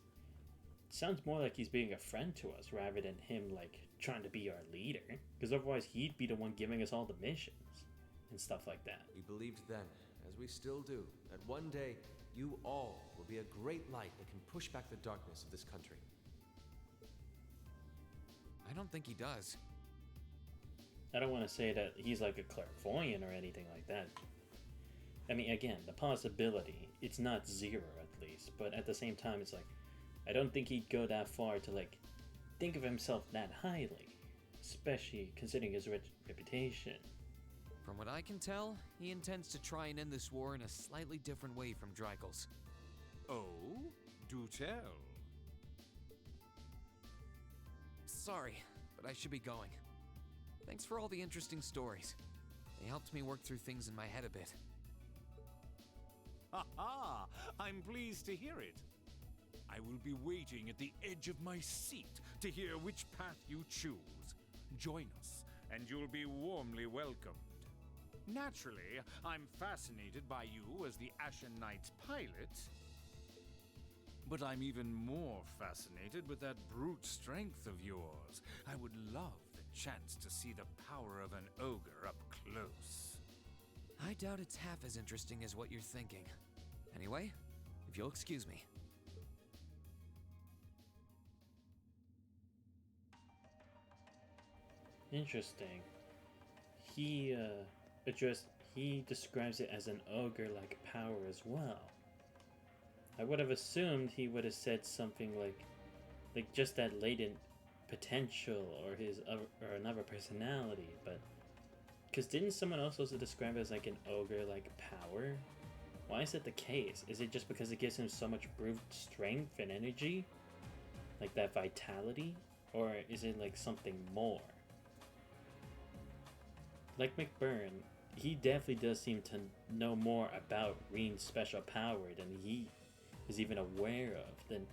Sounds more like he's being a friend to us rather than him like trying to be our leader, because otherwise he'd be the one giving us all the missions and stuff like that. We believed then, as we still do, that one day you all will be a great light that can push back the darkness of this country. I don't think he does. I don't want to say that he's like a clairvoyant or anything like that. I mean, again, the possibility, it's not zero at least, but at the same time, it's like, I don't think he'd go that far to like, think of himself that highly, especially considering his reputation. From what I can tell, he intends to try and end this war in a slightly different way from Dreigels. Oh? Do tell. Sorry, but I should be going. Thanks for all the interesting stories. They helped me work through things in my head a bit. Ha ha! I'm pleased to hear it. I will be waiting at the edge of my seat to hear which path you choose. Join us, and you'll be warmly welcomed. Naturally, I'm fascinated by you as the Ashen Knight's pilot. But I'm even more fascinated with that brute strength of yours. I would love the chance to see the power of an ogre up close. I doubt it's half as interesting as what you're thinking. Anyway, if you'll excuse me. Interesting. He describes it as an ogre-like power as well. I would have assumed he would have said something like just that latent potential or or another personality, but because didn't someone else also describe it as like an ogre-like power? Why is that the case? Is it just because it gives him so much brute strength and energy, like that vitality, or is it like something more? Like McBurn, he definitely does seem to know more about Reen's special power than he is even aware of, than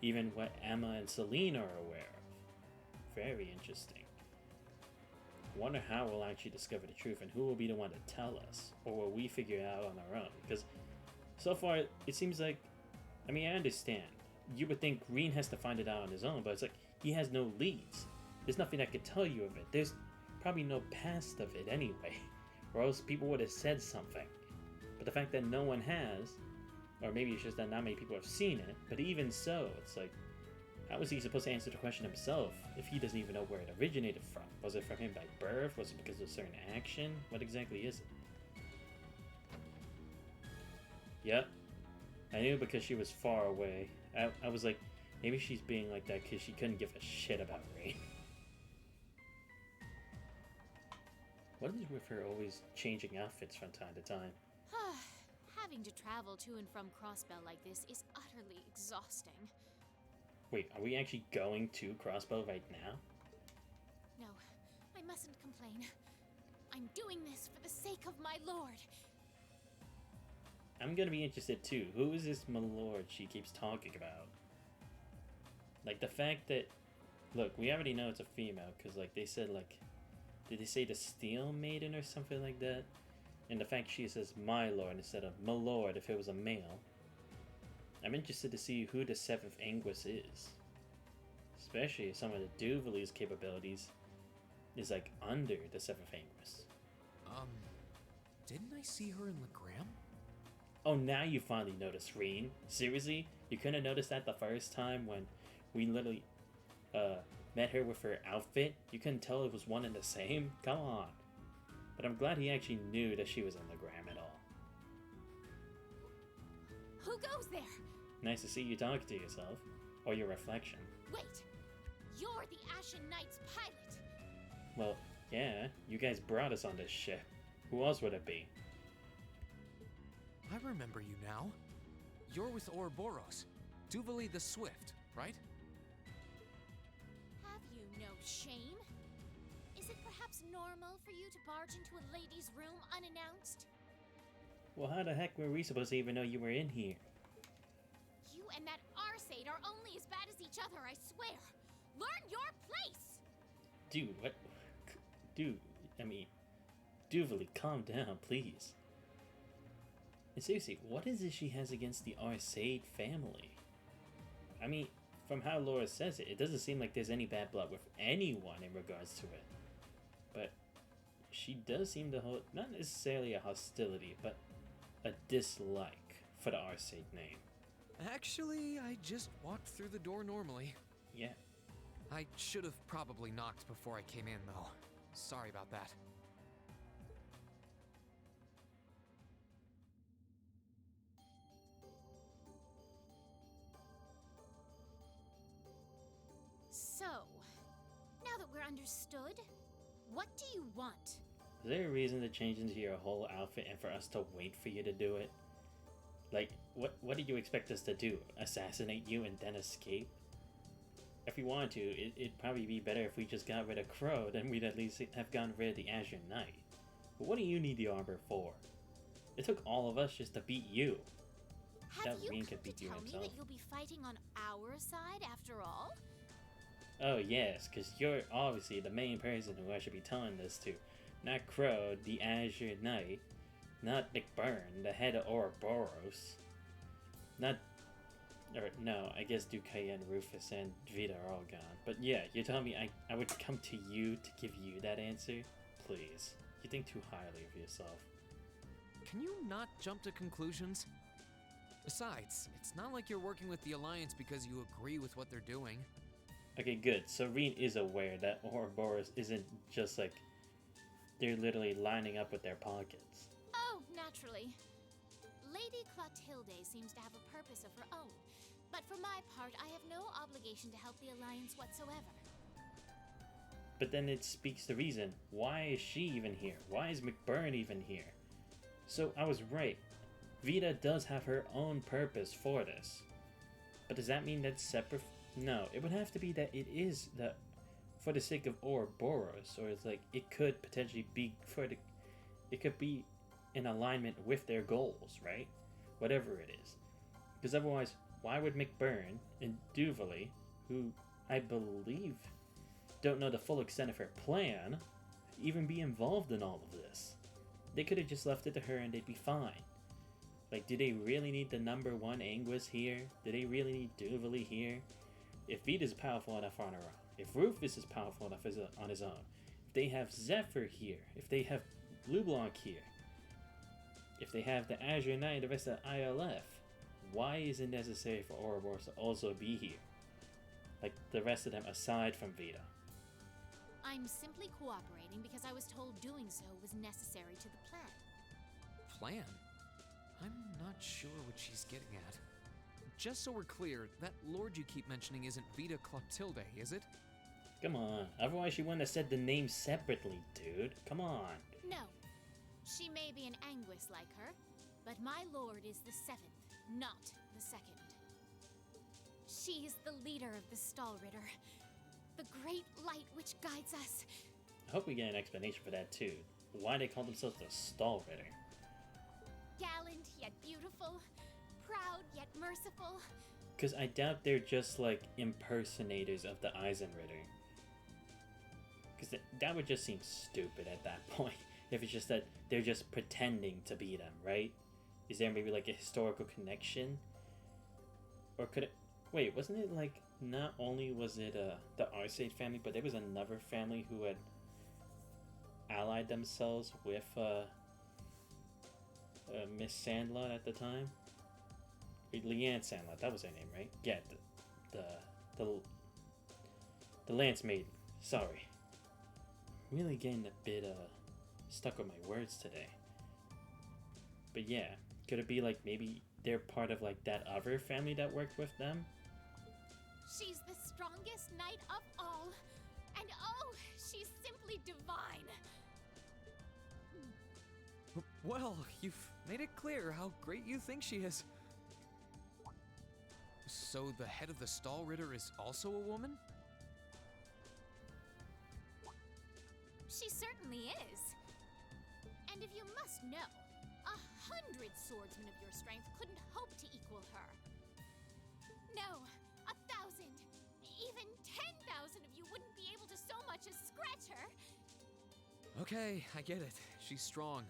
even what Emma and Celine are aware of. Very interesting. Wonder how we'll actually discover the truth and who will be the one to tell us, or will we figure it out on our own? Because so far it seems like, I mean, I understand. You would think Reen has to find it out on his own, but it's like he has no leads. There's nothing that could tell you of it. There's probably no past of it anyway, or else people would have said something. But the fact that no one has, or maybe it's just that not many people have seen it, but even so, it's like, how is he supposed to answer the question himself if he doesn't even know where it originated from? Was it from him by birth? Was it because of a certain action? What exactly is it? Yep. I knew because she was far away. I was like, maybe she's being like that because she couldn't give a shit about Reen. What is with her always changing outfits from time to time? Having to travel to and from Crossbell like this is utterly exhausting. Wait, are we actually going to Crossbow right now? No, I mustn't complain. I'm doing this for the sake of my lord. I'm gonna be interested too. Who is this my lord she keeps talking about? Like the fact that, look, we already know it's a female because like they said like, did they say the Steel Maiden or something like that? And the fact she says my lord instead of my lord if it was a male. I'm interested to see who the 7th Anguis is. Especially if some of the Duvali's capabilities is like under the 7th Anguis. Didn't I see her in Legram? Oh, now you finally noticed, Reen. Seriously? You couldn't have noticed that the first time when we literally met her with her outfit? You couldn't tell it was one and the same? Come on. But I'm glad he actually knew that she was in Legram at all. Who goes there? Nice to see you talking to yourself. Or your reflection. Wait! You're the Ashen Knight's pilot! Well, yeah, you guys brought us on this ship. Who else would it be? I remember you now. You're with Ouroboros, Duvali the Swift, right? Have you no shame? Is it perhaps normal for you to barge into a lady's room unannounced? Well, how the heck were we supposed to even know you were in here? You and that Arseid are only as bad as each other, I swear! Learn your place! Dude, what? Dude, Duvali, calm down, please. And seriously, what is it she has against the Arseid family? I mean, from how Laura says it, it doesn't seem like there's any bad blood with anyone in regards to it. But she does seem to hold, not necessarily a hostility, but a dislike for the Arseid name. Actually, I just walked through the door normally. Yeah. I should have probably knocked before I came in, though. Sorry about that. So, now that we're understood, what do you want? Is there a reason to change into your whole outfit and for us to wait for you to do it? Like, what do you expect us to do? Assassinate you and then escape? If we wanted to, it'd probably be better if we just got rid of Crow, then we'd at least have gotten rid of the Azure Knight. But what do you need the armor for? It took all of us just to beat you. Have you come to tell me that you'll be fighting on our side after all? Oh yes, because you're obviously the main person who I should be telling this to. Not Crow, the Azure Knight. Not McBurn, the head of Ouroboros. Not... Or, no, I guess Dukai and Rufus and Vita are all gone. But yeah, you're telling me I would come to you to give you that answer? Please. You think too highly of yourself. Can you not jump to conclusions? Besides, it's not like you're working with the Alliance because you agree with what they're doing. Okay, good. So Reen is aware that Ouroboros isn't just like... They're literally lining up with their pockets. Oh, naturally. Lady Clotilde seems to have a purpose of her own, but for my part, I have no obligation to help the Alliance whatsoever. But then it speaks to reason. Why is she even here? Why is McBurn even here? So I was right. Vita does have her own purpose for this. But does that mean that's separate? No, it would have to be that it is that for the sake of Ouroboros, or it's like it could potentially be for the... It could be in alignment with their goals, right? Whatever it is. Because otherwise, why would McBurn and Duvally, who I believe don't know the full extent of her plan, even be involved in all of this? They could have just left it to her and they'd be fine. Like, do they really need the #1 Anguis here? Do they really need Duvally here? If Vita's powerful enough on her own, if Rufus is powerful enough on his own, if they have Zephyr here, if they have LeBlanc here, if they have the Azure Knight and the rest of the ILF, why is it necessary for Ouroboros to also be here? Like the rest of them aside from Vita. I'm simply cooperating because I was told doing so was necessary to the plan. Plan? I'm not sure what she's getting at. Just so we're clear, that lord you keep mentioning isn't Vita Clotilde, is it? Come on, otherwise she wouldn't have said the name separately, dude. Come on. No. She may be an Anguis like her, but my lord is the 7th, not the 2nd. She is the leader of the Stahlritter, the great light which guides us. I hope we get an explanation for that too. Why they call themselves the Stahlritter. Gallant yet beautiful, proud yet merciful. Because I doubt they're just like impersonators of the Eisenritter. Because that would just seem stupid at that point. If it's just that they're just pretending to be them, right? Is there maybe like a historical connection? Or could it... Wait, wasn't it like... Not only was it the Arcade family, but there was another family who had allied themselves with Miss Sandlot at the time? Leanne Sandlot, that was her name, right? Yeah, the Lance Maiden. Sorry. Really getting a bit stuck with my words today. But yeah, could it be like maybe they're part of like that other family that worked with them? She's the strongest knight of all, and oh, she's simply divine. Well, you've made it clear how great you think she is. So the head of the Stahlritter is also a woman? She certainly is. And if you must know, 100 swordsmen of your strength couldn't hope to equal her. No, 1,000, even 10,000 of you wouldn't be able to so much as scratch her. Okay, I get it. She's strong.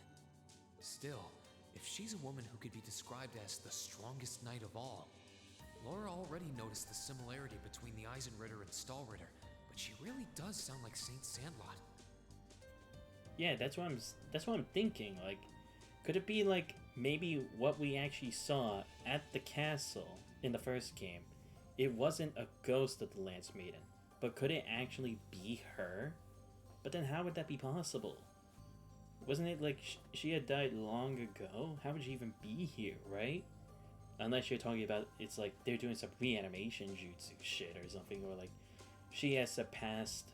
Still, if she's a woman who could be described as the strongest knight of all, Laura already noticed the similarity between the Eisenritter and Stahlritter, but she really does sound like Saint Sandlot. Yeah, that's what I'm thinking. Like, could it be like maybe what we actually saw at the castle in the first game? It wasn't a ghost of the Lance Maiden, but could it actually be her? But then how would that be possible? Wasn't it like she had died long ago? How would she even be here, right? Unless you're talking about it's like they're doing some reanimation jutsu shit or something, or like she has surpassed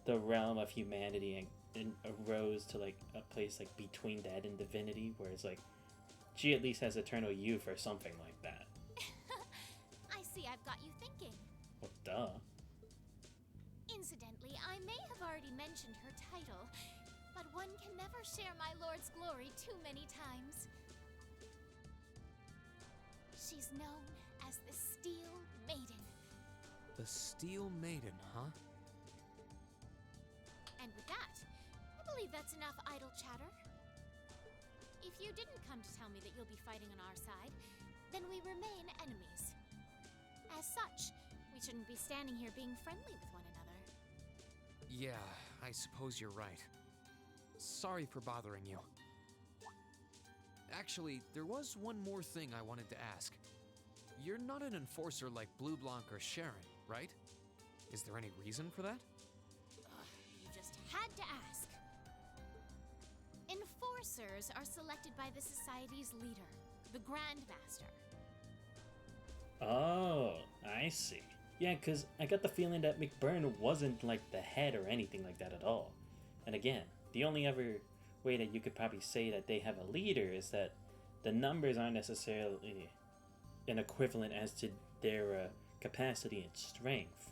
the realm of humanity and arose to like a place like between that and divinity, where it's like she at least has eternal youth or something like that. I see I've got you thinking. Well, duh. Incidentally, I may have already mentioned her title, but one can never share my lord's glory too many times. She's known as the Steel Maiden. The Steel Maiden, huh? And with that, I believe that's enough idle chatter. If you didn't come to tell me that you'll be fighting on our side, then we remain enemies. As such, we shouldn't be standing here being friendly with one another. Yeah, I suppose you're right. Sorry for bothering you. Actually, there was one more thing I wanted to ask. You're not an enforcer like Blue Blanc or Sharon, right? Is there any reason for that? You just had to ask. Enforcers are selected by the society's leader, the Grand Master. Oh, I see. Yeah, because I got the feeling that McBurn wasn't like the head or anything like that at all. And again, the only other way that you could probably say that they have a leader is that the numbers aren't necessarily an equivalent as to their capacity and strength.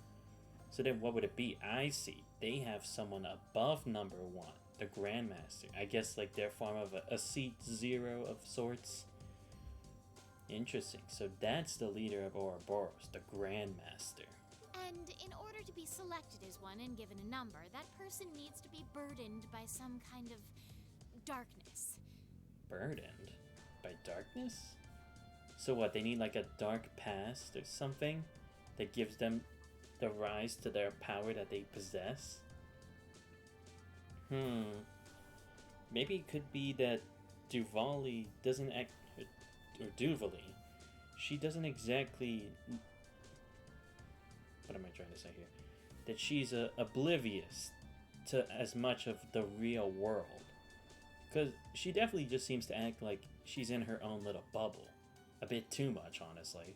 So then what would it be? I see. They have someone above number 1, the Grandmaster. I guess like their form of a seat 0 of sorts. Interesting. So that's the leader of Ouroboros, the Grandmaster. And in order to be selected as one and given a number, that person needs to be burdened by some kind of darkness. Burdened? By darkness? So what, they need like a dark past or something that gives them the rise to their power that they possess? Maybe it could be that Duvali doesn't act... or Duvali, she doesn't exactly... What am I trying to say here? That she's oblivious to as much of the real world. Because she definitely just seems to act like she's in her own little bubble. A bit too much, honestly.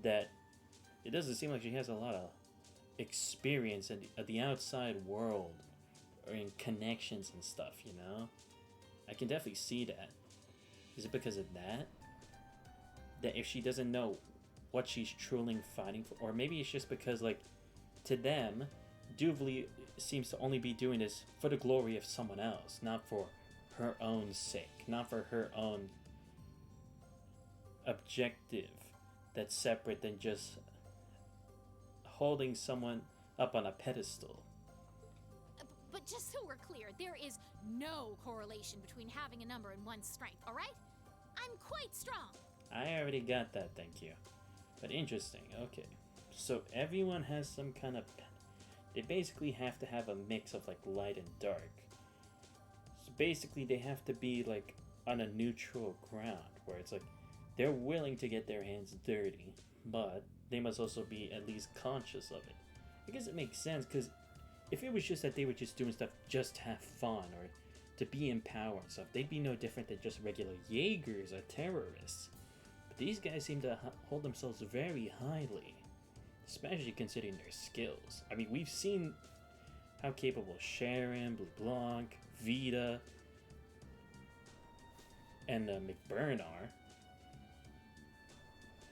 That it doesn't seem like she has a lot of experience in the outside world. Or in connections and stuff, you know? I can definitely see that. Is it because of that? That if she doesn't know what she's truly fighting for? Or maybe it's just because, like, to them, Duvali seems to only be doing this for the glory of someone else, not for her own sake, not for her own objective that's separate than just holding someone up on a pedestal. But just so we're clear, there is no correlation between having a number and one's strength, alright? I'm quite strong. I already got that, thank you. But interesting, okay. So everyone has some kind of... They basically have to have a mix of like light and dark. So basically they have to be like on a neutral ground, where it's like they're willing to get their hands dirty, but they must also be at least conscious of it. I guess it makes sense, because if it was just that they were just doing stuff just to have fun or to be in power and stuff, they'd be no different than just regular Jaegers or terrorists. But these guys seem to hold themselves very highly, especially considering their skills. I mean, we've seen how capable Sharon, Blue Blanc, Vita, and McBurn are.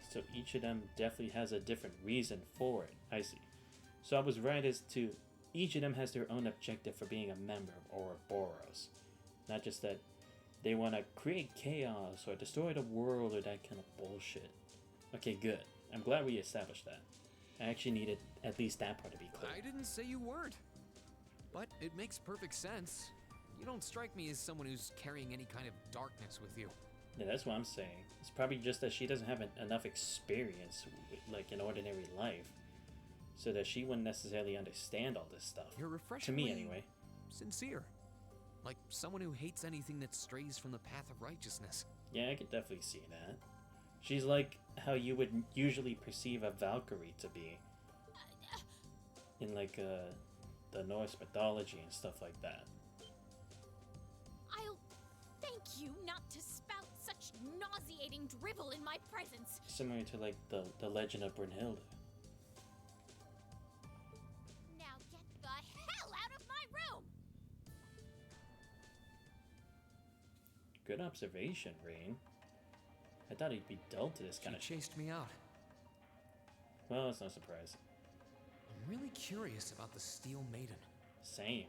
So each of them definitely has a different reason for it. I see. So I was right as to each of them has their own objective for being a member of Ouroboros. Not just that they want to create chaos or destroy the world or that kind of bullshit. Okay, good. I'm glad we established that. I actually needed at least that part to be clear. I didn't say you weren't. But it makes perfect sense. You don't strike me as someone who's carrying any kind of darkness with you. Yeah, that's what I'm saying. It's probably just that she doesn't have enough experience, like in ordinary life, so that she wouldn't necessarily understand all this stuff. You're refreshingly to me, anyway. Sincere. Like someone who hates anything that strays from the path of righteousness. Yeah, I could definitely see that. She's like how you would usually perceive a Valkyrie to be. in like the Norse mythology and stuff like that. I'll thank you not to spout such nauseating drivel in my presence. Similar to like the legend of Brunhilde. Now get the hell out of my room! Good observation, Rain. I thought he'd be dull to this kind of shit. She chased me out. Well, it's no surprise. I'm really curious about the Steel Maiden. Same.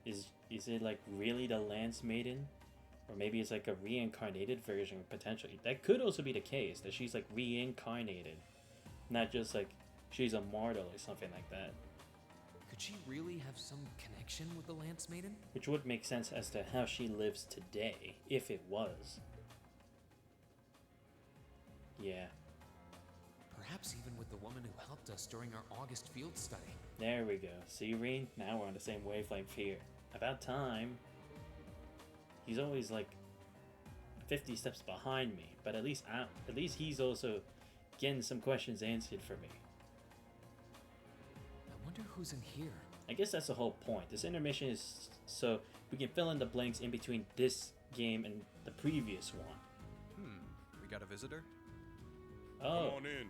Is it like really the Lance Maiden? Or maybe it's like a reincarnated version, potentially. That could also be the case, that she's like reincarnated. Not just like she's a mortal or something like that. Could she really have some connection with the Lance Maiden? Which would make sense as to how she lives today, if it was. Yeah. Perhaps even with the woman who helped us during our August field study. There we go. See, Reen? Now we're on the same wavelength here. About time. He's always like 50 steps behind me, but at least he's also getting some questions answered for me. I wonder who's in here. I guess that's the whole point. This intermission is so we can fill in the blanks in between this game and the previous one. We got a visitor? Oh. Come on in.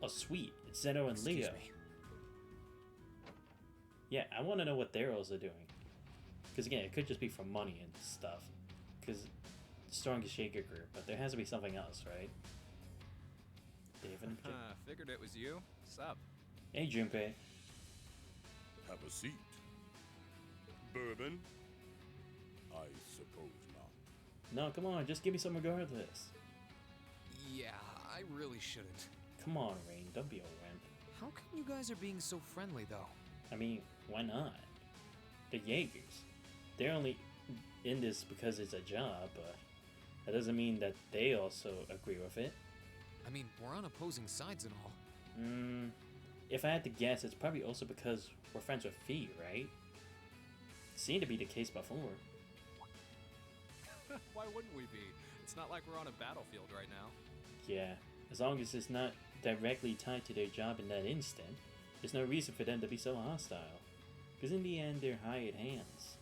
Oh, sweet. It's Zeno and Excuse Leo. me. Yeah, I want to know what they're also doing. Because again, it could just be for money and stuff. Because the strongest Jaeger group, but there has to be something else, right? David? Figured it was you. Sup? Hey, Junpei. Have a seat. Bourbon? I suppose not. No, come on, just give me some regardless. Yeah, I really shouldn't. Come on, Rain, don't be a wimp. How come you guys are being so friendly, though? I mean, why not? The Jaegers. They're only in this because it's a job, but that doesn't mean that they also agree with it. I mean, we're on opposing sides and all. If I had to guess, it's probably also because we're friends with Fee, right? Seemed to be the case before. Why wouldn't we be? It's not like we're on a battlefield right now. Yeah, as long as it's not directly tied to their job in that instant, there's no reason for them to be so hostile. Because in the end, they're hired hands.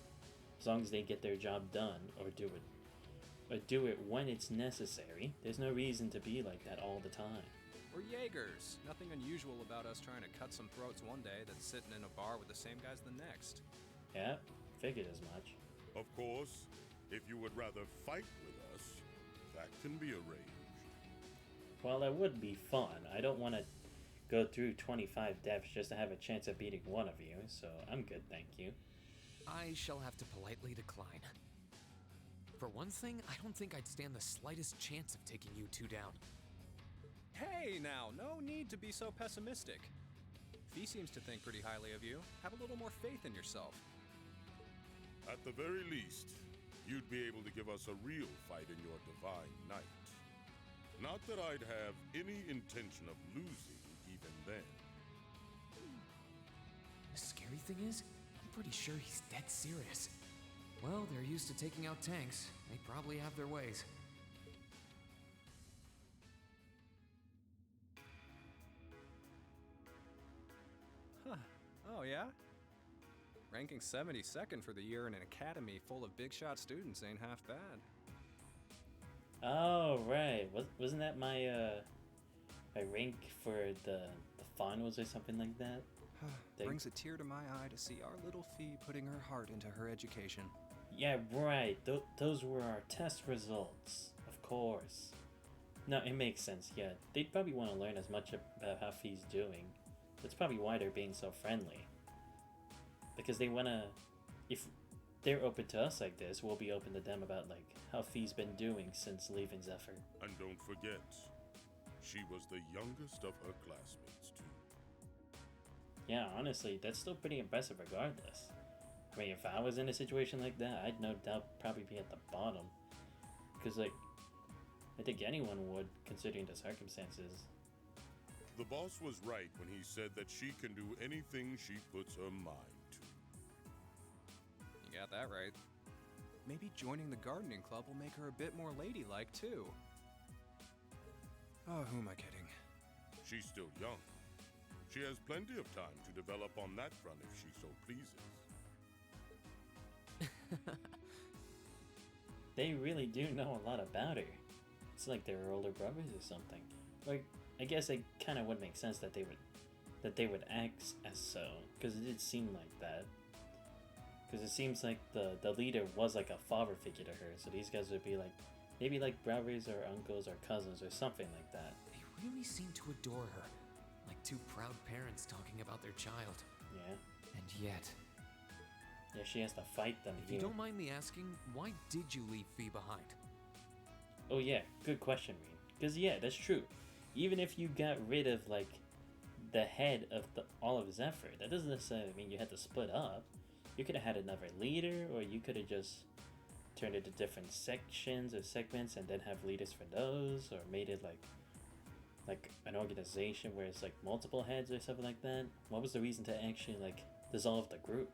As long as they get their job done, or do it when it's necessary, there's no reason to be like that all the time. We're Jaegers. Nothing unusual about us trying to cut some throats one day than sitting in a bar with the same guys the next. Yeah, figured as much. Of course, if you would rather fight with us, that can be arranged. Well, that would be fun. I don't want to go through 25 deaths just to have a chance of beating one of you, so I'm good, thank you. I shall have to politely decline. For one thing, I don't think I'd stand the slightest chance of taking you two down. Hey now, no need to be so pessimistic. Fee seems to think pretty highly of you. Have a little more faith in yourself. At the very least, you'd be able to give us a real fight in your divine night. Not that I'd have any intention of losing even then. The scary thing is, I'm pretty sure he's dead serious. Well, they're used to taking out tanks. They probably have their ways. Huh. Oh, yeah? Ranking 72nd for the year in an academy full of big shot students ain't half bad. Oh, right. Wasn't that my my rank for the finals or something like that? Brings a tear to my eye to see our little Fee putting her heart into her education. Yeah, right. Those were our test results. Of course. No, it makes sense, yeah. They'd probably want to learn as much about how Fee's doing. That's probably why they're being so friendly. Because they want to... If they're open to us like this, we'll be open to them about, like, how Fee's been doing since leaving Zephyr. And don't forget, she was the youngest of her classmates, too. Yeah, honestly, that's still pretty impressive regardless. I mean, if I was in a situation like that, I'd no doubt probably be at the bottom. Because, like, I think anyone would, considering the circumstances. The boss was right when he said that she can do anything she puts her mind to. You got that right. Maybe joining the gardening club will make her a bit more ladylike, too. Oh, who am I kidding? She's still young. She has plenty of time to develop on that front if she so pleases. They really do know a lot about her. It's like they were older brothers or something. Like, I guess it kind of would make sense that they would act as so, because it did seem like that. Because it seems like the leader was like a father figure to her, so these guys would be like, maybe like brothers or uncles or cousins or something like that. They really seem to adore her, like two proud parents talking about their child. Yeah. And yet... Yeah, she has to fight them If here. you don't mind me asking, why did you leave Fee behind? Oh yeah, good question, Reed. Because yeah, that's true. Even if you got rid of like the head of all of Zephyr, that doesn't necessarily mean you had to split up. You could have had another leader, or you could have just turned it to different sections or segments and then have leaders for those, or made it like an organization where it's like multiple heads or something like that. What was the reason to actually like dissolve the group?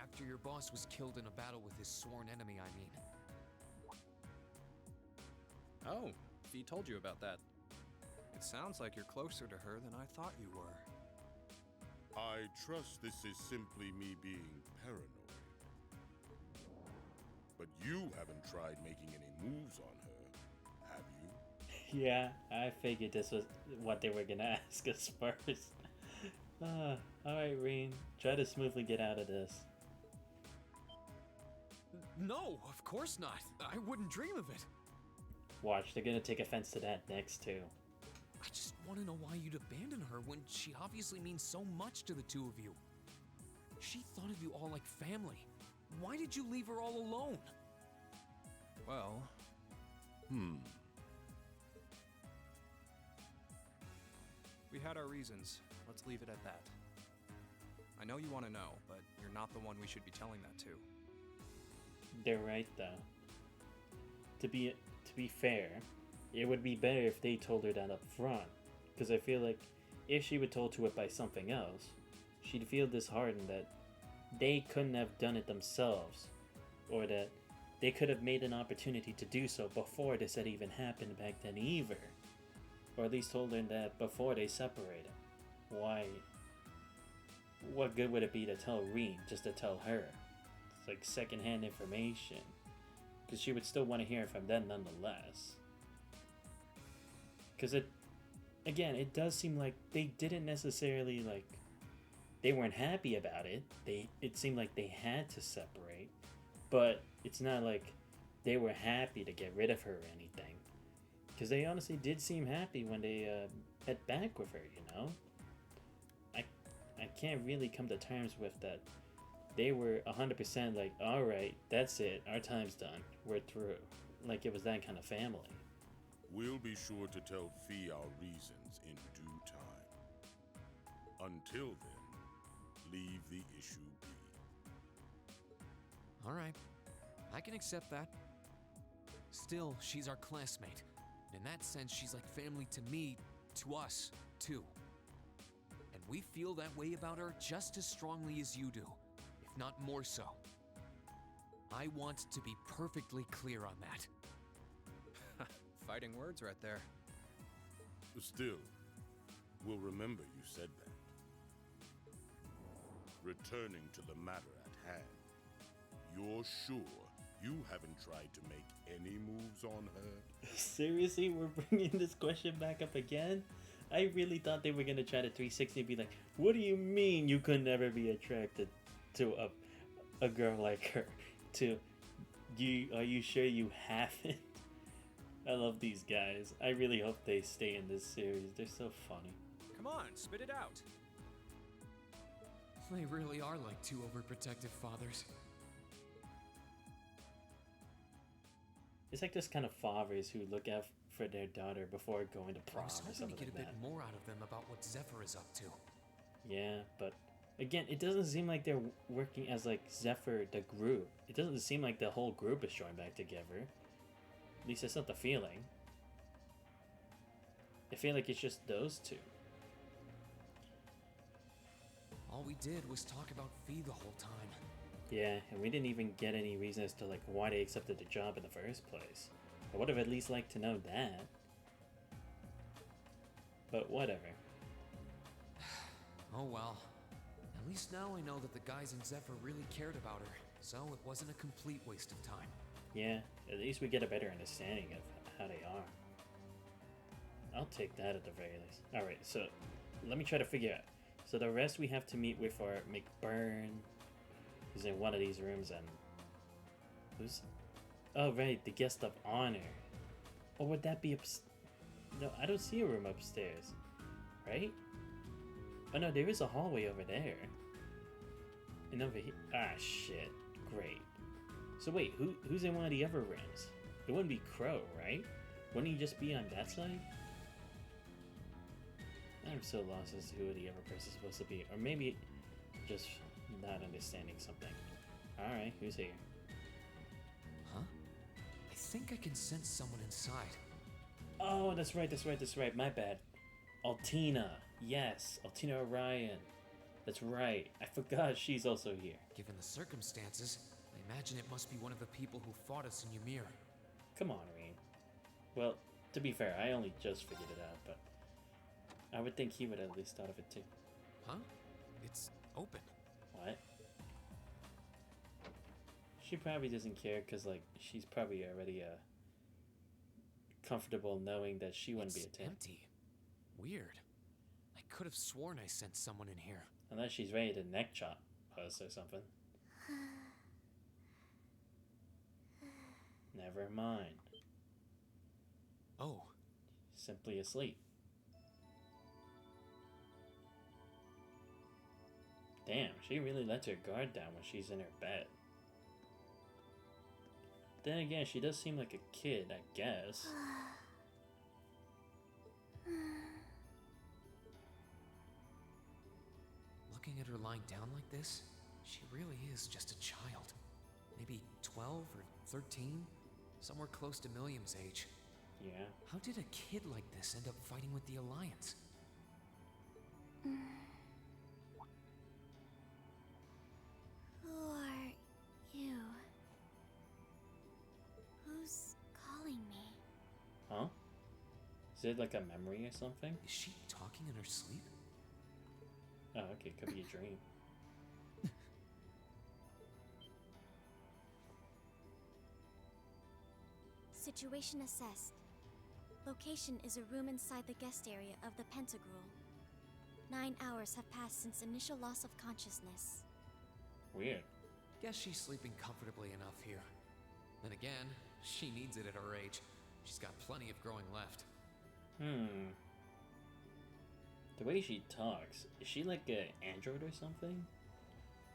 After your boss was killed in a battle with his sworn enemy, I mean. Oh, Fee told you about that. It sounds like you're closer to her than I thought you were. I trust this is simply me being paranoid. But you haven't tried making any moves on her, have you? Yeah, I figured this was what they were gonna ask us first. Alright, Reen, try to smoothly get out of this. No, of course not. I wouldn't dream of it. Watch, they're gonna take offense to that next too. I just want to know why you'd abandon her when she obviously means so much to the two of you. She thought of you all like family. Why did you leave her all alone? Well... We had our reasons. Let's leave it at that. I know you want to know, but you're not the one we should be telling that to. They're right though. To be fair, it would be better if they told her that up front, because I feel like if she were told to it by something else, she'd feel disheartened that they couldn't have done it themselves, or that they could have made an opportunity to do so before this had even happened back then either, or at least told her that before they separated. Why? What good would it be to tell Reen just to tell her? It's like secondhand information, because she would still want to hear it from them nonetheless. Because it does seem like they didn't necessarily like, they weren't happy about it. It seemed like they had to separate, but it's not like they were happy to get rid of her or anything. Because they honestly did seem happy when they met back with her, you know? I can't really come to terms with that. They were 100% like, alright, that's it, our time's done, we're through. Like it was that kind of family. We'll be sure to tell Fee our reasons in due time. Until then, leave the issue be. Alright, I can accept that. Still, she's our classmate. In that sense, she's like family to me, to us, too. And we feel that way about her just as strongly as you do, if not more so. I want to be perfectly clear on that. Fighting words right there. Still, we'll remember you said that. Returning to the matter at hand, you're sure you haven't tried to make any moves on her? Seriously, we're bringing this question back up again? I really thought they were gonna try to 360 and be like, what do you mean you could never be attracted to a girl like her? Are you sure you haven't? I love these guys. I really hope they stay in this series. They're so funny. Come on, spit it out. They really are like two overprotective fathers. It's like this kind of fathers who look out for their daughter before going to prom I was or hoping something to get like a bit that. more out of them about what Zephyr is up to. Yeah, but again, it doesn't seem like they're working as like Zephyr, the group. It doesn't seem like the whole group is joined back together. At least that's not the feeling. I feel like it's just those two. All we did was talk about Fee the whole time. Yeah, and we didn't even get any reason as to like why they accepted the job in the first place. I would have at least liked to know that. But whatever. Oh well. At least now I know that the guys in Zephyr really cared about her, so it wasn't a complete waste of time. Yeah, at least we get a better understanding of how they are. I'll take that at the very least. Alright, so let me try to figure out. So the rest we have to meet with are McBurn, who's in one of these rooms, and who's... Oh right, the guest of honor. Or would that be No, I don't see a room upstairs. Right? Oh no, there is a hallway over there. And over here... Ah, shit. Great. So wait, who's in one of the other rooms? It wouldn't be Crow, right? Wouldn't he just be on that side? I'm so lost as to who the other person's supposed to be. Or maybe just not understanding something. Alright, who's here? Huh? I think I can sense someone inside. Oh, that's right. My bad. Altina. Yes, Altina Orion. That's right. I forgot she's also here. Given the circumstances, I imagine it must be one of the people who fought us in Ymir. Come on, Rean. Well, to be fair, I only just figured it out, but I would think he would at least thought of it too. Huh? It's open. What? She probably doesn't care because, like, she's probably already comfortable knowing that she wouldn't be attacked. Empty. Weird. I could have sworn I sensed someone in here. Unless she's ready to neck chop us or something. Never mind. Oh. Simply asleep. Damn, she really lets her guard down when she's in her bed. Then again, she does seem like a kid, I guess. Looking at her lying down like this, she really is just a child. Maybe 12 or 13? Somewhere close to Milliam's age. Yeah. How did a kid like this end up fighting with the Alliance? Who are you? Who's calling me? Huh? Is it like a memory or something? Is she talking in her sleep? Oh, okay, could be a dream. Situation assessed. Location is a room inside the guest area of the Pentagrul. 9 hours have passed since initial loss of consciousness. Weird. Guess she's sleeping comfortably enough here. Then again, she needs it at her age. She's got plenty of growing left. The way she talks, is she like an android or something?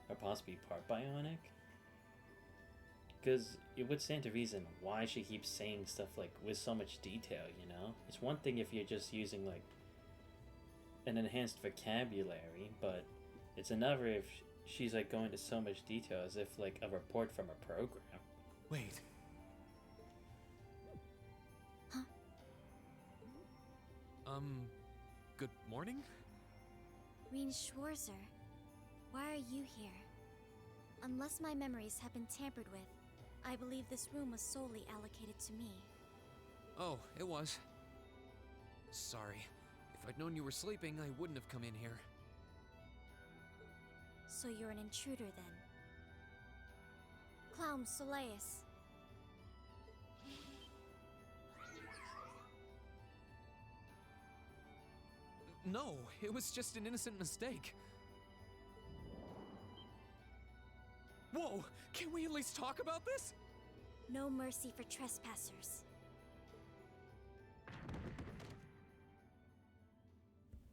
Or possibly part bionic? Because it would stand to reason why she keeps saying stuff like with so much detail, you know? It's one thing if you're just using like an enhanced vocabulary, but it's another if she's like going to so much detail as if like a report from a program. Wait. Huh? Good morning? Rean Schwarzer, why are you here? Unless my memories have been tampered with, I believe this room was solely allocated to me. Oh, it was. Sorry. If I'd known you were sleeping, I wouldn't have come in here. So you're an intruder then? Clown Soleus. No, it was just an innocent mistake. Whoa! Can we at least talk about this? No mercy for trespassers.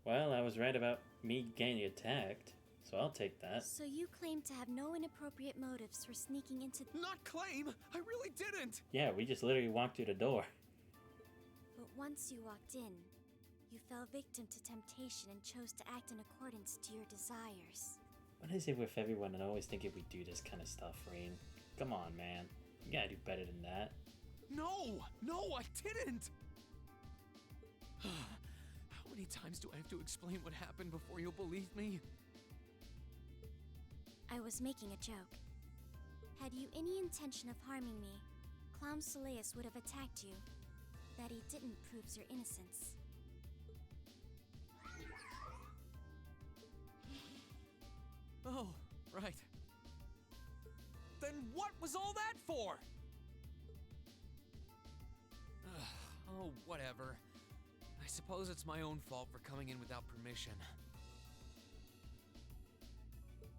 Well, I was right about me getting attacked, so I'll take that. So you claim to have no inappropriate motives for sneaking into... Not claim! I really didn't! Yeah, we just literally walked through the door. But once you walked in, you fell victim to temptation and chose to act in accordance to your desires. What is it with everyone and always thinking we do this kind of stuff, Rain? Come on, man. You gotta do better than that. No! No, I didn't! How many times do I have to explain what happened before you'll believe me? I was making a joke. Had you any intention of harming me, Clown Soleus would have attacked you. That he didn't proves your innocence. was all that for? Oh, whatever. I suppose it's my own fault for coming in without permission.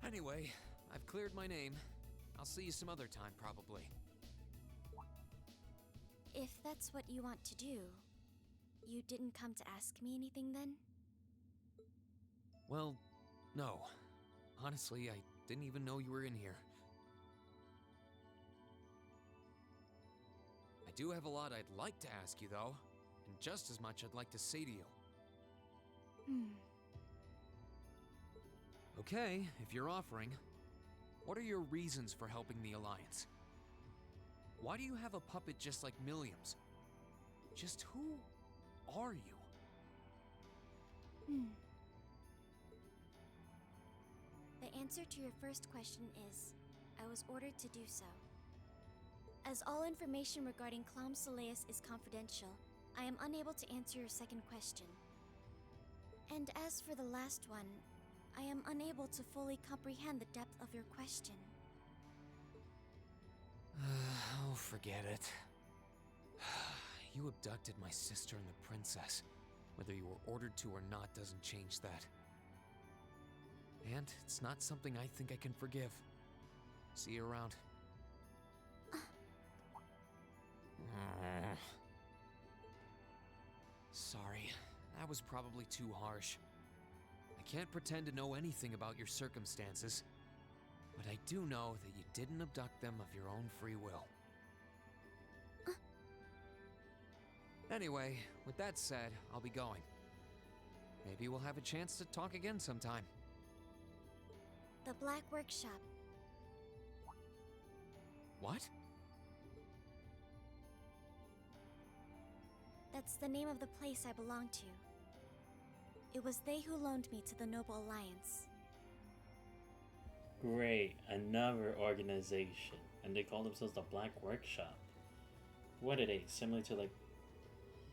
Anyway, I've cleared my name. I'll see you some other time, probably. If that's what you want to do, you didn't come to ask me anything then? Well, no. Honestly, I didn't even know you were in here. I do have a lot I'd like to ask you, though, and just as much I'd like to say to you. Okay, if you're offering, what are your reasons for helping the Alliance? Why do you have a puppet just like Milliam's? Just who are you? The answer to your first question is, I was ordered to do so. As all information regarding Clom Soleus is confidential, I am unable to answer your second question. And as for the last one, I am unable to fully comprehend the depth of your question. Oh, forget it. You abducted my sister and the princess. Whether you were ordered to or not doesn't change that. And it's not something I think I can forgive. See you around. Sorry, that was probably too harsh. I can't pretend to know anything about your circumstances, but I do know that you didn't abduct them of your own free will. Anyway, with that said, I'll be going. Maybe we'll have a chance to talk again sometime. The Black Workshop. What? That's the name of the place I belong to. It was they who loaned me to the Noble Alliance. Great, another organization. And they call themselves the Black Workshop. What are they? Similar to like...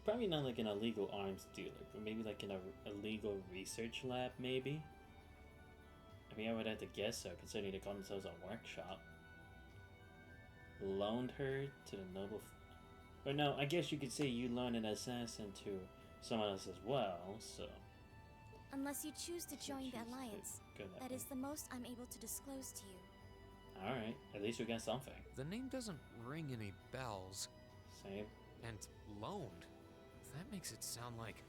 Probably not like an illegal arms dealer, but maybe like in a illegal research lab, maybe? I mean, I would have to guess so, considering they call themselves a workshop. Loaned her to the noble... Or no, I guess you could say you loaned an assassin to someone else as well, so... Unless you choose to join the Alliance, that is the most I'm able to disclose to you. Alright, at least we got something. The name doesn't ring any bells. Same. And loaned? That makes it sound like...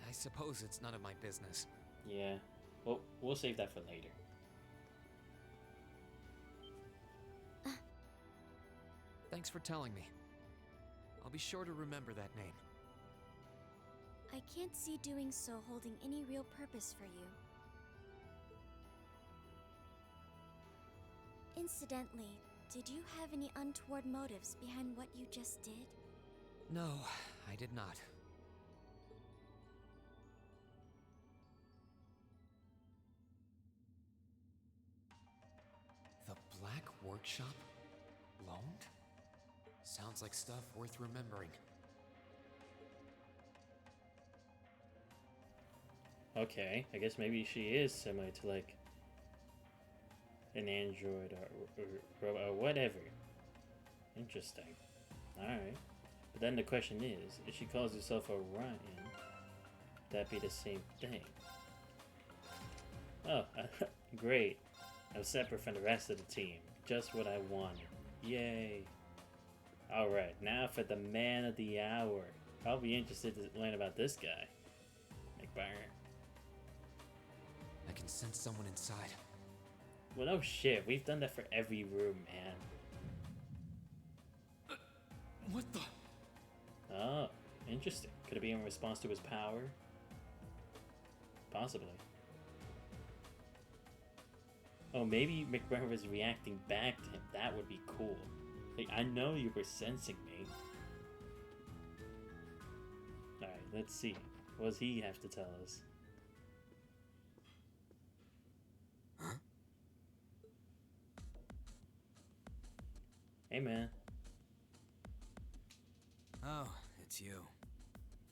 I suppose it's none of my business. Yeah. Well, we'll save that for later. Thanks for telling me. I'll be sure to remember that name. I can't see doing so holding any real purpose for you. Incidentally, did you have any untoward motives behind what you just did? No, I did not. The Black Workshop? Loaned? Sounds like stuff worth remembering. Okay, I guess maybe she is similar to like an android or whatever. Interesting. Alright. But then the question is, if she calls herself Orion, that'd be the same thing. Oh, great. I'm separate from the rest of the team. Just what I wanted. Yay. Alright, now for the man of the hour. I'll be interested to learn about this guy. McBarn. I can sense someone inside. Well, no shit. We've done that for every room, man. What the? Oh, interesting. Could it be in response to his power? Possibly. Oh, maybe McBarn was reacting back to him. That would be cool. Like, I know you were sensing me. Alright, let's see. What does he have to tell us? Huh? Hey, man. Oh, it's you.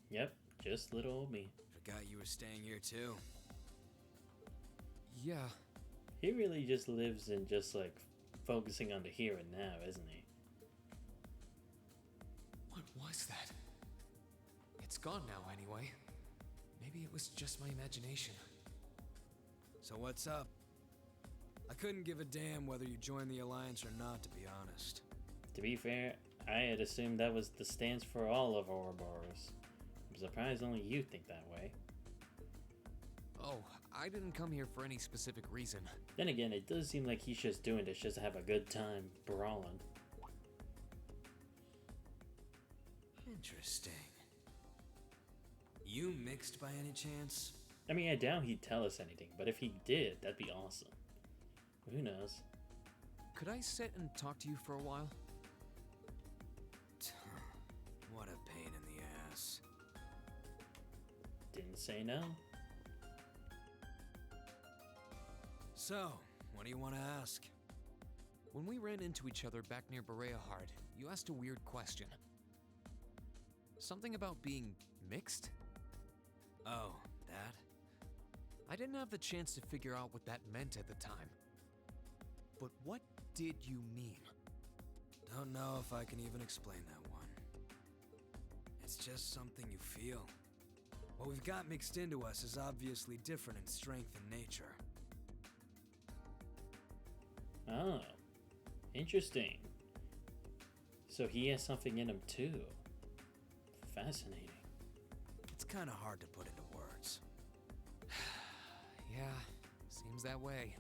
Yep, just little old me. Forgot you were staying here too. Yeah. He really just lives in just like focusing on the here and now, isn't he? What was that? It's gone now, anyway. Maybe it was just my imagination. So what's up? I couldn't give a damn whether you joined the Alliance or not, to be honest. To be fair, I had assumed that was the stance for all of Ouroboros. I'm surprised only you think that way. Oh, I didn't come here for any specific reason. Then again, it does seem like he's just doing this just to have a good time brawling. Interesting. You mixed by any chance? I mean, I doubt he'd tell us anything, but if he did, that'd be awesome. Who knows? Could I sit and talk to you for a while? What a pain in the ass. Didn't say no. So, what do you want to ask? When we ran into each other back near Bereahard, you asked a weird question. Something about being mixed? Oh, that? I didn't have the chance to figure out what that meant at the time. But what did you mean? Don't know if I can even explain that one. It's just something you feel. What we've got mixed into us is obviously different in strength and nature. Oh, interesting. So he has something in him too. Fascinating. It's kind of hard to put into words. Yeah, seems that way.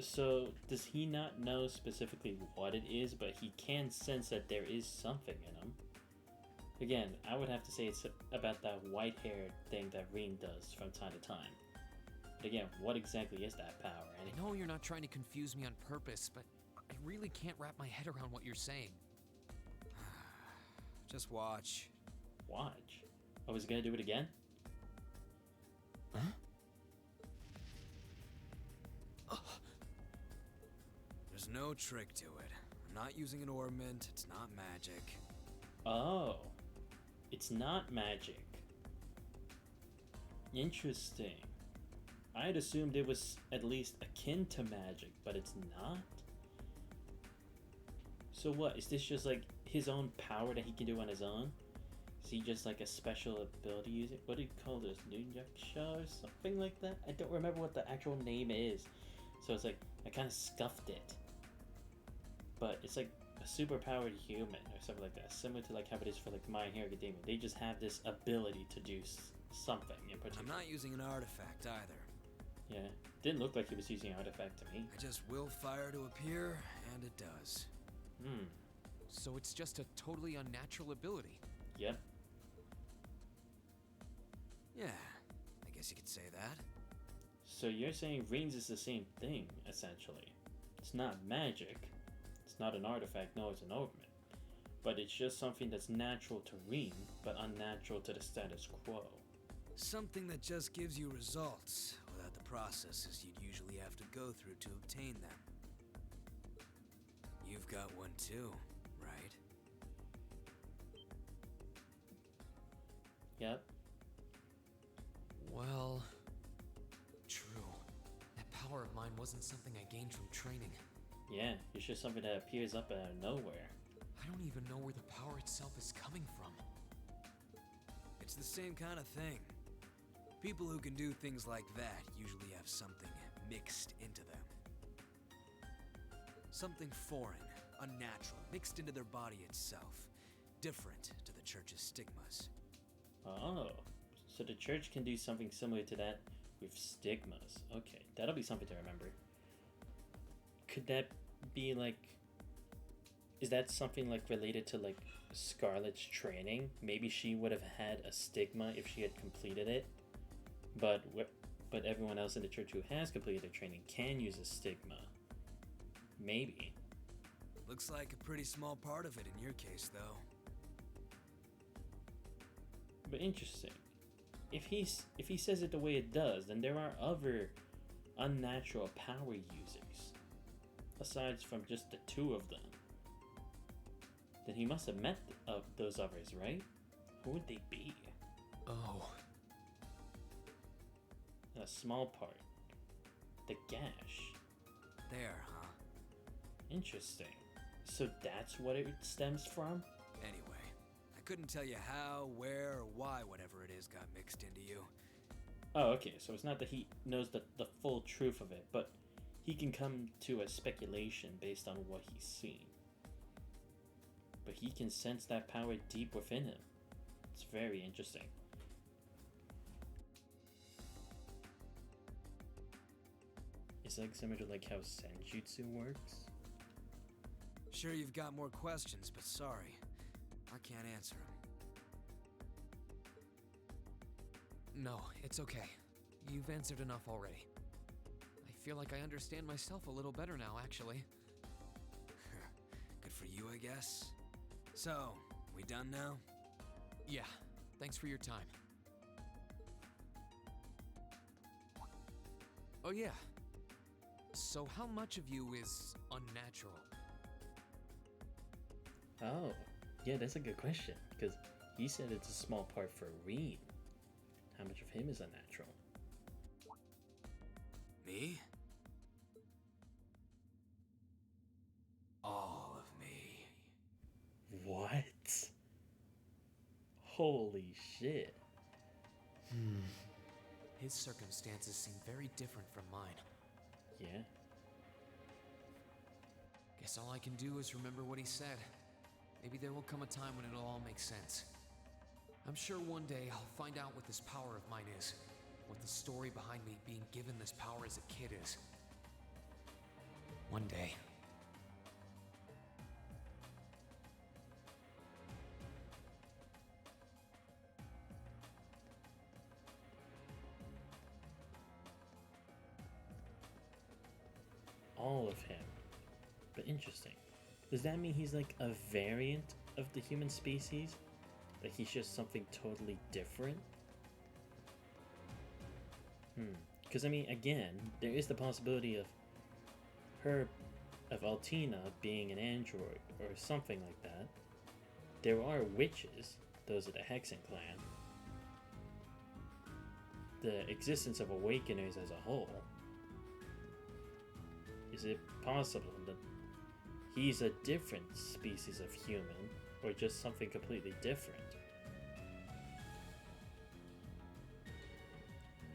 So, does he not know specifically what it is, but he can sense that there is something in him? Again, I would have to say it's about that white-haired thing that Rean does from time to time. But again, what exactly is that power? And I know you're not trying to confuse me on purpose, but I really can't wrap my head around what you're saying. Just watch. Watch? Oh, is he gonna do it again? Huh? There's no trick to it. I'm not using an ornament, it's not magic. Oh. It's not magic. Interesting. I had assumed it was at least akin to magic, but it's not? So what, is this just like his own power that he can do on his own? Is he just like a special ability using, what do you call this, Nunyaksha or something like that? I don't remember what the actual name is. So it's like, I kind of scuffed it. But it's like a superpowered human or something like that. Similar to like how it is for like My Hero Academia. They just have this ability to do something in particular. I'm not using an artifact either. Yeah, didn't look like he was using artifact to me. I just will fire to appear, and it does. So it's just a totally unnatural ability? Yep. Yeah, I guess you could say that. So you're saying Rean's is the same thing, essentially. It's not magic. It's not an artifact, no, it's an ornament. But it's just something that's natural to Rean, but unnatural to the status quo. Something that just gives you results, without the processes you'd usually have to go through to obtain them. You've got one too, right? Yep. Well, true. That power of mine wasn't something I gained from training. Yeah, it's just something that appears up out of nowhere. I don't even know where the power itself is coming from. It's the same kind of thing. People who can do things like that usually have something mixed into them. Something foreign, unnatural, mixed into their body itself. Different to the church's stigmas. Oh, so the church can do something similar to that with stigmas. Okay, that'll be something to remember. Could that be like... Is that something like related to like Scarlet's training? Maybe she would have had a stigma if she had completed it. But everyone else in the church who has completed their training can use a stigma. Maybe. Looks like a pretty small part of it in your case, though. But interesting. If he says it the way it does, then there are other unnatural power users. Aside from just the two of them. Then he must have met those others, right? Who would they be? Oh. A small part. The Gash. there, huh? Interesting. So that's what it stems from? Anyway, I couldn't tell you how, where, or why whatever it is got mixed into you. Oh, okay, so it's not that he knows the full truth of it, but he can come to a speculation based on what he's seen. But he can sense that power deep within him. It's very interesting. It's like similar to like how Senjutsu works. Sure, you've got more questions, but sorry, I can't answer them. No, it's okay. You've answered enough already. I feel like I understand myself a little better now, actually. Good for you, I guess. So, we done now? Yeah, thanks for your time. Oh yeah. So how much of you is unnatural? Oh, yeah, that's a good question, because he said it's a small part for Reen. How much of him is unnatural? Me? All of me. What? Holy shit. His circumstances seem very different from mine. Yeah. Guess all I can do is remember what he said. Maybe there will come a time when it'll all make sense. I'm sure one day I'll find out what this power of mine is. What the story behind me being given this power as a kid is. One day. All of him. But interesting. Does that mean he's like a variant of the human species? Like he's just something totally different? Because I mean, again, there is the possibility of Altina being an android or something like that. There are witches, those are the Hexen clan. The existence of awakeners as a whole. Is it possible that he's a different species of human, or just something completely different?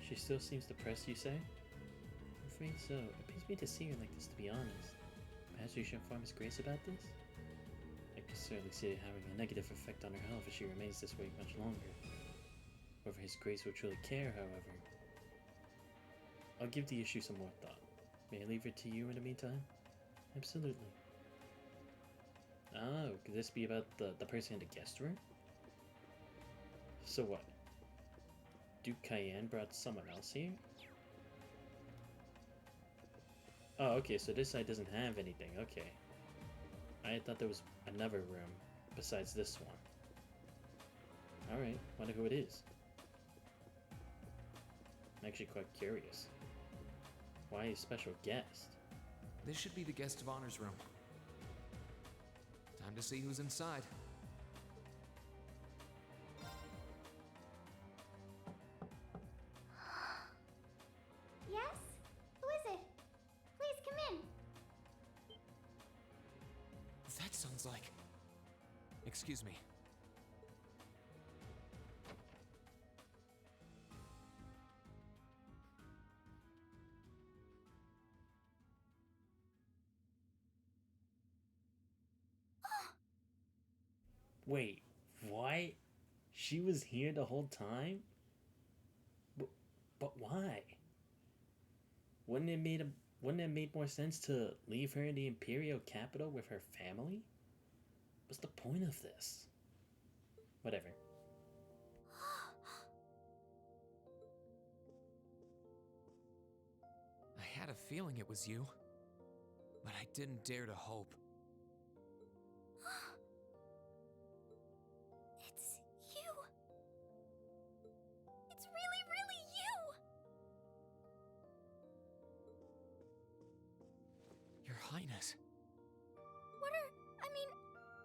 She still seems depressed, you say? I'm afraid so. It pains me to see her like this, to be honest. Perhaps we should inform Miss Grace about this? I can certainly see it having a negative effect on her health if she remains this way much longer. Whether His Grace will truly care, however. I'll give the issue some more thought. May I leave it to you in the meantime? Absolutely. Oh, could this be about the person in the guest room? So what? Duke Cayenne brought someone else here? Oh, okay, so this side doesn't have anything, okay. I thought there was another room besides this one. Alright, wonder who it is. I'm actually quite curious. Why a special guest? This should be the guest of honor's room. Time to see who's inside. Yes? Who is it? Please come in. That sounds like... Excuse me. Wait, what? She was here the whole time? But why? Wouldn't it made more sense to leave her in the Imperial capital with her family? What's the point of this? Whatever. I had a feeling it was you, but I didn't dare to hope. It's you. It's really, really you. Your Highness. I mean,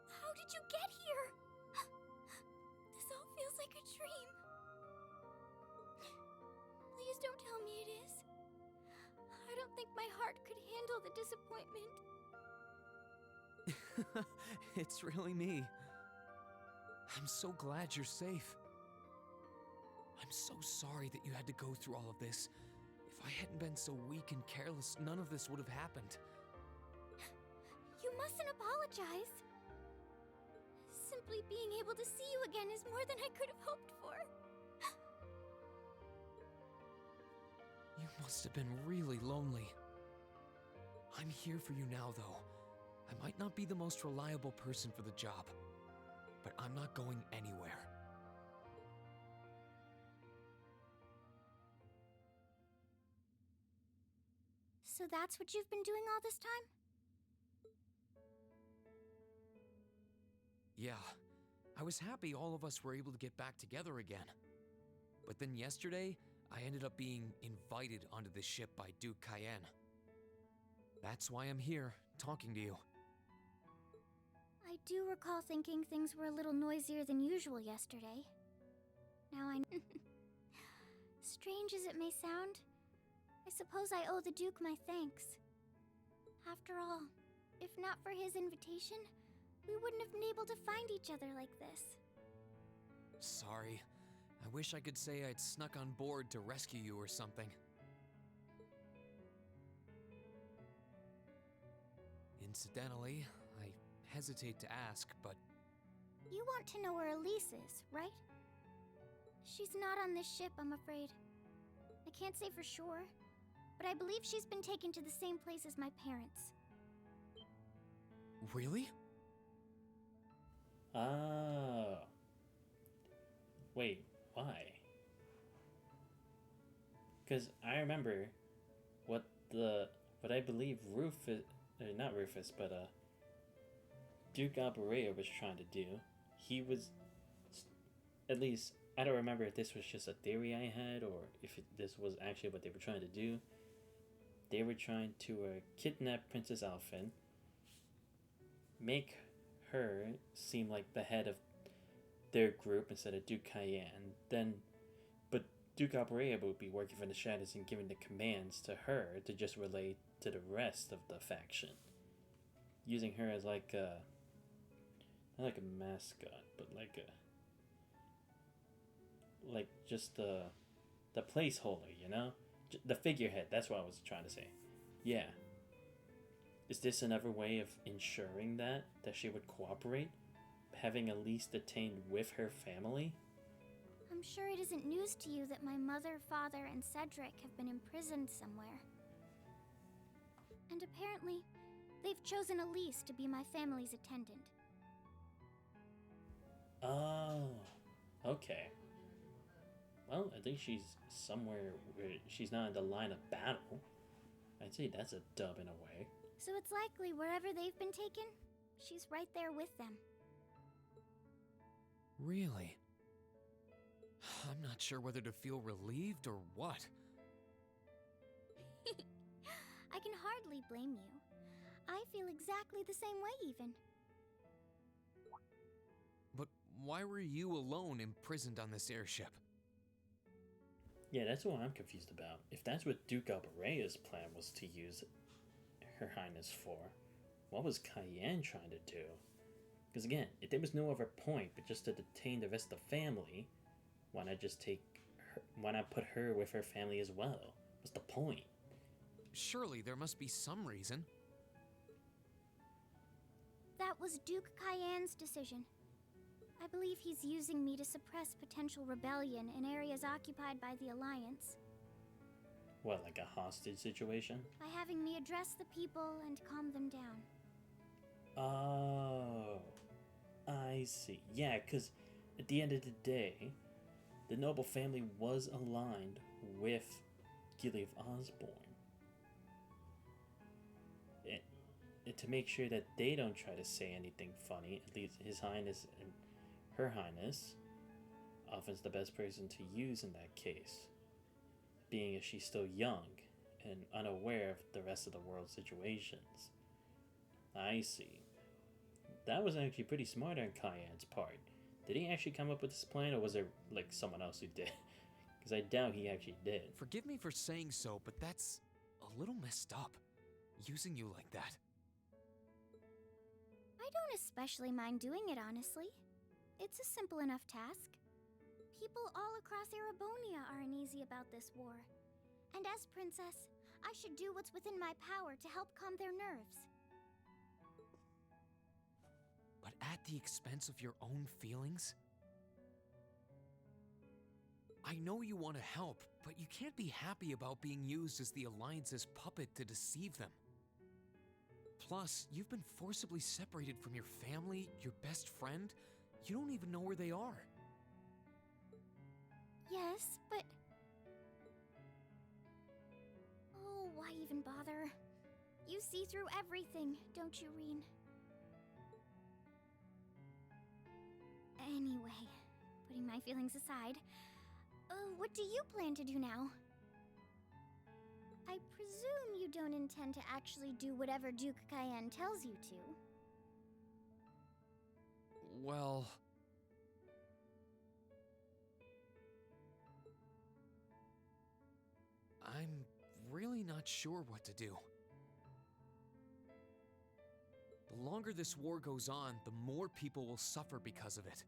how did you get here? This all feels like a dream. Please don't tell me it is. I don't don't think my heart could handle the disappointment. It's really me. I'm so glad you're safe. I'm so sorry that you had to go through all of this. If I hadn't been so weak and careless, none of this would have happened. You mustn't apologize. Simply being able to see you again is more than I could have hoped for. You must have been really lonely. I'm here for you now, though. I might not be the most reliable person for the job, but I'm not going anywhere. So that's what you've been doing all this time? Yeah, I was happy all of us were able to get back together again. But then yesterday, I ended up being invited onto the ship by Duke Cayenne. That's why I'm here, talking to you. I do recall thinking things were a little noisier than usual yesterday. Now I know. Strange as it may sound, I suppose I owe the Duke my thanks. After all, if not for his invitation, we wouldn't have been able to find each other like this. Sorry. I wish I could say I'd snuck on board to rescue you or something. Incidentally, I hesitate to ask, but... You want to know where Elise is, right? She's not on this ship, I'm afraid. I can't say for sure, but I believe she's been taken to the same place as my parents. Really? Oh. Wait, why? Because I remember what I believe Rufus, not Rufus, but Duke Alberea was trying to do. He was, at least, I don't remember if this was just a theory I had or if this was actually what they were trying to do. They were trying to kidnap Princess Alphen, make her seem like the head of their group instead of Duke Cayenne. But Duke Alberea would be working for the Shadows and giving the commands to her to just relay to the rest of the faction, using her as like a, not like a mascot, but like just the placeholder, you know, the figurehead. That's what I was trying to say. Yeah. Is this another way of ensuring that she would cooperate, having Elise detained with her family? I'm sure it isn't news to you that my mother, father, and Cedric have been imprisoned somewhere. And apparently, they've chosen Elise to be my family's attendant. Oh, okay. Well, I think she's somewhere where she's not in the line of battle. I'd say that's a dub in a way. So it's likely wherever they've been taken, she's right there with them. Really? I'm not sure whether to feel relieved or what. I can hardly blame you. I feel exactly the same way, even. But why were you alone imprisoned on this airship? Yeah, that's what I'm confused about. If that's what Duke Alberea's plan was to use Her Highness for, what was Cayenne trying to do? Because again, if there was no other point but just to detain the rest of the family, why not just take her, why not put her with her family as well? What's the point? Surely there must be some reason. That was Duke Cayenne's decision. I believe he's using me to suppress potential rebellion in areas occupied by the Alliance. What, like a hostage situation? By having me address the people and calm them down. Oh, I see. Yeah, because at the end of the day, the noble family was aligned with Gilead Osborne. To make sure that they don't try to say anything funny, at least His Highness and Her Highness, often's the best person to use in that case, being as she's still young and unaware of the rest of the world's situations. I see. That was actually pretty smart on Cayenne's part. Did he actually come up with this plan, or was there like someone else who did? Because I doubt he actually did. Forgive me for saying so, but that's a little messed up, using you like that. I don't especially mind doing it, honestly. It's a simple enough task. People all across Erebonia are uneasy about this war. And as princess, I should do what's within my power to help calm their nerves. But at the expense of your own feelings? I know you want to help, but you can't be happy about being used as the Alliance's puppet to deceive them. Plus, you've been forcibly separated from your family, your best friend. You don't even know where they are. Yes, but... Oh, why even bother? You see through everything, don't you, Reen? Anyway, putting my feelings aside, what do you plan to do now? I presume you don't intend to actually do whatever Duke Cayenne tells you to. Well... I'm really not sure what to do. The longer this war goes on, the more people will suffer because of it.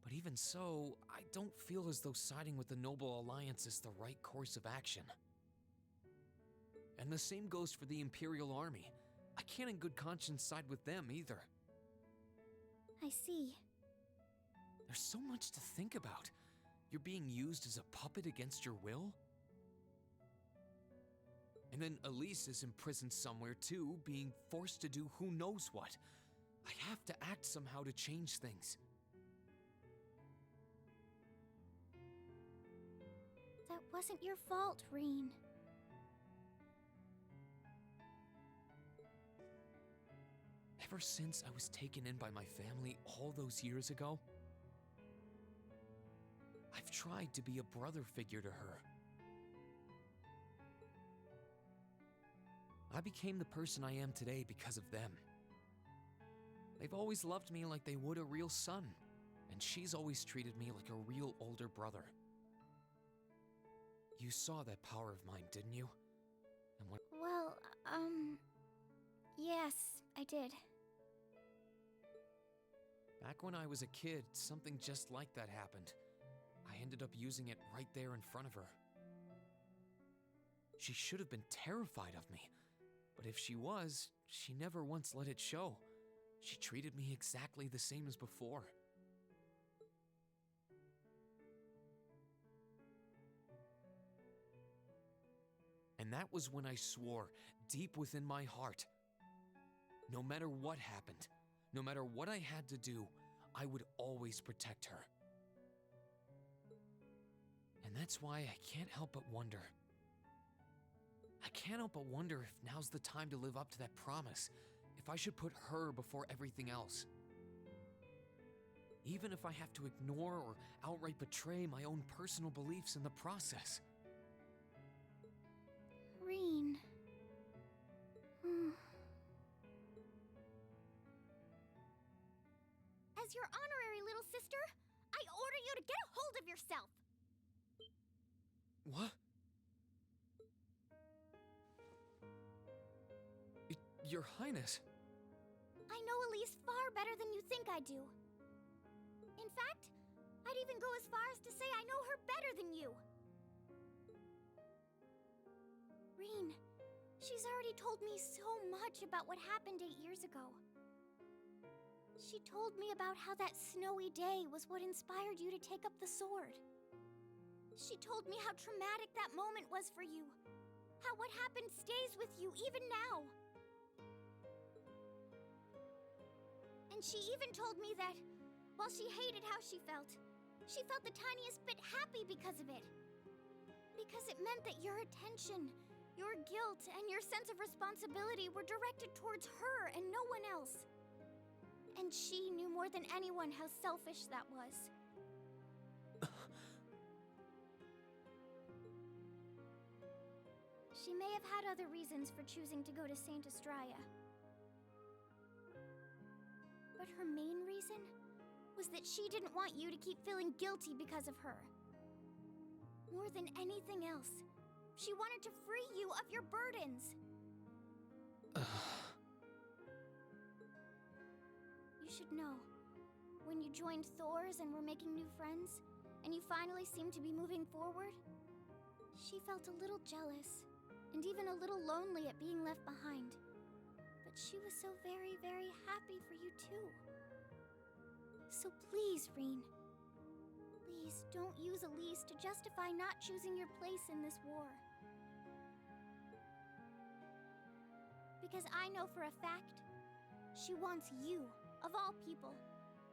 But even so, I don't feel as though siding with the Noble Alliance is the right course of action. And the same goes for the Imperial Army. I can't in good conscience side with them either. I see. There's so much to think about. You're being used as a puppet against your will? And then Elise is imprisoned somewhere too, being forced to do who knows what. I have to act somehow to change things. That wasn't your fault, Reen. Ever since I was taken in by my family all those years ago, I've tried to be a brother figure to her. I became the person I am today because of them. They've always loved me like they would a real son, and she's always treated me like a real older brother. You saw that power of mine, didn't you? And when Well, yes, I did. Back when I was a kid, something just like that happened. I ended up using it right there in front of her. She should have been terrified of me, but if she was, she never once let it show. She treated me exactly the same as before. And that was when I swore, deep within my heart, no matter what happened, no matter what I had to do, I would always protect her. And that's why I can't help but wonder. I can't help but wonder if now's the time to live up to that promise, if I should put her before everything else. Even if I have to ignore or outright betray my own personal beliefs in the process. Reen. As your honorary little sister, I order you to get a hold of yourself! What? Your Highness. I know Elise far better than you think I do. In fact, I'd even go as far as to say I know her better than you. Reen, she's already told me so much about what happened 8 years ago. She told me about how that snowy day was what inspired you to take up the sword. She told me how traumatic that moment was for you. How what happened stays with you even now. And she even told me that, while she hated how she felt the tiniest bit happy because of it. Because it meant that your attention, your guilt, and your sense of responsibility were directed towards her and no one else. And she knew more than anyone how selfish that was. She may have had other reasons for choosing to go to Saint Estraya. But her main reason was that she didn't want you to keep feeling guilty because of her. More than anything else, she wanted to free you of your burdens. You should know, when you joined Thor's and were making new friends, and you finally seemed to be moving forward, she felt a little jealous, and even a little lonely at being left behind. But she was so very, very happy for you too. So please, Reen, please don't use Elise to justify not choosing your place in this war. Because I know for a fact, she wants you, of all people,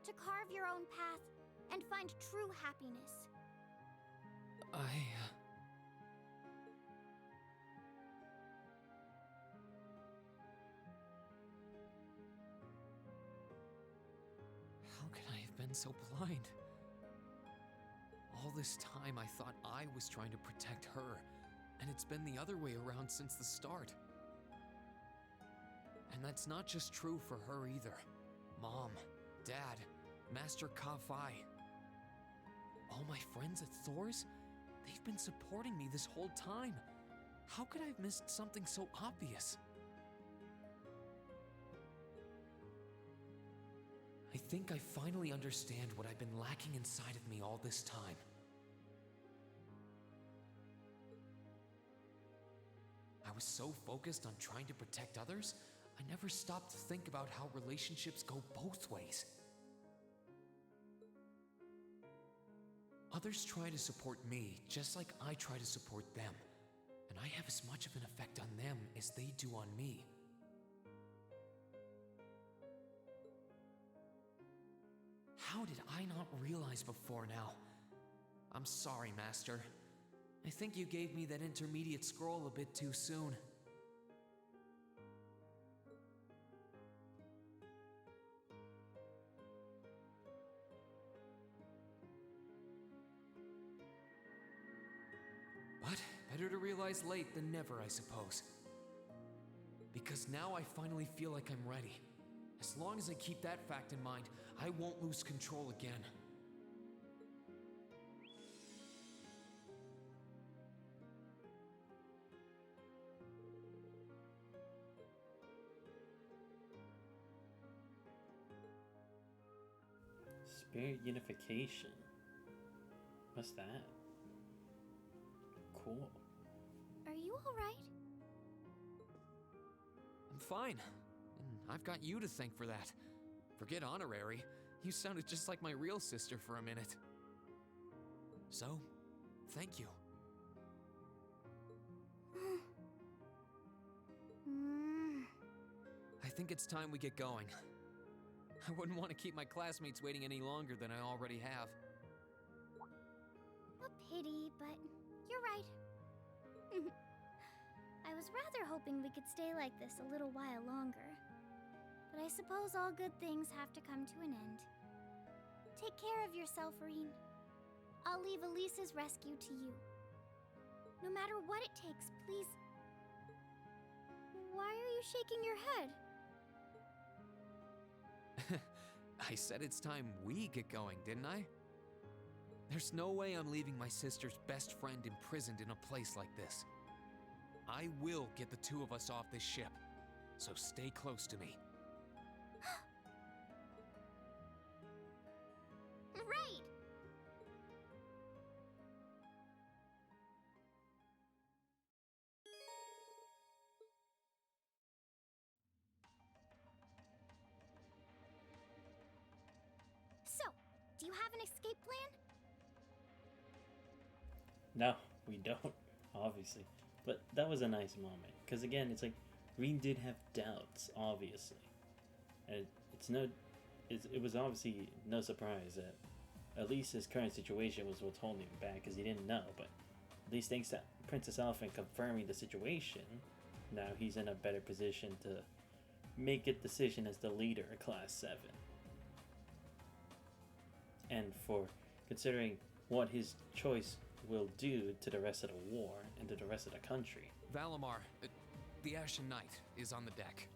to carve your own path and find true happiness. How could I have been so blind? All this time I thought I was trying to protect her, and it's been the other way around since the start. And that's not just true for her either. Mom, Dad, Master Ka-Fi. All my friends at Thor's? They've been supporting me this whole time. How could I have missed something so obvious? I think I finally understand what I've been lacking inside of me all this time. I was so focused on trying to protect others, I never stopped to think about how relationships go both ways. Others try to support me just like I try to support them, and I have as much of an effect on them as they do on me. How did I not realize before now? I'm sorry, Master. I think you gave me that intermediate scroll a bit too soon. But better to realize late than never, I suppose. Because now I finally feel like I'm ready. As long as I keep that fact in mind, I won't lose control again. Spirit unification. What's that? Cool. Are you alright? I'm fine. And I've got you to thank for that. Forget honorary. You sounded just like my real sister for a minute. So, thank you. I think it's time we get going. I wouldn't want to keep my classmates waiting any longer than I already have. A pity, but you're right. I was rather hoping we could stay like this a little while longer. But I suppose all good things have to come to an end. Take care of yourself, Reen. I'll leave Elise's rescue to you. No matter what it takes, please. Why are you shaking your head? I said it's time we get going, didn't I? There's no way I'm leaving my sister's best friend imprisoned in a place like this. I will get the two of us off this ship, so stay close to me. Right! So, do you have an escape plan? No, we don't, obviously. But that was a nice moment. Because again, it's like, Reen did have doubts, obviously. And it was obviously no surprise that at least his current situation was what's holding him back, because he didn't know. But at least thanks to Princess Elephant confirming the situation, now he's in a better position to make a decision as the leader of Class 7. And for considering what his choice will do to the rest of the war and to the rest of the country. Valimar, the Ashen Knight, is on the deck.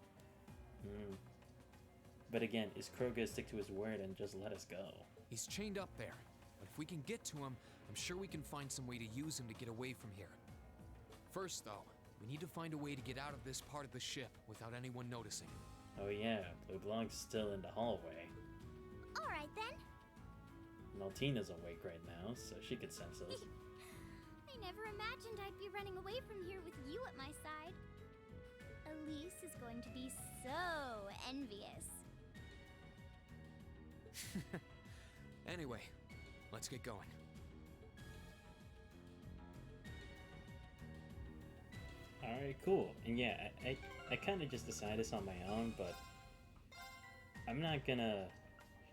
But again, is Crow gonna stick to his word and just let us go? He's chained up there, but if if we can get to him, I'm sure we can find some way to use him to get away from here. First, though, we need to find a way to get out of this part of the ship without anyone noticing. Oh yeah, Blue Blog's still in the hallway. Alright then. Maltina's awake right now, so she could sense us. I never imagined I'd be running away from here with you at my side. Elise is going to be so envious. Anyway, let's get going. Alright, cool. And yeah, I kind of just decided this on my own, but I'm not gonna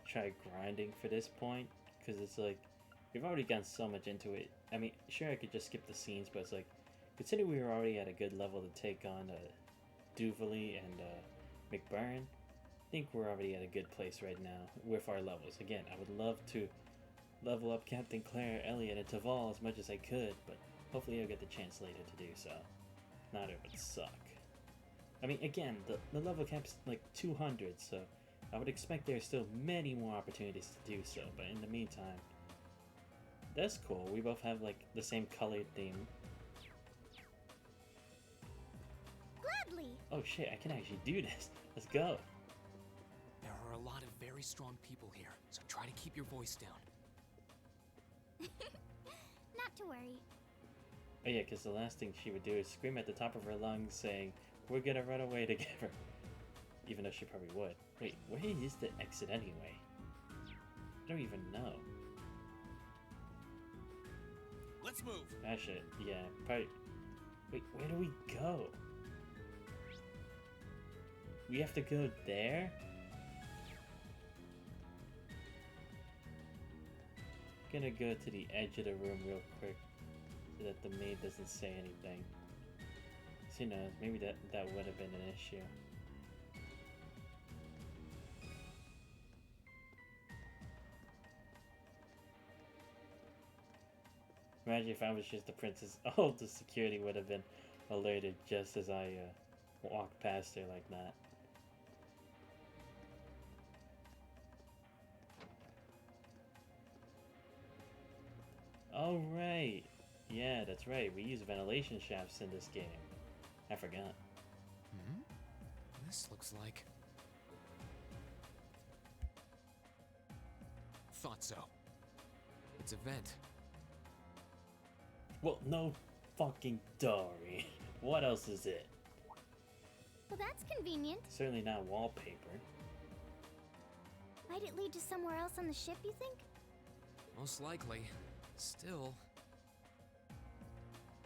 try grinding for this point, because it's like, we've already gotten so much into it. I mean, sure, I could just skip the scenes, but it's like, considering we were already at a good level to take on Duvalie and McBurn, I think we're already at a good place right now with our levels. Again, I would love to level up Captain Claire, Elliot, and Taval as much as I could, but hopefully I'll get the chance later to do so. Not it would suck. I mean, again, the level cap's like 200, so I would expect there's still many more opportunities to do so, but in the meantime, that's cool. We both have like the same colored theme. Gladly! Oh shit, I can actually do this. Let's go. There are a lot of very strong people here, so try to keep your voice down. Not to worry. Oh yeah, because the last thing she would do is scream at the top of her lungs saying, "We're gonna run away together." Even though she probably would. Wait, where is the exit anyway? I don't even know. Let's move. Ah shit, yeah, probably. Wait, where do we go? We have to go there? Gonna go to the edge of the room real quick so that the maid doesn't say anything. So, who knows, maybe that would have been an issue. Imagine if I was just the princess. Oh, the security would have been alerted just as I walked past her like that. Oh, right. Yeah, that's right. We use ventilation shafts in this game. I forgot. Hmm? This looks like... Thought so. It's a vent. Well, no fucking Dory. What else is it? Well, that's convenient. Certainly not wallpaper. Might it lead to somewhere else on the ship, you think? Most likely. Still...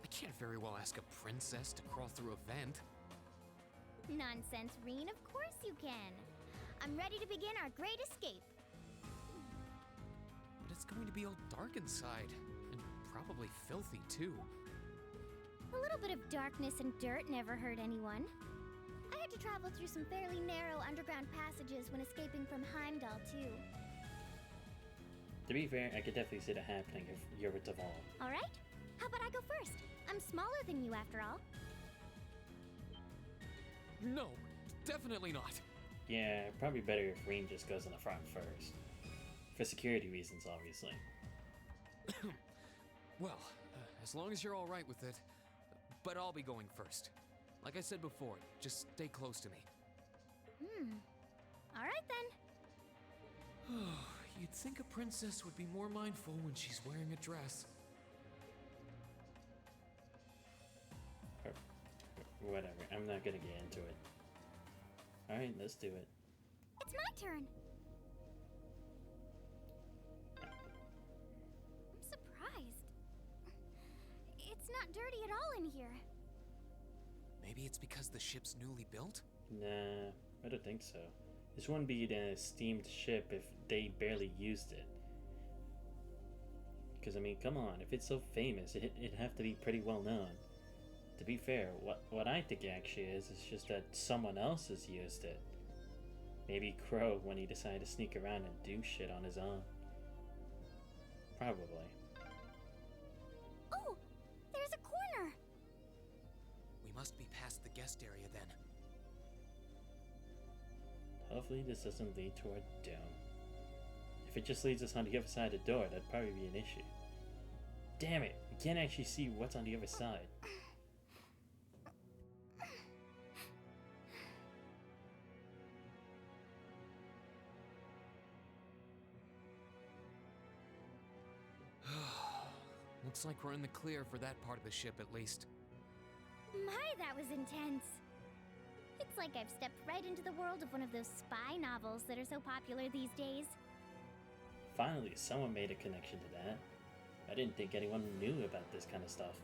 I can't very well ask a princess to crawl through a vent. Nonsense, Reen. Of course you can. I'm ready to begin our great escape. But it's going to be all dark inside. And probably filthy, too. A little bit of darkness and dirt never hurt anyone. I had to travel through some fairly narrow underground passages when escaping from Heimdall, too. To be fair, I could definitely see that happening if you're with Taval. Alright, how about I go first? I'm smaller than you after all. No, definitely not. Yeah, probably better if Reen just goes in the front first. For security reasons, obviously. Well, as long as you're alright with it. But I'll be going first. Like I said before, just stay close to me. Alright then. You'd think a princess would be more mindful when she's wearing a dress. Whatever, I'm not gonna get into it. Alright, let's do it. It's my turn. I'm surprised. It's not dirty at all in here. Maybe it's because the ship's newly built? Nah, I don't think so. This wouldn't be an esteemed ship if they barely used it. Because, I mean, come on, if it's so famous, it'd have to be pretty well known. To be fair, what I think it actually is just that someone else has used it. Maybe Crow when he decided to sneak around and do shit on his own. Probably. Oh, there's a corner. We must be past the guest area then. Hopefully this doesn't lead to our doom. If it just leads us on the other side of the door, that'd probably be an issue. Damn it, we can't actually see what's on the other side. Looks like we're in the clear for that part of the ship, at least. My, that was intense. It's like I've stepped right into the world of one of those spy novels that are so popular these days. Finally, someone made a connection to that. I didn't think anyone knew about this kind of stuff.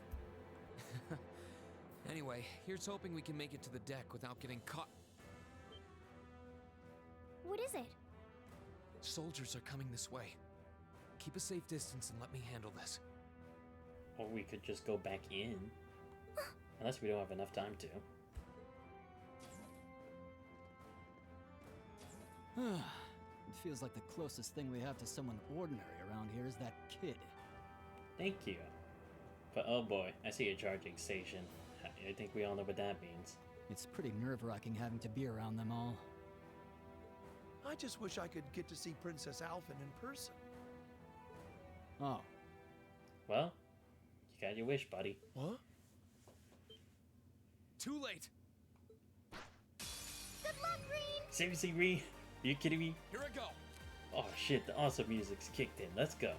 Anyway, here's hoping we can make it to the deck without getting caught. What is it? Soldiers are coming this way. Keep a safe distance and let me handle this. Or we could just go back in. Unless we don't have enough time to. It feels like the closest thing we have to someone ordinary around here is that kid. Thank you. But oh boy, I see a charging station. I think we all know what that means. It's pretty nerve-wracking having to be around them all. I just wish I could get to see Princess Alphen in person. Oh. Well, you got your wish, buddy. What? Too late! Good luck, Green! Seriously, Ree? Are you kidding me? Here I go! Oh shit, the awesome music's kicked in. Let's go.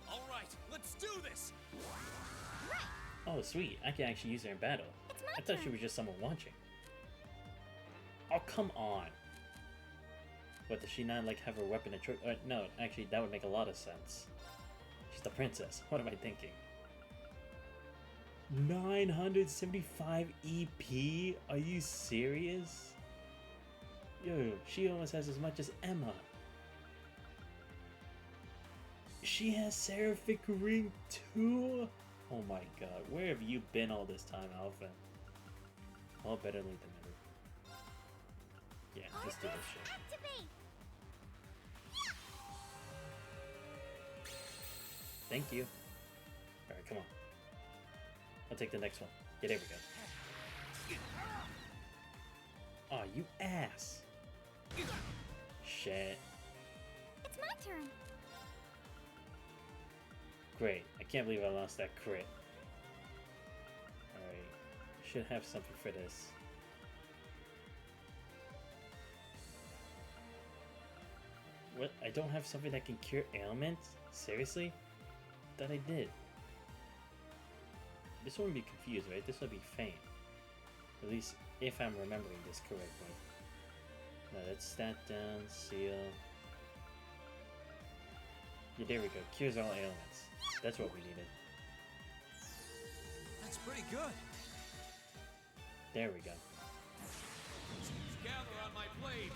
Alright, let's do this! Oh sweet, I can actually use her in battle. I thought she was just someone watching. Oh, come on. What, does she not like have her weapon of choice? No, actually that would make a lot of sense. She's the princess. What am I thinking? 975 EP? Are you serious? Yo, she almost has as much as Emma. She has Seraphic Ring too? Oh my god, where have you been all this time, Alpha? All better late than never. Yeah, let's do this shit. Activate! Thank you. Alright, come on. I'll take the next one. Yeah, there we go. Aw, you ass! Shit. It's my turn. Great. I can't believe I lost that crit. Alright. Should have something for this. What? I don't have something that can cure ailments? Seriously? That I did. This wouldn't be confused, right? This would be faint. At least if I'm remembering this correctly. No, that's stat down, seal. Yeah, there we go. Cures all ailments. That's what we needed. That's pretty good. There we go. Gather on my blade.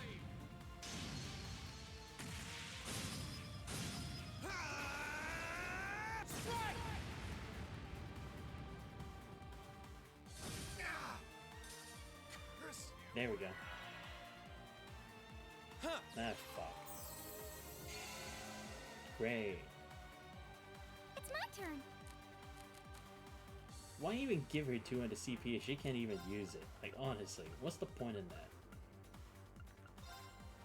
There we go. Ah, fuck. Great. It's my turn. Why even give her 200 CP if she can't even use it? Like, honestly, what's the point in that?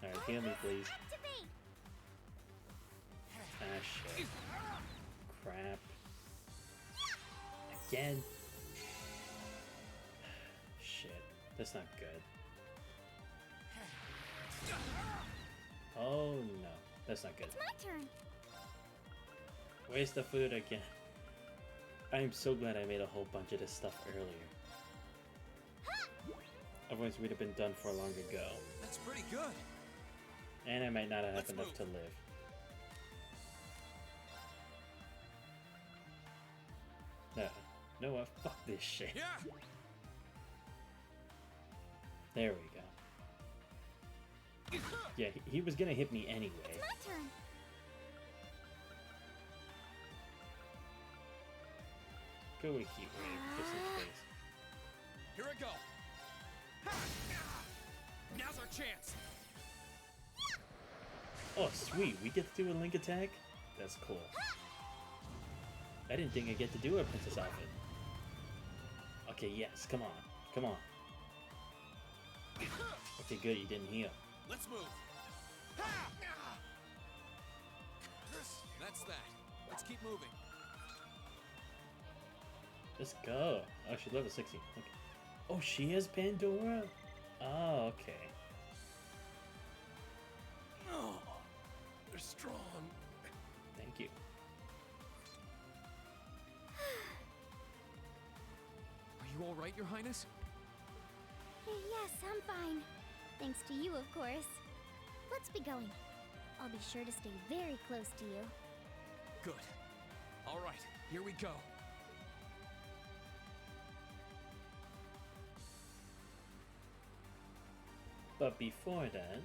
Alright, heal me, please. Activate! Ah, shit. Crap. Again? Shit. That's not good. Oh no, that's not good. It's my turn. Where's the food again? I am so glad I made a whole bunch of this stuff earlier. Otherwise we'd have been done for long ago. That's pretty good. And I might not have enough to live. No, no, what? Fuck this shit. Yeah. There we go. Yeah, he was gonna hit me anyway. It's my turn. Go with heat wave, just in case. Here I go. Now's our chance. Oh, sweet. We get to do a link attack? That's cool. I didn't think I'd get to do a princess outfit. Okay, yes. Come on. Come on. Okay, good. You didn't heal. Let's move. That's that. Let's keep moving. Let's go. Oh, she's level 60. Okay. Oh, she has Pandora? Oh, okay. Oh, they're strong. Thank you. Are you all right, Your Highness? Yes, I'm fine. Thanks to you, of course. Let's be going. I'll be sure to stay very close to you. Good. All right, here we go. But before that,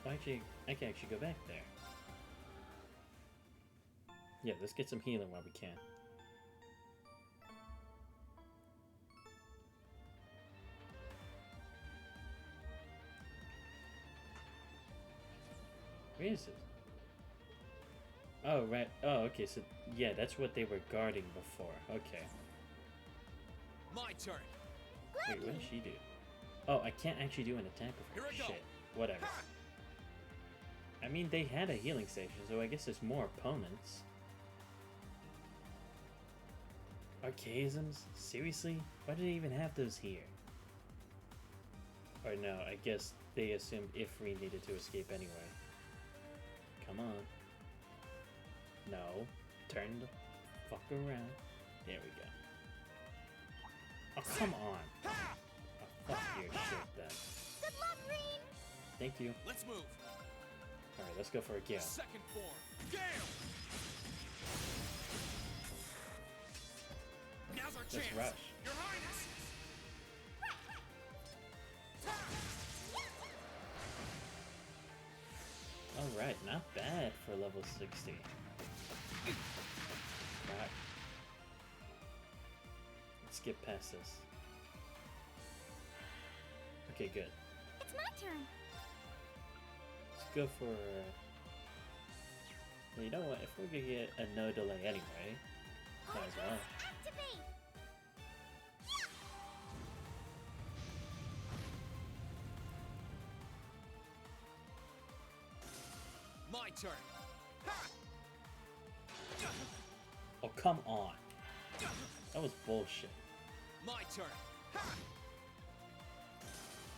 I can actually go back there. Yeah, let's get some healing while we can. Where is it? Oh, right. Oh, okay. So, yeah, that's what they were guarding before. Okay. My turn. Wait, what does she do? Oh, I can't actually do an attack with her. Shit. Whatever. I mean, they had a healing station, so I guess there's more opponents. Archaisms? Seriously? Why do they even have those here? Or no, I guess they assumed Ifri needed to escape anyway. Come on. No. Turn the fuck around. There we go. Oh, come on. Oh, fuck your shit then. Good luck, Reen! Thank you. Let's move. Alright, let's go for a Gale. Second form. Gale! Now's our chance. Let's rush. Your Highness! Alright, not bad for level 60. Right. Let's get past this. Okay, good. It's my turn. Let's go for... Well, you know what? If we're gonna get a no delay anyway, might as well. Activate! My turn. Oh, come on. That was bullshit. My turn.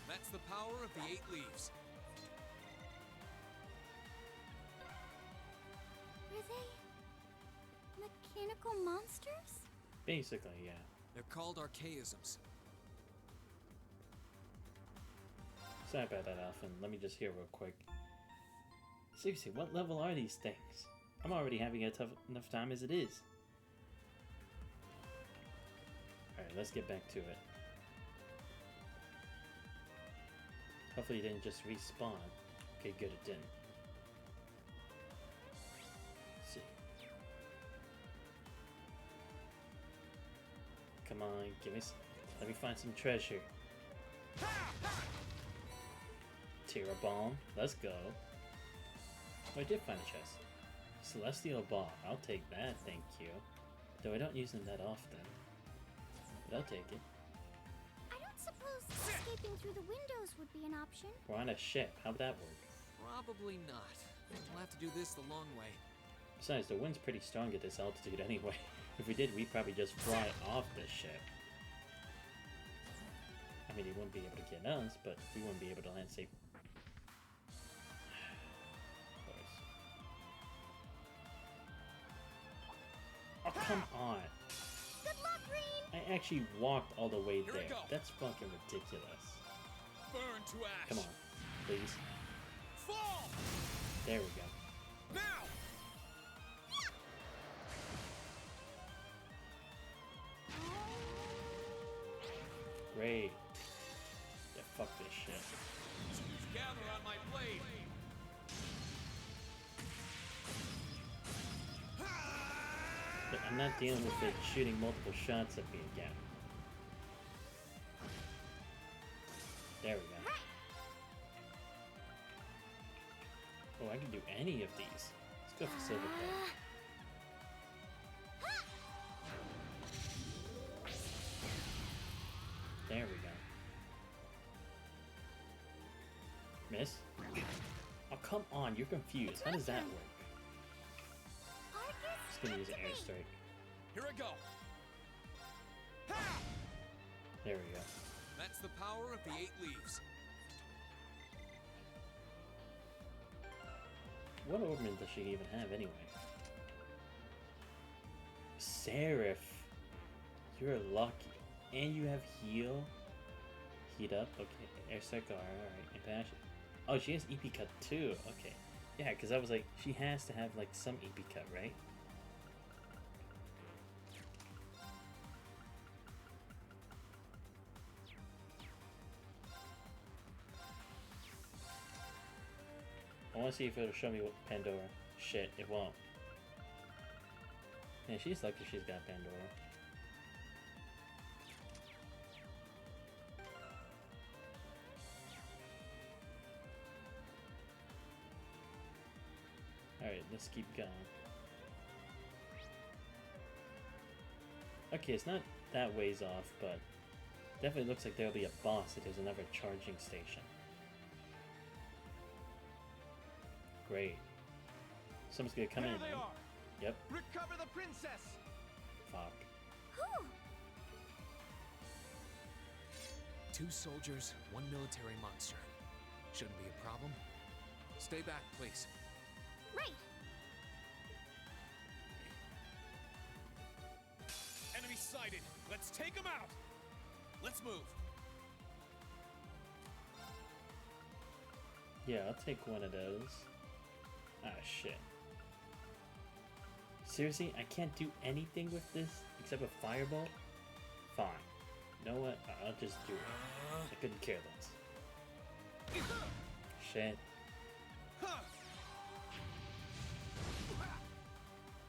That's the power of the 8 leaves. Were they mechanical monsters? Basically, yeah. They're called archaisms. Sorry about that, Alphen. Let me just hear real quick. Seriously, what level are these things? I'm already having a tough enough time as it is. Alright, let's get back to it. Hopefully it didn't just respawn. Okay, good, it didn't. Let's see. Come on, give me some, let me find some treasure. Terra Bomb, let's go. Oh, I did find a chest. Celestial Ball, I'll take that, thank you. Though I don't use them that often. But I'll take it. I don't suppose escaping through the windows would be an option. We're on a ship, how'd that work? Probably not. We'll have to do this the long way. Besides, the wind's pretty strong at this altitude anyway. If we did, we'd probably just fly off the ship. I mean, he wouldn't be able to get us, but we wouldn't be able to land safe. Oh, come on. Good luck, Reen! I actually walked all the way there. That's fucking ridiculous. Burn to ash. Come on, please. Fall! There we go. Now! Great. Yeah, fuck this shit. Gather on my blade. Look, I'm not dealing with it shooting multiple shots at me again. There we go. Oh, I can do any of these. Let's go for Silver Plate. There we go. Miss? Oh, come on, you're confused. How does that work? just gonna use an airstrike. Here I go. There we go. That's the power of the 8 leaves. What ornament does she even have anyway? Seraph, you're lucky. And you have heal. Heat up, okay. Airstrike, alright. Impassion. Oh, she has EP cut too. Okay. Yeah, because I was like, she has to have like some EP cut, right? I want to see if it'll show me what Pandora. Shit, it won't. Yeah, she's lucky she's got Pandora. Alright, let's keep going. Okay, it's not that ways off, but definitely looks like there'll be a boss if there's another charging station. Great. Someone's gonna come in, right? Yep. Recover the princess! Fuck. Whew. 2 soldiers, 1 military monster. Shouldn't be a problem. Stay back, please. Right. Enemy sighted. Let's take him out. Let's move. Yeah, I'll take one of those. Ah, shit. Seriously, I can't do anything with this except a firebolt? Fine. You know what? I'll just do it. I couldn't care less. Shit.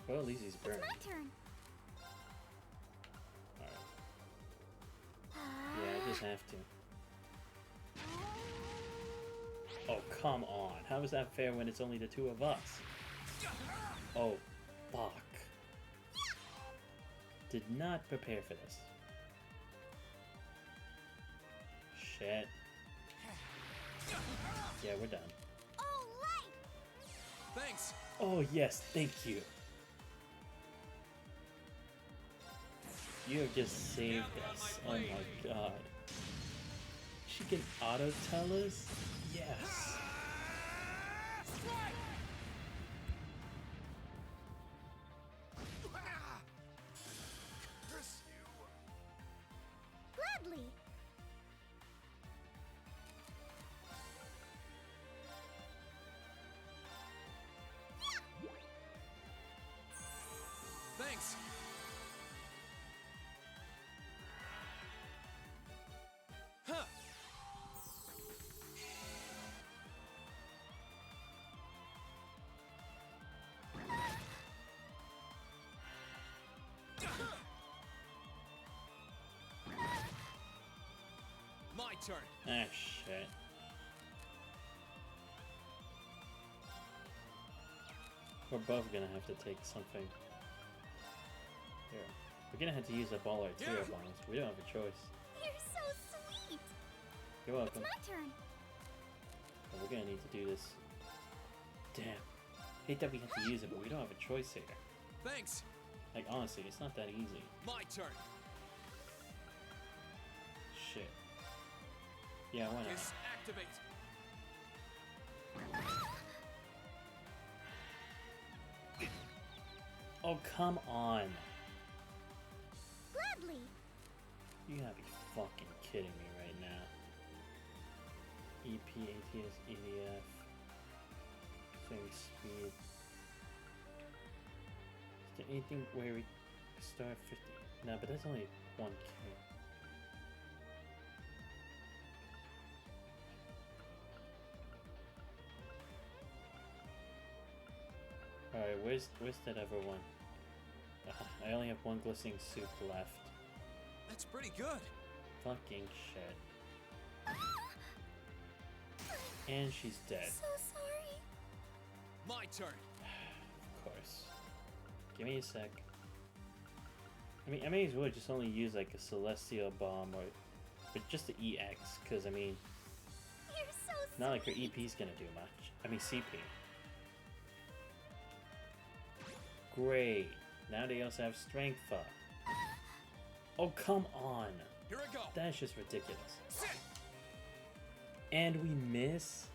Well, at least he's burned. It's my turn. Alright. Yeah, I just have to. Oh, come on. How is that fair when it's only the 2 of us? Oh, fuck. Did not prepare for this. Shit. Yeah, we're done. Thanks. Oh, yes, thank you. You have just saved us. Oh my god. She can auto-tell us? Yes. Gladly. Thanks. Huh. My turn. Ah, shit. We're both gonna have to take something. Here. We're gonna have to use up all our tier bombs. We don't have a choice. You're so sweet. You're welcome. It's my turn. But we're gonna need to do this. Damn. Hate that we have to use it, but we don't have a choice here. Thanks. Like, honestly, it's not that easy. My turn. Shit. Yeah, why not? Activate. Oh, come on. Gladly. You gotta be fucking kidding me right now. EP, ATS, EDF. Swing speed. Is there anything where we start 50? No, but that's only 1k. Alright, where's that other one? I only have 1 glistening soup left. That's pretty good. Fucking shit. And she's dead. So sorry. My turn. Of course. Give me a sec. I mean, I may as well just only use like a celestial bomb or but just the EX, because I mean, You're so sweet. not like her EP's gonna do much. I mean CP. Great. Now they also have strength up. Oh, come on. Here I go. That's just ridiculous. And we miss?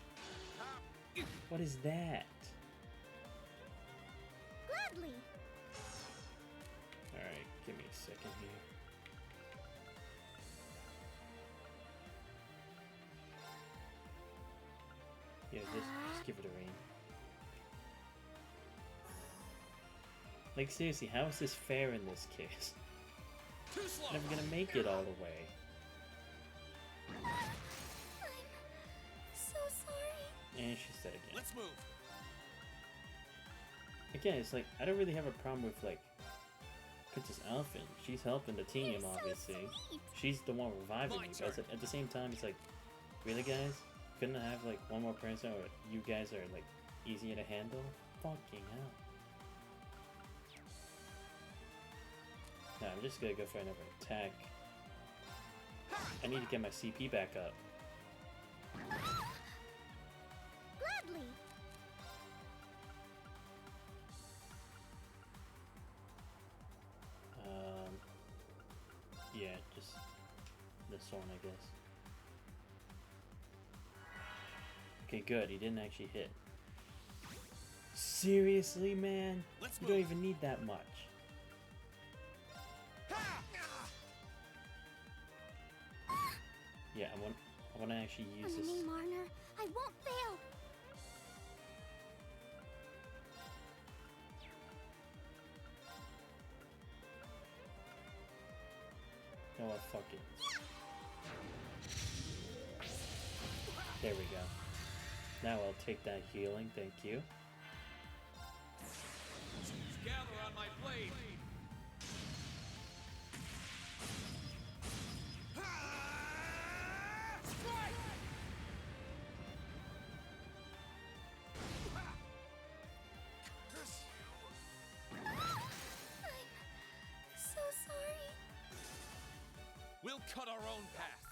What is that? Gladly. Alright, give me a second here. Yeah, just give it a rain. Like, seriously, how is this fair in this case? Too slow. Never gonna make it all the way. I'm so sorry. And she said again. Let's move. Again, it's like, I don't really have a problem with, like, Princess Alphen. She's helping the team, obviously. She's the one reviving me, but at the same time, it's like, really, guys? Couldn't I have, like, one more person, or you guys are, like, easier to handle? Fucking hell. Nah, I'm just gonna go for another attack. I need to get my CP back up. Gladly. Yeah, just this one, I guess. Okay, good. He didn't actually hit. Seriously, man? You don't even need that much. Yeah, I want to actually use On this. the name Marner, I won't fail. You know what? Fuck it. There we go. Now I'll take that healing. Thank you. Gather on my blade. So sorry. We'll cut our own path.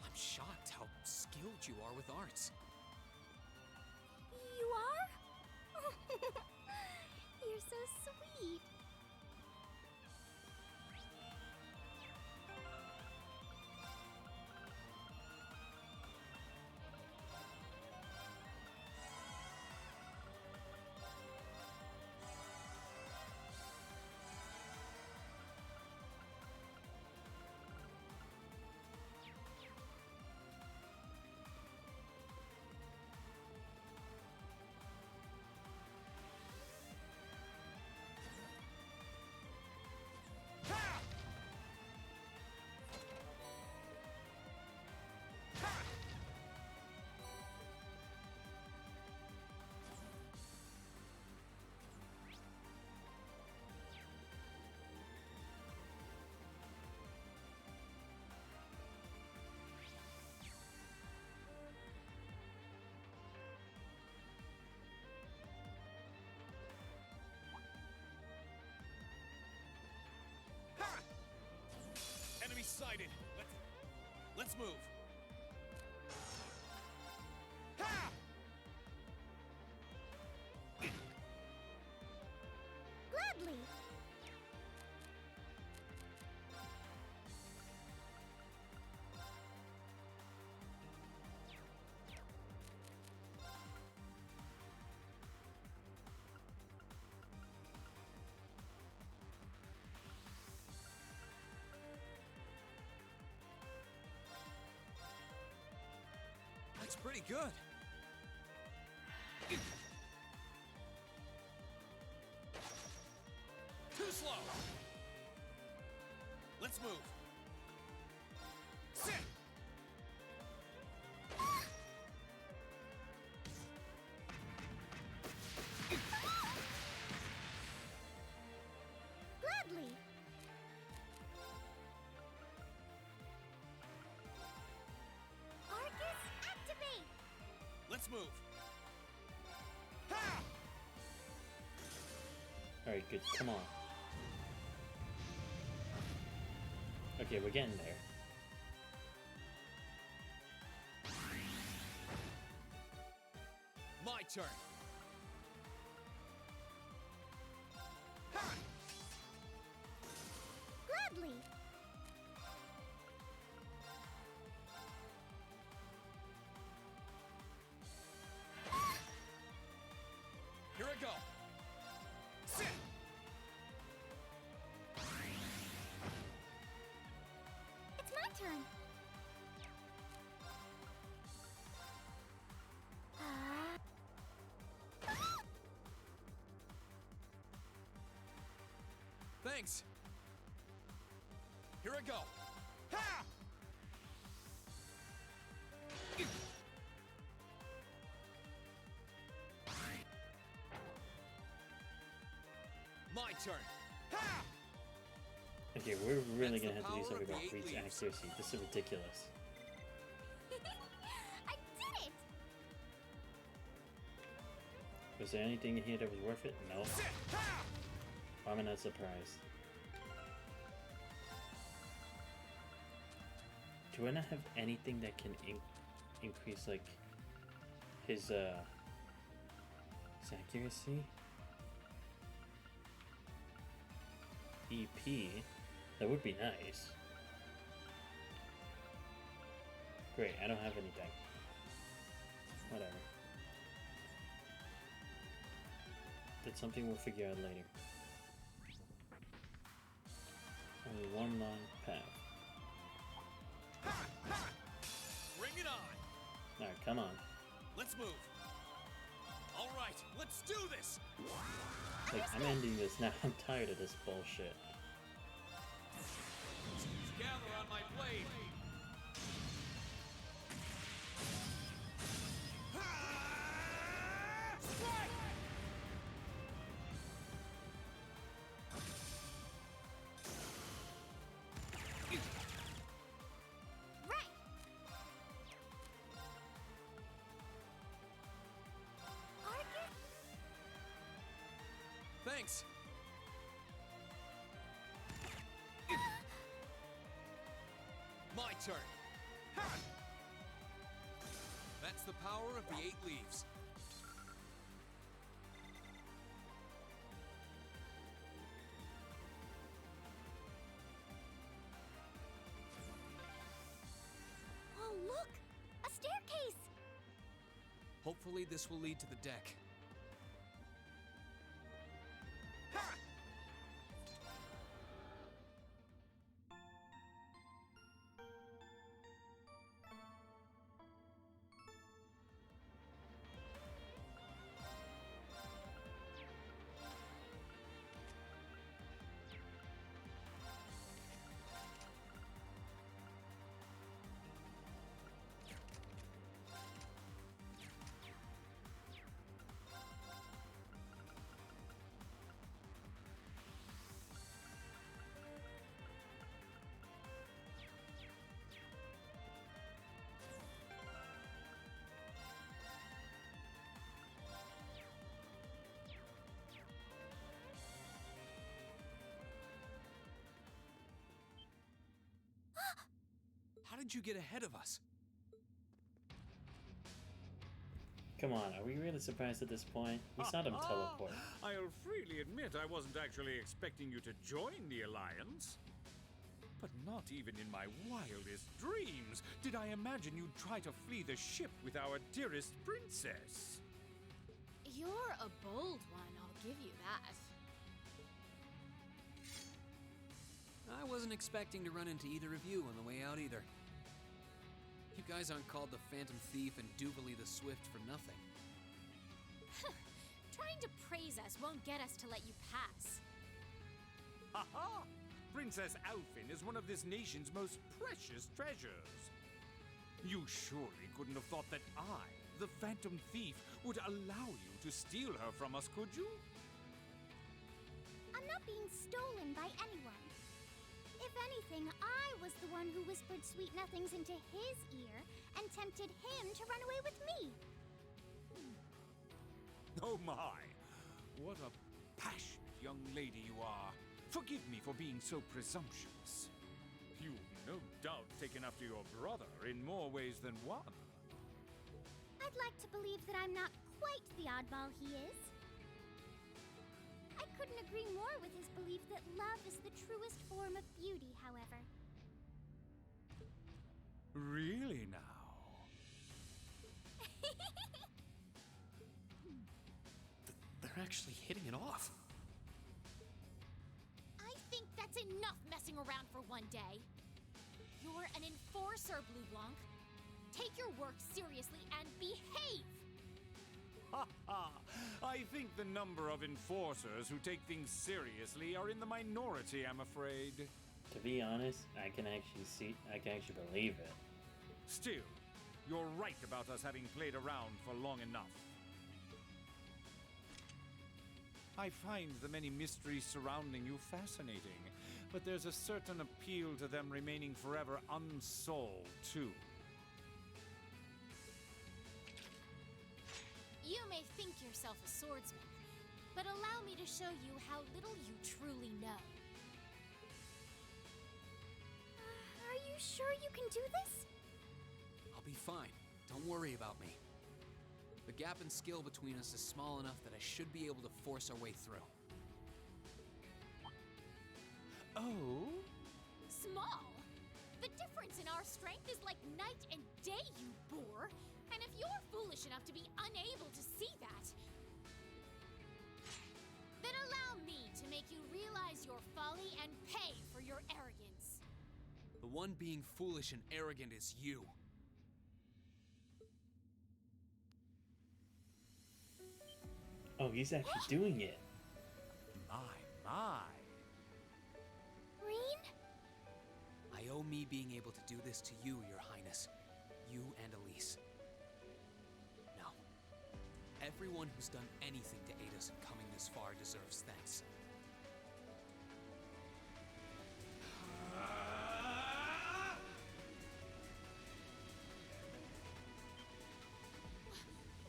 I'm shocked how skilled you are with arts. You are? You're so sweet. Enemy sighted. Let's move. Gladly. That's pretty good. Too slow. Let's move. Sit. Gladly. Arcus, activate. Let's move. Alright, good. Come on. Okay, we're getting there. My turn. Gladly. Here I go. Sit. It's my turn. Thanks. Here I go. Ha! My turn. Ha! Okay, we're really That's gonna the have to do power something of the about 8 Reed's leaves. accuracy. This is ridiculous. I did it! Was there anything in here that was worth it? No. Why am I not surprised? Do I not have anything that can increase like his accuracy? EP, that would be nice. Great, I don't have anything. Whatever. That's something we'll figure out later. Only one long path. Bring it on. Alright, come on. Let's move. All right, let's do this. Like, I'm ending this now. I'm tired of this bullshit. Gather on my blade. Strike! Right. Argus? Thanks. My turn. That's the power of the 8 leaves. Oh, look! A staircase! Hopefully this will lead to the deck. How did you get ahead of us? Come on, are we really surprised at this point? We saw them teleport. I'll freely admit I wasn't actually expecting you to join the Alliance. But not even in my wildest dreams did I imagine you'd try to flee the ship with our dearest princess. You're a bold one, I'll give you that. I wasn't expecting to run into either of you on the way out either. You guys aren't called the Phantom Thief and Duvalie the Swift for nothing. Trying to praise us won't get us to let you pass. Ha ha! Princess Alfin is one of this nation's most precious treasures. You surely couldn't have thought that I, the Phantom Thief, would allow you to steal her from us, could you? I'm not being stolen by anyone. If anything, I was the one who whispered sweet nothings into his ear and tempted him to run away with me. Oh my! What a passionate young lady you are. Forgive me for being so presumptuous. You've no doubt taken after your brother in more ways than one. I'd like to believe that I'm not quite the oddball he is. I couldn't agree more with his belief that love is the truest form of beauty, however. Really now? They're actually hitting it off. I think that's enough messing around for one day. You're an enforcer, Blue Blanc. Take your work seriously and behave! Ha ha! I think the number of enforcers who take things seriously are in the minority, I'm afraid. To be honest, I can actually believe it. Still, you're right about us having played around for long enough. I find the many mysteries surrounding you fascinating, but there's a certain appeal to them remaining forever unsolved, too. You may think yourself a swordsman, but allow me to show you how little you truly know. Are you sure you can do this? I'll be fine. Don't worry about me. The gap in skill between us is small enough that I should be able to force our way through. Oh? Small? The difference in our strength is like night and day, you boor! And if you're foolish enough to be unable to see that, then allow me to make you realize your folly and pay for your arrogance. The one being foolish and arrogant is you. Oh, he's actually doing it. My. Rean? I owe me being able to do this to you, Your Highness. You and Elise. Now, everyone who's done anything to aid us in coming this far deserves thanks.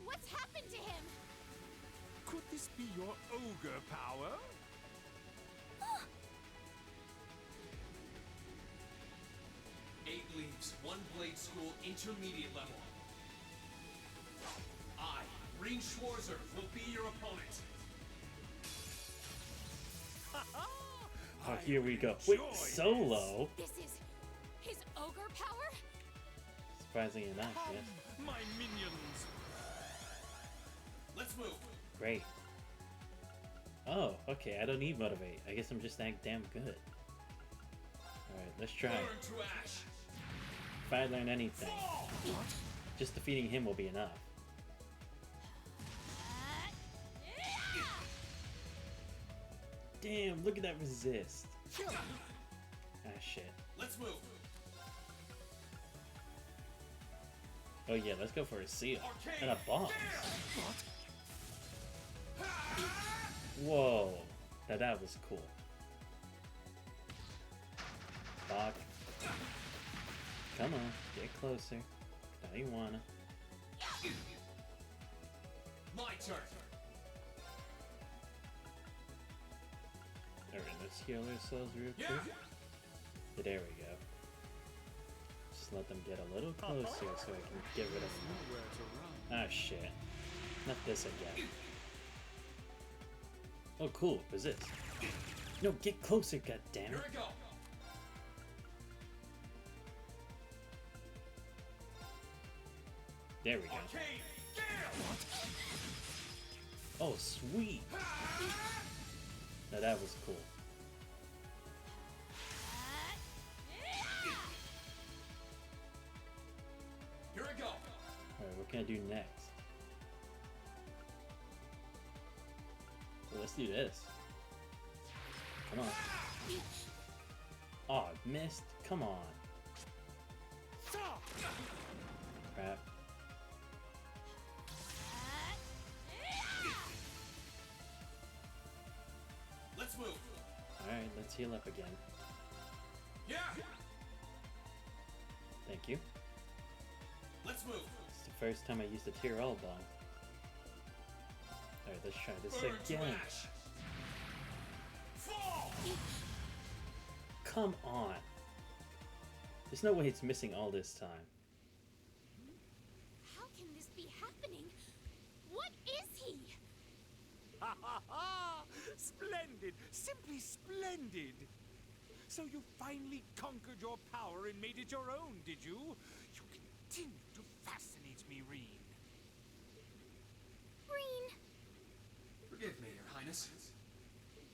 What's happened to him? Could this be your ogre power? Eight leaves, one blade school, intermediate level. I, Rean Schwarzer, will be your opponent. Oh, here we go. Wait, solo? This is his ogre power? Surprisingly enough, yes. My minions! Let's move. Great. Oh, okay, I don't need motivate. I guess I'm just that damn good. Alright, let's try. Burn to ash. If I learn anything, just defeating him will be enough. Damn, look at that resist. Ah, shit. Let's move. Oh yeah, let's go for a seal. And a bomb. Whoa. That was cool. Fuck. Come on, get closer. Now you wanna. My turn. Alright, let's heal ourselves real quick. Yeah, there we go. Just let them get a little closer so I can get rid of them. Ah, shit. Not this again. Oh, cool. Resist. No, get closer, goddammit. Here we go. There we go. Oh, sweet. Now that was cool. Here we go. Alright, what can I do next? Well, let's do this. Come on. Oh, missed. Come on. Crap. Let's move. Alright, let's heal up again. Yeah. Thank you. Let's move. It's the first time I used a Tyrell bomb. Alright, let's try this Burn to again. ash. Fall. Come on. There's no way it's missing all this time. How can this be happening? What splendid! Simply splendid! So you finally conquered your power and made it your own, did you? You continue to fascinate me, Reen. Reen! Forgive me, Your Highness.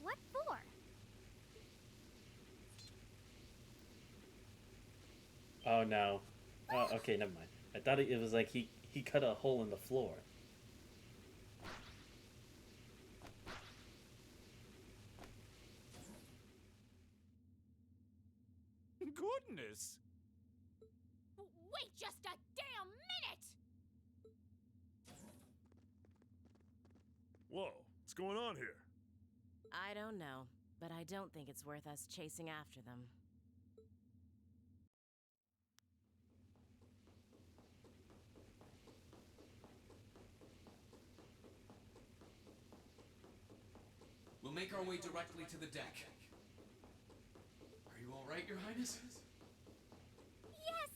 What for? Oh no. Oh, okay, never mind. I thought it was like he cut a hole in the floor. Goodness! Wait just a damn minute! Whoa, what's going on here? I don't know, but I don't think it's worth us chasing after them. We'll make our way directly to the deck. Are you all right, Your Highness? Yes!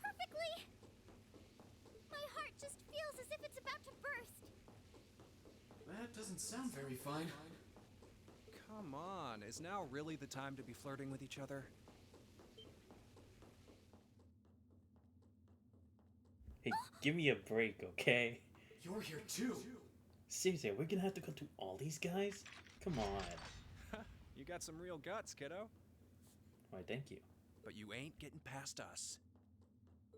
Perfectly! My heart just feels as if it's about to burst. That doesn't sound very fine. Come on, is now really the time to be flirting with each other? Hey, give me a break, okay? You're here too. Seriously, we're gonna have to go through all these guys? Come on. You got some real guts, kiddo. Why, thank you. But you ain't getting past us.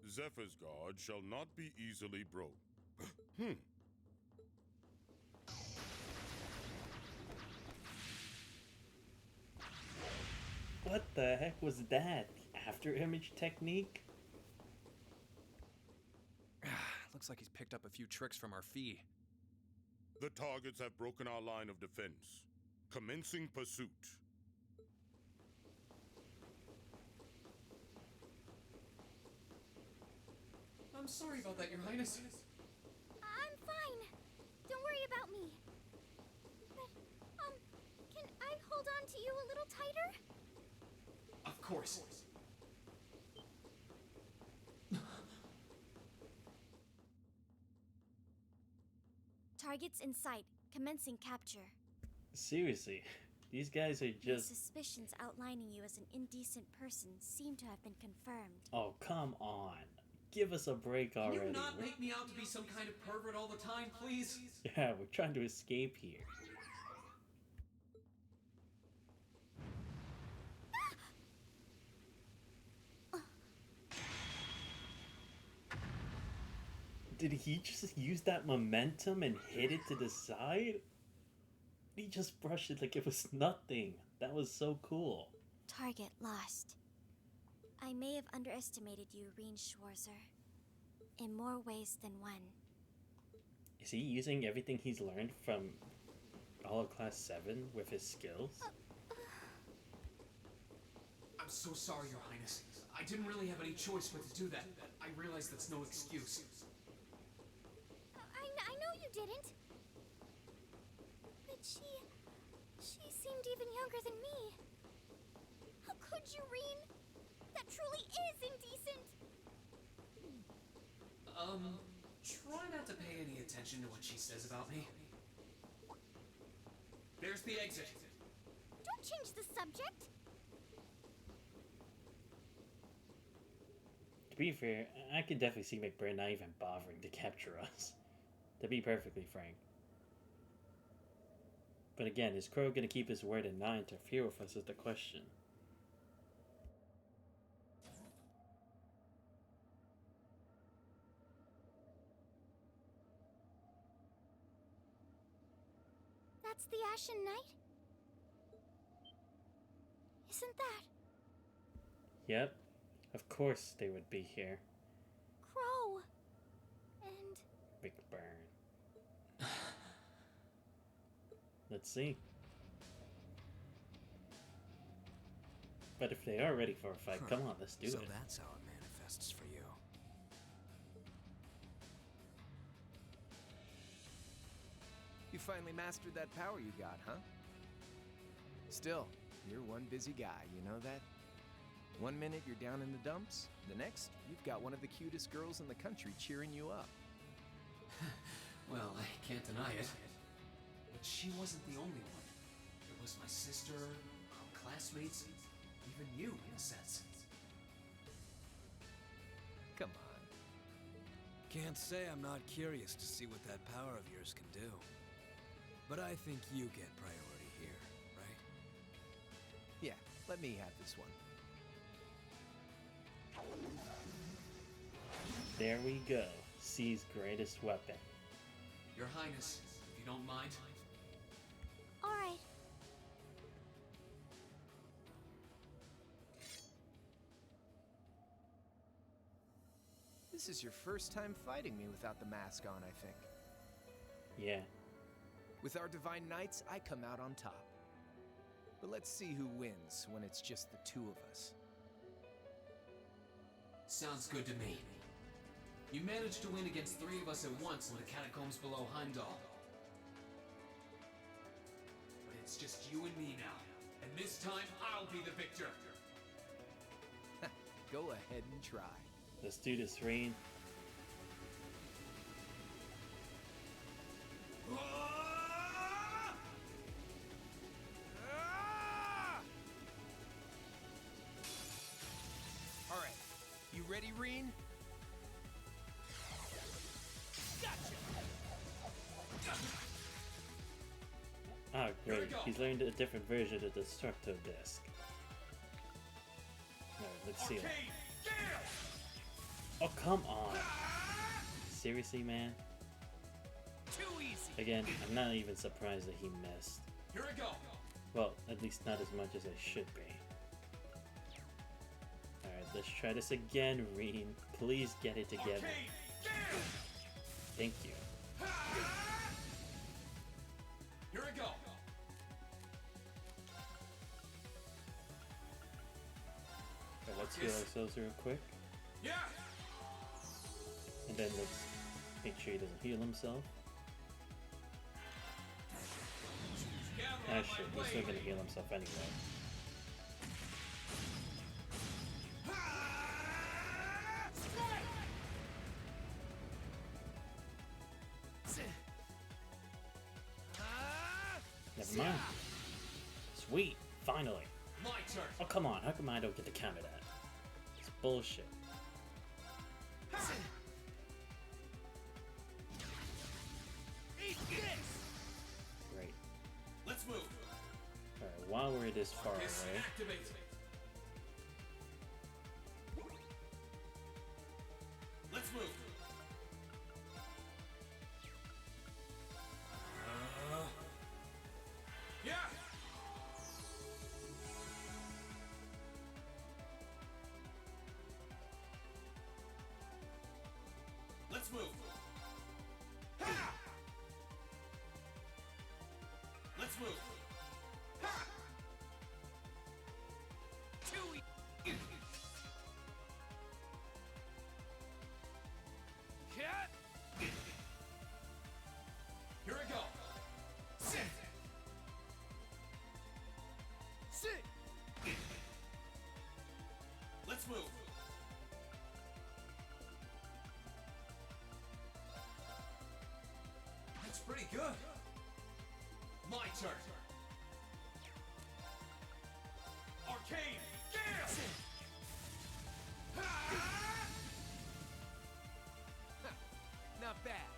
Zephyr's guard shall not be easily broke. What the heck was that? The after image technique? Looks like he's picked up a few tricks from our fee. The targets have broken our line of defense. Commencing pursuit. I'm sorry about that, Your Highness. I'm fine. Don't worry about me. But, can I hold on to you a little tighter? Of course. Targets in sight. Commencing capture. Seriously, these guys are My just... suspicions outlining you as an indecent person seem to have been confirmed. Oh, come on. Give us a break already. Can you not make me out to be some kind of pervert all the time, please? Yeah, we're trying to escape here. Did he just use that momentum and hit it to the side? He just brushed it like it was nothing. That was so cool. Target lost. I may have underestimated you, Reen Schwarzer. In more ways than one. Is he using everything he's learned from all of Class 7 with his skills? I'm so sorry, Your Highness. I didn't really have any choice but to do that. I realize that's no excuse. I know you didn't. But she seemed even younger than me. How could you, Reen? That truly is indecent. Try not to pay any attention to what she says about me. There's the exit. Don't change the subject. To be fair, I could definitely see McBurney not even bothering to capture us. To be perfectly frank. But again, is Crow gonna keep his word and not interfere with us is the question. That's the Ashen Knight? Isn't that Yep, of course they would be here. Crow? And McBurn. Let's see. But if they are ready for a fight, come on, let's do so it. So that's how it manifests for you. You finally mastered that power you got, huh? Still, you're one busy guy, you know that? One minute you're down in the dumps, the next, you've got one of the cutest girls in the country cheering you up. Well, I can't deny it. But she wasn't the only one. There was my sister, our classmates, even you, in a sense. Come on. Can't say I'm not curious to see what that power of yours can do. But I think you get priority here, right? Yeah, let me have this one. There we go. C's greatest weapon. Your Highness, if you don't mind. Alright. This is your first time fighting me without the mask on, I think. Yeah. With our Divine Knights, I come out on top. But let's see who wins when it's just the two of us. Sounds good to me. You managed to win against 3 of us at once in the catacombs below Heimdall. But it's just you and me now. And this time, I'll be the victor. Go ahead and try. Let's do this, Rain. Alright, you ready, Reen? Ah, great. He's learned a different version of the Destructo Disc. Alright, let's see. Oh, come on. Seriously, man? Too easy. Again, I'm not even surprised that he missed. Here I go. Well, at least not as much as I should be. Alright, let's try this again, Reen. Please get it together. Thank you. Here I go. Alright, let's heal ourselves real quick. Yeah. And then let's make sure he doesn't heal himself. Actually, he's still gonna heal himself anyway. Never mind. Sweet, finally. My turn. Oh, come on. How come I don't get to counter that? It's bullshit. Great. Let's move. Alright, while we're this far away, Activate. Let's move. Yeah. Let's move. Ha! Let's move. Ha! Too easy. Here I go. Sit. Sit. Let's move. That's pretty good. My turn. Arcane Gale. Not bad.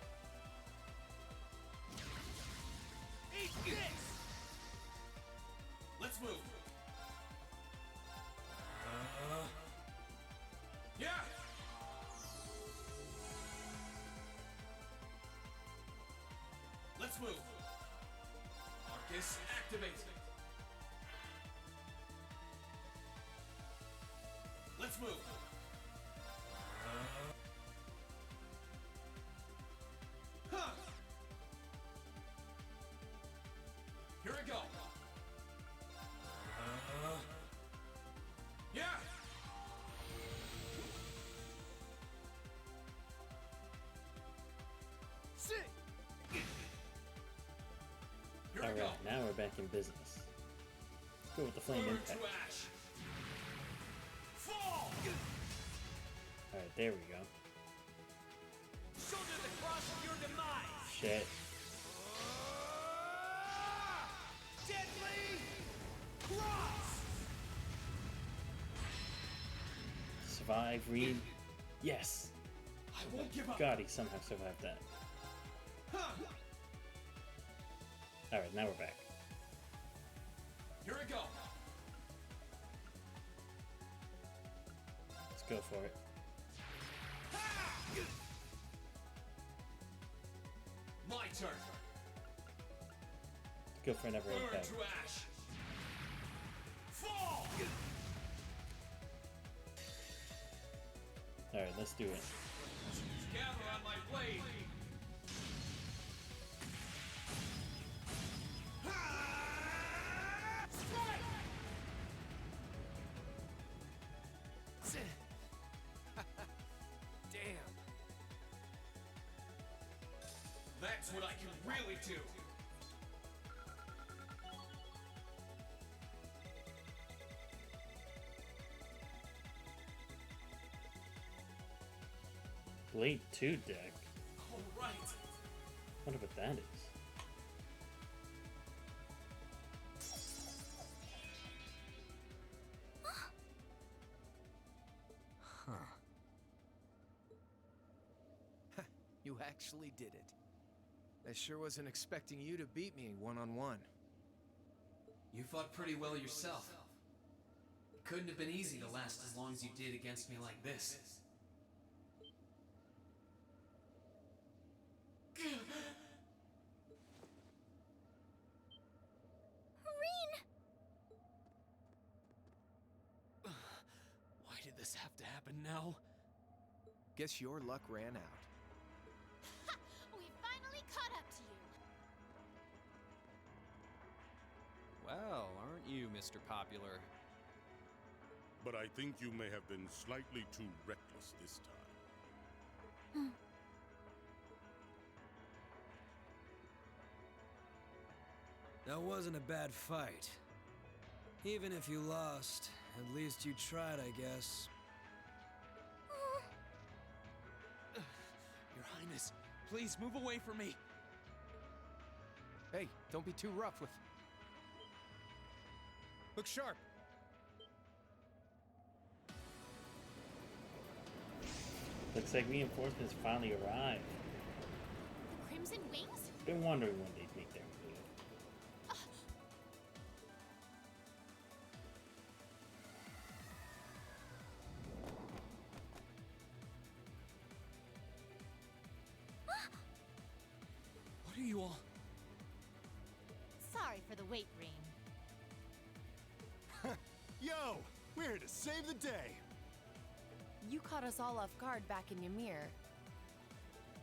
Eat this. Let's move. Yeah. Let's move. Arcus activate. Let's move. Huh. Here I go. Yeah. Sit. Here I alright, go. now we're back in business. Let's go with the Flame Burn Impact. to ash. Fall. Alright, there we go. Shoulder the cross of your demise. Shit. Deadly Survive, Reed. Yes. I won't give up. God, he somehow survived that. Alright, now we're back. Here I go. Let's go for it. My turn. Let's go for another Burn impact. to ash. Fall. Alright, let's do it. Gather on my blade. Damn. That's what I can really do. Blade 2 deck. All right. Wonder what that is. You actually did it. I sure wasn't expecting you to beat me one-on-one. You fought pretty well yourself. It couldn't have been easy to last as long as you did against me like this. Why did this have to happen now? Guess your luck ran out. We finally caught up to you. Well, aren't you, Mr. Popular? But I think you may have been slightly too reckless this time. That wasn't a bad fight. Even if you lost, at least you tried, I guess. Your Highness, please move away from me. Hey, don't be too rough with... Look sharp! Looks like reinforcements finally arrived. The Crimson Wings? Been wondering when they'd make their move. What are you all? Sorry for the wait, Reem. Yo, we're here to save the day. You caught us all off guard back in Ymir.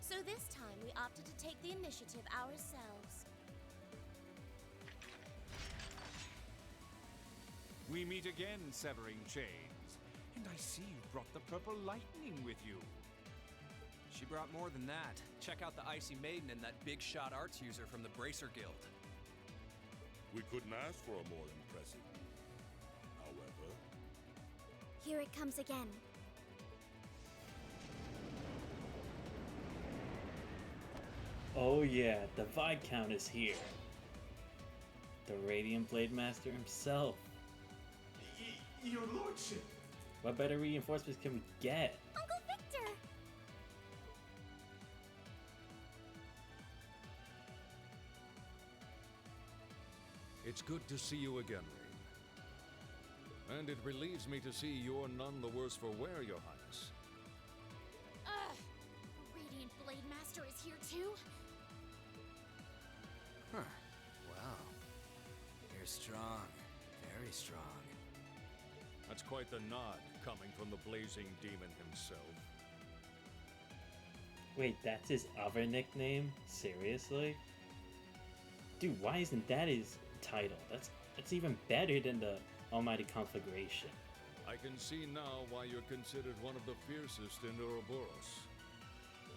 So this time we opted to take the initiative ourselves. We meet again, severing chains. And I see you brought the purple lightning with you. She brought more than that. Check out the Icy Maiden and that big shot arts user from the Bracer Guild. We couldn't ask for a more impressive. However, Here it comes again. Oh yeah, the Viscount is here. The Radiant Blade Master himself. Your lordship. What better reinforcements can we get? Uncle Victor! It's good to see you again, Rain. And it relieves me to see you're none the worse for wear, Your Highness. Ugh! The Radiant Blade Master is here too? Huh. Wow. You're strong. Very strong. That's quite the nod coming from the blazing demon himself. Wait, that's his other nickname? Seriously? Dude, why isn't that his title? That's even better than the Almighty Conflagration. I can see now why you're considered one of the fiercest in Ouroboros.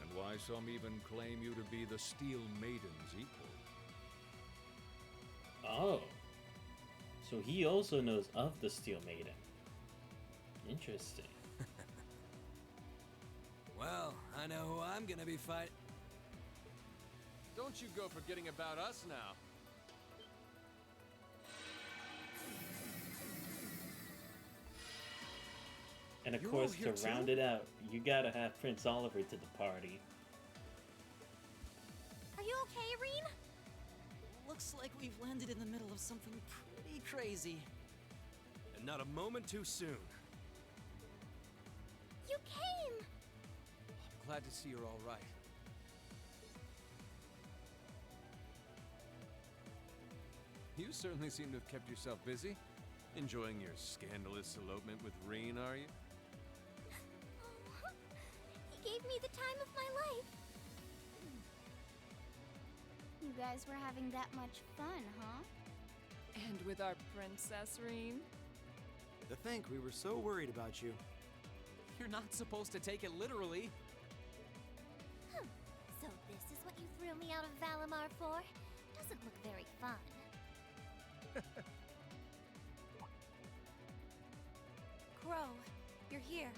And why some even claim you to be the Steel Maiden's equal. Oh. So he also knows of the Steel Maiden. Interesting. Well, I know who I'm gonna be fighting. Don't you go forgetting about us now. And of You're course, all here to too? round it out, you gotta have Prince Oliver to the party. Are you okay, Irene? Looks like we've landed in the middle of something pretty crazy. And not a moment too soon. You came! Glad to see you're all right. You certainly seem to have kept yourself busy. Enjoying your scandalous elopement with Reen, are you? He gave me the time of my life. You guys were having that much fun, huh? And with our princess, Reen? To think we were so worried about you. You're not supposed to take it literally. So this is what you threw me out of Valimar for? Doesn't look very fun. Crow, you're here.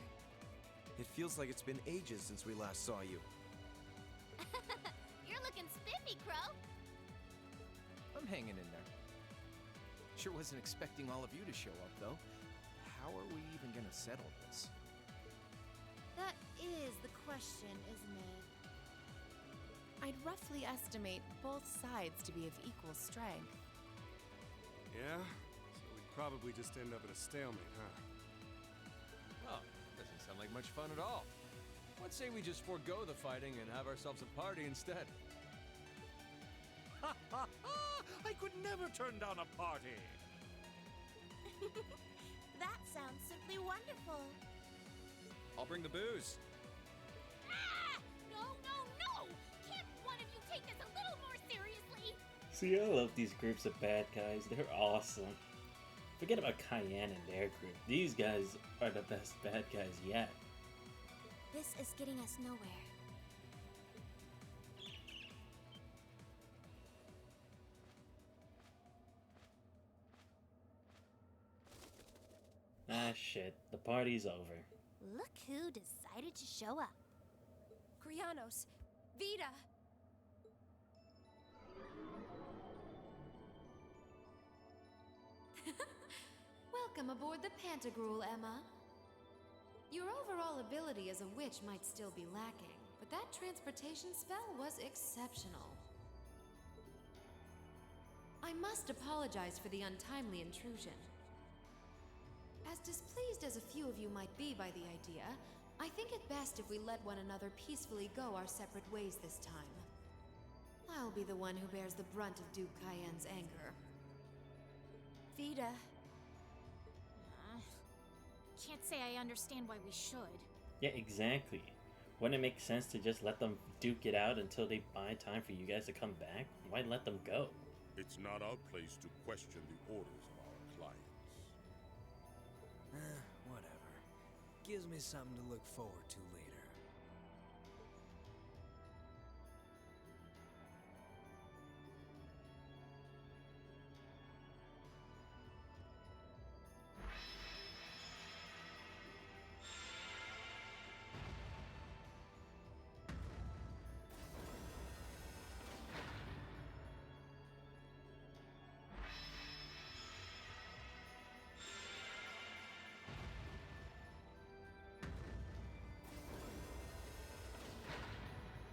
It feels like it's been ages since we last saw you. You're looking spiffy, Crow. I'm hanging in there. Sure wasn't expecting all of you to show up, though. How are we even gonna settle this? That is the question, isn't it? I'd roughly estimate both sides to be of equal strength. Yeah? So we'd probably just end up at a stalemate, huh? Oh, doesn't sound like much fun at all. Let's say we just forego the fighting and have ourselves a party instead. Ha ha ha! I could never turn down a party! That sounds simply wonderful. I'll bring the booze. Ah! No, no, no! Can't one of you take this a little more seriously? See, I love these groups of bad guys. They're awesome. Forget about Cayenne and their group. These guys are the best bad guys yet. This is getting us nowhere. Ah, shit. The party's over. Look who decided to show up. Krianos, Vita! Welcome aboard the Pantagruel, Emma. Your overall ability as a witch might still be lacking, but that transportation spell was exceptional. I must apologize for the untimely intrusion. As displeased as a few of you might be by the idea, I think it best if we let one another peacefully go our separate ways this time. I'll be the one who bears the brunt of Duke Cayenne's anger. Vita. Can't say I understand why we should. Yeah, exactly. Wouldn't it make sense to just let them duke it out until they buy time for you guys to come back? Why let them go? It's not our place to question the orders of our clients. Whatever. Gives me something to look forward to later.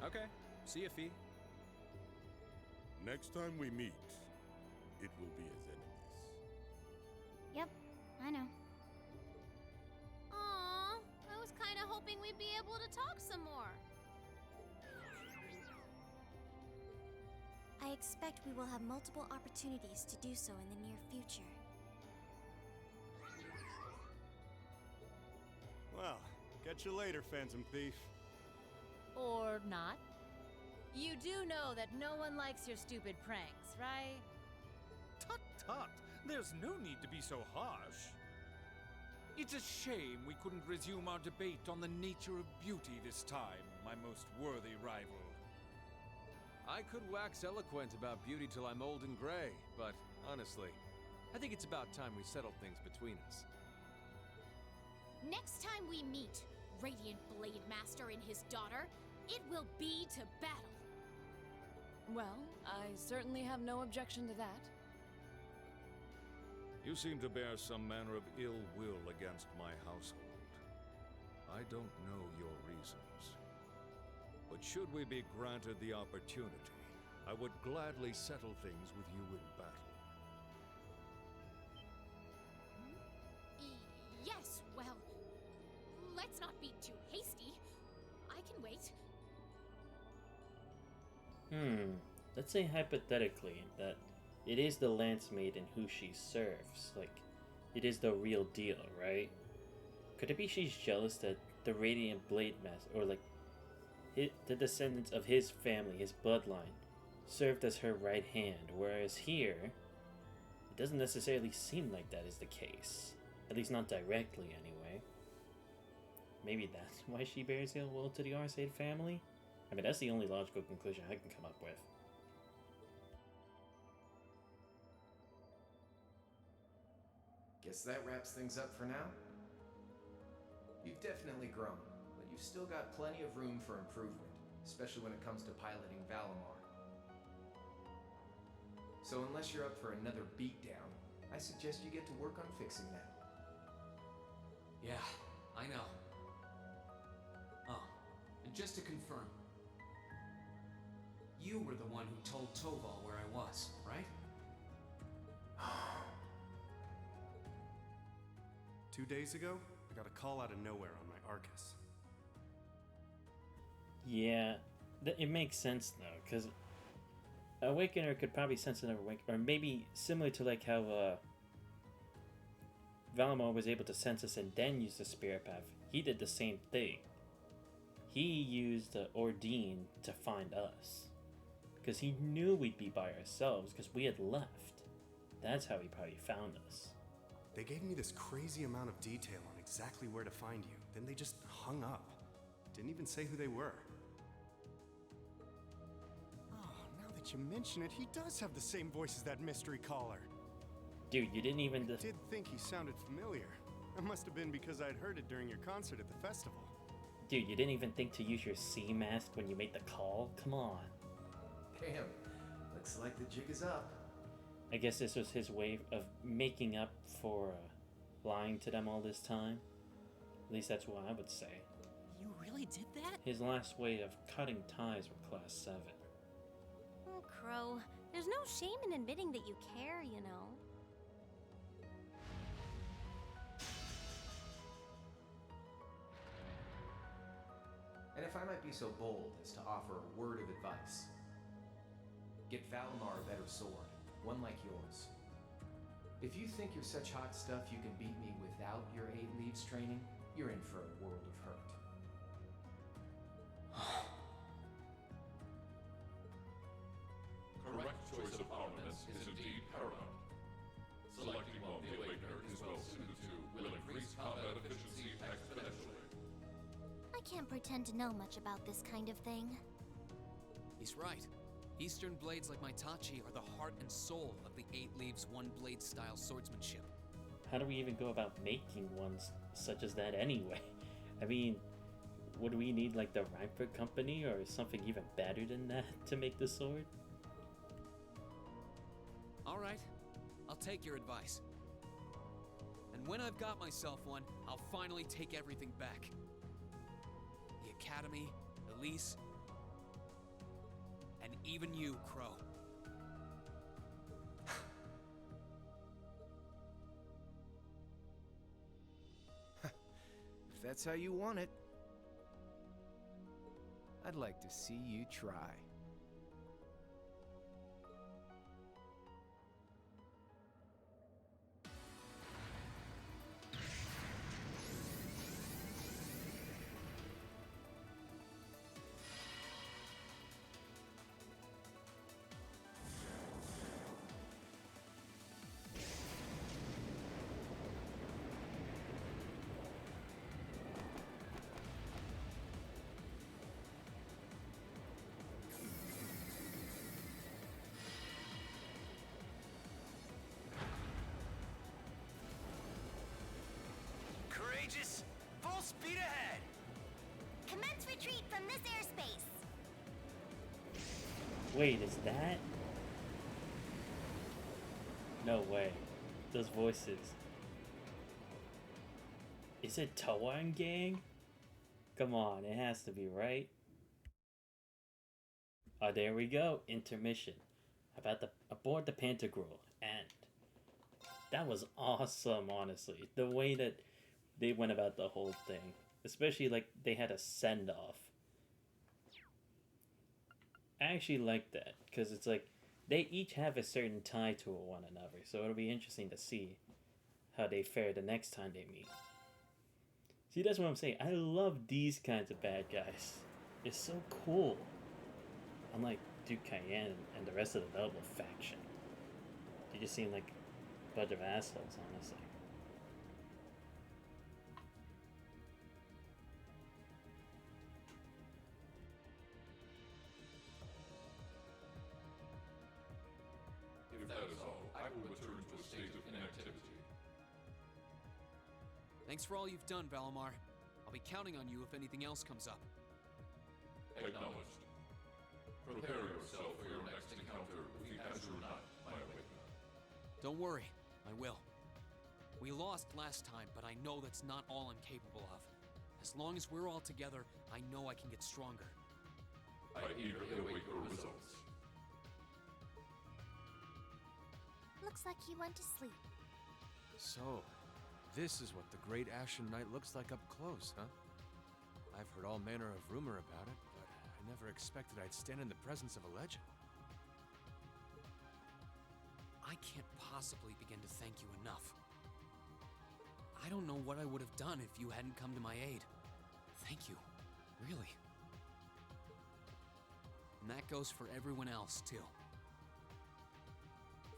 Okay. See ya, Fee. Next time we meet, it will be as enemies. Yep, I know. Aw, I was kinda hoping we'd be able to talk some more. I expect we will have multiple opportunities to do so in the near future. Well, catch you later, Phantom Thief. Or not. You do know that no one likes your stupid pranks, right? Tut tut! There's no need to be so harsh. It's a shame we couldn't resume our debate on the nature of beauty this time, my most worthy rival. I could wax eloquent about beauty till I'm old and gray, but honestly, I think it's about time we settled things between us. Next time we meet, Radiant Blade Master and his daughter, it will be to battle. Well, I certainly have no objection to that. You seem to bear some manner of ill will against my household. I don't know your reasons. But should we be granted the opportunity, I would gladly settle things with you in battle. Yes, well, let's not be too hasty. I can wait. Let's say hypothetically that it is the Lance Maiden who she serves. Like, it is the real deal, right? Could it be she's jealous that the Radiant Blade Master, or like the descendants of his family, his bloodline, served as her right hand, whereas here, it doesn't necessarily seem like that is the case. At least not directly, anyway. Maybe that's why she bears ill will to the Arseid family? I mean, that's the only logical conclusion I can come up with. Guess that wraps things up for now. You've definitely grown, but you've still got plenty of room for improvement, especially when it comes to piloting Valimar. So unless you're up for another beatdown, I suggest you get to work on fixing that. Yeah, I know. Oh, and just to confirm, you were the one who told Toval where I was, right? 2 days ago, I got a call out of nowhere on my Arcus. Yeah, it makes sense though, because Awakener could probably sense another Awakener, or maybe similar to like how Valimar was able to sense us and then use the Spirit Path. He did the same thing. He used Ordine to find us, because he knew we'd be by ourselves, because we had left. That's how he probably found us. They gave me this crazy amount of detail on exactly where to find you, then they just hung up. Didn't even say who they were. Oh, now that you mention it, he does have the same voice as that mystery caller. Dude, you didn't even... I did think he sounded familiar. That must have been because I'd heard it during your concert at the festival. Dude, you didn't even think to use your sea mask when you made the call? Come on. Damn, looks like the jig is up. I guess this was his way of making up for lying to them all this time. At least that's what I would say. You really did that? His last way of cutting ties with Class 7. Oh, Crow, there's no shame in admitting that you care, you know. And if I might be so bold as to offer a word of advice, get Valimar a better sword, one like yours. If you think you're such hot stuff you can beat me without your 8 leaves training, you're in for a world of hurt. Correct choice of armaments is indeed paramount. Selecting one the Awakener is well suited to will increase combat efficiency exponentially. I can't pretend to know much about this kind of thing. He's right. Eastern blades like Maitachi are the heart and soul of the 8 Leaves 1 blade style swordsmanship. How do we even go about making ones such as that anyway? I mean, would we need like the Reinford Company or something even better than that to make the sword? Alright, I'll take your advice. And when I've got myself one, I'll finally take everything back. The Academy, Elise, and even you, Crow. If that's how you want it, I'd like to see you try. Courageous! Full speed ahead! Commence retreat from this airspace! Wait, is that? No way. Those voices. Is it Toan Gang? Come on, it has to be, right? Oh, there we go. Intermission. About the aboard the Pantagruel, and that was awesome. Honestly, the way that they went about the whole thing, especially like they had a send off. I actually like that because it's like they each have a certain tie to one another, so it'll be interesting to see how they fare the next time they meet. See, that's what I'm saying. I love these kinds of bad guys. It's so cool. Unlike Duke Cayenne and the rest of the Noble faction. They just seem like a bunch of assholes, honestly. If that is all, I will return to a state of inactivity. Thanks for all you've done, Valimar. I'll be counting on you if anything else comes up. Acknowledged. Prepare yourself for your next encounter with the Azure Knight, my awakener. Don't worry, I will. We lost last time, but I know that's not all I'm capable of. As long as we're all together, I know I can get stronger. I eagerly await your results. Looks like he went to sleep. So, this is what the Great Ashen Knight looks like up close, huh? I've heard all manner of rumor about it, but I never expected I'd stand in the presence of a legend. I can't possibly begin to thank you enough. I don't know what I would have done if you hadn't come to my aid. Thank you, really. And that goes for everyone else, too.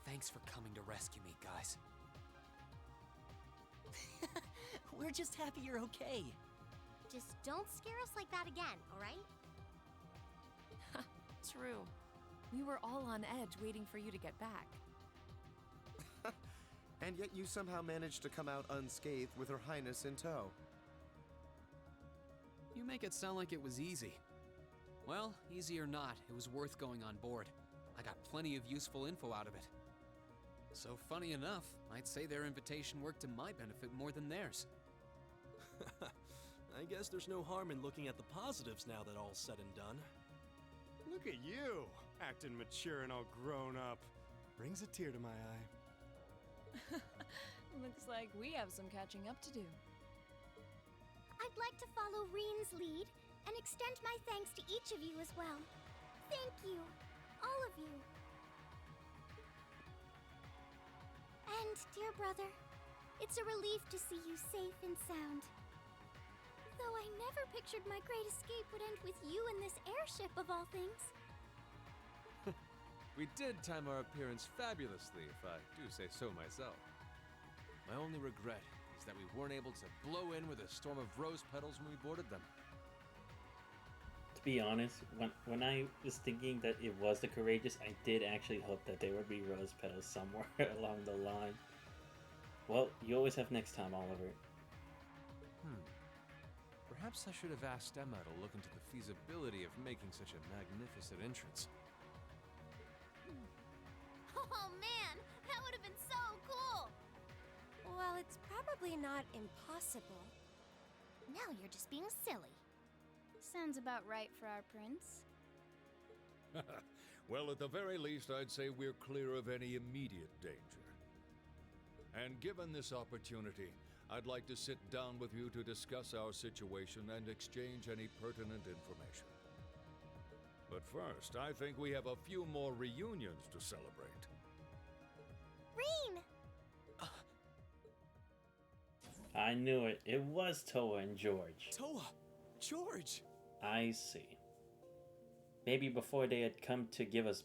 Thanks for coming to rescue me, guys. We're just happy you're okay. Just don't scare us like that again, alright? True. We were all on edge waiting for you to get back. And yet you somehow managed to come out unscathed with Her Highness in tow. You make it sound like it was easy. Well, easy or not, it was worth going on board. I got plenty of useful info out of it. So funny enough, I'd say their invitation worked to my benefit more than theirs. I guess there's no harm in looking at the positives now that all's said and done. Look at you, acting mature and all grown up. Brings a tear to my eye. Looks like we have some catching up to do. I'd like to follow Reen's lead and extend my thanks to each of you as well. Thank you, all of you. And, dear brother, it's a relief to see you safe and sound. Though I never pictured my great escape would end with you in this airship of all things. We did time our appearance fabulously, if I do say so myself. My only regret is that we weren't able to blow in with a storm of rose petals when we boarded them. To be honest, when I was thinking that it was the Courageous, I did actually hope that there would be rose petals somewhere along the line. Well, you always have next time, Oliver. Perhaps I should have asked Emma to look into the feasibility of making such a magnificent entrance. Oh man, that would have been so cool! Well, it's probably not impossible. Now you're just being silly. Sounds about right for our prince. Well, at the very least, I'd say we're clear of any immediate danger. And given this opportunity, I'd like to sit down with you to discuss our situation and exchange any pertinent information. But first, I think we have a few more reunions to celebrate. Reen! I knew it. It was Toa and George. Toa! George! I see. Maybe before they had come to give us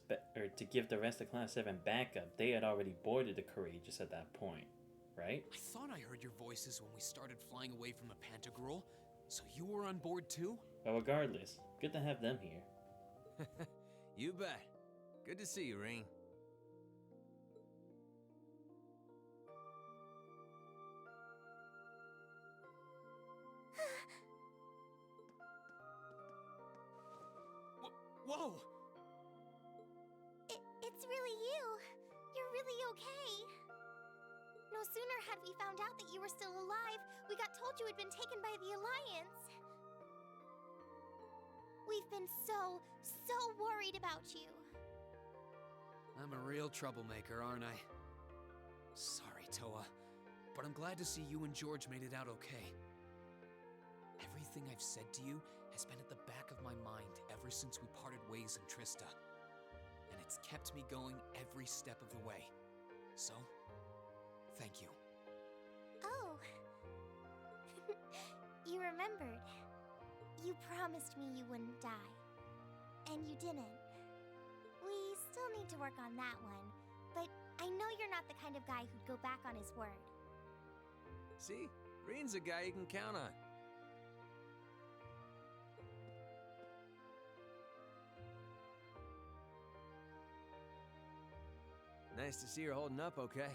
to give the rest of Class 7 backup, they had already boarded the Courageous at that point, right? I thought I heard your voices when we started flying away from the Pantagruel. So you were on board too? But regardless, good to have them here. You bet. Good to see you, Reen. Whoa! It's really you. You're really okay. No sooner had we found out that you were still alive, we got told you had been taken by the Alliance. We've been so worried about you. I'm a real troublemaker, aren't I? Sorry, Toa, but I'm glad to see you and George made it out okay. Everything I've said to you has been at the back of my mind ever since we parted ways in Trista. And it's kept me going every step of the way. So, thank you. Oh. You remembered. You promised me you wouldn't die. And you didn't. We still need to work on that one, but I know you're not the kind of guy who'd go back on his word. See? Reen's a guy you can count on. Nice to see you're holding up okay.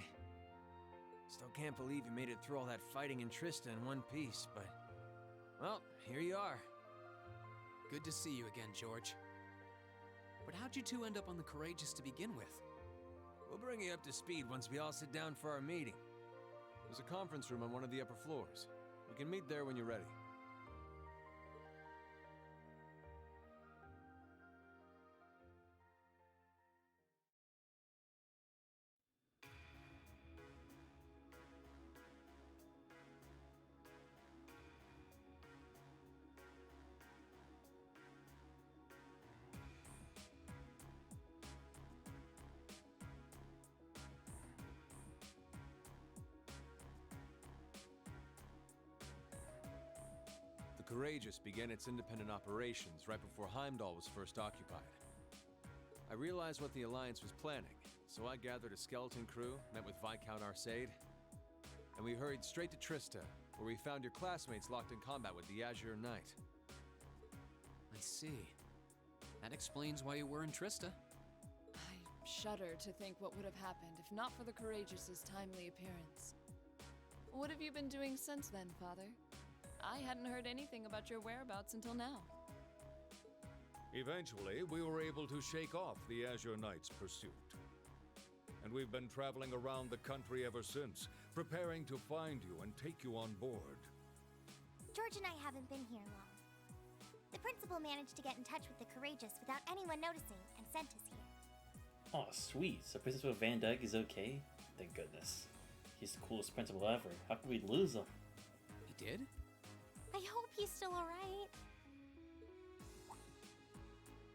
Still can't believe you made it through all that fighting in Trista in one piece, but... well, here you are. Good to see you again, George. But how'd you two end up on the Courageous to begin with? We'll bring you up to speed once we all sit down for our meeting. There's a conference room on one of the upper floors. We can meet there when you're ready. The Courageous began its independent operations right before Heimdall was first occupied. I realized what the Alliance was planning, so I gathered a skeleton crew, met with Viscount Arcade, and we hurried straight to Trista, where we found your classmates locked in combat with the Azure Knight. I see. That explains why you were in Trista. I shudder to think what would have happened if not for the Courageous's timely appearance. What have you been doing since then, Father? I hadn't heard anything about your whereabouts until now. Eventually, we were able to shake off the Azure Knight's pursuit. And we've been traveling around the country ever since, preparing to find you and take you on board. George and I haven't been here long. The principal managed to get in touch with the Courageous without anyone noticing and sent us here. Oh, sweet. So Principal Van Dyke is okay? Thank goodness. He's the coolest principal ever. How could we lose him? He did? I hope he's still alright.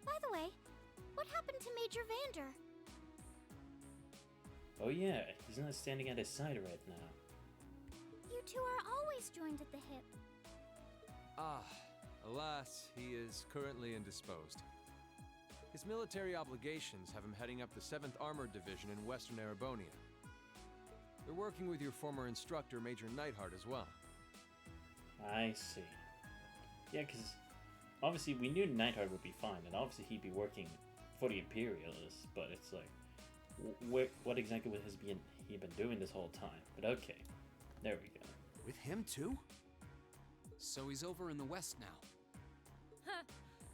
By the way, what happened to Major Vander? Oh yeah, he's not standing at his side right now. You two are always joined at the hip. Alas, he is currently indisposed. His military obligations have him heading up the 7th Armored Division in Western Erebonia. They're working with your former instructor, Major Neidhart, as well. I see. Yeah, because obviously we knew Neidhart would be fine, and obviously he'd be working for the Imperialists, but it's like, what exactly has he been doing this whole time? But okay, there we go. With him too? So he's over in the west now. Huh.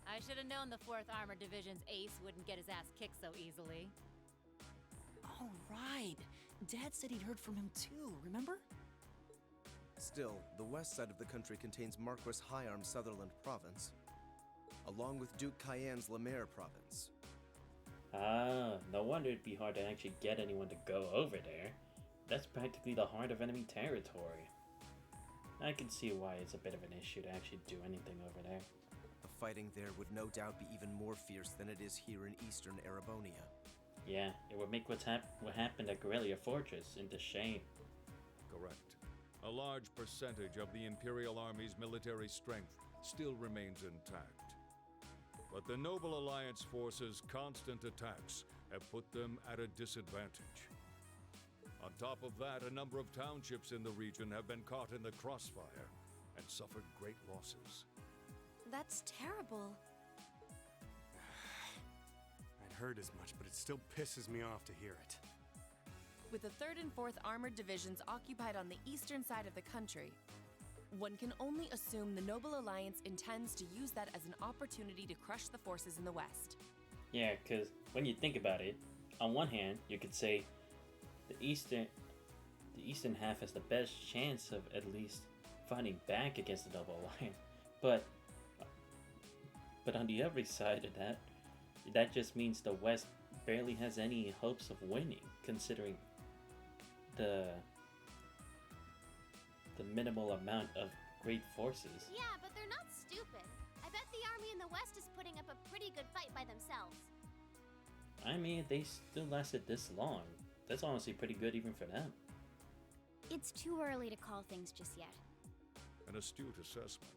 I should have known the 4th Armored Division's ace wouldn't get his ass kicked so easily. Oh, right. Dad said he'd heard from him too, remember? Still, the west side of the country contains Marquis Hyarm's Sutherland province, along with Duke Cayenne's Lemaire province. Ah, no wonder it'd be hard to actually get anyone to go over there. That's practically the heart of enemy territory. I can see why it's a bit of an issue to actually do anything over there. The fighting there would no doubt be even more fierce than it is here in eastern Erebonia. Yeah, it would make what happened at Guerrilla Fortress into shame. Correct. A large percentage of the Imperial Army's military strength still remains intact. But the Noble Alliance forces' constant attacks have put them at a disadvantage. On top of that, a number of townships in the region have been caught in the crossfire and suffered great losses. That's terrible. I'd heard as much, but it still pisses me off to hear it. With the 3rd and 4th Armored Divisions occupied on the eastern side of the country, one can only assume the Noble Alliance intends to use that as an opportunity to crush the forces in the west. Yeah, because when you think about it, on one hand, you could say the eastern half has the best chance of at least fighting back against the Noble Alliance, but But on the other side of that, that just means the West barely has any hopes of winning, considering the minimal amount of great forces. Yeah, but they're not stupid. I bet the army in the West is putting up a pretty good fight by themselves. I mean, they still lasted this long. That's honestly pretty good even for them. It's too early to call things just yet. An astute assessment.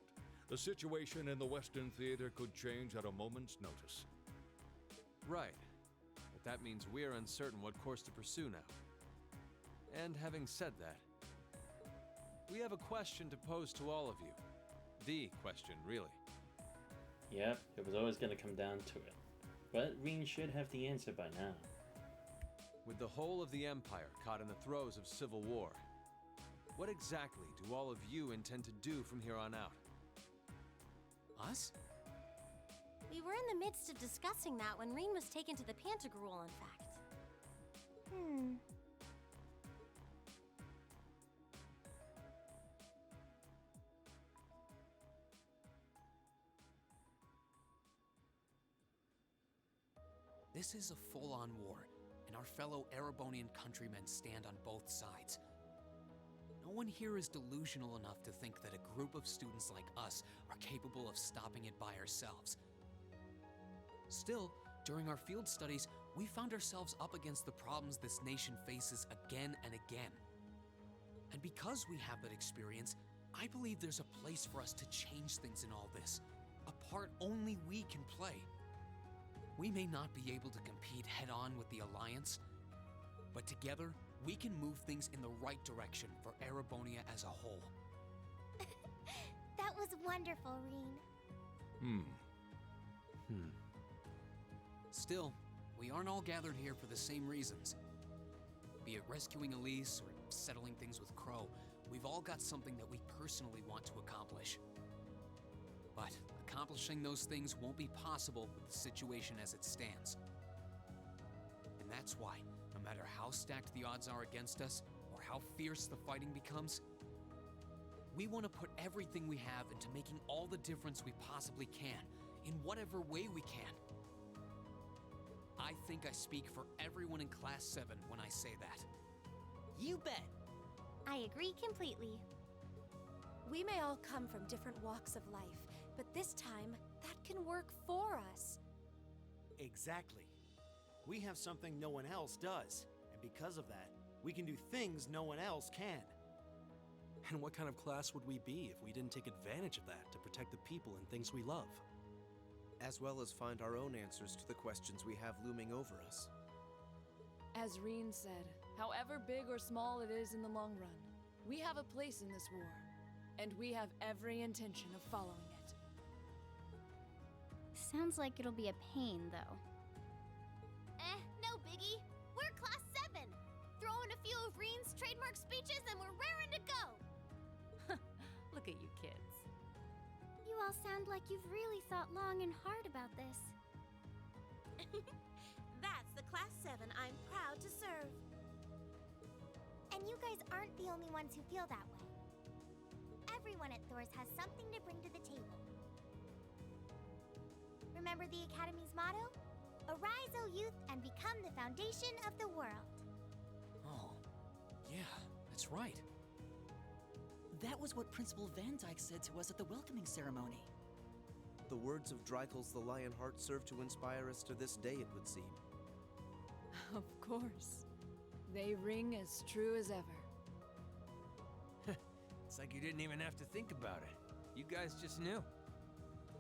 The situation in the Western Theater could change at a moment's notice. Right. But that means we're uncertain what course to pursue now. And having said that, we have a question to pose to all of you. The question, really. Yep, it was always going to come down to it. But Reen should have the answer by now. With the whole of the Empire caught in the throes of civil war, what exactly do all of you intend to do from here on out? Us? We were in the midst of discussing that when Reen was taken to the Pantagruel, in fact. This is a full-on war, and our fellow Erebonian countrymen stand on both sides. No one here is delusional enough to think that a group of students like us are capable of stopping it by ourselves. Still, during our field studies, we found ourselves up against the problems this nation faces again and again. And because we have that experience, I believe there's a place for us to change things in all this, a part only we can play. We may not be able to compete head-on with the Alliance, but together, we can move things in the right direction for Erebonia as a whole. That was wonderful, Reen. Still, we aren't all gathered here for the same reasons. Be it rescuing Elise or settling things with Crow, we've all got something that we personally want to accomplish. But accomplishing those things won't be possible with the situation as it stands. And that's why, no matter how stacked the odds are against us, or how fierce the fighting becomes, we want to put everything we have into making all the difference we possibly can, in whatever way we can. I think I speak for everyone in Class 7 when I say that. You bet. I agree completely. We may all come from different walks of life, but this time, that can work for us. Exactly. We have something no one else does, and because of that, we can do things no one else can. And what kind of class would we be if we didn't take advantage of that to protect the people and things we love? As well as find our own answers to the questions we have looming over us. As Reen said, however big or small it is in the long run, we have a place in this war, and we have every intention of following it. Sounds like it'll be a pain, though. No biggie. We're Class 7. Throw in a few of Reen's trademark speeches and we're raring to go. Look at you kids. You all sound like you've really thought long and hard about this. That's the Class 7 I'm proud to serve. And you guys aren't the only ones who feel that way. Everyone at Thor's has something to bring to the table. Remember the Academy's motto? Arise, O youth, and become the foundation of the world. Oh, yeah, that's right. That was what Principal Van Dyke said to us at the welcoming ceremony. The words of Dreikel's the Lionheart serve to inspire us to this day, it would seem. Of course. They ring as true as ever. It's like you didn't even have to think about it. You guys just knew.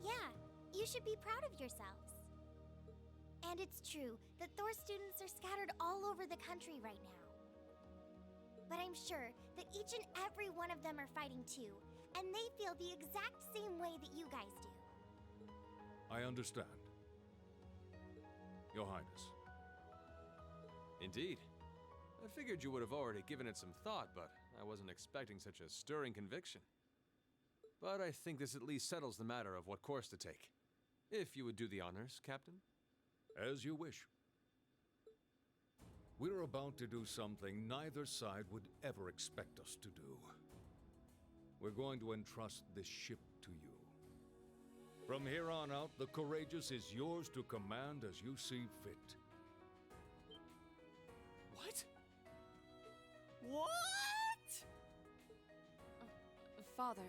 Yeah, you should be proud of yourselves. And it's true that Thor students are scattered all over the country right now. But I'm sure that each and every one of them are fighting too, and they feel the exact same way that you guys do. I understand. Your Highness. Indeed. I figured you would have already given it some thought, but I wasn't expecting such a stirring conviction. But I think this at least settles the matter of what course to take. If you would do the honors, Captain. As you wish. We're about to do something neither side would ever expect us to do. We're going to entrust this ship to you. From here on out, the Courageous is yours to command as you see fit. What? What? Father,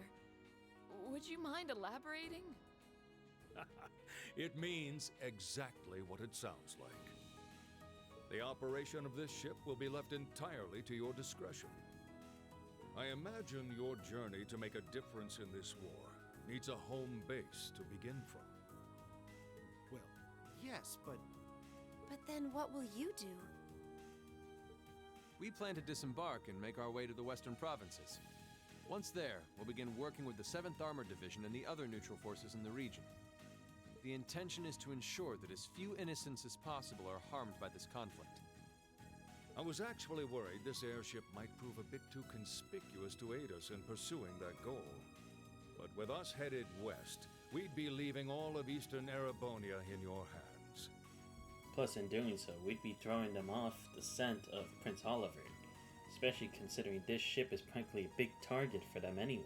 would you mind elaborating? It means exactly what it sounds like. The operation of this ship will be left entirely to your discretion. I imagine your journey to make a difference in this war needs a home base to begin from. Well, yes, but... But then what will you do? We plan to disembark and make our way to the western provinces. Once there, we'll begin working with the 7th Armored Division and the other neutral forces in the region. The intention is to ensure that as few innocents as possible are harmed by this conflict. I was actually worried this airship might prove a bit too conspicuous to aid us in pursuing that goal. But with us headed west, we'd be leaving all of Eastern Erebonia in your hands. Plus, in doing so, we'd be throwing them off the scent of Prince Oliver, especially considering this ship is practically a big target for them anyway.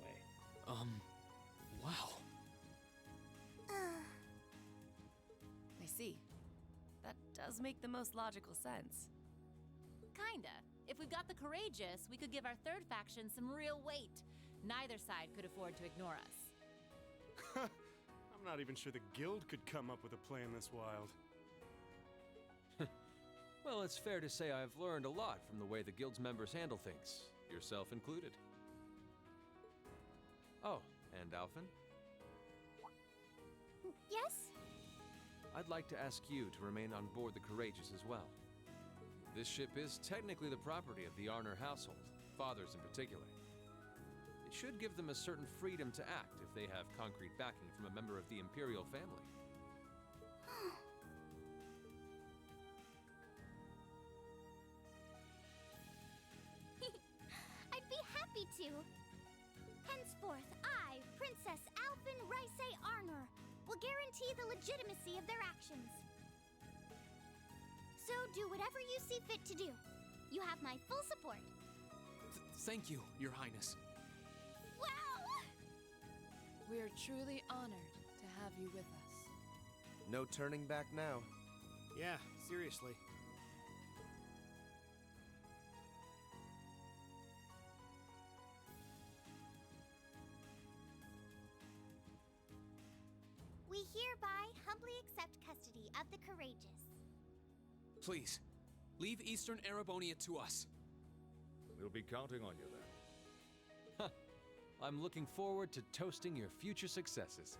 Wow. I see. That does make the most logical sense. Kinda. If we've got the Courageous, we could give our third faction some real weight. Neither side could afford to ignore us. I'm not even sure the guild could come up with a plan this wild. Well, it's fair to say I've learned a lot from the way the guild's members handle things, yourself included. Oh, and Alphen? Yes? I'd like to ask you to remain on board the Courageous as well. This ship is technically the property of the Arner household, fathers in particular. It should give them a certain freedom to act if they have concrete backing from a member of the Imperial family. I'd be happy to. Henceforth, I, Princess Alphen Rysay Arner, will guarantee the legitimacy of their actions. So do whatever you see fit to do. You have my full support. Thank you, Your Highness. Well! We're truly honored to have you with us. No turning back now. Yeah, seriously. We hereby humbly accept custody of the Courageous. Please, leave Eastern Erebonia to us. We'll be counting on you then. I'm looking forward to toasting your future successes.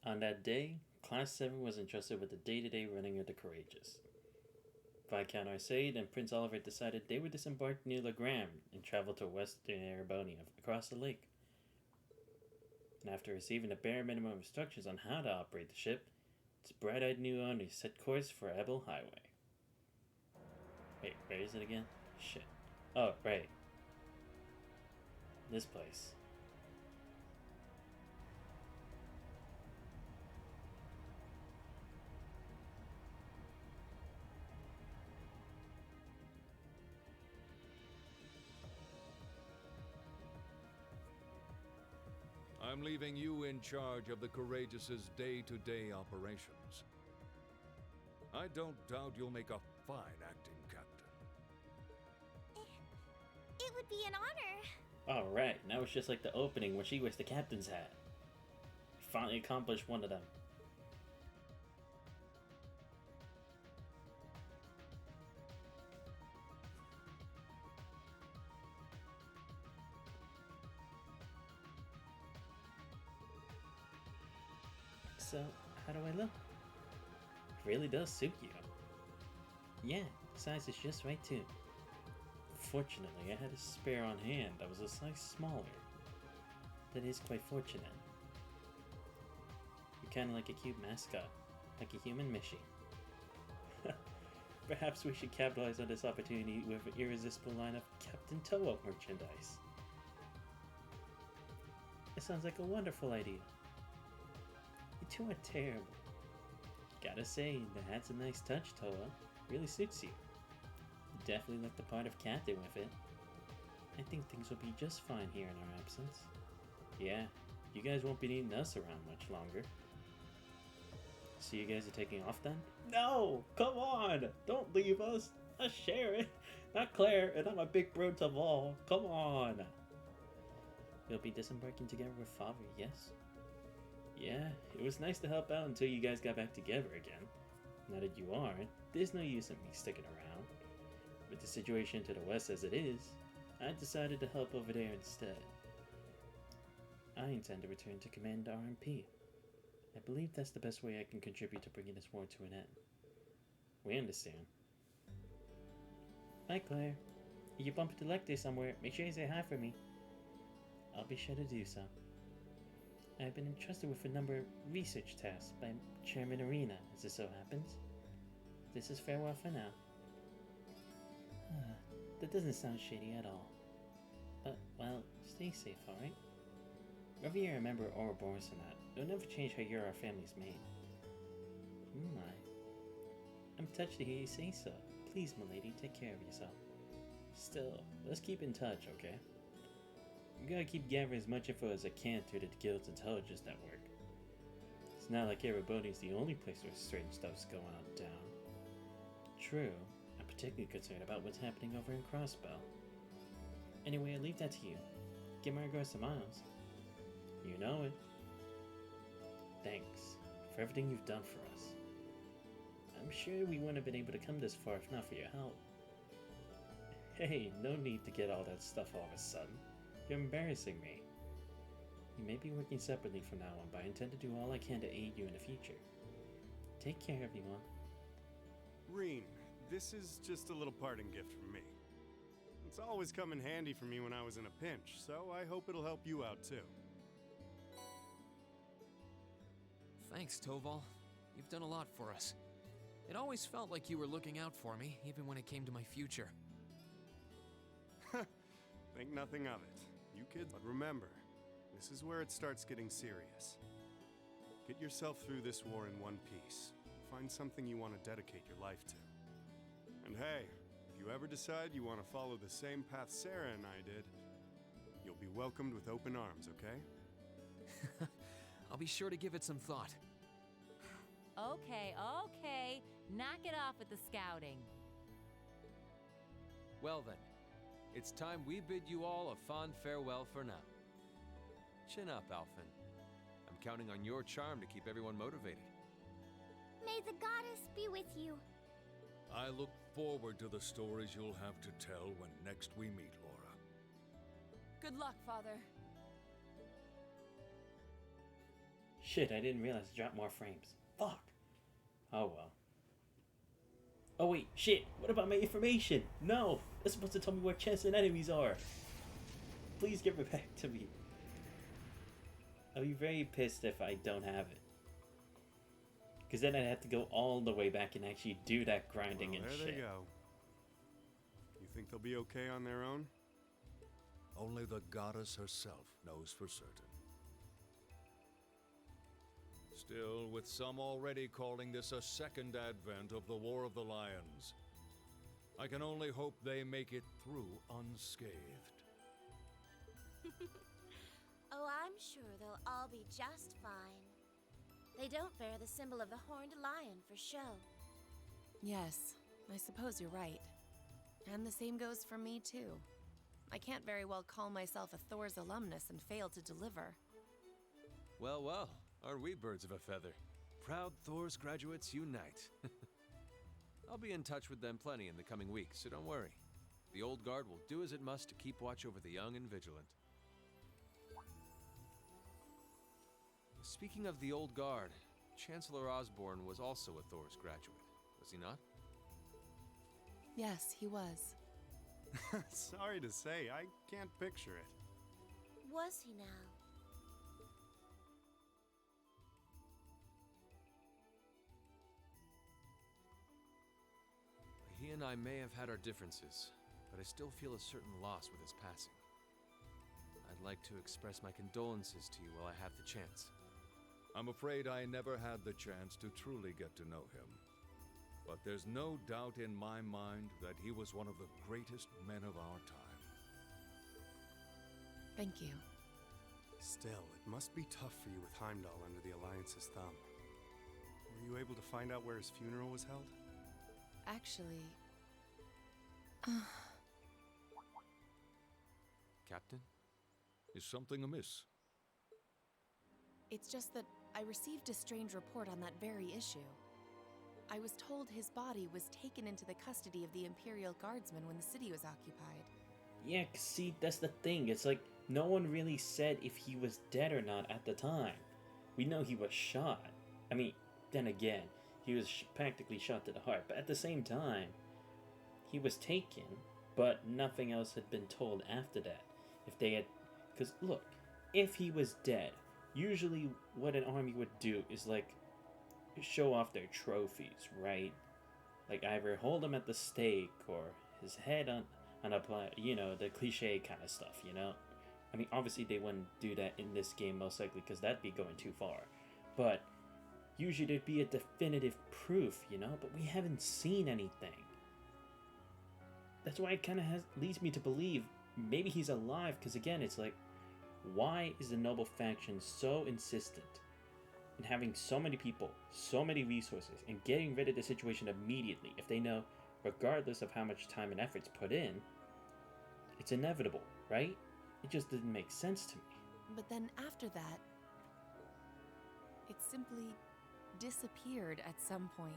On that day, Class 7 was entrusted with the day-to-day running of the Courageous. Viscount Arsaid and Prince Oliver decided they would disembark near Legram and travel to western Erebonia across the lake. And after receiving the bare minimum instructions on how to operate the ship, its bright-eyed new owner set course for Ebel Highway. Wait, where is it again? Shit. Oh, right. This place. I'm leaving you in charge of the Courageous's day-to-day operations. I don't doubt you'll make a fine acting captain. It would be an honor. Alright, now it's just like the opening when she wears the captain's hat. Finally accomplished one of them. So, how do I look? It really does suit you. Yeah, the size is just right too. Fortunately, I had a spare on hand that was a size smaller. That is quite fortunate. You're kinda like a cute mascot, like a human Mishi. Perhaps we should capitalize on this opportunity with an irresistible line of Captain Toa merchandise. It sounds like a wonderful idea. You two are terrible. Gotta say, the hat's a nice touch, Toa. Really suits you. definitely looked the part of captain with it. I think things will be just fine here in our absence. Yeah, you guys won't be needing us around much longer. So you guys are taking off then? No! Come on! Don't leave us! Not Sharon! Not Claire! And not my big bro Taval! Come on! You'll be disembarking together with Father, yes? Yeah, it was nice to help out until you guys got back together again. Now that you are, there's no use in me sticking around. With the situation to the west as it is, I decided to help over there instead. I intend to return to command RMP. I believe that's the best way I can contribute to bringing this war to an end. We understand. Bye, Claire. If you bump into Lecter somewhere, make sure you say hi for me. I'll be sure to do so. I've been entrusted with a number of research tasks by Chairman Arena, as it so happens. This is farewell for now. That doesn't sound shady at all. But, well, stay safe, alright? Whether you're a member of Ouroboros or not, it'll never change how you're our family's maid. My. I'm touched to hear you say so. Please, milady, take care of yourself. Still, let's keep in touch, okay? I'm gonna keep gathering as much info as I can through the Guild's intelligence network. It's not like Ereboni's the only place where strange stuff's going on down. True, I'm particularly concerned about what's happening over in Crossbell. Anyway, I leave that to you. Give my regards to Miles. You know it. Thanks for everything you've done for us. I'm sure we wouldn't have been able to come this far if not for your help. Hey, no need to get all that stuff all of a sudden. You're embarrassing me. We may be working separately from now on, but I intend to do all I can to aid you in the future. Take care, everyone. Reen, this is just a little parting gift from me. It's always come in handy for me when I was in a pinch, so I hope it'll help you out too. Thanks, Toval. You've done a lot for us. It always felt like you were looking out for me, even when it came to my future. Think nothing of it. You kids, but remember, this is where it starts getting serious. Get yourself through this war in one piece. Find something you want to dedicate your life to. And hey, if you ever decide you want to follow the same path Sarah and I did, you'll be welcomed with open arms, okay? I'll be sure to give it some thought. Okay, okay. Knock it off with the scouting. Well then, it's time we bid you all a fond farewell for now. Chin up, Alphen. I'm counting on your charm to keep everyone motivated. May the goddess be with you. I look forward to the stories you'll have to tell when next we meet, Laura. Good luck, Father. Shit, I didn't realize it dropped more frames. Fuck. Oh well. Oh wait, shit, what about my information? No, it's supposed to tell me where chests and enemies are. Please give it back to me. I'll be very pissed if I don't have it. Because then I'd have to go all the way back and actually do that grinding and shit. There they go. You think they'll be okay on their own? Only the goddess herself knows for certain. Still, with some already calling this a second advent of the War of the Lions, I can only hope they make it through unscathed. Oh, I'm sure they'll all be just fine. They don't bear the symbol of the horned lion for show. Yes, I suppose you're right. And the same goes for me, too. I can't very well call myself a Thor's alumnus and fail to deliver. Well, well, aren't we birds of a feather? Proud Thor's graduates unite. I'll be in touch with them plenty in the coming weeks, so don't worry. The Old Guard will do as it must to keep watch over the young and vigilant. Speaking of the Old Guard, Chancellor Osborne was also a Thor's graduate, was he not? Yes, he was. Sorry to say, I can't picture it. Was he now? He and I may have had our differences, but I still feel a certain loss with his passing. I'd like to express my condolences to you while I have the chance. I'm afraid I never had the chance to truly get to know him. But there's no doubt in my mind that he was one of the greatest men of our time. Thank you. Still, it must be tough for you with Heimdall under the Alliance's thumb. Were you able to find out where his funeral was held? Actually... Captain? Is something amiss? It's just that I received a strange report on that very issue. I was told his body was taken into the custody of the Imperial Guardsmen when the city was occupied. Yeah, see, that's the thing. It's like, no one really said if he was dead or not at the time. We know he was shot. I mean, then again, he was practically shot to the heart. But at the same time, he was taken, but nothing else had been told after that. If they had... Because, look, if he was dead, usually what an army would do is, like, show off their trophies, right? Like, either hold him at the stake or his head on a plaque, you know, the cliche kind of stuff, you know? I mean, obviously they wouldn't do that in this game, most likely, because that'd be going too far. But usually there'd be a definitive proof, you know? But we haven't seen anything. That's why it kind of leads me to believe maybe he's alive, because again, it's like, why is the noble faction so insistent in having so many people, so many resources, and getting rid of the situation immediately if they know, regardless of how much time and effort's put in, it's inevitable, right? It just didn't make sense to me. But then after that, it simply disappeared at some point.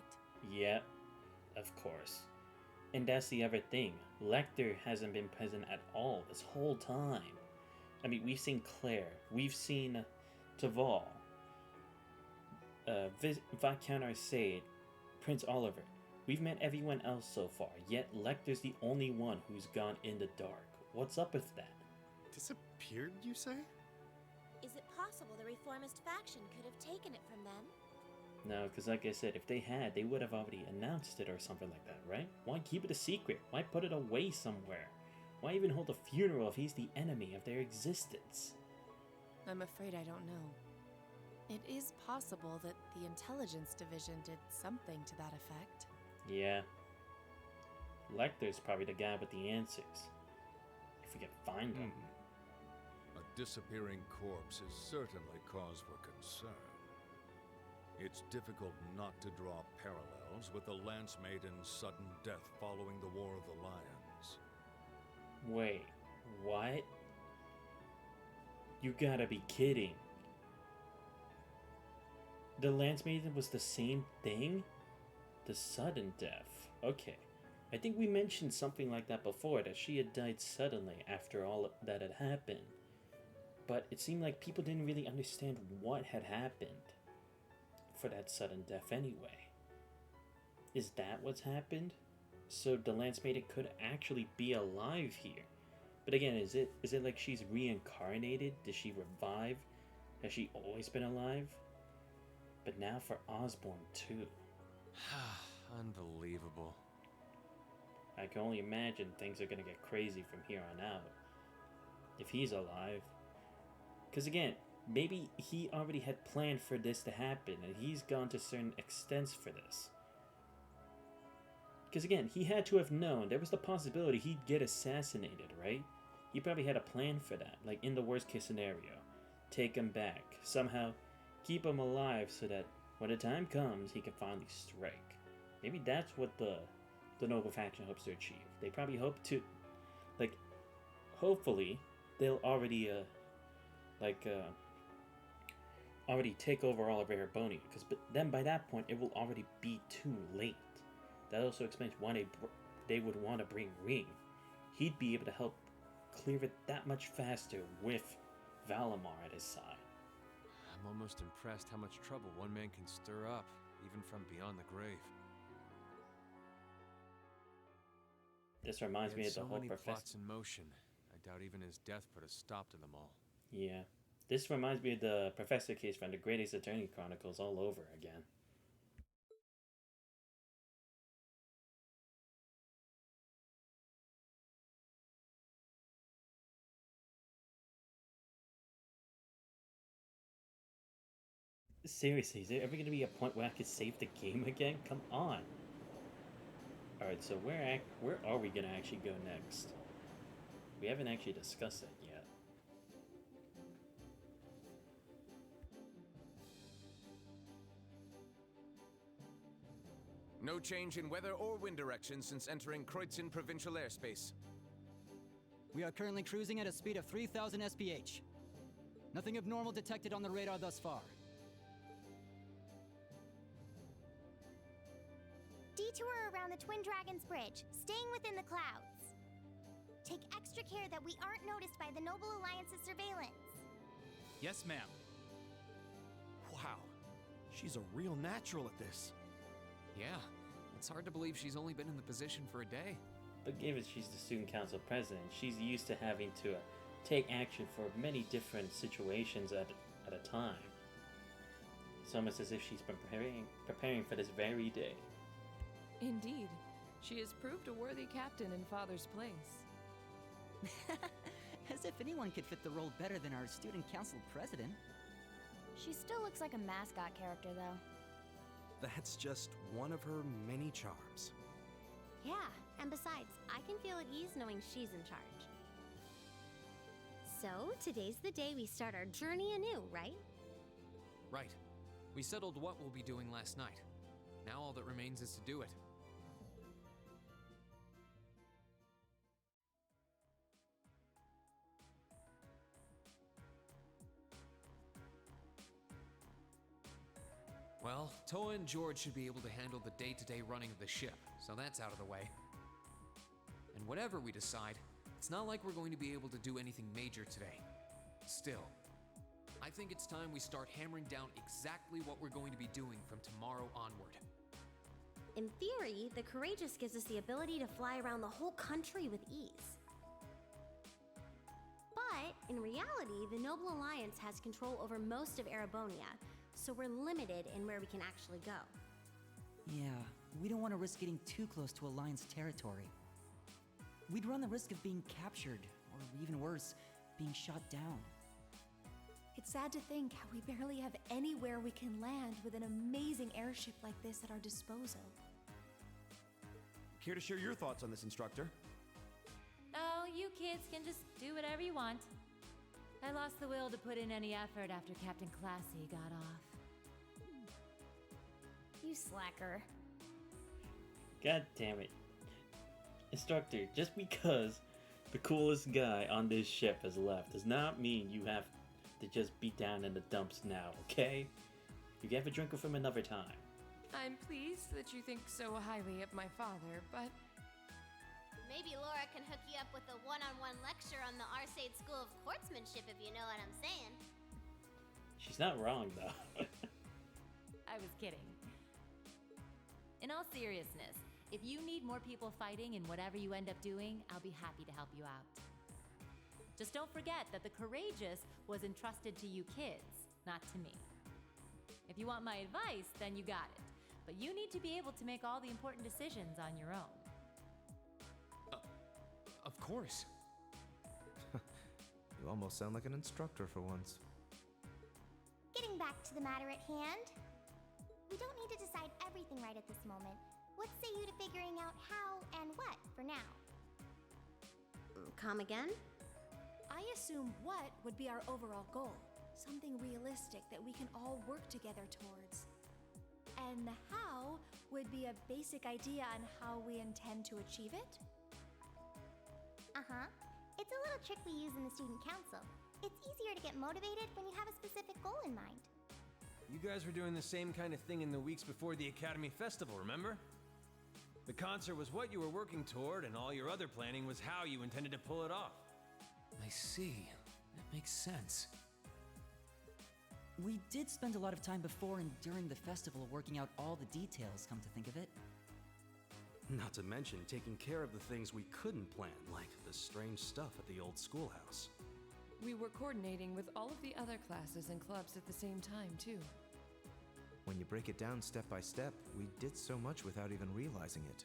Yeah, of course. And that's the other thing. Lecter hasn't been present at all this whole time. I mean, we've seen Claire, we've seen Taval, Viscount Arcade, Prince Oliver. We've met everyone else so far, yet Lecter's the only one who's gone in the dark. What's up with that? Disappeared, you say? Is it possible the reformist faction could have taken it from them? No, because like I said, if they had, they would have already announced it or something like that, right? Why keep it a secret? Why put it away somewhere? Why even hold a funeral if he's the enemy of their existence? I'm afraid I don't know. It is possible that the Intelligence Division did something to that effect. Yeah. Lecter's probably the guy with the answers. If we can find him. A disappearing corpse is certainly cause for concern. It's difficult not to draw parallels with the Lance Maiden's sudden death following the War of the Lions. Wait, what? You gotta be kidding. The Lance Maiden was the same thing? The sudden death. Okay. I think we mentioned something like that before, that she had died suddenly after all that had happened. But it seemed like people didn't really understand what had happened for that sudden death anyway. Is that what's happened? So the Lance Maiden could actually be alive here. But again, is it like she's reincarnated? Did she revive? Has she always been alive? But now for Osborn too. Unbelievable. I can only imagine things are gonna get crazy from here on out. If he's alive. Because again, maybe he already had planned for this to happen and he's gone to certain extents for this. Because again, he had to have known there was the possibility he'd get assassinated, right? He probably had a plan for that, like in the worst case scenario. Take him back, somehow keep him alive so that when the time comes, he can finally strike. Maybe that's what the Noble Faction hopes to achieve. They probably hope to, like, hopefully, they'll already, already take over all of Erebonia, because then by that point, it will already be too late. That also explains why they would want to bring Ring. He'd be able to help clear it that much faster with Valimar at his side. I'm almost impressed how much trouble one man can stir up, even from beyond the grave. This reminds me of the whole so many Professor. plots in motion. I doubt even his death put a stop to them all. Yeah. This reminds me of the Professor case from the Great Ace Attorney Chronicles all over again. Seriously, is there ever going to be a point where I could save the game again? Come on. All right, so where are we gonna actually go next? We haven't actually discussed that yet. No change in weather or wind direction since entering Kreutzen provincial airspace. We are currently cruising at a speed of 3,000 SPH. Nothing abnormal detected on the radar thus far. Detour around the Twin Dragons Bridge, staying within the clouds. Take extra care that we aren't noticed by the Noble Alliance's surveillance. Yes, ma'am. Wow, she's a real natural at this. Yeah, it's hard to believe she's only been in the position for a day. But given she's the student council president, she's used to having to take action for many different situations at a time. It's almost as if she's been preparing for this very day. Indeed. She has proved a worthy captain in Father's place. As if anyone could fit the role better than our student council president. She still looks like a mascot character, though. That's just one of her many charms. Yeah, and besides, I can feel at ease knowing she's in charge. So, today's the day we start our journey anew, right? Right. We settled what we'll be doing last night. Now all that remains is to do it. Well, Toa and George should be able to handle the day-to-day running of the ship, so that's out of the way. And whatever we decide, it's not like we're going to be able to do anything major today. Still, I think it's time we start hammering down exactly what we're going to be doing from tomorrow onward. In theory, the Courageous gives us the ability to fly around the whole country with ease. But, in reality, the Noble Alliance has control over most of Erebonia, so we're limited in where we can actually go. Yeah, we don't want to risk getting too close to Alliance territory. We'd run the risk of being captured, or even worse, being shot down. It's sad to think how we barely have anywhere we can land with an amazing airship like this at our disposal. Care to share your thoughts on this, instructor? Oh, you kids can just do whatever you want. I lost the will to put in any effort after Captain Classy got off. You slacker. God damn it. Instructor, just because the coolest guy on this ship has left does not mean you have to just be down in the dumps now, okay? You can have a drink with him another time. I'm pleased that you think so highly of my father, but... Maybe Laura can hook you up with a one-on-one lecture on the Arcade School of Quartzmanship, if you know what I'm saying. She's not wrong, though. I was kidding. In all seriousness, if you need more people fighting in whatever you end up doing, I'll be happy to help you out. Just don't forget that the Courageous was entrusted to you kids, not to me. If you want my advice, then you got it. But you need to be able to make all the important decisions on your own. Of course. You almost sound like an instructor for once. Getting back to the matter at hand. We don't need to decide everything right at this moment. What say you to figuring out how and what for now? Come again? I assume what would be our overall goal. Something realistic that we can all work together towards. And the how would be a basic idea on how we intend to achieve it. Uh-huh. It's a little trick we use in the student council. It's easier to get motivated when you have a specific goal in mind. You guys were doing the same kind of thing in the weeks before the Academy Festival, remember? The concert was what you were working toward, and all your other planning was how you intended to pull it off. I see. That makes sense. We did spend a lot of time before and during the festival working out all the details, come to think of it. Not to mention taking care of the things we couldn't plan, like the strange stuff at the old schoolhouse. We were coordinating with all of the other classes and clubs at the same time, too. When you break it down step by step, we did so much without even realizing it.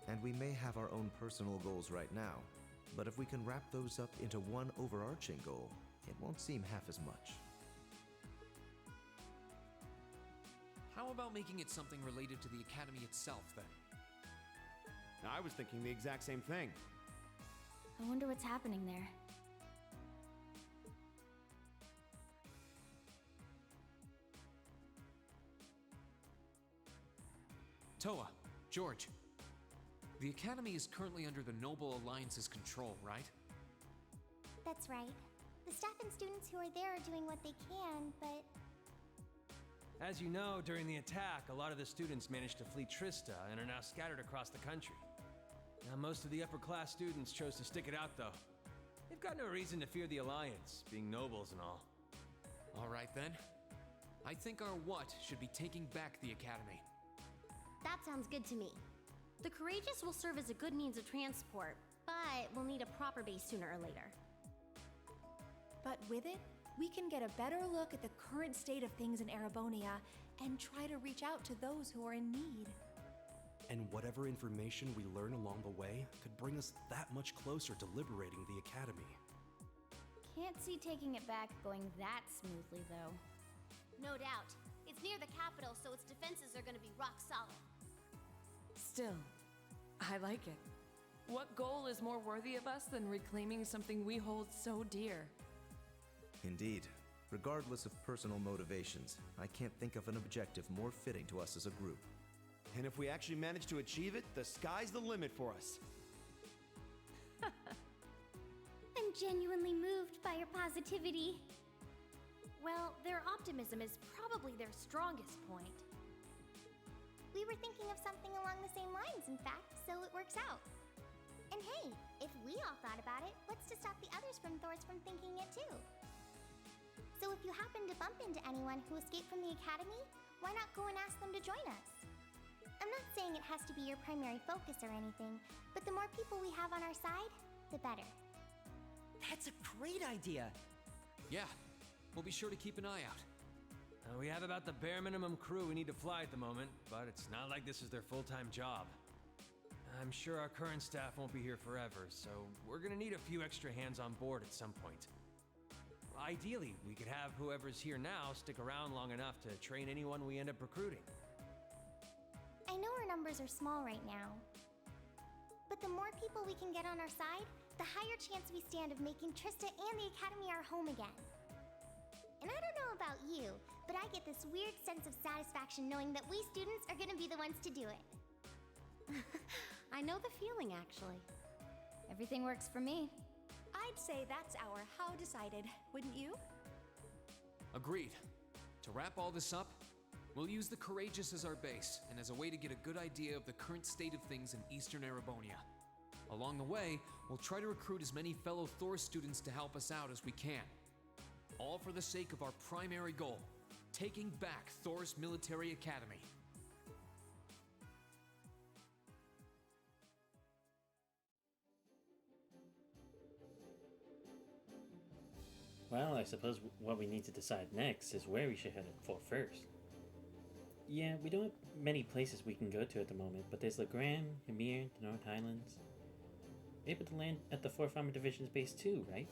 And we may have our own personal goals right now, but if we can wrap those up into one overarching goal, it won't seem half as much. How about making it something related to the Academy itself, then? I was thinking the exact same thing. I wonder what's happening there. Toa, George. The Academy is currently under the Noble Alliance's control, right? That's right. The staff and students who are there are doing what they can, but As you know, during the attack, a lot of the students managed to flee Trista and are now scattered across the country. Now, most of the upper-class students chose to stick it out, though. They've got no reason to fear the Alliance, being nobles and all. All right, then. I think our what should be taking back the Academy. That sounds good to me. The Courageous will serve as a good means of transport, but we'll need a proper base sooner or later. But with it, we can get a better look at the current state of things in Erebonia and try to reach out to those who are in need. And whatever information we learn along the way could bring us that much closer to liberating the Academy. Can't see taking it back going that smoothly, though. No doubt. It's near the capital, so its defenses are gonna be rock solid. Still, I like it. What goal is more worthy of us than reclaiming something we hold so dear? Indeed. Regardless of personal motivations, I can't think of an objective more fitting to us as a group. And if we actually manage to achieve it, the sky's the limit for us. I'm genuinely moved by your positivity. Well, their optimism is probably their strongest point. we were thinking of something along the same lines, in fact, so it works out. And hey, if we all thought about it, what's to stop the others from thinking it too? So if you happen to bump into anyone who escaped from the Academy, why not go and ask them to join us? I'm not saying it has to be your primary focus or anything, but the more people we have on our side, the better. That's a great idea. Yeah, we'll be sure to keep an eye out. We have about the bare minimum crew we need to fly at the moment, but it's not like this is their full-time job. I'm sure our current staff won't be here forever, so we're gonna need a few extra hands on board at some point. Ideally, we could have whoever's here now stick around long enough to train anyone we end up recruiting. I know our numbers are small right now, but the more people we can get on our side, the higher chance we stand of making Trista and the Academy our home again. And I don't know about you, but I get this weird sense of satisfaction knowing that we students are gonna be the ones to do it. I know the feeling, actually. Everything works for me. I'd say that's our how decided, wouldn't you? Agreed. To wrap all this up, we'll use the Courageous as our base, and as a way to get a good idea of the current state of things in Eastern Erebonia. Along the way, we'll try to recruit as many fellow Thor students to help us out as we can. All for the sake of our primary goal, taking back Thor's military academy. Well, I suppose what we need to decide next is where we should head for first. Yeah, we don't have many places we can go to at the moment, but there's Legrand, Ymir, the North Highlands. Able to land at the 4th Armored Division's base too, right?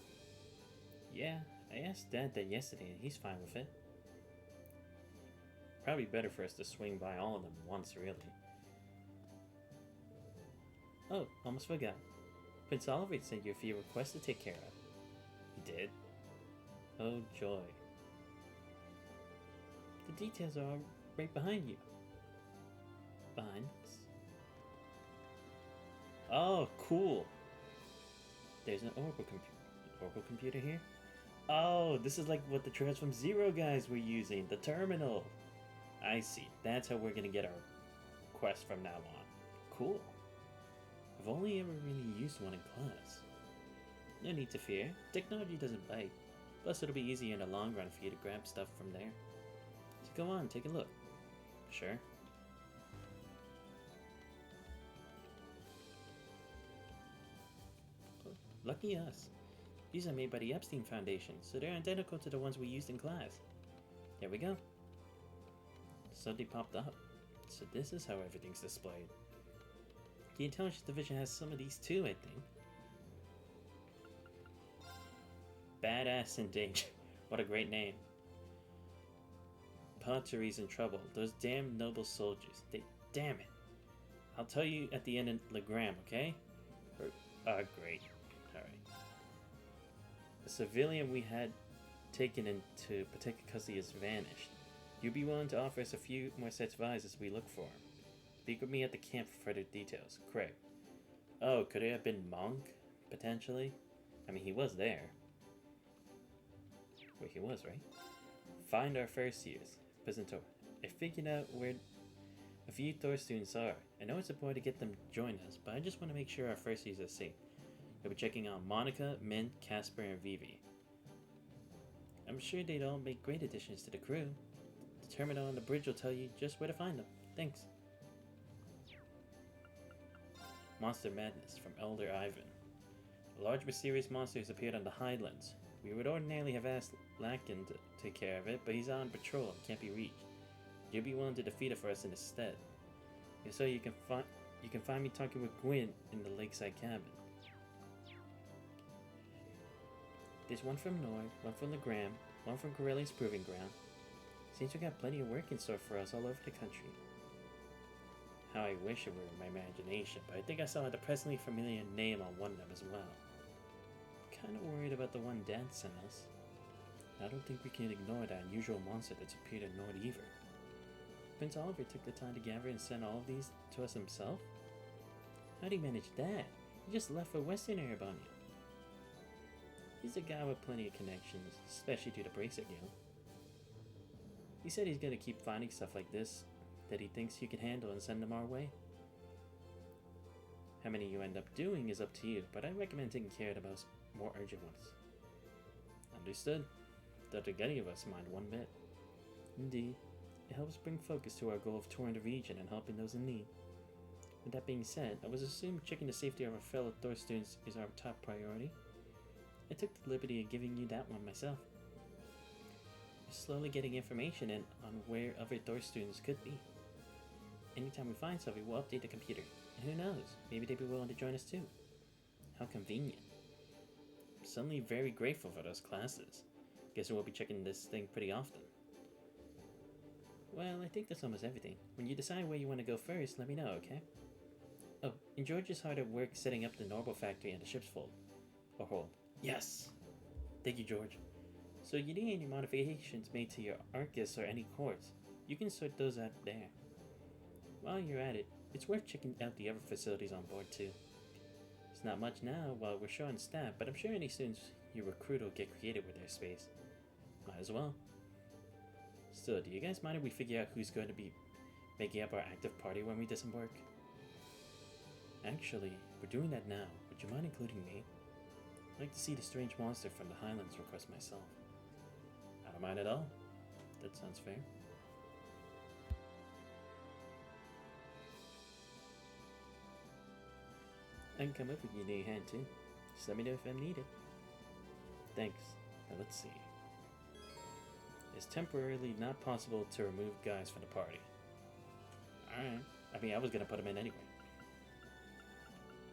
Yeah, I asked Dad that yesterday and he's fine with it. Probably better for us to swing by all of them once, really. Oh, almost forgot. Prince Oliver sent you a few requests to take care of. He did? Oh joy. The details are all right behind you. Behind us. Oh, cool. There's an Oracle computer here. Oh, this is like what the Transform Zero guys were using, the terminal. I see. That's how we're gonna get our quest from now on. Cool. I've only ever really used one in class. No need to fear. Technology doesn't bite. Plus, it'll be easier in the long run for you to grab stuff from there. So go on, take a look. Sure. Lucky us. These are made by the Epstein Foundation, so they're identical to the ones we used in class. There we go. Something popped up. So this is how everything's displayed. The Intelligence Division has some of these too, I think. Badass in danger. What a great name. Pottery's in trouble. Those damn noble soldiers. Damn it. I'll tell you at the end of the gram, okay? Great. Alright. The civilian we had taken into protected custody has vanished. You'd be willing to offer us a few more sets of eyes as we look for him. Speak with me at the camp for further details. Craig. Oh, could it have been Monk? Potentially? I mean, he was there. Wait, he was, right? Find our first years. Presentor. I figured out where a few Thor students are. I know it's important to get them to join us, but I just want to make sure our first years are safe. We'll be checking out Monica, Mint, Casper, and Vivi. I'm sure they'd all make great additions to the crew. The terminal on the bridge will tell you just where to find them. Thanks. Monster Madness from Elder Ivan. A large mysterious monster has appeared on the Highlands. We would ordinarily have asked Lakin to take care of it, but he's on patrol and can't be reached. You'd be willing to defeat it for us in his stead. If so, you can find me talking with Gwyn in the lakeside cabin. There's one from Nord, one from Legram, one from Corelli's Proving Ground. Seems we got plenty of work in store for us all over the country. How I wish it were in my imagination, but I think I saw a depressingly familiar name on one of them as well. Kinda worried about the one Dad sent us. I don't think we can ignore that unusual monster that's appeared in Nord either. Prince Oliver took the time to gather and send all of these to us himself? How'd he manage that? He just left for Western Erebania. He's a guy with plenty of connections, especially to the Bracer Guild. He said he's gonna keep finding stuff like this that he thinks you can handle and send them our way. How many you end up doing is up to you, but I recommend taking care of the most more urgent ones. Understood? Don't think any of us mind one bit. Indeed, it helps bring focus to our goal of touring the region and helping those in need. With that being said, I was assuming checking the safety of our fellow Thor students is our top priority. I took the liberty of giving you that one myself. We're slowly getting information in on where other Thor students could be. Anytime we find something, we'll update the computer. And who knows, maybe they'd be willing to join us too. How convenient. I'm suddenly very grateful for those classes. Guess we'll be checking this thing pretty often. Well, I think that's almost everything. When you decide where you want to go first, let me know, okay? Oh, and George is hard at work setting up the Normal factory and the ship's fold. Or hold. Yes! Thank you, George. So you need any modifications made to your Arcus or any cores, you can sort those out there. While you're at it, it's worth checking out the other facilities on board too. It's not much now while we're short on staff, but I'm sure any students you recruit will get creative with their space. Might as well. Still, do you guys mind if we figure out who's going to be making up our active party when we disembark? Actually, we're doing that now. Would you mind including me? I'd like to see the strange monster from the Highlands request myself. I don't mind at all. That sounds fair. I can come up with your new hand too. Just let me know if I'm needed. Thanks. Now let's see. It's temporarily not possible to remove guys from the party. Alright. I mean, I was gonna put them in anyway.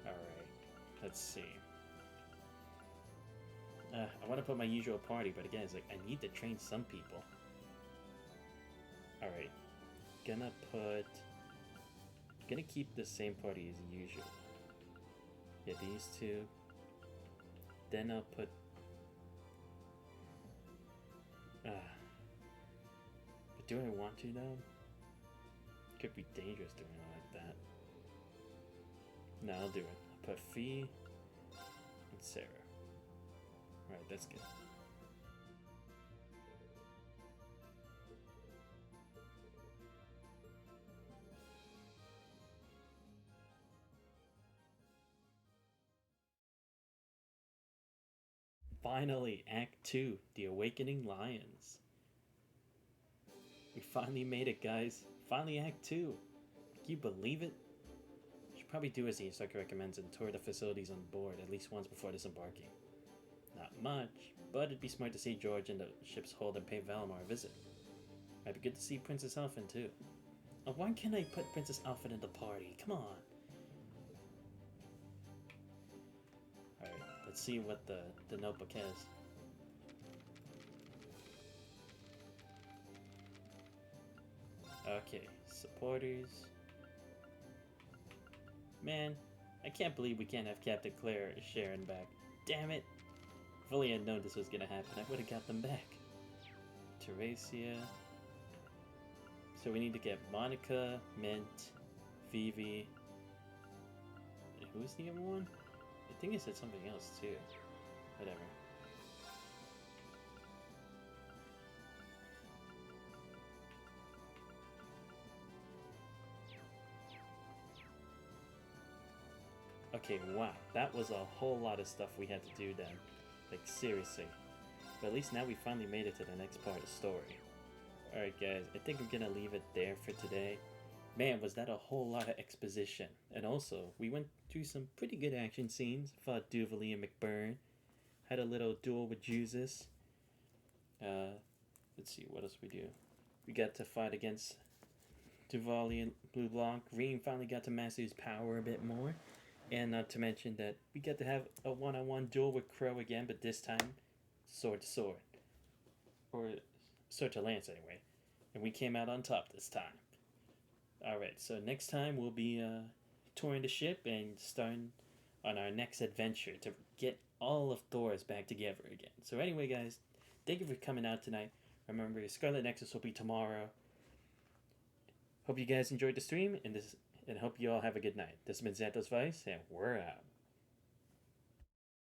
Alright. Let's see. I want to put my usual party, but again, it's like, I need to train some people. Alright. Gonna keep the same party as usual. Yeah, these two. Then I'll put... but do I want to though? Could be dangerous doing it like that. No, I'll do it. I'll put Fee and Sarah. Alright, that's good. Finally, Act 2, The Awakening Lions. We finally made it, guys. Finally, Act 2. Can you believe it? Should probably do as the instructor recommends and tour the facilities on board at least once before disembarking. Not much, but it'd be smart to see George in the ship's hold and pay Valimar a visit. Might be good to see Princess Elfin too. Oh, why can't I put Princess Elfin in the party? Come on. Alright, let's see what the notebook has. Okay, supporters. Man, I can't believe we can't have Captain Claire or Sharon back. Damn it! If only I'd known this was gonna happen, I would have got them back. Teresia. So we need to get Monica, Mint, Vivi. And who's the other one? I think it said something else too. Whatever. Okay, wow, that was a whole lot of stuff we had to do then. Like, seriously. But at least now we finally made it to the next part of the story. Alright guys, I think I'm gonna leave it there for today. Man, was that a whole lot of exposition. And also, we went through some pretty good action scenes. Fought Duvalie and McBurn. Had a little duel with Jusis. Let's see, what else we do? We got to fight against Duvalie and Blue Blanc. Reem finally got to master his power a bit more. And not to mention that we get to have a one-on-one duel with Crow again, but this time, sword to sword. Or sword to lance, anyway. And we came out on top this time. Alright, so next time we'll be touring the ship and starting on our next adventure to get all of Thor's back together again. So anyway, guys, thank you for coming out tonight. Remember, Scarlet Nexus will be tomorrow. Hope you guys enjoyed the stream, and hope you all have a good night. This has been Xanthos Vice, and we're out.